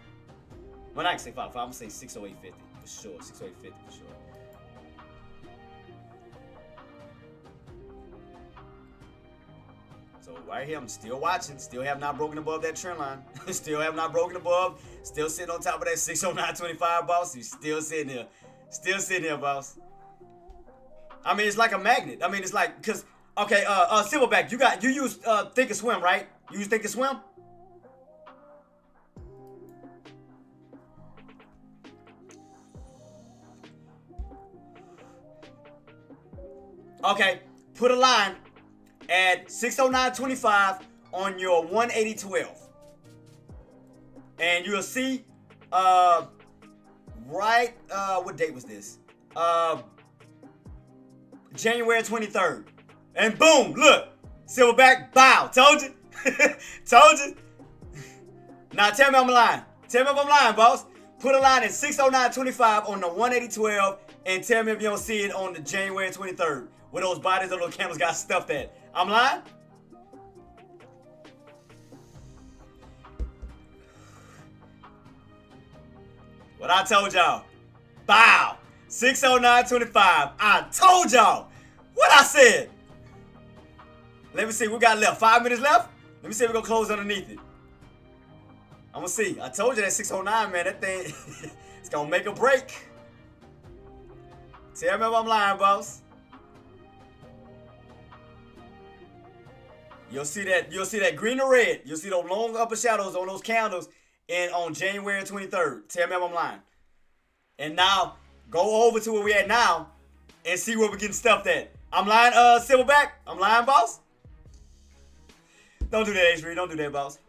Well, I can say 505, I'm going to say 608.50 for sure. 608.50 for sure. So right here, I'm still watching. Still have not broken above that trend line. Still have not broken above. Still sitting on top of that 609.25, boss. You still sitting here. Still sitting here, boss. I mean, it's like a magnet. I mean, it's like, because, okay, Silverback, you use Thinkorswim, right? You use Thinkorswim? Okay, put a line at 609.25 on your 180.12. And you'll see, what date was this? January 23rd. And boom, look. Silverback, bow. Told you. Told you. Now tell me I'm lying. Tell me if I'm lying, boss. Put a line at 609.25 on the 180.12 and tell me if you don't see it on the January 23rd where those bodies of those candles got stuffed at. I'm lying? What I told y'all. Bow. 609.25. I told y'all. What I said. Let me see. We got left. 5 minutes left. Let me see if we're going to close underneath it. I'm going to see. I told you that 609, man. That thing, it's going to make a break. Tell me if I'm lying, boss. You'll see that green or red. You'll see those long upper shadows on those candles on January 23rd. Tell me if I'm lying. And now, go over to where we at now and see where we're getting stuffed at. I'm lying, Silverback? I'm lying, boss? Don't do that, H3. Don't do that, boss.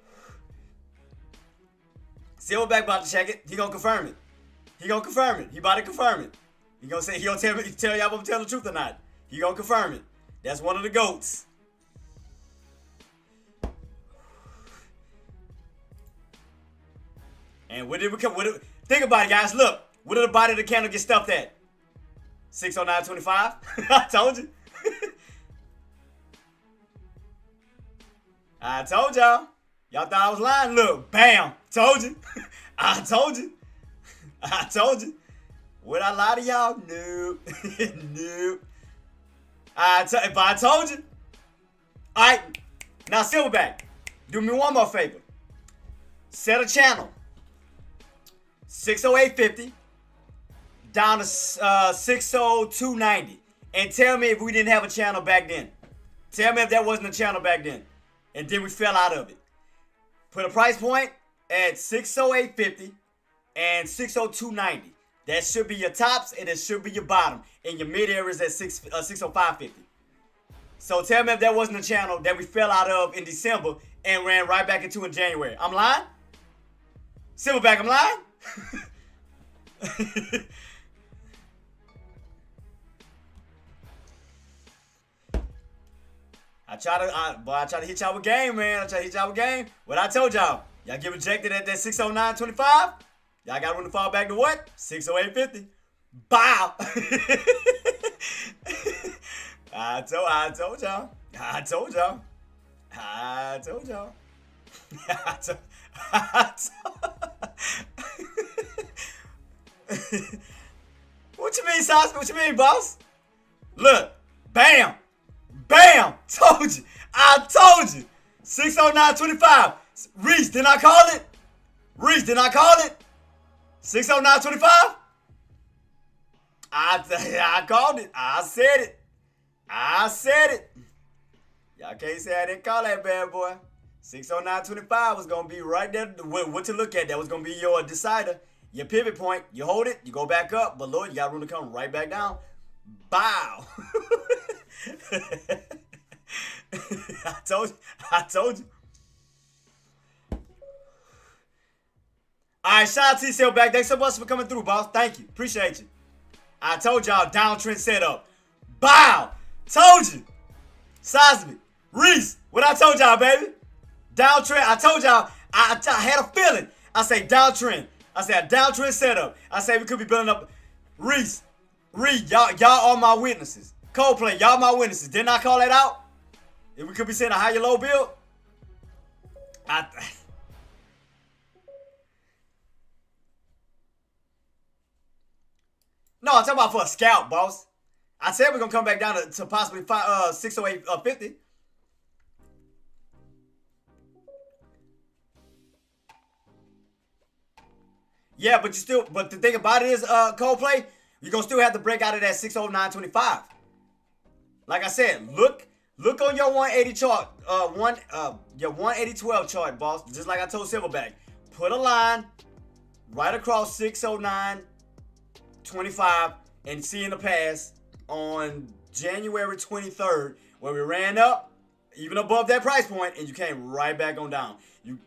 Silverback about to check it. He gonna confirm it. He gonna confirm it. He about to confirm it. He gonna say, he gonna tell y'all if I'm telling the truth or not. He gonna confirm it. That's one of the GOATs. And what did we come? Think about it, guys. Look, what did the body of the candle get stuffed at? 609.25. I told you. I told y'all. Y'all thought I was lying. Look, bam. Told you. I told you. I told you. Would I lie to y'all? No. No. If I told you. All right. Now, Silverback, do me one more favor. Set a channel. 608.50 down to 602.90. And tell me if we didn't have a channel back then. Tell me if that wasn't a channel back then. And then we fell out of it. Put a price point at 608.50 and 602.90. That should be your tops and it should be your bottom. And your mid areas at 605.50. So tell me if that wasn't a channel that we fell out of in December and ran right back into in January. I'm lying? Silverback, I'm lying? I try to hit y'all with game, man. I try to hit y'all with game. What I told y'all, y'all get rejected at that 609.25. Y'all got room to fall back to what? 608.50. Bow. I told y'all. I told y'all. I told y'all. What you mean, Sauce? What you mean, boss? Look, bam, bam. Told you. I told you. 609.25. Reese, didn't I call it? Reese, didn't I call it? 609.25. I called it. I said it. I said it. Y'all can't say I didn't call that bad boy. 609.25 was going to be right there. What to look at. That was going to be your decider. Your pivot point. You hold it. You go back up. But Lord, you got room to come right back down. Bow. I told you. All right, shout out to you, back. Thanks so much for coming through, boss. Thank you. Appreciate you. I told y'all, downtrend setup. Bow. Told you. Seismic. Reese. What I told y'all, baby. Downtrend. I told y'all. I had a feeling. I say downtrend. I said a downtrend setup. I say we could be building up. Reese. Reed. Y'all are my witnesses. Coldplay. Y'all my witnesses. Didn't I call that out? If we could be seeing a higher low build. No, I'm talking about for a scalp, boss. I said we're going to come back down to possibly 608.50. Yeah, but the thing about it is, Coldplay, you're going to still have to break out of that 609.25. Like I said, look on your 180 chart, your 180.12 chart, boss. Just like I told Silverback. Put a line right across 609.25 and see in the past on January 23rd where we ran up even above that price point and you came right back on down. You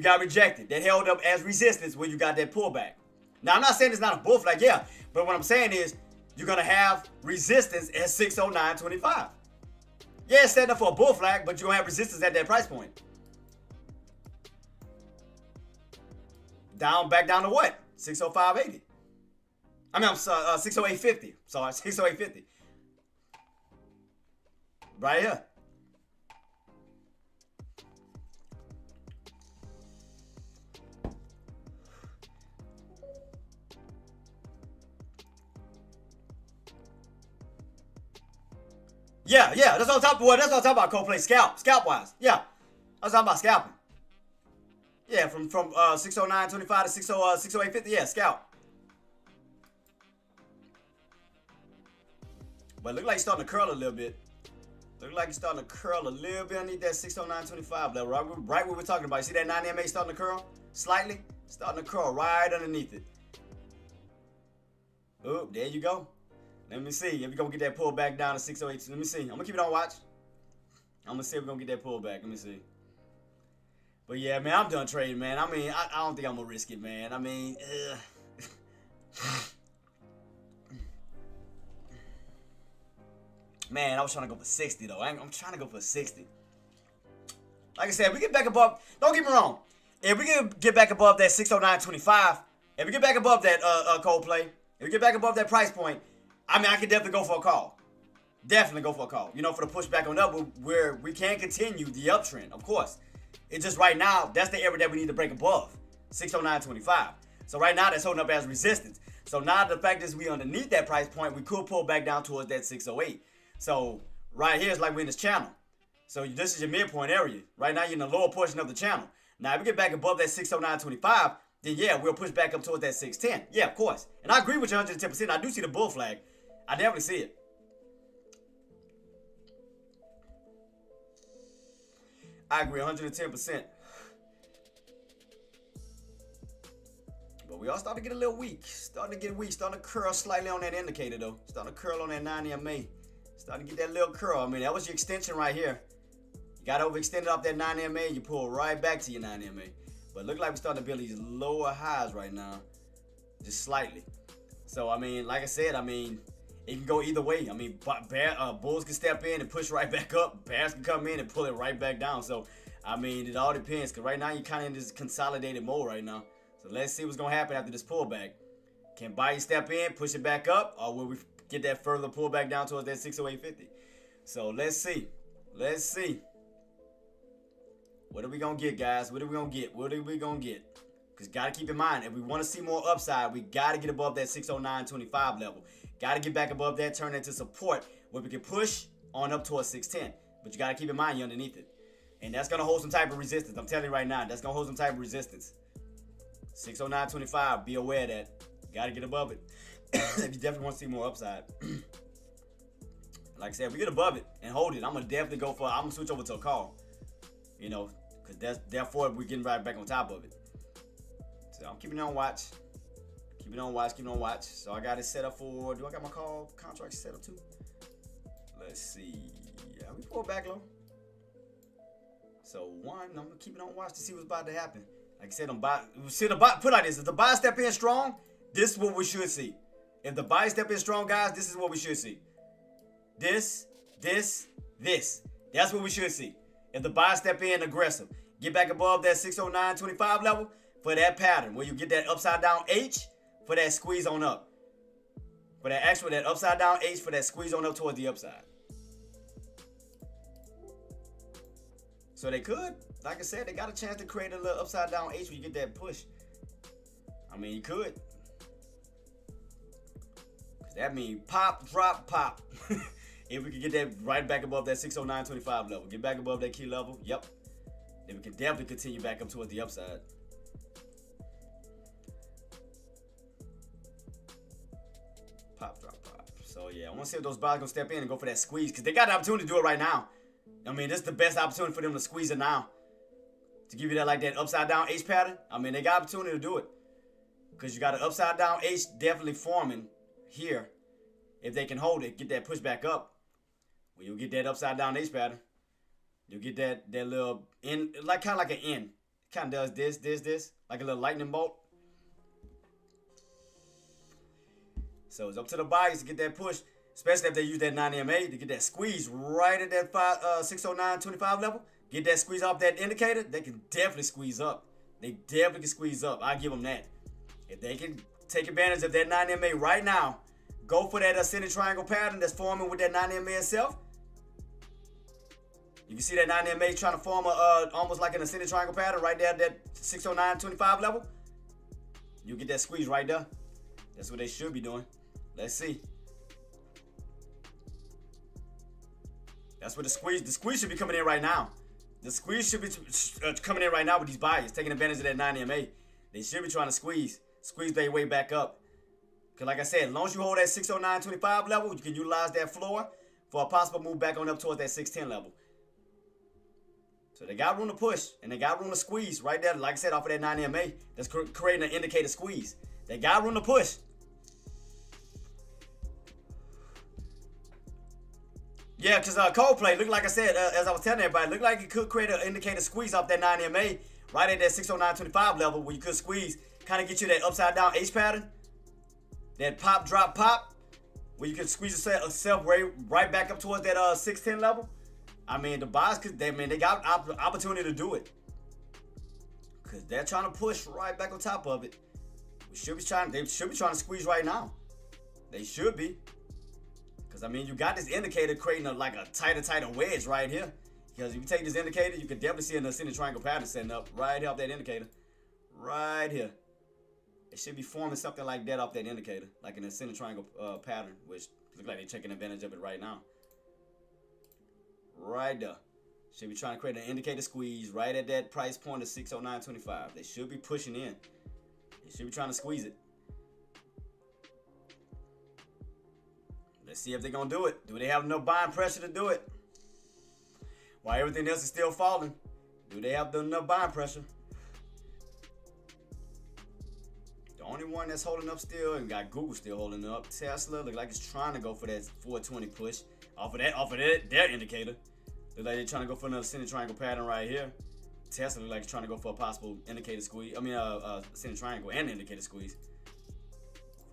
got rejected. That held up as resistance when you got that pullback. Now I'm not saying it's not a bull flag, yeah, but what I'm saying is you're gonna have resistance at 609.25. Yeah, it's setting up for a bull flag, but you're gonna have resistance at that price point. Back down to what? 605.80. I mean, I'm sorry, 608.50. Sorry, 608.50. Right here. Yeah, that's what I'm talking about. That's what I'm talking about, Coldplay. Scalp-wise. Yeah, I was talking about scalping. Yeah, from 609.25 to 608.50. Yeah, scalp. But it look like it's starting to curl a little bit. Look like it's starting to curl a little bit underneath that 609.25 level. Right what we're talking about. You see that 9 MA starting to curl? Slightly? Starting to curl right underneath it. Oh, there you go. Let me see if we're going to get that pull back down to 608. Let me see. I'm going to keep it on watch. I'm gonna see if we're gonna get that pullback. Let me see. But yeah, man, I'm done trading, man. I mean, I don't think I'm gonna risk it, man. I mean, man, I was trying to go for 60 though. I'm trying to go for 60. Like I said, if we get back above, don't get me wrong. If we can get back above that 609.25, if we get back above that Coldplay, if we get back above that price point, I mean, I can definitely go for a call. Definitely go for a call. You know, for the pushback on up, where we can continue the uptrend, of course. It's just right now, that's the area that we need to break above, 609.25. So right now, that's holding up as resistance. So now the fact is we underneath that price point, we could pull back down towards that 608. So right here is like we're in this channel. So this is your midpoint area. Right now, you're in the lower portion of the channel. Now, if we get back above that 609.25, then yeah, we'll push back up towards that 610. Yeah, of course. And I agree with you 110%. I do see the bull flag. I definitely see it. I agree 110%. But we all starting to get a little weak. Starting to get weak. Starting to curl slightly on that indicator, though. Starting to curl on that 9 EMA. Starting to get that little curl. I mean, that was your extension right here. You got overextended off that 9 EMA. You pull right back to your 9 EMA. But look like we're starting to build these lower highs right now. Just slightly. So, I mean, like I said, I mean, it can go either way. I mean, bulls can step in and push right back up. Bears can come in and pull it right back down. So, I mean, it all depends. Because right now, you're kind of in this consolidated mode right now. So, let's see what's going to happen after this pullback. Can buyers step in, push it back up? Or will we get that further pullback down towards that 608.50? So, let's see. Let's see. What are we going to get, guys? What are we going to get? What are we going to get? Because got to keep in mind, if we want to see more upside, we got to get above that 609.25 level. Got to get back above that, turn into support where we can push on up towards 610. But you got to keep in mind you're underneath it. And that's going to hold some type of resistance. I'm telling you right now, that's going to hold some type of resistance. 609.25, be aware of that. Got to get above it. If you definitely want to see more upside. Like I said, if we get above it and hold it, I'm going to definitely go for, I'm going to switch over to a call. You know, because therefore we're getting right back on top of it. So I'm keeping it on watch. Keep it on watch, keep it on watch. So I got it set up for, do I got my call contract set up too? Let's see. Yeah, we pull back low. So one, I'm gonna keep it on watch to see what's about to happen. Like I said, put like this. If the buy step in strong, this is what we should see. If the buy step in strong, guys, this is what we should see. This. That's what we should see. If the buy step in aggressive, get back above that 609.25 level for that pattern where you get that upside down H for that squeeze on up. For that upside down H for that squeeze on up towards the upside. So they could, like I said, they got a chance to create a little upside down H when you get that push. I mean, you could. That means pop, drop, pop. If we can get that right back above that 609.25 level, get back above that key level, yep. Then we can definitely continue back up towards the upside. Pop, drop, pop. So yeah, I want to see if those buyers gonna step in and go for that squeeze because they got the opportunity to do it right now. I mean, this is the best opportunity for them to squeeze it now. To give you that like that upside down H pattern. I mean, they got opportunity to do it because you got an upside down H definitely forming here. If they can hold it, get that push back up. Well, you'll get that upside down H pattern. You'll get that little N, like kind of like an N. Kind of does this, like a little lightning bolt. So it's up to the buyers to get that push, especially if they use that 9 EMA to get that squeeze right at that 609.25 level. Get that squeeze off that indicator, they can definitely squeeze up. They definitely can squeeze up. I give them that. If they can take advantage of that 9 EMA right now, go for that ascending triangle pattern that's forming with that 9 EMA itself. You can see that 9 EMA trying to form almost like an ascending triangle pattern right there at that 609.25 level. You get that squeeze right there. That's what they should be doing. Let's see. That's what the squeeze should be coming in right now. The squeeze should be coming in right now with these buyers, taking advantage of that 9 EMA. They should be trying to squeeze their way back up. Because like I said, as long as you hold that 609.25 level, you can utilize that floor for a possible move back on up towards that 610 level. So they got room to push, and they got room to squeeze right there, like I said, off of that 9 EMA. That's creating an indicator squeeze. They got room to push. Yeah, because Coldplay looked like I said, as I was telling everybody, looked like it could create an indicator squeeze off that 9 EMA right at that 609.25 level where you could squeeze, kind of get you that upside down H pattern, that pop, drop, pop, where you can squeeze yourself right back up towards that 610 level. I mean, the buyers they got opportunity to do it because they're trying to push right back on top of it. They should be trying to squeeze right now. They should be. Because, I mean, you got this indicator creating a tighter wedge right here. Because if you take this indicator, you can definitely see an ascending triangle pattern setting up right here off that indicator. Right here. It should be forming something like that off that indicator. Like an ascending triangle pattern, which looks like they're taking advantage of it right now. Right there. Should be trying to create an indicator squeeze right at that price point of 609.25. They should be pushing in. They should be trying to squeeze it. Let's see if they're going to do it. Do they have enough buying pressure to do it? While everything else is still falling, do they have enough buying pressure? The only one that's holding up still, and got Google still holding up, Tesla, look like it's trying to go for that 420 push off of their indicator. Look like they're trying to go for another ascending triangle pattern right here. Tesla look like it's trying to go for a possible indicator squeeze. I mean, ascending triangle and indicator squeeze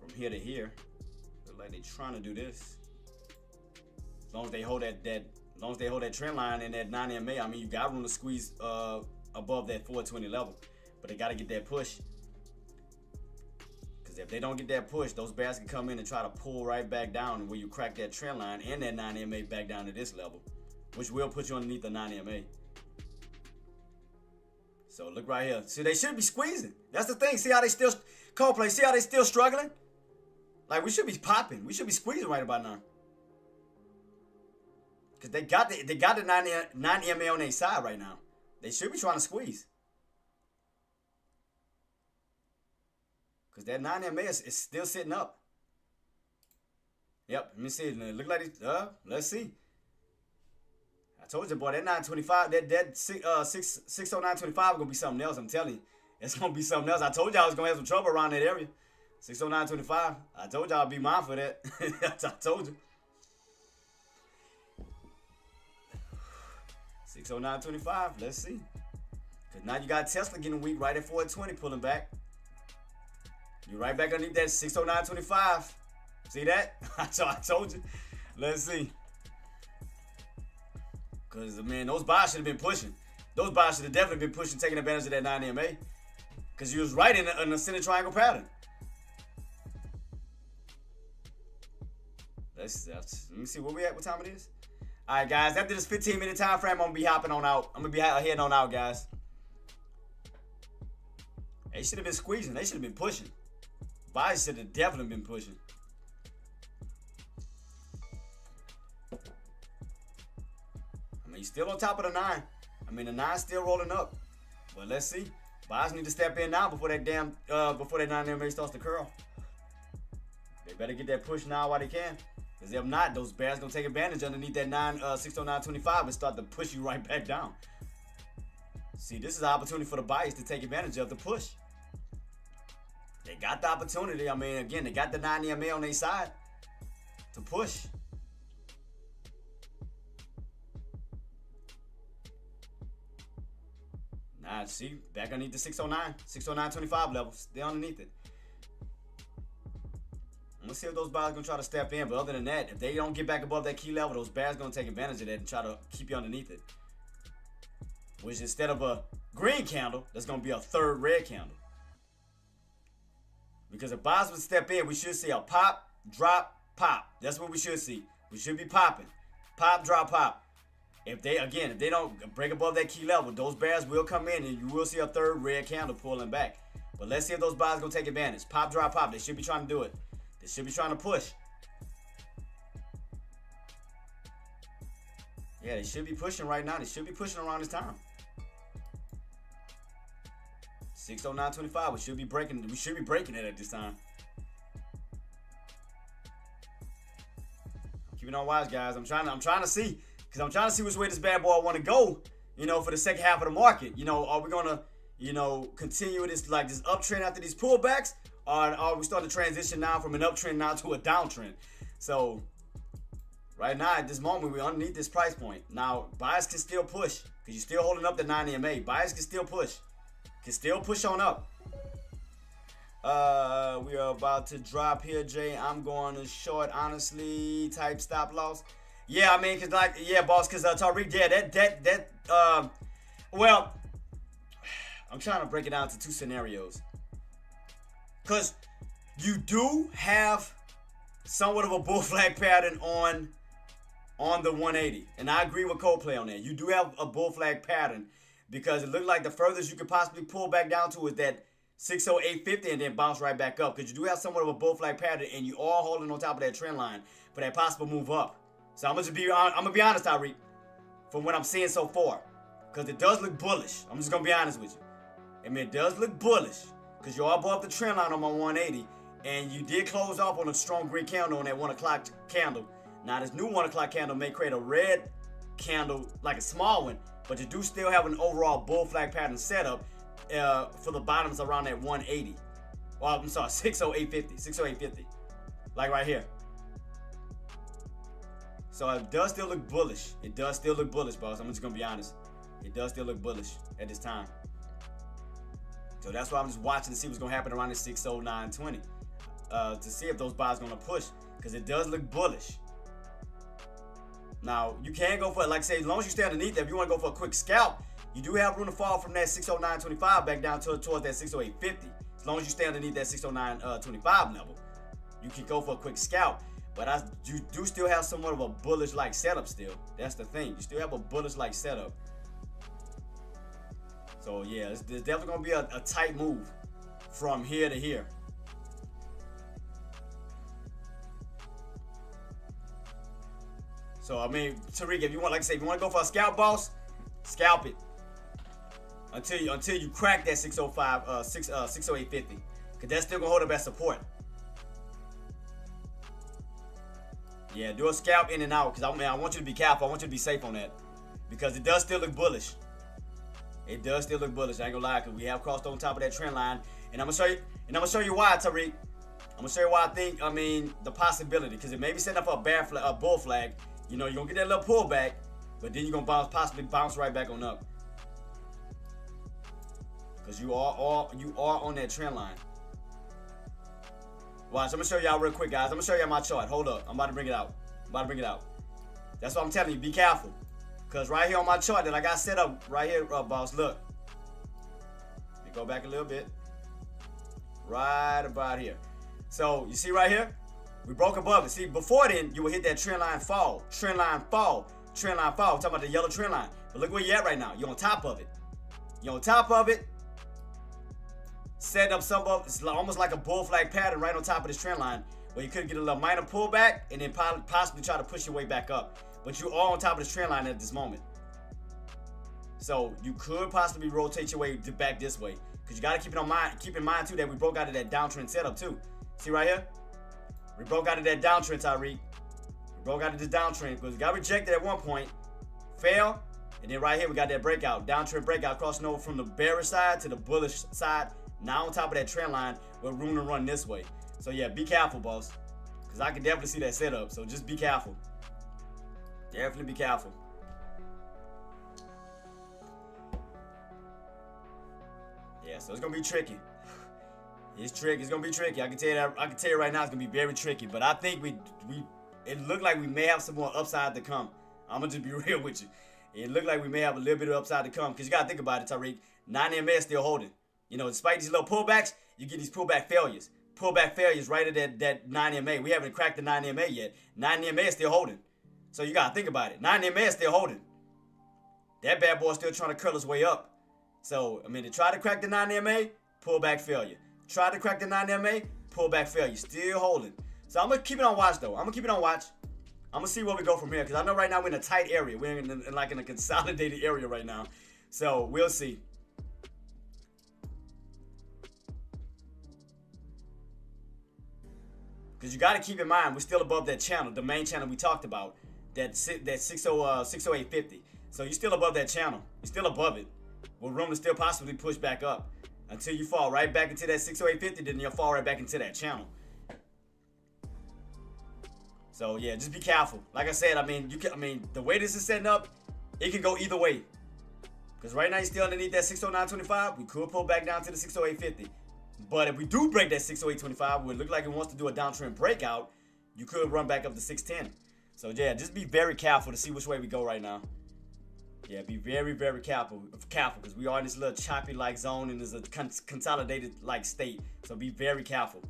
from here to here. Look like they're trying to do this. As long as they hold that trend line in that 9 EMA, I mean, you got room to squeeze above that 420 level, but they got to get that push. Because if they don't get that push, those bears can come in and try to pull right back down where you crack that trend line and that 9 EMA back down to this level, which will put you underneath the 9 EMA. So look right here. See, they should be squeezing. That's the thing. See how they still Coldplay. See how they still struggling? Like, we should be popping. We should be squeezing right about now. Because they got the 9 EMA on their side right now. They should be trying to squeeze. Because that 9 EMA is still sitting up. Yep, let me see. It look like it. Let's see. I told you, boy, that 925, that 609.25 gonna be something else. I'm telling you, it's gonna be something else. I told y'all I was gonna have some trouble around that area. 609.25. I told y'all I'd be mindful of that. I told you. 609.25. Let's see. Cause now you got Tesla getting weak right at 420, pulling back. You right back underneath that 609.25. See that? I told you. Let's see. Because, man, those buys should have been pushing. Those buys should have definitely been pushing, taking advantage of that 9 EMA. Because you was right in an ascending triangle pattern. Let me see where we at, what time it is. All right, guys, after this 15-minute time frame, I'm going to be hopping on out. I'm going to be heading on out, guys. They should have been squeezing. They should have been pushing. Buys should have definitely been pushing. I mean, he's still on top of the 9. I mean, the 9's still rolling up. But let's see. Buys need to step in now before that 9 EMA starts to curl. They better get that push now while they can. Because if not, those bears going to take advantage underneath that 609.25 and start to push you right back down. See, this is an opportunity for the buyers to take advantage of the push. They got the opportunity. I mean, again, they got the 9 EMA on their side to push. Nah, see, back underneath the 609.25 level. Still underneath it. I'm going to see if those buyers are going to try to step in. But other than that, if they don't get back above that key level, those bears are going to take advantage of that and try to keep you underneath it. Which instead of a green candle, that's going to be a third red candle. Because if buyers would step in, we should see a pop, drop, pop. That's what we should see. We should be popping. Pop, drop, pop. If they don't break above that key level, those bears will come in and you will see a third red candle pulling back. But let's see if those buyers are going to take advantage. Pop, drop, pop. They should be trying to do it. They should be trying to push. Yeah, they should be pushing right now. They should be pushing around this time. 609.25. We should be breaking it at this time. Keep it on wise, guys. I'm trying to see. Because I'm trying to see which way this bad boy want to go, for the second half of the market. Are we going to, continue this uptrend after these pullbacks? Or are we starting to transition now from an uptrend now to a downtrend? So, Right now, at this moment, we're underneath this price point. Now, buyers can still push because you're still holding up the 9 EMA. Buyers can still push. Can still push on up. We are about to drop here, Jay. I'm going to short, honestly, type stop loss. Yeah, I mean, cause like, yeah, boss, cause Tariq, yeah, well, I'm trying to break it down to two scenarios. Cause you do have somewhat of a bull flag pattern on the 180, and I agree with Coldplay on that. You do have a bull flag pattern because it looked like the furthest you could possibly pull back down to is that 60850 and then bounce right back up because you do have somewhat of a bull flag pattern and you are holding on top of that trend line for that possible move up. So I'm gonna be honest, Tyreek, from what I'm seeing so far, because it does look bullish. I'm just gonna be honest with you. I mean, it does look bullish because you are above the trend line on my 180, and you did close off on a strong green candle on that 1 o'clock candle. Now this new 1 o'clock candle may create a red candle, like a small one, but you do still have an overall bull flag pattern setup for the bottoms around that 180. Well, I'm sorry, 60850, like right here. So it does still look bullish. It does still look bullish, boss. I'm just gonna be honest. It does still look bullish at this time. So that's why I'm just watching to see what's gonna happen around the 60920 to see if those buys gonna push, because it does look bullish. Now you can go for it, like I say, as long as you stay underneath that. If you want to go for a quick scalp, you do have room to fall from that 60925 back down towards that 60850. As long as you stay underneath that 60925 level, you can go for a quick scalp. But you do still have somewhat of a bullish-like setup still. That's the thing. You still have a bullish-like setup. So, yeah, there's definitely going to be a tight move from here to here. So, I mean, Tariq, if you want, like I say, if you want to go for a scalp, boss, scalp it. Until you crack that 60850. Because that's still going to hold up as support. Yeah, do a scalp in and out, because I want you to be careful. I want you to be safe on that, because it does still look bullish. It does still look bullish. I ain't gonna lie, because we have crossed on top of that trend line, and I'm gonna show you why, Tariq. I'm gonna show you why I think. I mean, the possibility, because it may be setting up for a bull flag. You know, you're gonna get that little pullback, but then you're gonna possibly bounce right back on up, because you are on that trend line. Watch, I'm gonna show y'all real quick, guys. I'm gonna show y'all my chart. Hold up, I'm about to bring it out. That's what I'm telling you. Be careful, cause right here on my chart that I got set up right here, boss. Look, let me go back a little bit. Right about here. So you see right here, we broke above it. See, before then you would hit that trend line fall, trend line fall, trend line fall. I'm talking about the yellow trend line. But look where you're at right now. You're on top of it. You're on top of it. Setting up it's almost like a bull flag pattern right on top of this trend line, where you could get a little minor pullback and then possibly try to push your way back up. But you are on top of this trend line at this moment. So you could possibly rotate your way back this way, because you got to keep in mind too that we broke out of that downtrend setup too. See right here? We broke out of that downtrend, Tyreek. We broke out of this downtrend because we got rejected at one point, fail, and then right here we got that breakout, downtrend breakout, crossing over from the bearish side to the bullish side. Now on top of that trend line with room to run this way. So yeah, be careful, boss, because I can definitely see that setup. So just be careful. Definitely be careful. Yeah, so it's gonna be tricky. It's tricky. It's gonna be tricky. I can tell you that. I can tell you right now, it's gonna be very tricky. But I think it looked like we may have some more upside to come. I'm gonna just be real with you. It looked like we may have a little bit of upside to come, because you gotta think about it, Tariq. 9 EMA is still holding. You know, despite these little pullbacks, you get these pullback failures. Pullback failures right at that 9 EMA. We haven't cracked the 9 EMA yet. 9 EMA is still holding. So you got to think about it. 9 EMA is still holding. That bad boy is still trying to curl his way up. So, I mean, to try to crack the 9 EMA, pullback failure. Try to crack the 9 EMA, pullback failure. Still holding. So I'm going to keep it on watch, though. I'm going to keep it on watch. I'm going to see where we go from here, because I know right now we're in a tight area. We're in a consolidated area right now. So we'll see. Because you got to keep in mind, we're still above that channel, the main channel we talked about, that 60850. So you're still above that channel. You're still above it, with room to still possibly push back up until you fall right back into that 60850. Then you'll fall right back into that channel. So yeah, just be careful. Like I said, I mean, the way this is setting up, it can go either way. Because right now you're still underneath that 609.25. We could pull back down to the 608.50. But if we do break that 608.25, where it look like it wants to do a downtrend breakout, you could run back up to 610. So yeah, just be very careful to see which way we go right now. Yeah, be very, very careful because we are in this little choppy like zone and there's a consolidated like state. So be very careful.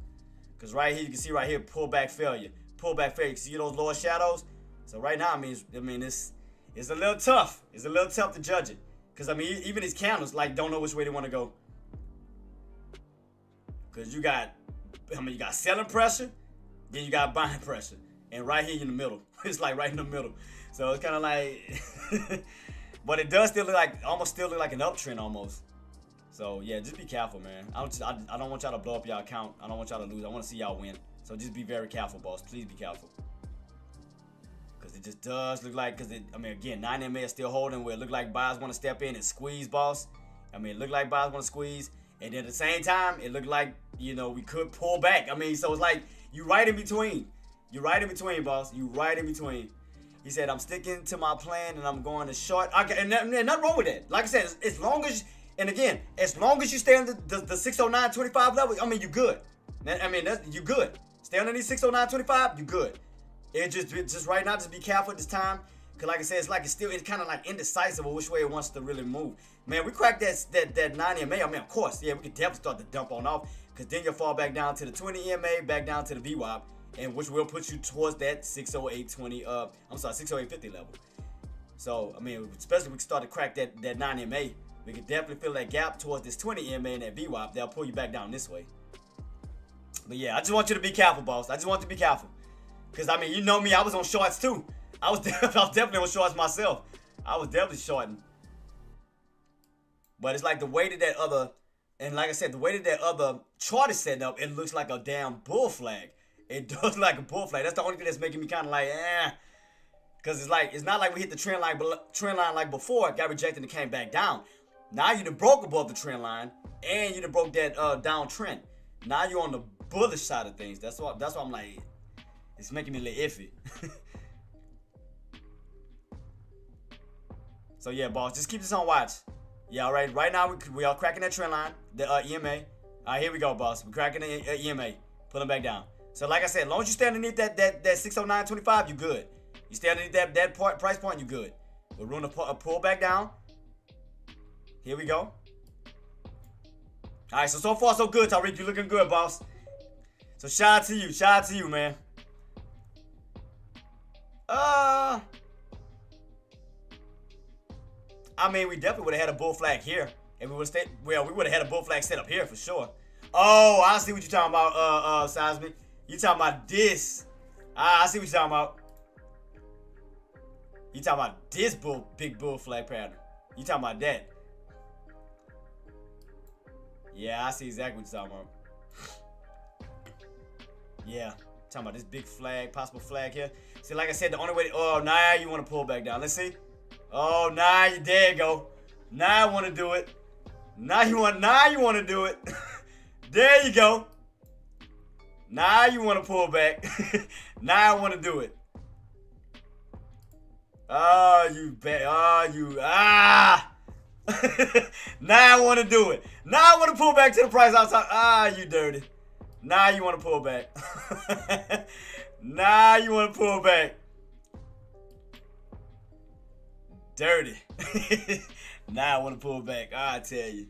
Because right here, you can see right here, pullback failure. Pullback failure. You see those lower shadows? So right now, it's a little tough. It's a little tough to judge it. Because I mean, even these candles like don't know which way they want to go. Because you got selling pressure, then you got buying pressure. And right here in the middle. It's like right in the middle. So it's kind of like... But it does still look like, almost still look like an uptrend almost. So yeah, just be careful, man. I don't want y'all to blow up y'all account. I don't want y'all to lose. I want to see y'all win. So just be very careful, boss. Please be careful. Because it just does look like, again, 9 MA is still holding where it look like buyers want to step in and squeeze, boss. It look like buyers want to squeeze. And then at the same time, it looked like, we could pull back. So it's like, you right in between. You right in between, boss. You right in between. He said, I'm sticking to my plan and I'm going to short. Okay, and nothing wrong with that. Like I said, as long as you stay on the 609.25 level, you're good. You're good. Stay on these 609.25, you're good. It just right now, just be careful at this time. Because like I said, it's kind of like indecisive of which way it wants to really move. Man, we cracked that 9 MA. Of course, yeah, we could definitely start to dump on off. Because then you'll fall back down to the 20 MA, back down to the VWAP. And which will put you towards that 608.50 level. So, especially if we start to crack that 9 MA, we can definitely fill that gap towards this 20 MA and that VWAP. They'll pull you back down this way. But yeah, I just want you to be careful, boss. I just want you to be careful. Because, you know me, I was on shorts too. I was definitely on shorts myself. I was definitely shorting. But it's like the way that other, and like I said, the way that other chart is set up, it looks like a damn bull flag. It does like a bull flag. That's the only thing that's making me kind of like, Because it's not like we hit the trend line like before. It got rejected and came back down. Now you done broke above the trend line. And you done broke that downtrend. Now you're on the bullish side of things. That's why I'm like, it's making me a little iffy. So yeah, boss, just keep this on watch. Yeah, all right. Right now we are cracking that trend line, the EMA. All right, here we go, boss. We're cracking the EMA. Pulling back down. So like I said, as long as you stay underneath that 609.25, you good. You stay underneath that price point, you good. We're running a pull back down. Here we go. All right, so far so good, Tariq. You looking good, boss. So shout out to you. Shout out to you, man. We definitely would have had a bull flag here. And we would have had a bull flag set up here for sure. Oh, I see what you're talking about, Seismic. You talking about this. I see what you're talking about. You talking about this big bull flag pattern. You talking about that. Yeah, I see exactly what you're talking about. Yeah, talking about this big flag, possible flag here. See, like I said, the only way, now you want to pull back down. Let's see. Oh, there you go. Now I want to do it. Now you want to do it. There you go. Now you want to pull back. Now I want to do it. Oh, you bet. Oh, you. Now I want to do it. Now I want to pull back to the price outside. You dirty. Now you want to pull back. Now you want to pull back. Dirty. Now I want to pull back. I tell you.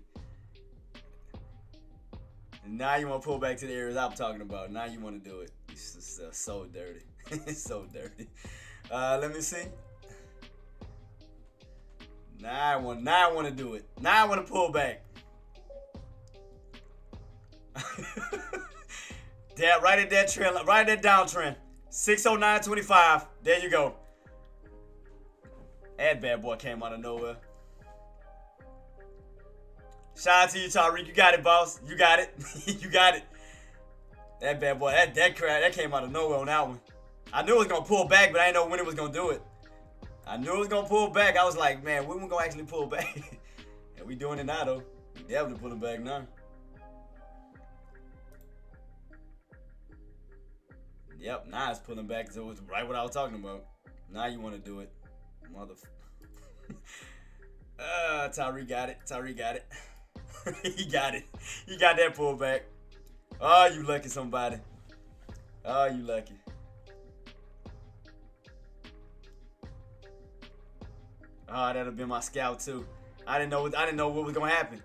Now you want to pull back to the areas I'm talking about. Now you want to do it. It's just, so dirty. It's so dirty. Let me see. Now I want to do it. Now I want to pull back. Right at that trend, right at that downtrend. 609.25. There you go. That bad boy came out of nowhere. Shout out to you, Tariq. You got it, boss. You got it. You got it. That bad boy, that came out of nowhere on that one. I knew it was gonna pull back, but I didn't know when it was gonna do it. I knew it was gonna pull back. I was like, man, when we gonna actually pull back? And we doing it now though. We definitely pulling back now. Yep, now it's pulling back. So it's right what I was talking about. Now you want to do it. Tyree got it. Tyree got it. He got it. He got that pullback. Oh, you lucky somebody. Oh, you lucky. Oh, that'd have been my scalp too. I didn't know what was gonna happen.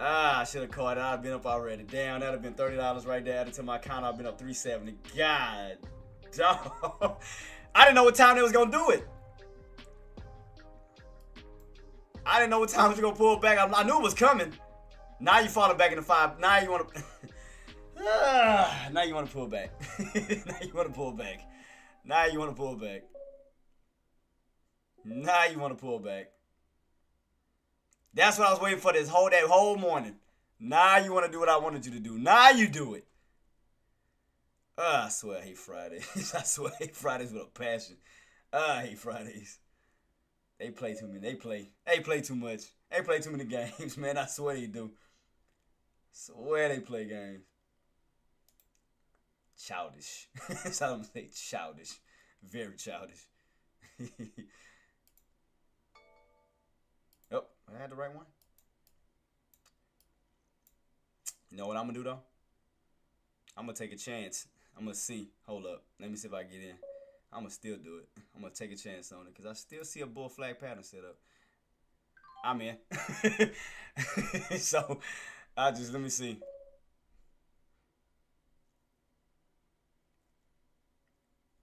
I should have caught it. I'd have been up already. Damn, that'd have been $30 right there. Added to my account, I've been up $370. God, dog. I didn't know what time they was gonna do it. I didn't know what time it was gonna pull back. I knew it was coming. Now you falling back in the 5. Now you want to. Now you want to pull back. Now you want to pull back. Now you want to pull back. Now you want to pull back. That's what I was waiting for that whole morning. Now you want to do what I wanted you to do. Now you do it. I swear I hate Fridays. I swear I hate Fridays with a passion. I hate Fridays. They play too many. They play too much. They play too many games, man. I swear they do. Swear they play games. Childish. That's how I'm saying. Childish. Very childish. Yep, I had the right one. You know what I'm gonna do though? I'm gonna take a chance. I'm gonna see. Hold up. Let me see if I get in. I'm gonna still do it. I'm gonna take a chance on it because I still see a bull flag pattern set up. I'm in. So let me see.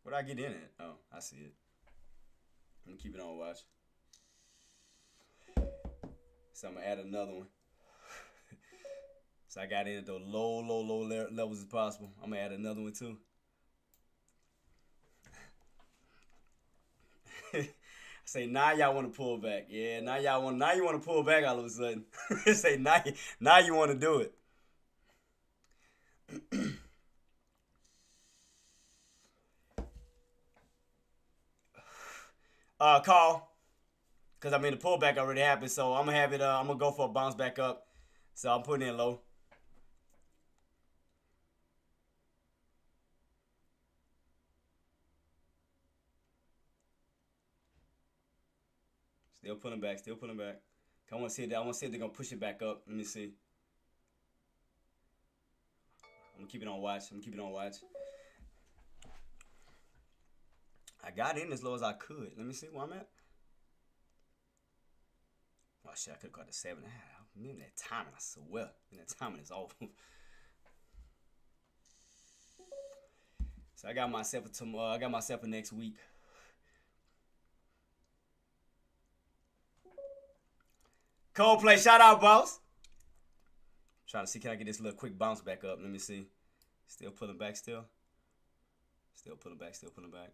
What did I get in it? Oh, I see it. I'm gonna keep it on watch. So I'm gonna add another one. So I got in at the low levels as possible. I'm gonna add another one too. I say now y'all want to pull back. Yeah, now you want to pull back all of a sudden. Say now you want to do it. Call. Because I mean the pullback already happened, so I'm gonna have it. I'm gonna go for a bounce back up. So I'm putting in low. Still pulling back. Still pulling back. I want to see if they're gonna push it back up. Let me see. I'm gonna keep it on watch. I got in as low as I could. Let me see where I'm at. Oh shit, I could have got the 7. Man, that timing, I swear. Man, that timing is off. So I got myself for next week. Coldplay, shout out, boss. Trying to see, can I get this little quick bounce back up? Let me see. Still pulling back, still pulling back.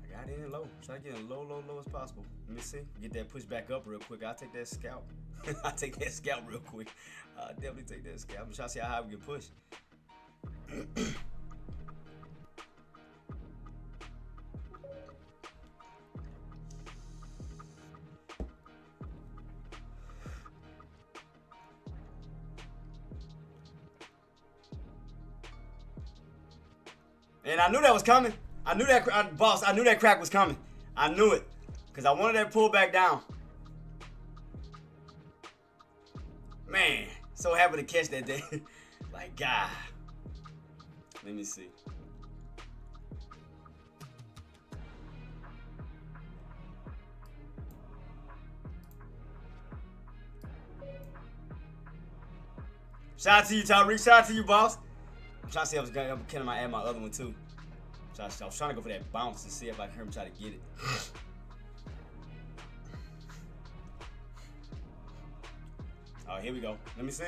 I got in low. Try to get as low as possible. Let me see. Get that push back up real quick. I'll take that scalp. I'll take that scalp real quick. I'll definitely take that scalp. I'm trying to see how high we can push. And I knew that was coming. I knew that, boss. I knew that crack was coming. I knew it. Because I wanted that pull back down. Man, so happy to catch that day. Like, God. Let me see. Shout out to you, Tyreek. Shout out to you, boss. I'm trying to see if can I add my other one too. I was trying to go for that bounce to see if I can hear him try to get it. Oh, here we go. Let me see.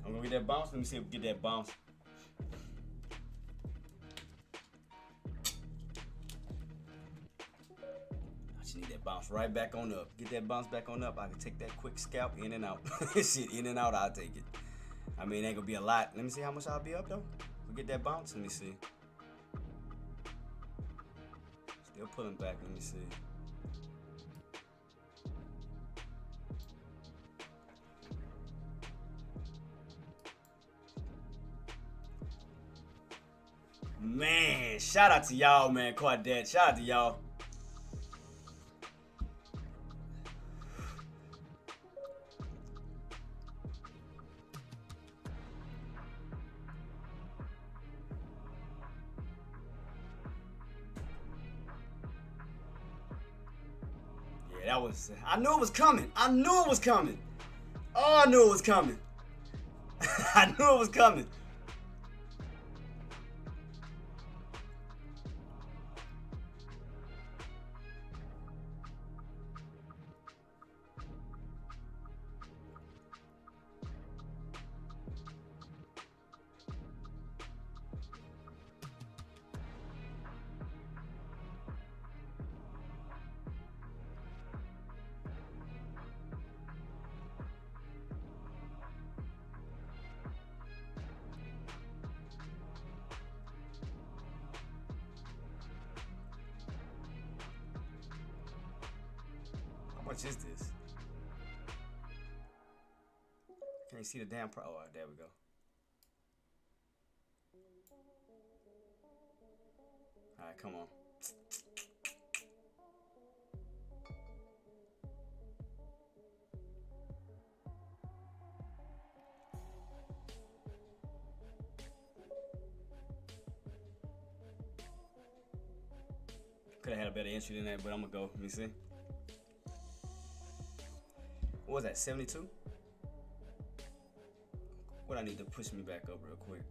I'm gonna get that bounce. Let me see if we get that bounce. I just need that bounce right back on up. Get that bounce back on up. I can take that quick scalp in and out. Shit, in and out, I'll take it. I mean, it ain't gonna be a lot. Let me see how much I'll be up though. We get that bounce. Let me see. Still pulling back. Let me see. Man, shout out to y'all, man. Caught that. Shout out to y'all. Yeah, that was. I knew it was coming. I knew it was coming. Oh, I knew it was coming. I knew it was coming. How much is this? Can't see the damn pro. Oh, there we go. All right, come on. Could have had a better entry than that, but I'm gonna go. Let me see. What was that, 72? What I need to push me back up real quick.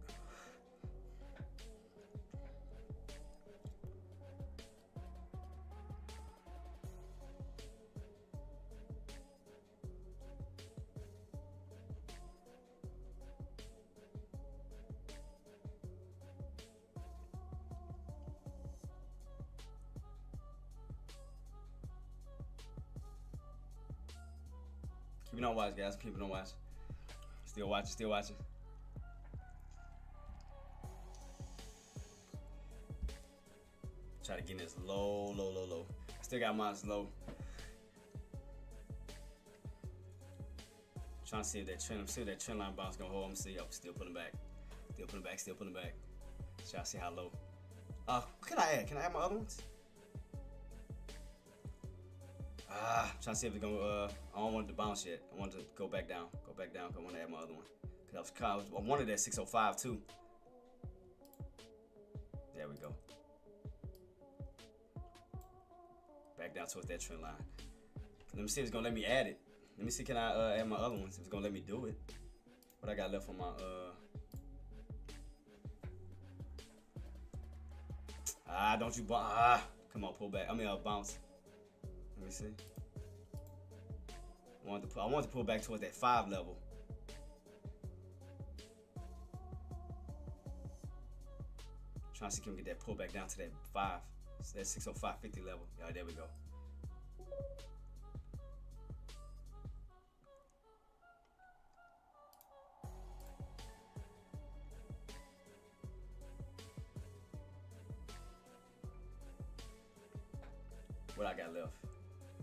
Keep it on watch, guys. Keep it on watch. Still watching, still watching. Try to get this low. Still got mine low. Trying to see if that trend line bounce gonna hold. I'm see. I'm still pulling back. Still pulling back. Try to see how low. What can I add? Can I add my other ones? Trying to see if it's gonna. I don't want it to bounce yet. I want it to go back down. Cause I want to add my other one. Cause I wanted that 605 too. There we go. Back down towards that trend line. Let me see if it's gonna let me add it. Let me see, can I add my other ones? If it's gonna let me do it. What I got left on my don't you come on, pull back. Bounce. Let me see. I wanted to pull back towards that 5 level. Trying to see if we can get that pull back down to that 5. So that 605.50 level. Yeah, there we go. What I got left?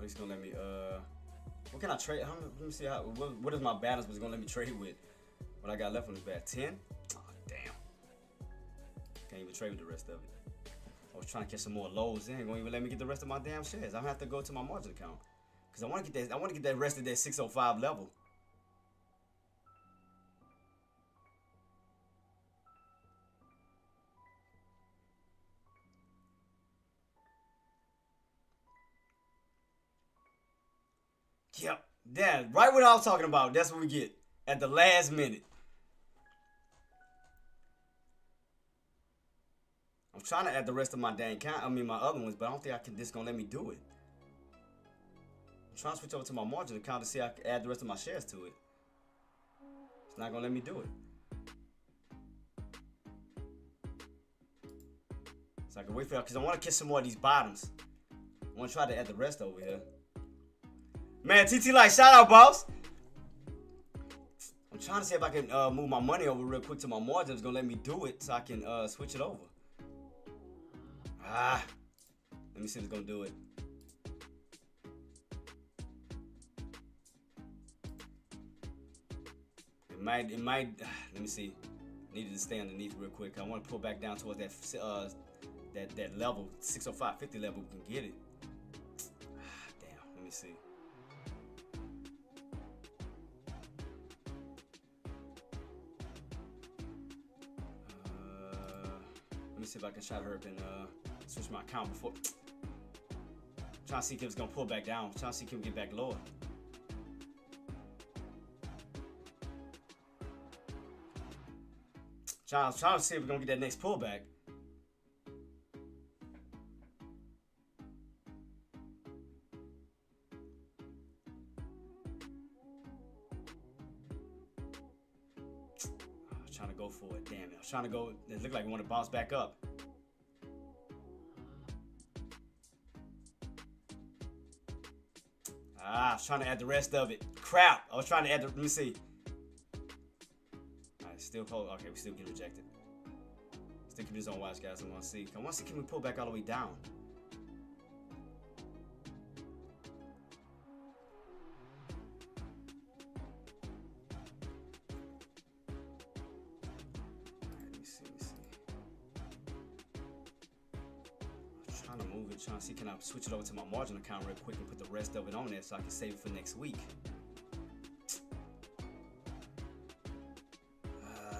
He's gonna let me what can I trade? Let me see what is my balance was gonna let me trade with? What I got left on this bat? 10? Oh damn. Can't even trade with the rest of it. I was trying to catch some more lows. They ain't gonna even let me get the rest of my damn shares. I'm gonna have to go to my margin account. Cause I wanna get that rest of that 605 level. Yep, that right what I was talking about. That's what we get at the last minute. I'm trying to add the rest of my dang count. My other ones, but I don't think this gonna let me do it. I'm trying to switch over to my margin account to see if I can add the rest of my shares to it. It's not gonna let me do it. So I can wait for it because I want to catch some more of these bottoms. I want to try to add the rest over here. Man, TT like, shout out, boss. I'm trying to see if I can move my money over real quick to my margin. It's gonna let me do it so I can switch it over. Let me see if it's gonna do it. It might. Let me see. Needed to stay underneath real quick. I want to pull back down towards that that level, 605.50 level. We can get it. Damn. Let me see. Let me see if I can try to hurry up and switch my account before. Trying to see if it's gonna pull back down. Trying to see if it can get back lower. Trying to see if we're gonna get that next pullback. I was trying to go for it. Damn it. I was trying to go. It looked like we want to bounce back up. I was trying to add the rest of it. Crap. I was trying to add the. Let me see. Still hold. Okay, we still get rejected. Still keep this on watch, guys. I want to see. I want to see, can we pull back all the way down? Let me see. I'm trying to move it. Trying to see, can I switch it over to my margin account real quick and put the rest of it on there so I can save it for next week.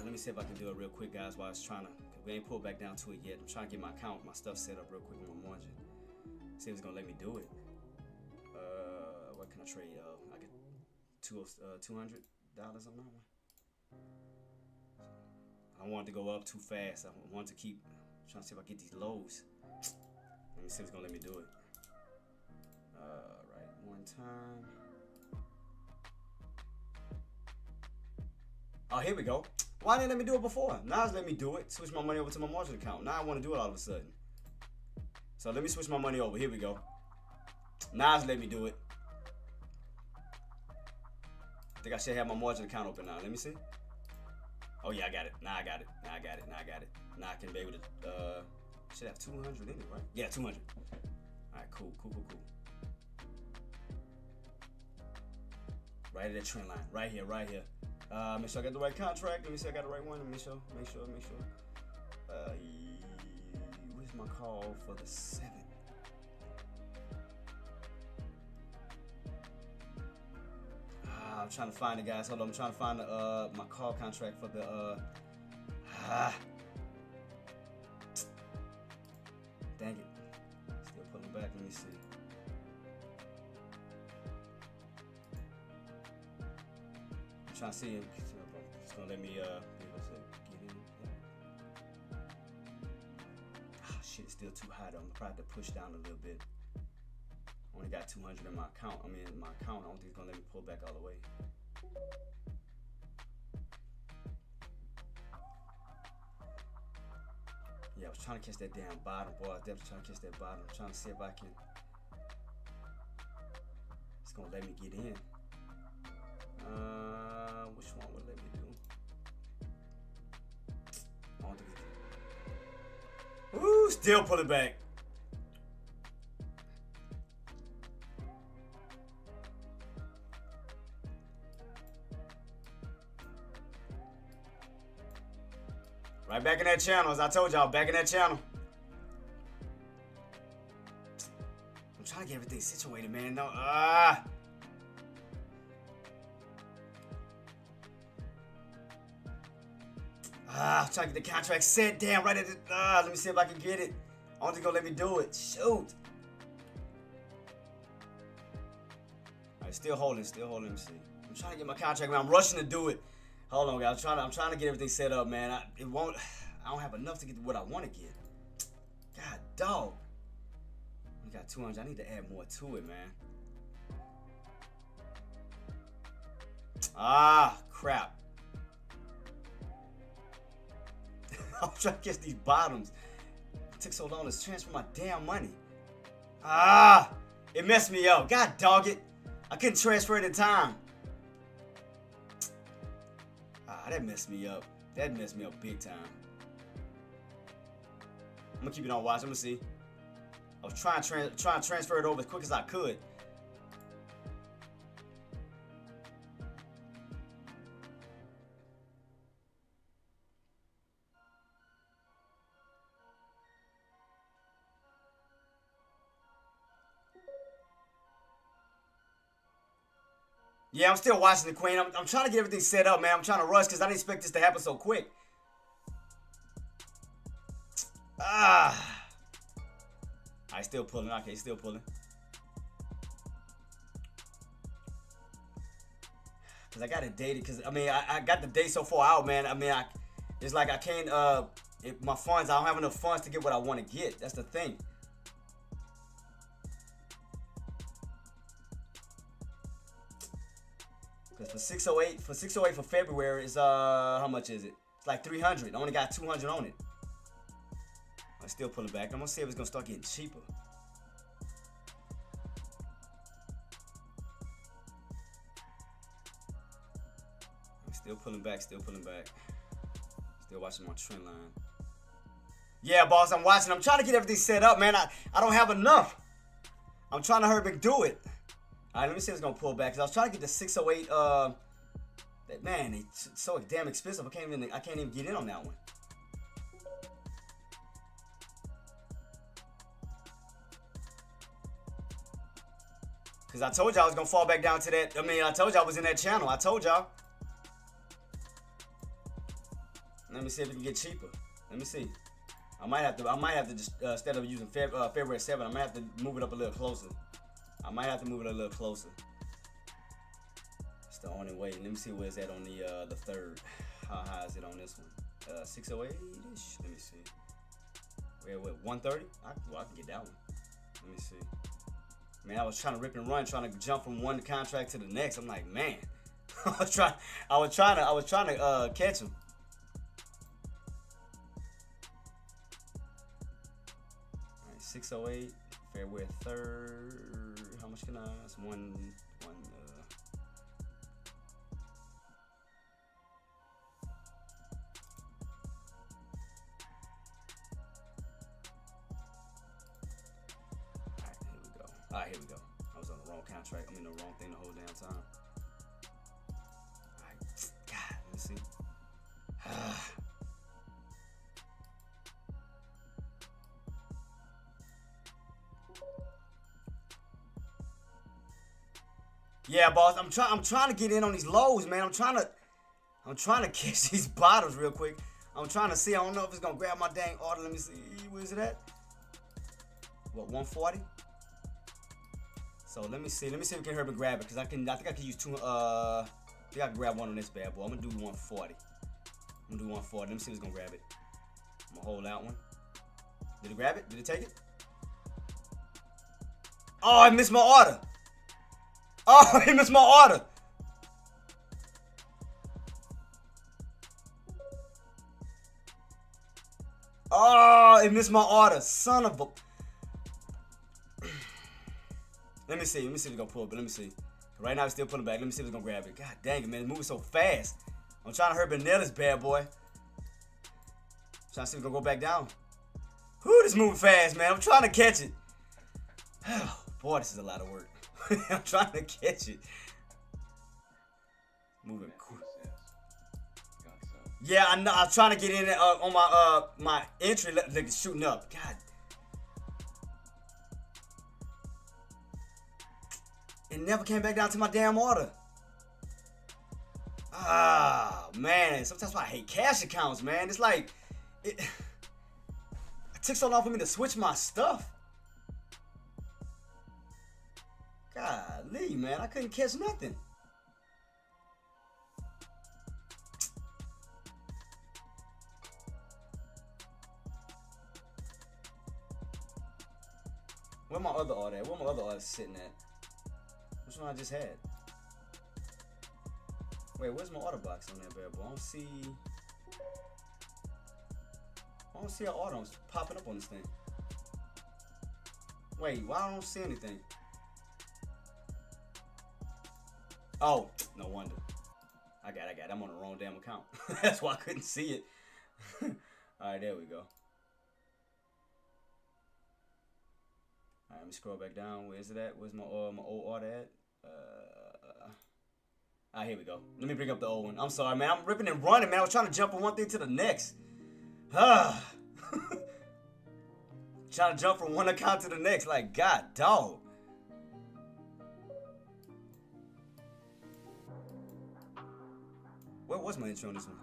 Let me see if I can do it real quick, guys, while I was trying to. We ain't pulled back down to it yet. I'm trying to get my account, my stuff set up real quick on my margin. See if it's gonna let me do it. What can I trade? I get $200 on that one. I don't want it to go up too fast. I want to keep trying to see if I get these lows. Let me see if it's gonna let me do it. Right, one time. Oh, here we go. Why didn't it let me do it before? Now it's let me do it. Switch my money over to my margin account. Now I want to do it all of a sudden. So let me switch my money over. Here we go. Now it's let me do it. I think I should have my margin account open now. Let me see. Oh yeah, I got it. Now I got it. Now I got it. Now I got it. Now I can be able to. Should have 200 in it, right? Yeah, 200. All right, cool. Right at that trend line. Right here. Make sure I got the right contract. Let me see I got the right one. Make sure. Where's my call for the 7th? I'm trying to find it, guys. Hold on. I'm trying to find the, my call contract for the. Dang it. Still pulling back. Let me see. I'm trying to see if it's gonna let me be able to get in. Shit, it's still too high though. I'm probably have to push down a little bit. Only got 200 in my account. I don't think it's gonna let me pull back all the way. Yeah, I was trying to catch that damn bottom, boy. I was definitely trying to catch that bottom. I'm trying to see if I can. It's gonna let me get in. Which one would let me do? I don't think it's... Ooh, still pull it back. Right back in that channel, as I told y'all, back in that channel. I'm trying to get everything situated, man. No, I'm trying to get the contract set. Damn, right at it. Let me see if I can get it. I don't think gonna let me do it. Shoot. Alright, still holding. Let me see. I'm trying to get my contract, man. I'm rushing to do it. Hold on, guys. I'm trying to get everything set up, man. I don't have enough to get what I want to get. God, dog. We got 200. I need to add more to it, man. Crap. I'm trying to catch these bottoms. It took so long to transfer my damn money. It messed me up. God dog it. I couldn't transfer it in time. that messed me up. That messed me up big time. I'm gonna keep it on watch. I'm gonna see. I was trying to transfer it over as quick as I could. Yeah, I'm still watching the Queen. I'm trying to get everything set up, man. I'm trying to rush because I didn't expect this to happen so quick. I still pulling. Okay, still pulling. Because I got it dated. Because, I mean, I got the day so far out, man. I mean, it's like I can't, my funds, I don't have enough funds to get what I want to get. That's the thing. Because for 608 for February is how much is it? It's like 300. I only got 200 on it. I'm still pulling back. I'm gonna see if it's gonna start getting cheaper. I'm still pulling back. Still watching my trend line. Yeah, boss, I'm watching. I'm trying to get everything set up, man. I don't have enough. I'm trying to hurry and do it. All right, let me see if it's gonna pull back. Cause I was trying to get the 608. Man, it's so damn expensive. I can't even get in on that one. Cause I told y'all I was gonna fall back down to that. I mean, I told y'all I was in that channel. I told y'all. Let me see if it can get cheaper. Let me see. I might have to just instead of using February 7, I might have to move it up a little closer. It's the only way. Let me see where it's at on the 3rd. How high is it on this one? 608-ish. Let me see. Where 130? I can get that one. Let me see. Man, I was trying to rip and run, trying to jump from one contract to the next. I'm like, man, I was trying to catch him. All right, 608, February 3rd. How much can I? It's one. Alright, here we go. I was on the wrong contract. I'm in the wrong thing the whole damn time. Alright. God, let me see. Yeah, boss. I'm trying to get in on these lows, man. I'm trying to catch these bottoms real quick. I'm trying to see. I don't know if it's gonna grab my dang order. Let me see. Where is it at? What, 140? So let me see if we can hurry and grab it, because I think I can use two. I think I can grab one on this bad boy. I'm gonna do 140. Let me see if it's gonna grab it. I'm gonna hold that one. Did it grab it? Did it take it? Oh, I missed my order. Oh, he missed my order. Oh, it missed my order. Son of a. Let me see if it's gonna pull, but let me see. Right now it's still pulling back. Let me see if it's gonna grab it. God dang it, man, it's moving so fast. I'm trying to hurry and nail this bad boy. Trying to see if it's gonna go back down. Whew, this moving fast, man. I'm trying to catch it. Oh, boy, this is a lot of work. I'm trying to catch it. Moving quick. Yeah, I know. I'm trying to get in on my entry. Look, it's shooting up. God. It never came back down to my damn order. Ah, man. Sometimes I hate cash accounts, man. It's like it took so long for me to switch my stuff. Golly, man. I couldn't catch nothing. Where my other order at? Where my other order sitting at? Which one I just had? Wait, where's my order box on that bad boy? I don't see an order popping up on this thing. Wait, why I don't see anything? Oh, no wonder. I got it. I'm on the wrong damn account. That's why I couldn't see it. All right, there we go. All right, let me scroll back down. Where is it at? Where's my old order at? All right, here we go. Let me bring up the old one. I'm sorry, man. I'm ripping and running, man. I was trying to jump from one thing to the next. Trying to jump from one account to the next. Like, God, dog. Where was my intro on this one?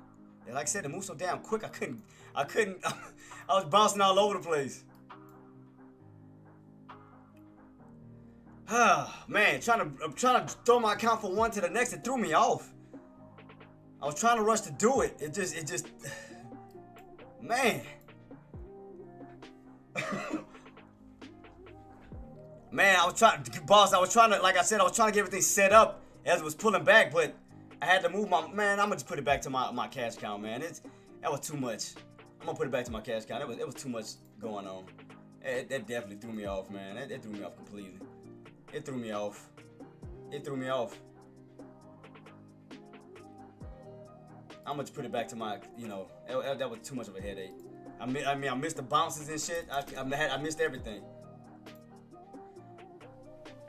Yeah, like I said, it moved so damn quick. I couldn't. I was bouncing all over the place. Man, I'm trying to throw my account from one to the next. It threw me off. I was trying to rush to do it. It just, man. Man, I was trying to, like I said, I was trying to get everything set up as it was pulling back, but I had to move man, I'm gonna just put it back to my cash count, man. That was too much. I'm gonna put it back to my cash count. It was too much going on. That definitely threw me off, man. That threw me off completely. It threw me off. It threw me off. I'm gonna just put it back to my, that was too much of a headache. I missed the bounces and shit. I missed everything.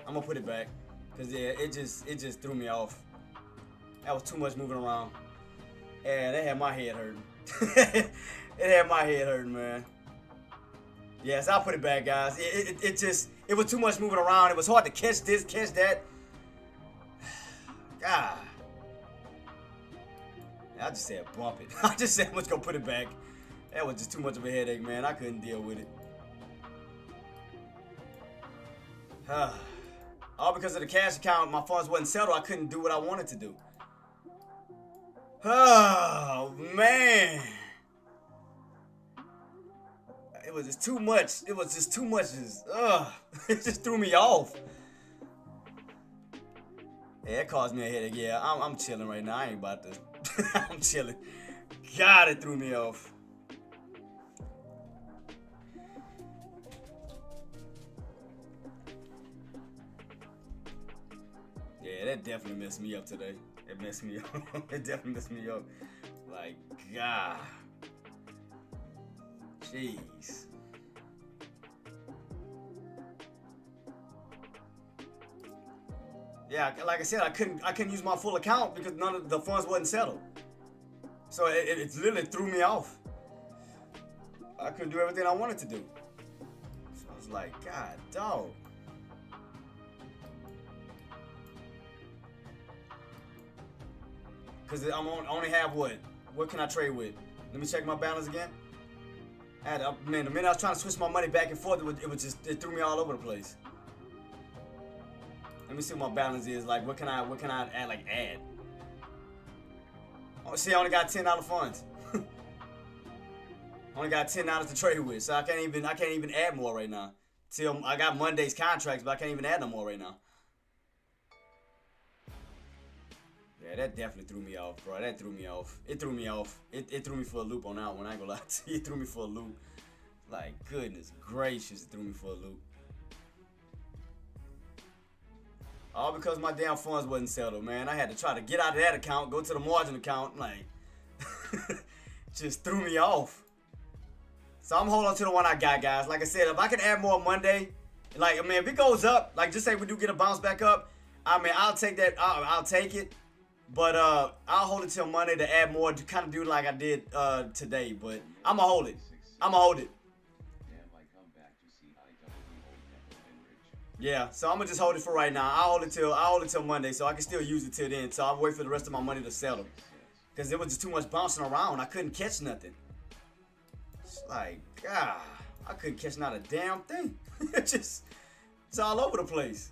I'm gonna put it back, cause yeah, it just threw me off. That was too much moving around. And that had my head hurting. It had my head hurting, man. Yes, I'll put it back, guys. It was too much moving around. It was hard to catch this, catch that. God. I just said bump it. I just said let's go put it back. That was just too much of a headache, man. I couldn't deal with it. All because of the cash account, my funds wasn't settled. I couldn't do what I wanted to do. Oh, man. It was just too much. It was just too much. It just threw me off. Yeah, it caused me a headache. Yeah, I'm chilling right now. I ain't about to. I'm chilling. God, it threw me off. Yeah, that definitely messed me up today. It messed me up. It definitely messed me up. Like, God. Jeez. Yeah, like I said, I couldn't use my full account because none of the funds wasn't settled. So it literally threw me off. I couldn't do everything I wanted to do. So I was like, God, dog. Cause I only have what? What can I trade with? Let me check my balance again. Man, the minute I was trying to switch my money back and forth, it threw me all over the place. Let me see what my balance is. Like, what can I add? Like, add. Oh, see, I only got $10 funds. Only got $10 to trade with, so I can't even add more right now. Till I got Monday's contracts, but I can't even add no more right now. Yeah, that definitely threw me off, bro. That threw me off. It threw me off. It threw me for a loop on that one. I ain't gonna lie to you. It threw me for a loop. Like, goodness gracious, it threw me for a loop. All because my damn funds wasn't settled, man. I had to try to get out of that account, go to the margin account, like, just threw me off. So I'm holding on to the one I got, guys. Like I said, if I can add more Monday, like, I mean, if it goes up, like, just say we do get a bounce back up, I mean, I'll take that. I'll take it. But I'll hold it till Monday to add more, to kind of do like I did today. But I'm going to hold it. I'm going to hold it. Yeah, so I'm going to just hold it for right now. I'll hold it till Monday, so I can still use it till then. So I'll wait for the rest of my money to settle. Because it was just too much bouncing around. I couldn't catch nothing. It's like, God, I couldn't catch not a damn thing. It's all over the place.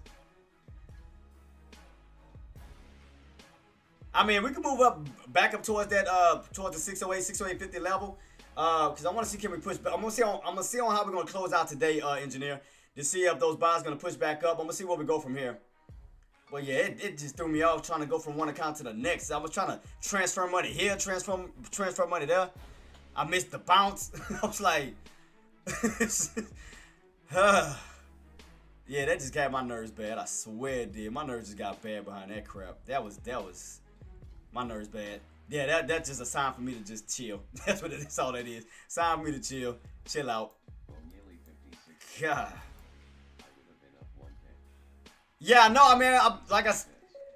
I mean, we can move back up towards that, towards the 608, 608.50 level, because I want to see, can we push back. I'm gonna see on how we're gonna close out today, engineer, to see if those buys gonna push back up. I'm gonna see where we go from here. But yeah, it just threw me off trying to go from one account to the next. I was trying to transfer money here, transfer money there. I missed the bounce. I was like, yeah, that just got my nerves bad. I swear it did. My nerves just got bad behind that crap. That was My nerves bad. Yeah, that's just a sign for me to just chill. That's what it is. All that is. Sign for me to chill out. Well, nearly 56. God. I would have been up 1K. Yeah, no, I mean,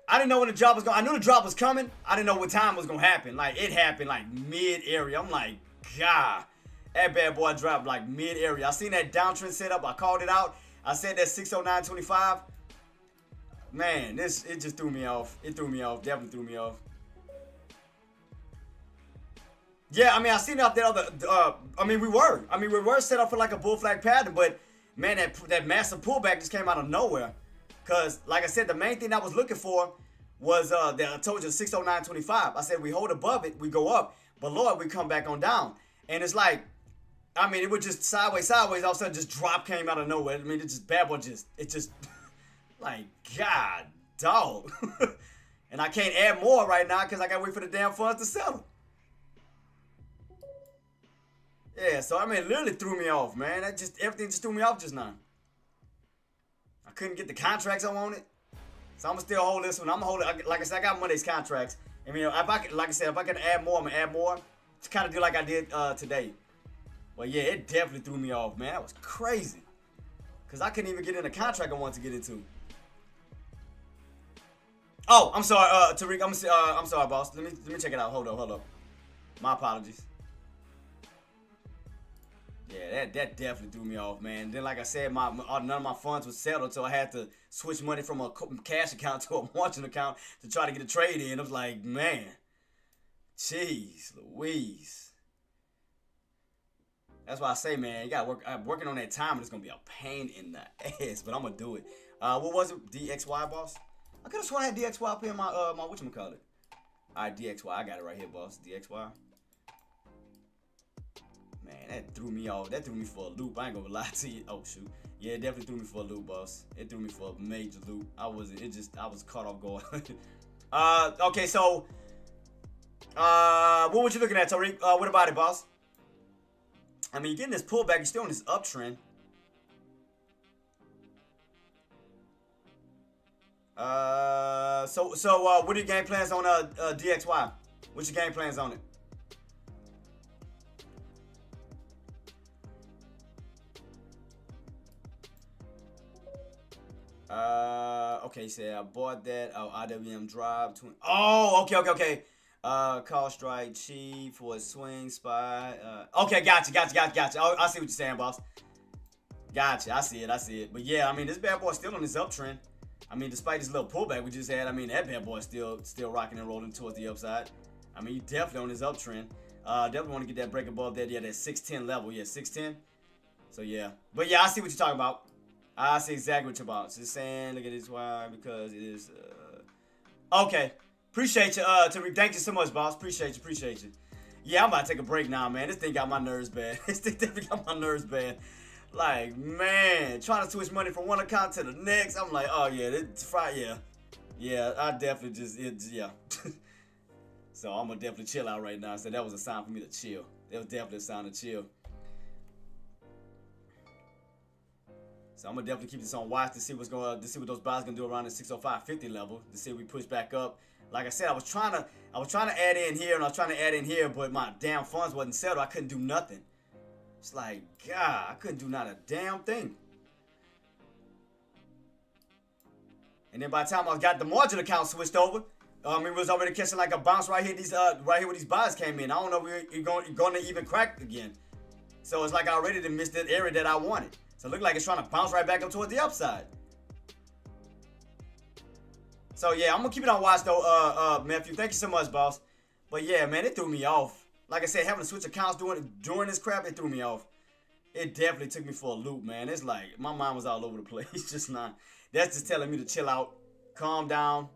I didn't know when the drop was going. I knew the drop was coming. I didn't know what time it was gonna happen. Like it happened like mid area. I'm like, God, that bad boy dropped like mid area. I seen that downtrend setup. I called it out. I said that 609.25. Man, it just threw me off. It threw me off. Definitely threw me off. Yeah, I mean, I seen out there other. We were set up for like a bull flag pattern, but man, that massive pullback just came out of nowhere. Cause like I said, the main thing I was looking for was I told you 609.25. I said we hold above it, we go up. Below it, we come back on down. And it's like, I mean, it was just sideways. All of a sudden, just drop came out of nowhere. I mean, it just bad boy just like God dog. And I can't add more right now because I gotta wait for the damn funds to settle. Yeah, so I mean, it literally threw me off, man. Everything just threw me off just now. I couldn't get the contracts I wanted, so I'm gonna still hold this one. I'm gonna hold it. Like I said, I got Monday's contracts. I mean, if I can add more, I'm gonna add more. To kind of do like I did today. But yeah, it definitely threw me off, man. That was crazy, cause I couldn't even get in the contract I wanted to get into. Oh, I'm sorry, Tariq. I'm sorry, boss. Let me check it out. Hold up. My apologies. Yeah, that definitely threw me off, man. Then, like I said, none of my funds was settled, so I had to switch money from a cash account to a margin account to try to get a trade in. I was like, man, jeez, Louise. That's why I say, man, you gotta work. Working on that time, and it's gonna be a pain in the ass, but I'm gonna do it. What was it? DXY, boss? I could have sworn I had DXY up here in my whatchamacallit. All right, DXY, I got it right here, boss. DXY. Man, that threw me off. That threw me for a loop. I ain't gonna lie to you. Oh shoot. Yeah, it definitely threw me for a loop, boss. It threw me for a major loop. I was caught off guard. Okay, so what was you looking at, Tariq? What about it, boss? I mean, you're getting this pullback, you're still on this uptrend. So what are your game plans on DXY? What's your game plans on it? Okay, so I bought that. Oh, IWM drive. Oh, okay. Call strike cheap for a swing spot. Okay, gotcha. Oh, I see what you're saying, boss. Gotcha, I see it. But yeah, I mean, this bad boy's still on this uptrend. I mean, despite this little pullback we just had, I mean, that bad boy's still rocking and rolling towards the upside. I mean, you definitely on this uptrend. Definitely want to get that break above that. Yeah, that 610 level. Yeah, 610. So yeah, but yeah, I see what you're talking about. I see exactly what you're about. Just saying, look at this, why? Because it is, okay. Appreciate you, Tariq. Thank you so much, boss. Appreciate you. Yeah, I'm about to take a break now, man. This thing got my nerves bad. Like, man, trying to switch money from one account to the next. I'm like, oh, yeah, it's Friday. Yeah, I definitely yeah. So I'm going to definitely chill out right now. So that was a sign for me to chill. That was definitely a sign to chill. So I'm gonna definitely keep this on watch to see what those buys gonna do around the 605.50 level. To see if we push back up. Like I said, I was trying to add in here and I was trying to add in here, but my damn funds wasn't settled. I couldn't do nothing. It's like, God, I couldn't do not a damn thing. And then by the time I got the margin account switched over, we was already catching like a bounce right here. Right here where these buys came in. I don't know if we're going to even crack again. So it's like I already done missed that area that I wanted. So it looked like it's trying to bounce right back up towards the upside. So yeah, I'm gonna keep it on watch though, Matthew. Thank you so much, boss. But yeah, man, it threw me off. Like I said, having to switch accounts during this crap, it threw me off. It definitely took me for a loop, man. It's like my mind was all over the place just now. That's just telling me to chill out, calm down,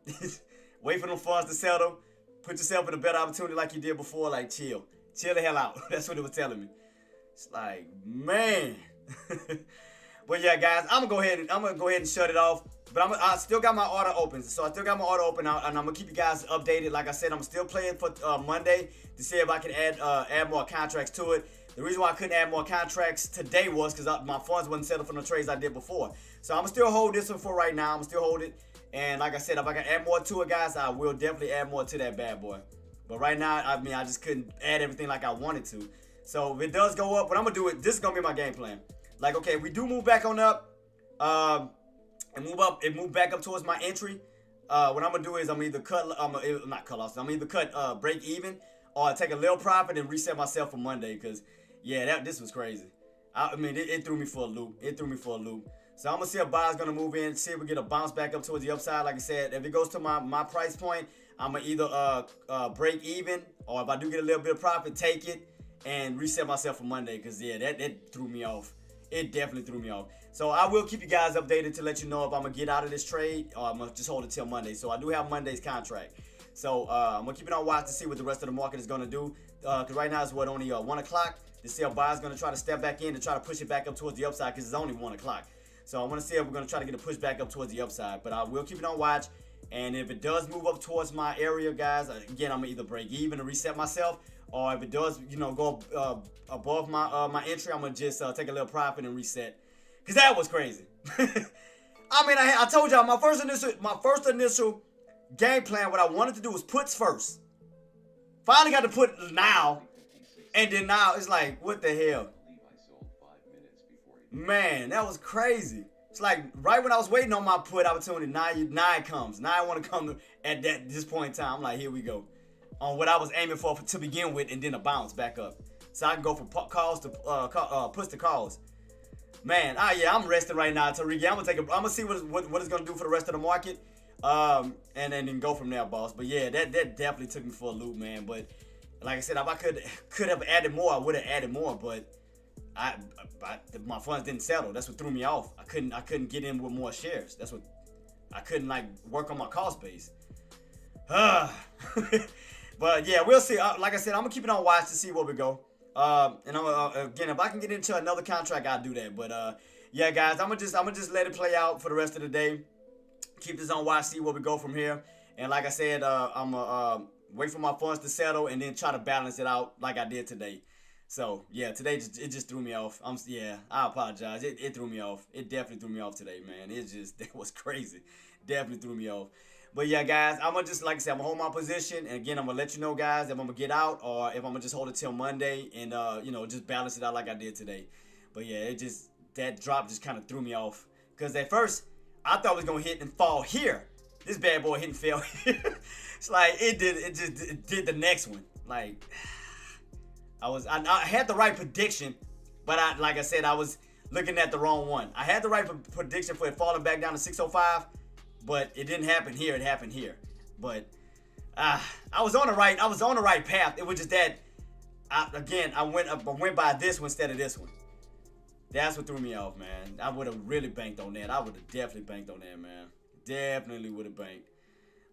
wait for them funds to settle, put yourself in a better opportunity like you did before. Like chill the hell out. That's what it was telling me. It's like, man. But yeah, guys, I'm gonna go ahead and shut it off. But I still got my order open, so I still got my order open out, and I'm gonna keep you guys updated. Like I said, I'm still playing for Monday to see if I can add more contracts to it. The reason why I couldn't add more contracts today was because my funds wasn't settled from the trades I did before. So I'm gonna still hold this one for right now. I'm gonna still hold it, And like I said, if I can add more to it, guys, I will definitely add more to that bad boy. But right now, I mean, I just couldn't add everything like I wanted to. So if it does go up, what I'm gonna do is this is gonna be my game plan. Like, okay, if we do move back on up, and move back up towards my entry. What I'm gonna do is I'm either not cut loss. I'm either cut break even or take a little profit and reset myself for Monday. Cause yeah, this was crazy. I mean, it threw me for a loop. So I'm gonna see if buyers gonna move in, see if we get a bounce back up towards the upside. Like I said, if it goes to my price point, I'm gonna either break even, or if I do get a little bit of profit, take it and reset myself for Monday. Cause yeah, that threw me off. It definitely threw me off. So I will keep you guys updated to let you know if I'm gonna get out of this trade or I'm gonna just hold it till Monday. So I do have Monday's contract. So I'm gonna keep it on watch to see what the rest of the market is gonna do. Cause right now it's only 1 o'clock. To see if buyers gonna try to step back in to try to push it back up towards the upside, because it's only 1 o'clock. So I want to see if we're gonna try to get a push back up towards the upside. But I will keep it on watch. And if it does move up towards my area, guys, again, I'm gonna either break even and reset myself, or if it does, go above my entry, I'm gonna just take a little profit and reset. Cause that was crazy. I mean, I told y'all my first initial game plan. What I wanted to do was puts first. Finally got to put now, and then now it's like, what the hell? Man, that was crazy. It's like right when I was waiting on my put opportunity, now it comes. Now I want to come at this point in time. I'm like, here we go. On what I was aiming for to begin with, and then a bounce back up. So I can go from calls to puts to calls. Man, yeah, I'm resting right now, Tariq. I'm gonna see what it's gonna do for the rest of the market, and then go from there, boss. But yeah, that definitely took me for a loop, man. But like I said, if I could have added more, I would have added more. But my funds didn't settle. That's what threw me off. I couldn't get in with more shares. That's what I couldn't work on my cost base. But yeah, we'll see. Like I said, I'm gonna keep it on watch to see where we go. And again, if I can get into another contract, I'll do that. But yeah, guys, I'm gonna just let it play out for the rest of the day. Keep this on watch, see where we go from here. And like I said, I'm gonna wait for my funds to settle and then try to balance it out like I did today. So yeah, today it just threw me off. I apologize. It threw me off. It definitely threw me off today, man. That was crazy. Definitely threw me off. But yeah, guys, I'm gonna just, like I said, I'm gonna hold my position, and again, I'm gonna let you know, guys, if I'm gonna get out or if I'm gonna just hold it till Monday and just balance it out like I did today. But yeah, that drop just kind of threw me off, because at first I thought it was gonna hit and fall here. This bad boy hit and fell here. It's like it did the next one. Like I had the right prediction, but like I said, I was looking at the wrong one. I had the right prediction for it falling back down to 605. But it didn't happen here. It happened here. But I was on the right path. It was just that I went by this one instead of this one. That's what threw me off, man. I would have really banked on that. I would have definitely banked on that, man. Definitely would have banked.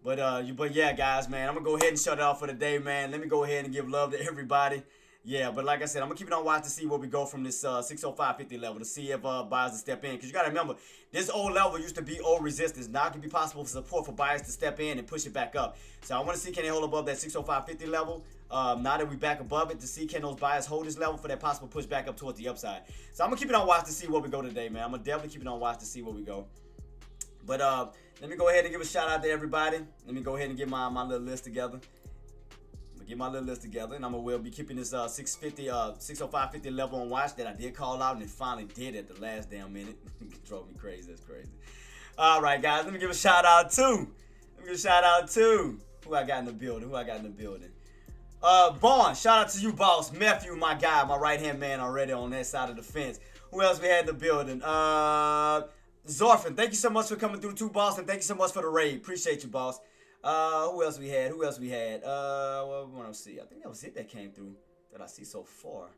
But yeah, guys, man, I'm gonna go ahead and shut it off for the day, man. Let me go ahead and give love to everybody. Yeah, but like I said, I'm gonna keep it on watch to see where we go from this 605.50 level, to see if buyers will step in. Because you gotta remember, this old level used to be old resistance. Now it can be possible for support for buyers to step in and push it back up. So I want to see, can they hold above that 605.50 level? Now that we back above it, to see, can those buyers hold this level for that possible push back up towards the upside. So I'm gonna keep it on watch to see where we go today, man. I'm gonna definitely keep it on watch to see where we go. But let me go ahead and give a shout out to everybody. Let me go ahead and get my little list together. Get my little list together, and will be keeping this 605.50 level on watch that I did call out, and it finally did at the last damn minute. It drove me crazy. That's crazy. All right, guys, let me give a shout out to. Who I got in the building. Vaughn, shout out to you, boss. Matthew, my guy, my right hand man already on that side of the fence. Who else we had in the building? Zorfin, thank you so much for coming through too, boss, and thank you so much for the raid. Appreciate you, boss. Who else we had? Well, I want to see. I think that was it that came through that I see so far.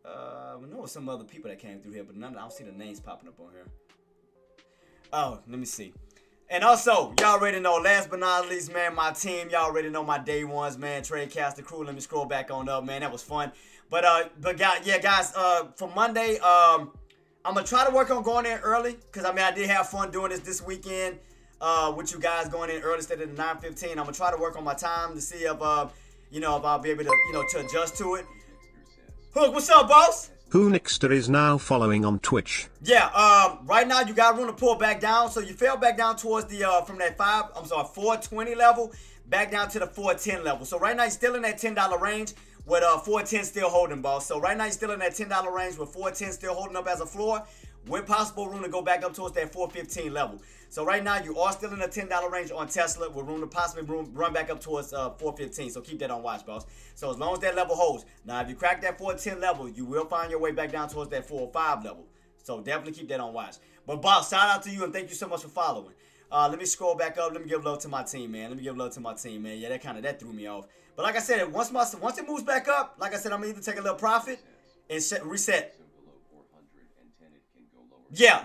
I know some other people that came through here, but I don't see the names popping up on here. Oh, let me see. And also, y'all already know, last but not least, man, my team, y'all already know my day ones, man. Tradecaster crew, let me scroll back on up, man. That was fun. But guys, for Monday, I'm going to try to work on going in early, because, I did have fun doing this weekend. With you guys going in early instead of the 9:15. I'm gonna try to work on my time to see if if I'll be able to to adjust to it. Hook, what's up, boss? Who Nixter is now following on Twitch. Yeah, right now you got room to pull back down. So you fell back down towards the, from that 420 level, back down to the 410 level. So right now you're still in that $10 range with 410 still holding, boss. So right now you're still in that $10 range with 410 still holding up as a floor, with possible room to go back up towards that 415 level. So right now you are still in the $10 range on Tesla with room to possibly run back up towards 415. So keep that on watch, boss. So as long as that level holds. Now if you crack that 410 level, you will find your way back down towards that 405 level. So definitely keep that on watch. But boss, shout out to you and thank you so much for following. Let me scroll back up. Let me give love to my team, man. Yeah, that threw me off. But like I said, once it moves back up, like I said, I'm gonna either take a little profit and reset. Yeah,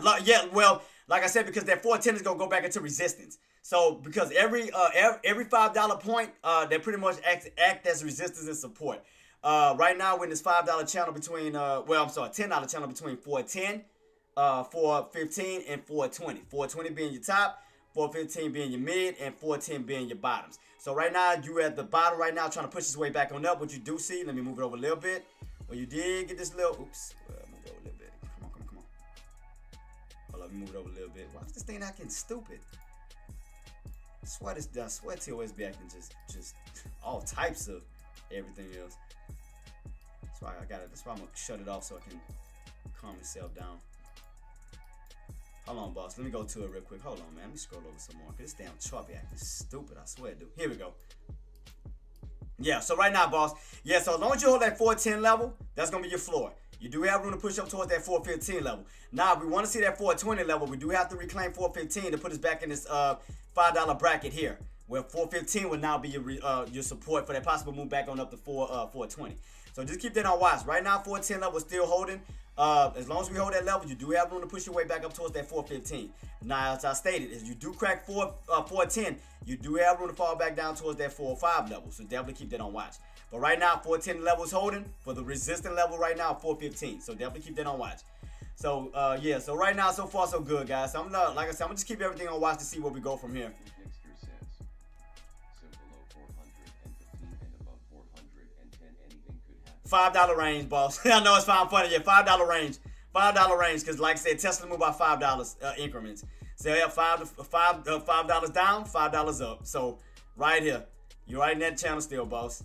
well, like I said, because that 410 is gonna go back into resistance. So because every $5 point, they pretty much act as resistance and support. Right now we're in this $5 channel between $10 channel between 410, 415, and 420. 420 being your top, 415 being your mid, and 410 being your bottoms. So right now you at the bottom right now trying to push his way back on up. What you do see, let me move it over a little bit. Well, you did get this little, move it over a little bit. Come on. Hold on, move it over a little bit. Why is this thing acting stupid? I swear TOS be acting just all types of everything else. That's why I'm gonna shut it off so I can calm myself down. Hold on, boss. Let me go to it real quick. Hold on, man. Let me scroll over some more. Cause this damn chart be acting stupid. I swear, dude. Here we go. Yeah, so right now, boss. Yeah, so as long as you hold that 410 level, that's gonna be your floor. You do have room to push up towards that 415 level. Now, if we want to see that 420 level, we do have to reclaim 415 to put us back in this $5 bracket here, where 415 will now be your support for that possible move back on up to 420. So just keep that on watch. Right now, 410 level is still holding. As long as we hold that level, you do have room to push your way back up towards that 415. Now, as I stated, if you do crack 410, you do have room to fall back down towards that 405 level. So definitely keep that on watch. But right now, 410 level is holding. For the resistant level right now, 415. So definitely keep that on watch. So, yeah, so right now, so far, so good, guys. So, like I said, I'm going to just keep everything on watch to see where we go from here. $5 range, boss. I know it's fine funny. Yeah, $5 range. $5 range, because like I said, Tesla move by $5 increments. So yeah, $5 down, $5 up. So right here, you're right in that channel still, boss.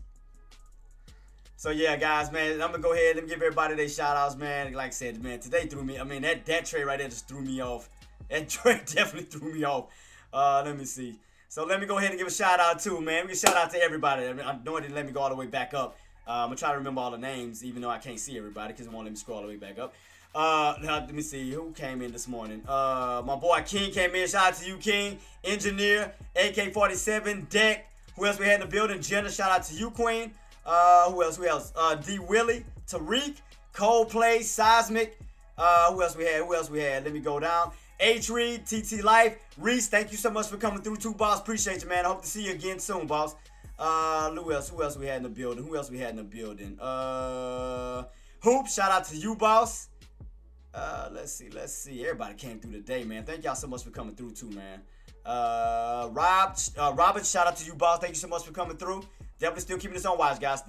So yeah, guys, man, I'm gonna go ahead and give everybody their shout outs, man. Like I said, man, today threw me. I mean, that trade right there just threw me off. That trade definitely threw me off. Let me see. So let me go ahead and give a shout out too, man. We give a shout out to everybody. I mean, I know it didn't let me go all the way back up. I'm gonna try to remember all the names, even though I can't see everybody because it won't let me scroll all the way back up. Let me see who came in this morning. My boy King came in. Shout out to you, King. Engineer, AK-47, Deck. Who else we had in the building? Jenna. Shout out to you, Queen. Who else? D Willie, Tariq, Coldplay, Seismic. Who else we had? Let me go down. H Reed, TT Life, Reese. Thank you so much for coming through too, boss. Appreciate you, man. I hope to see you again soon, boss. Who else we had in the building? Hoop, shout out to you, boss. Let's see. Everybody came through today, man. Thank y'all so much for coming through too, man. Robert, shout out to you, boss. Thank you so much for coming through. Definitely still keeping this on watch, guys.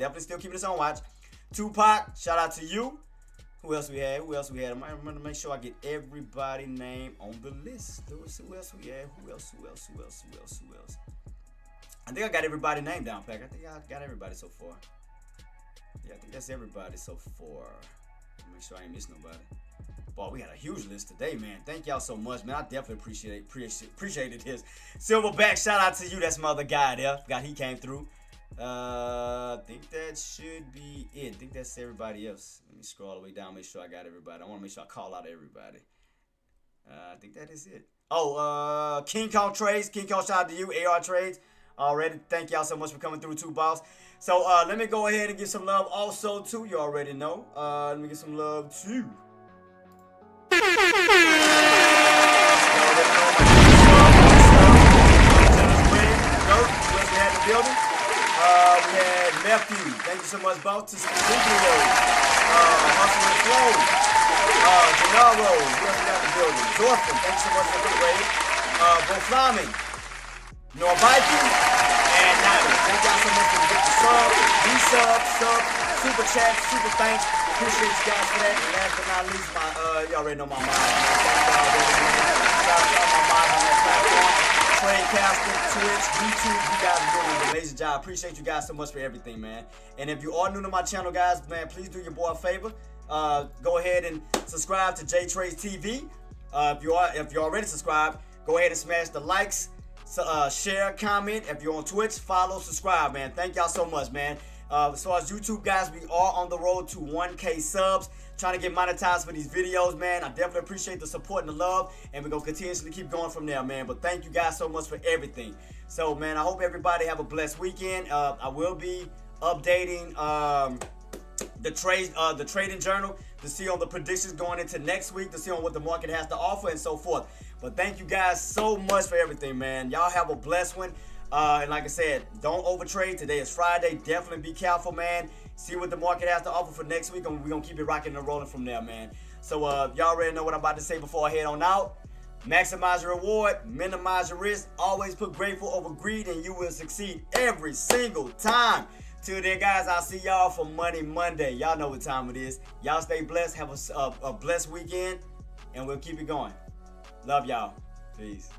Tupac, shout out to you. Who else we had? I'm gonna make sure I get everybody name on the list. Who else we had? Who else? I think I got everybody named down, Pack. I think I got everybody so far. Yeah, I think that's everybody so far. Make sure I ain't miss nobody. Boy, we had a huge list today, man. Thank y'all so much, man. I definitely appreciated his. Silverback, shout out to you. That's my other guy there. Forgot he came through. I think that should be it. I think that's everybody else. Let me scroll all the way down, make sure I got everybody. I want to make sure I call out everybody. I think that is it. Oh, King Kong Traedz. King Kong, shout out to you. AR Traedz. Already, thank y'all so much for coming through too, boss. So let me go ahead and give some love also too. You already know. Let me give some love too. Building. We had Nephew. Thank you so much, boss. To Studio. Hustle and Flow. Gennaro. Who else we got in the building? Dorfin. Thank you so much for the raid. Bo Flamin. Norbike. And Natalie. Thank y'all so much for the sub, resub, super chat, super thanks. Appreciate you guys for that. And last but not least, you already know my mom. Thank y'all already, man. Shout out to all my moms on that platform. Tradecaster, Twitch, YouTube, you guys are doing an amazing job. Appreciate you guys so much for everything, man. And if you are new to my channel, guys, man, please do your boy a favor. Go ahead and subscribe to JTraedz TV. If you're already subscribed, go ahead and smash the likes, share, comment. If you're on Twitch, follow, subscribe, man. Thank y'all so much, man. As far as YouTube, guys, we are on the road to 1K subs. Trying to get monetized for these videos, man. I definitely appreciate the support and the love, and we're going to continuously keep going from there, man. But thank you guys so much for everything. So, man, I hope everybody have a blessed weekend. I will be updating the trading journal to see on the predictions going into next week, to see on what the market has to offer and so forth. But thank you guys so much for everything, man. Y'all have a blessed one. And like I said, don't overtrade. Today is Friday. Definitely be careful, man. See what the market has to offer for next week, and we're going to keep it rocking and rolling from there, man. So y'all already know what I'm about to say before I head on out. Maximize your reward, minimize your risk. Always put grateful over greed, and you will succeed every single time. Till then, guys, I'll see y'all for Money Monday. Y'all know what time it is. Y'all stay blessed. Have a blessed weekend, and we'll keep it going. Love y'all. Peace.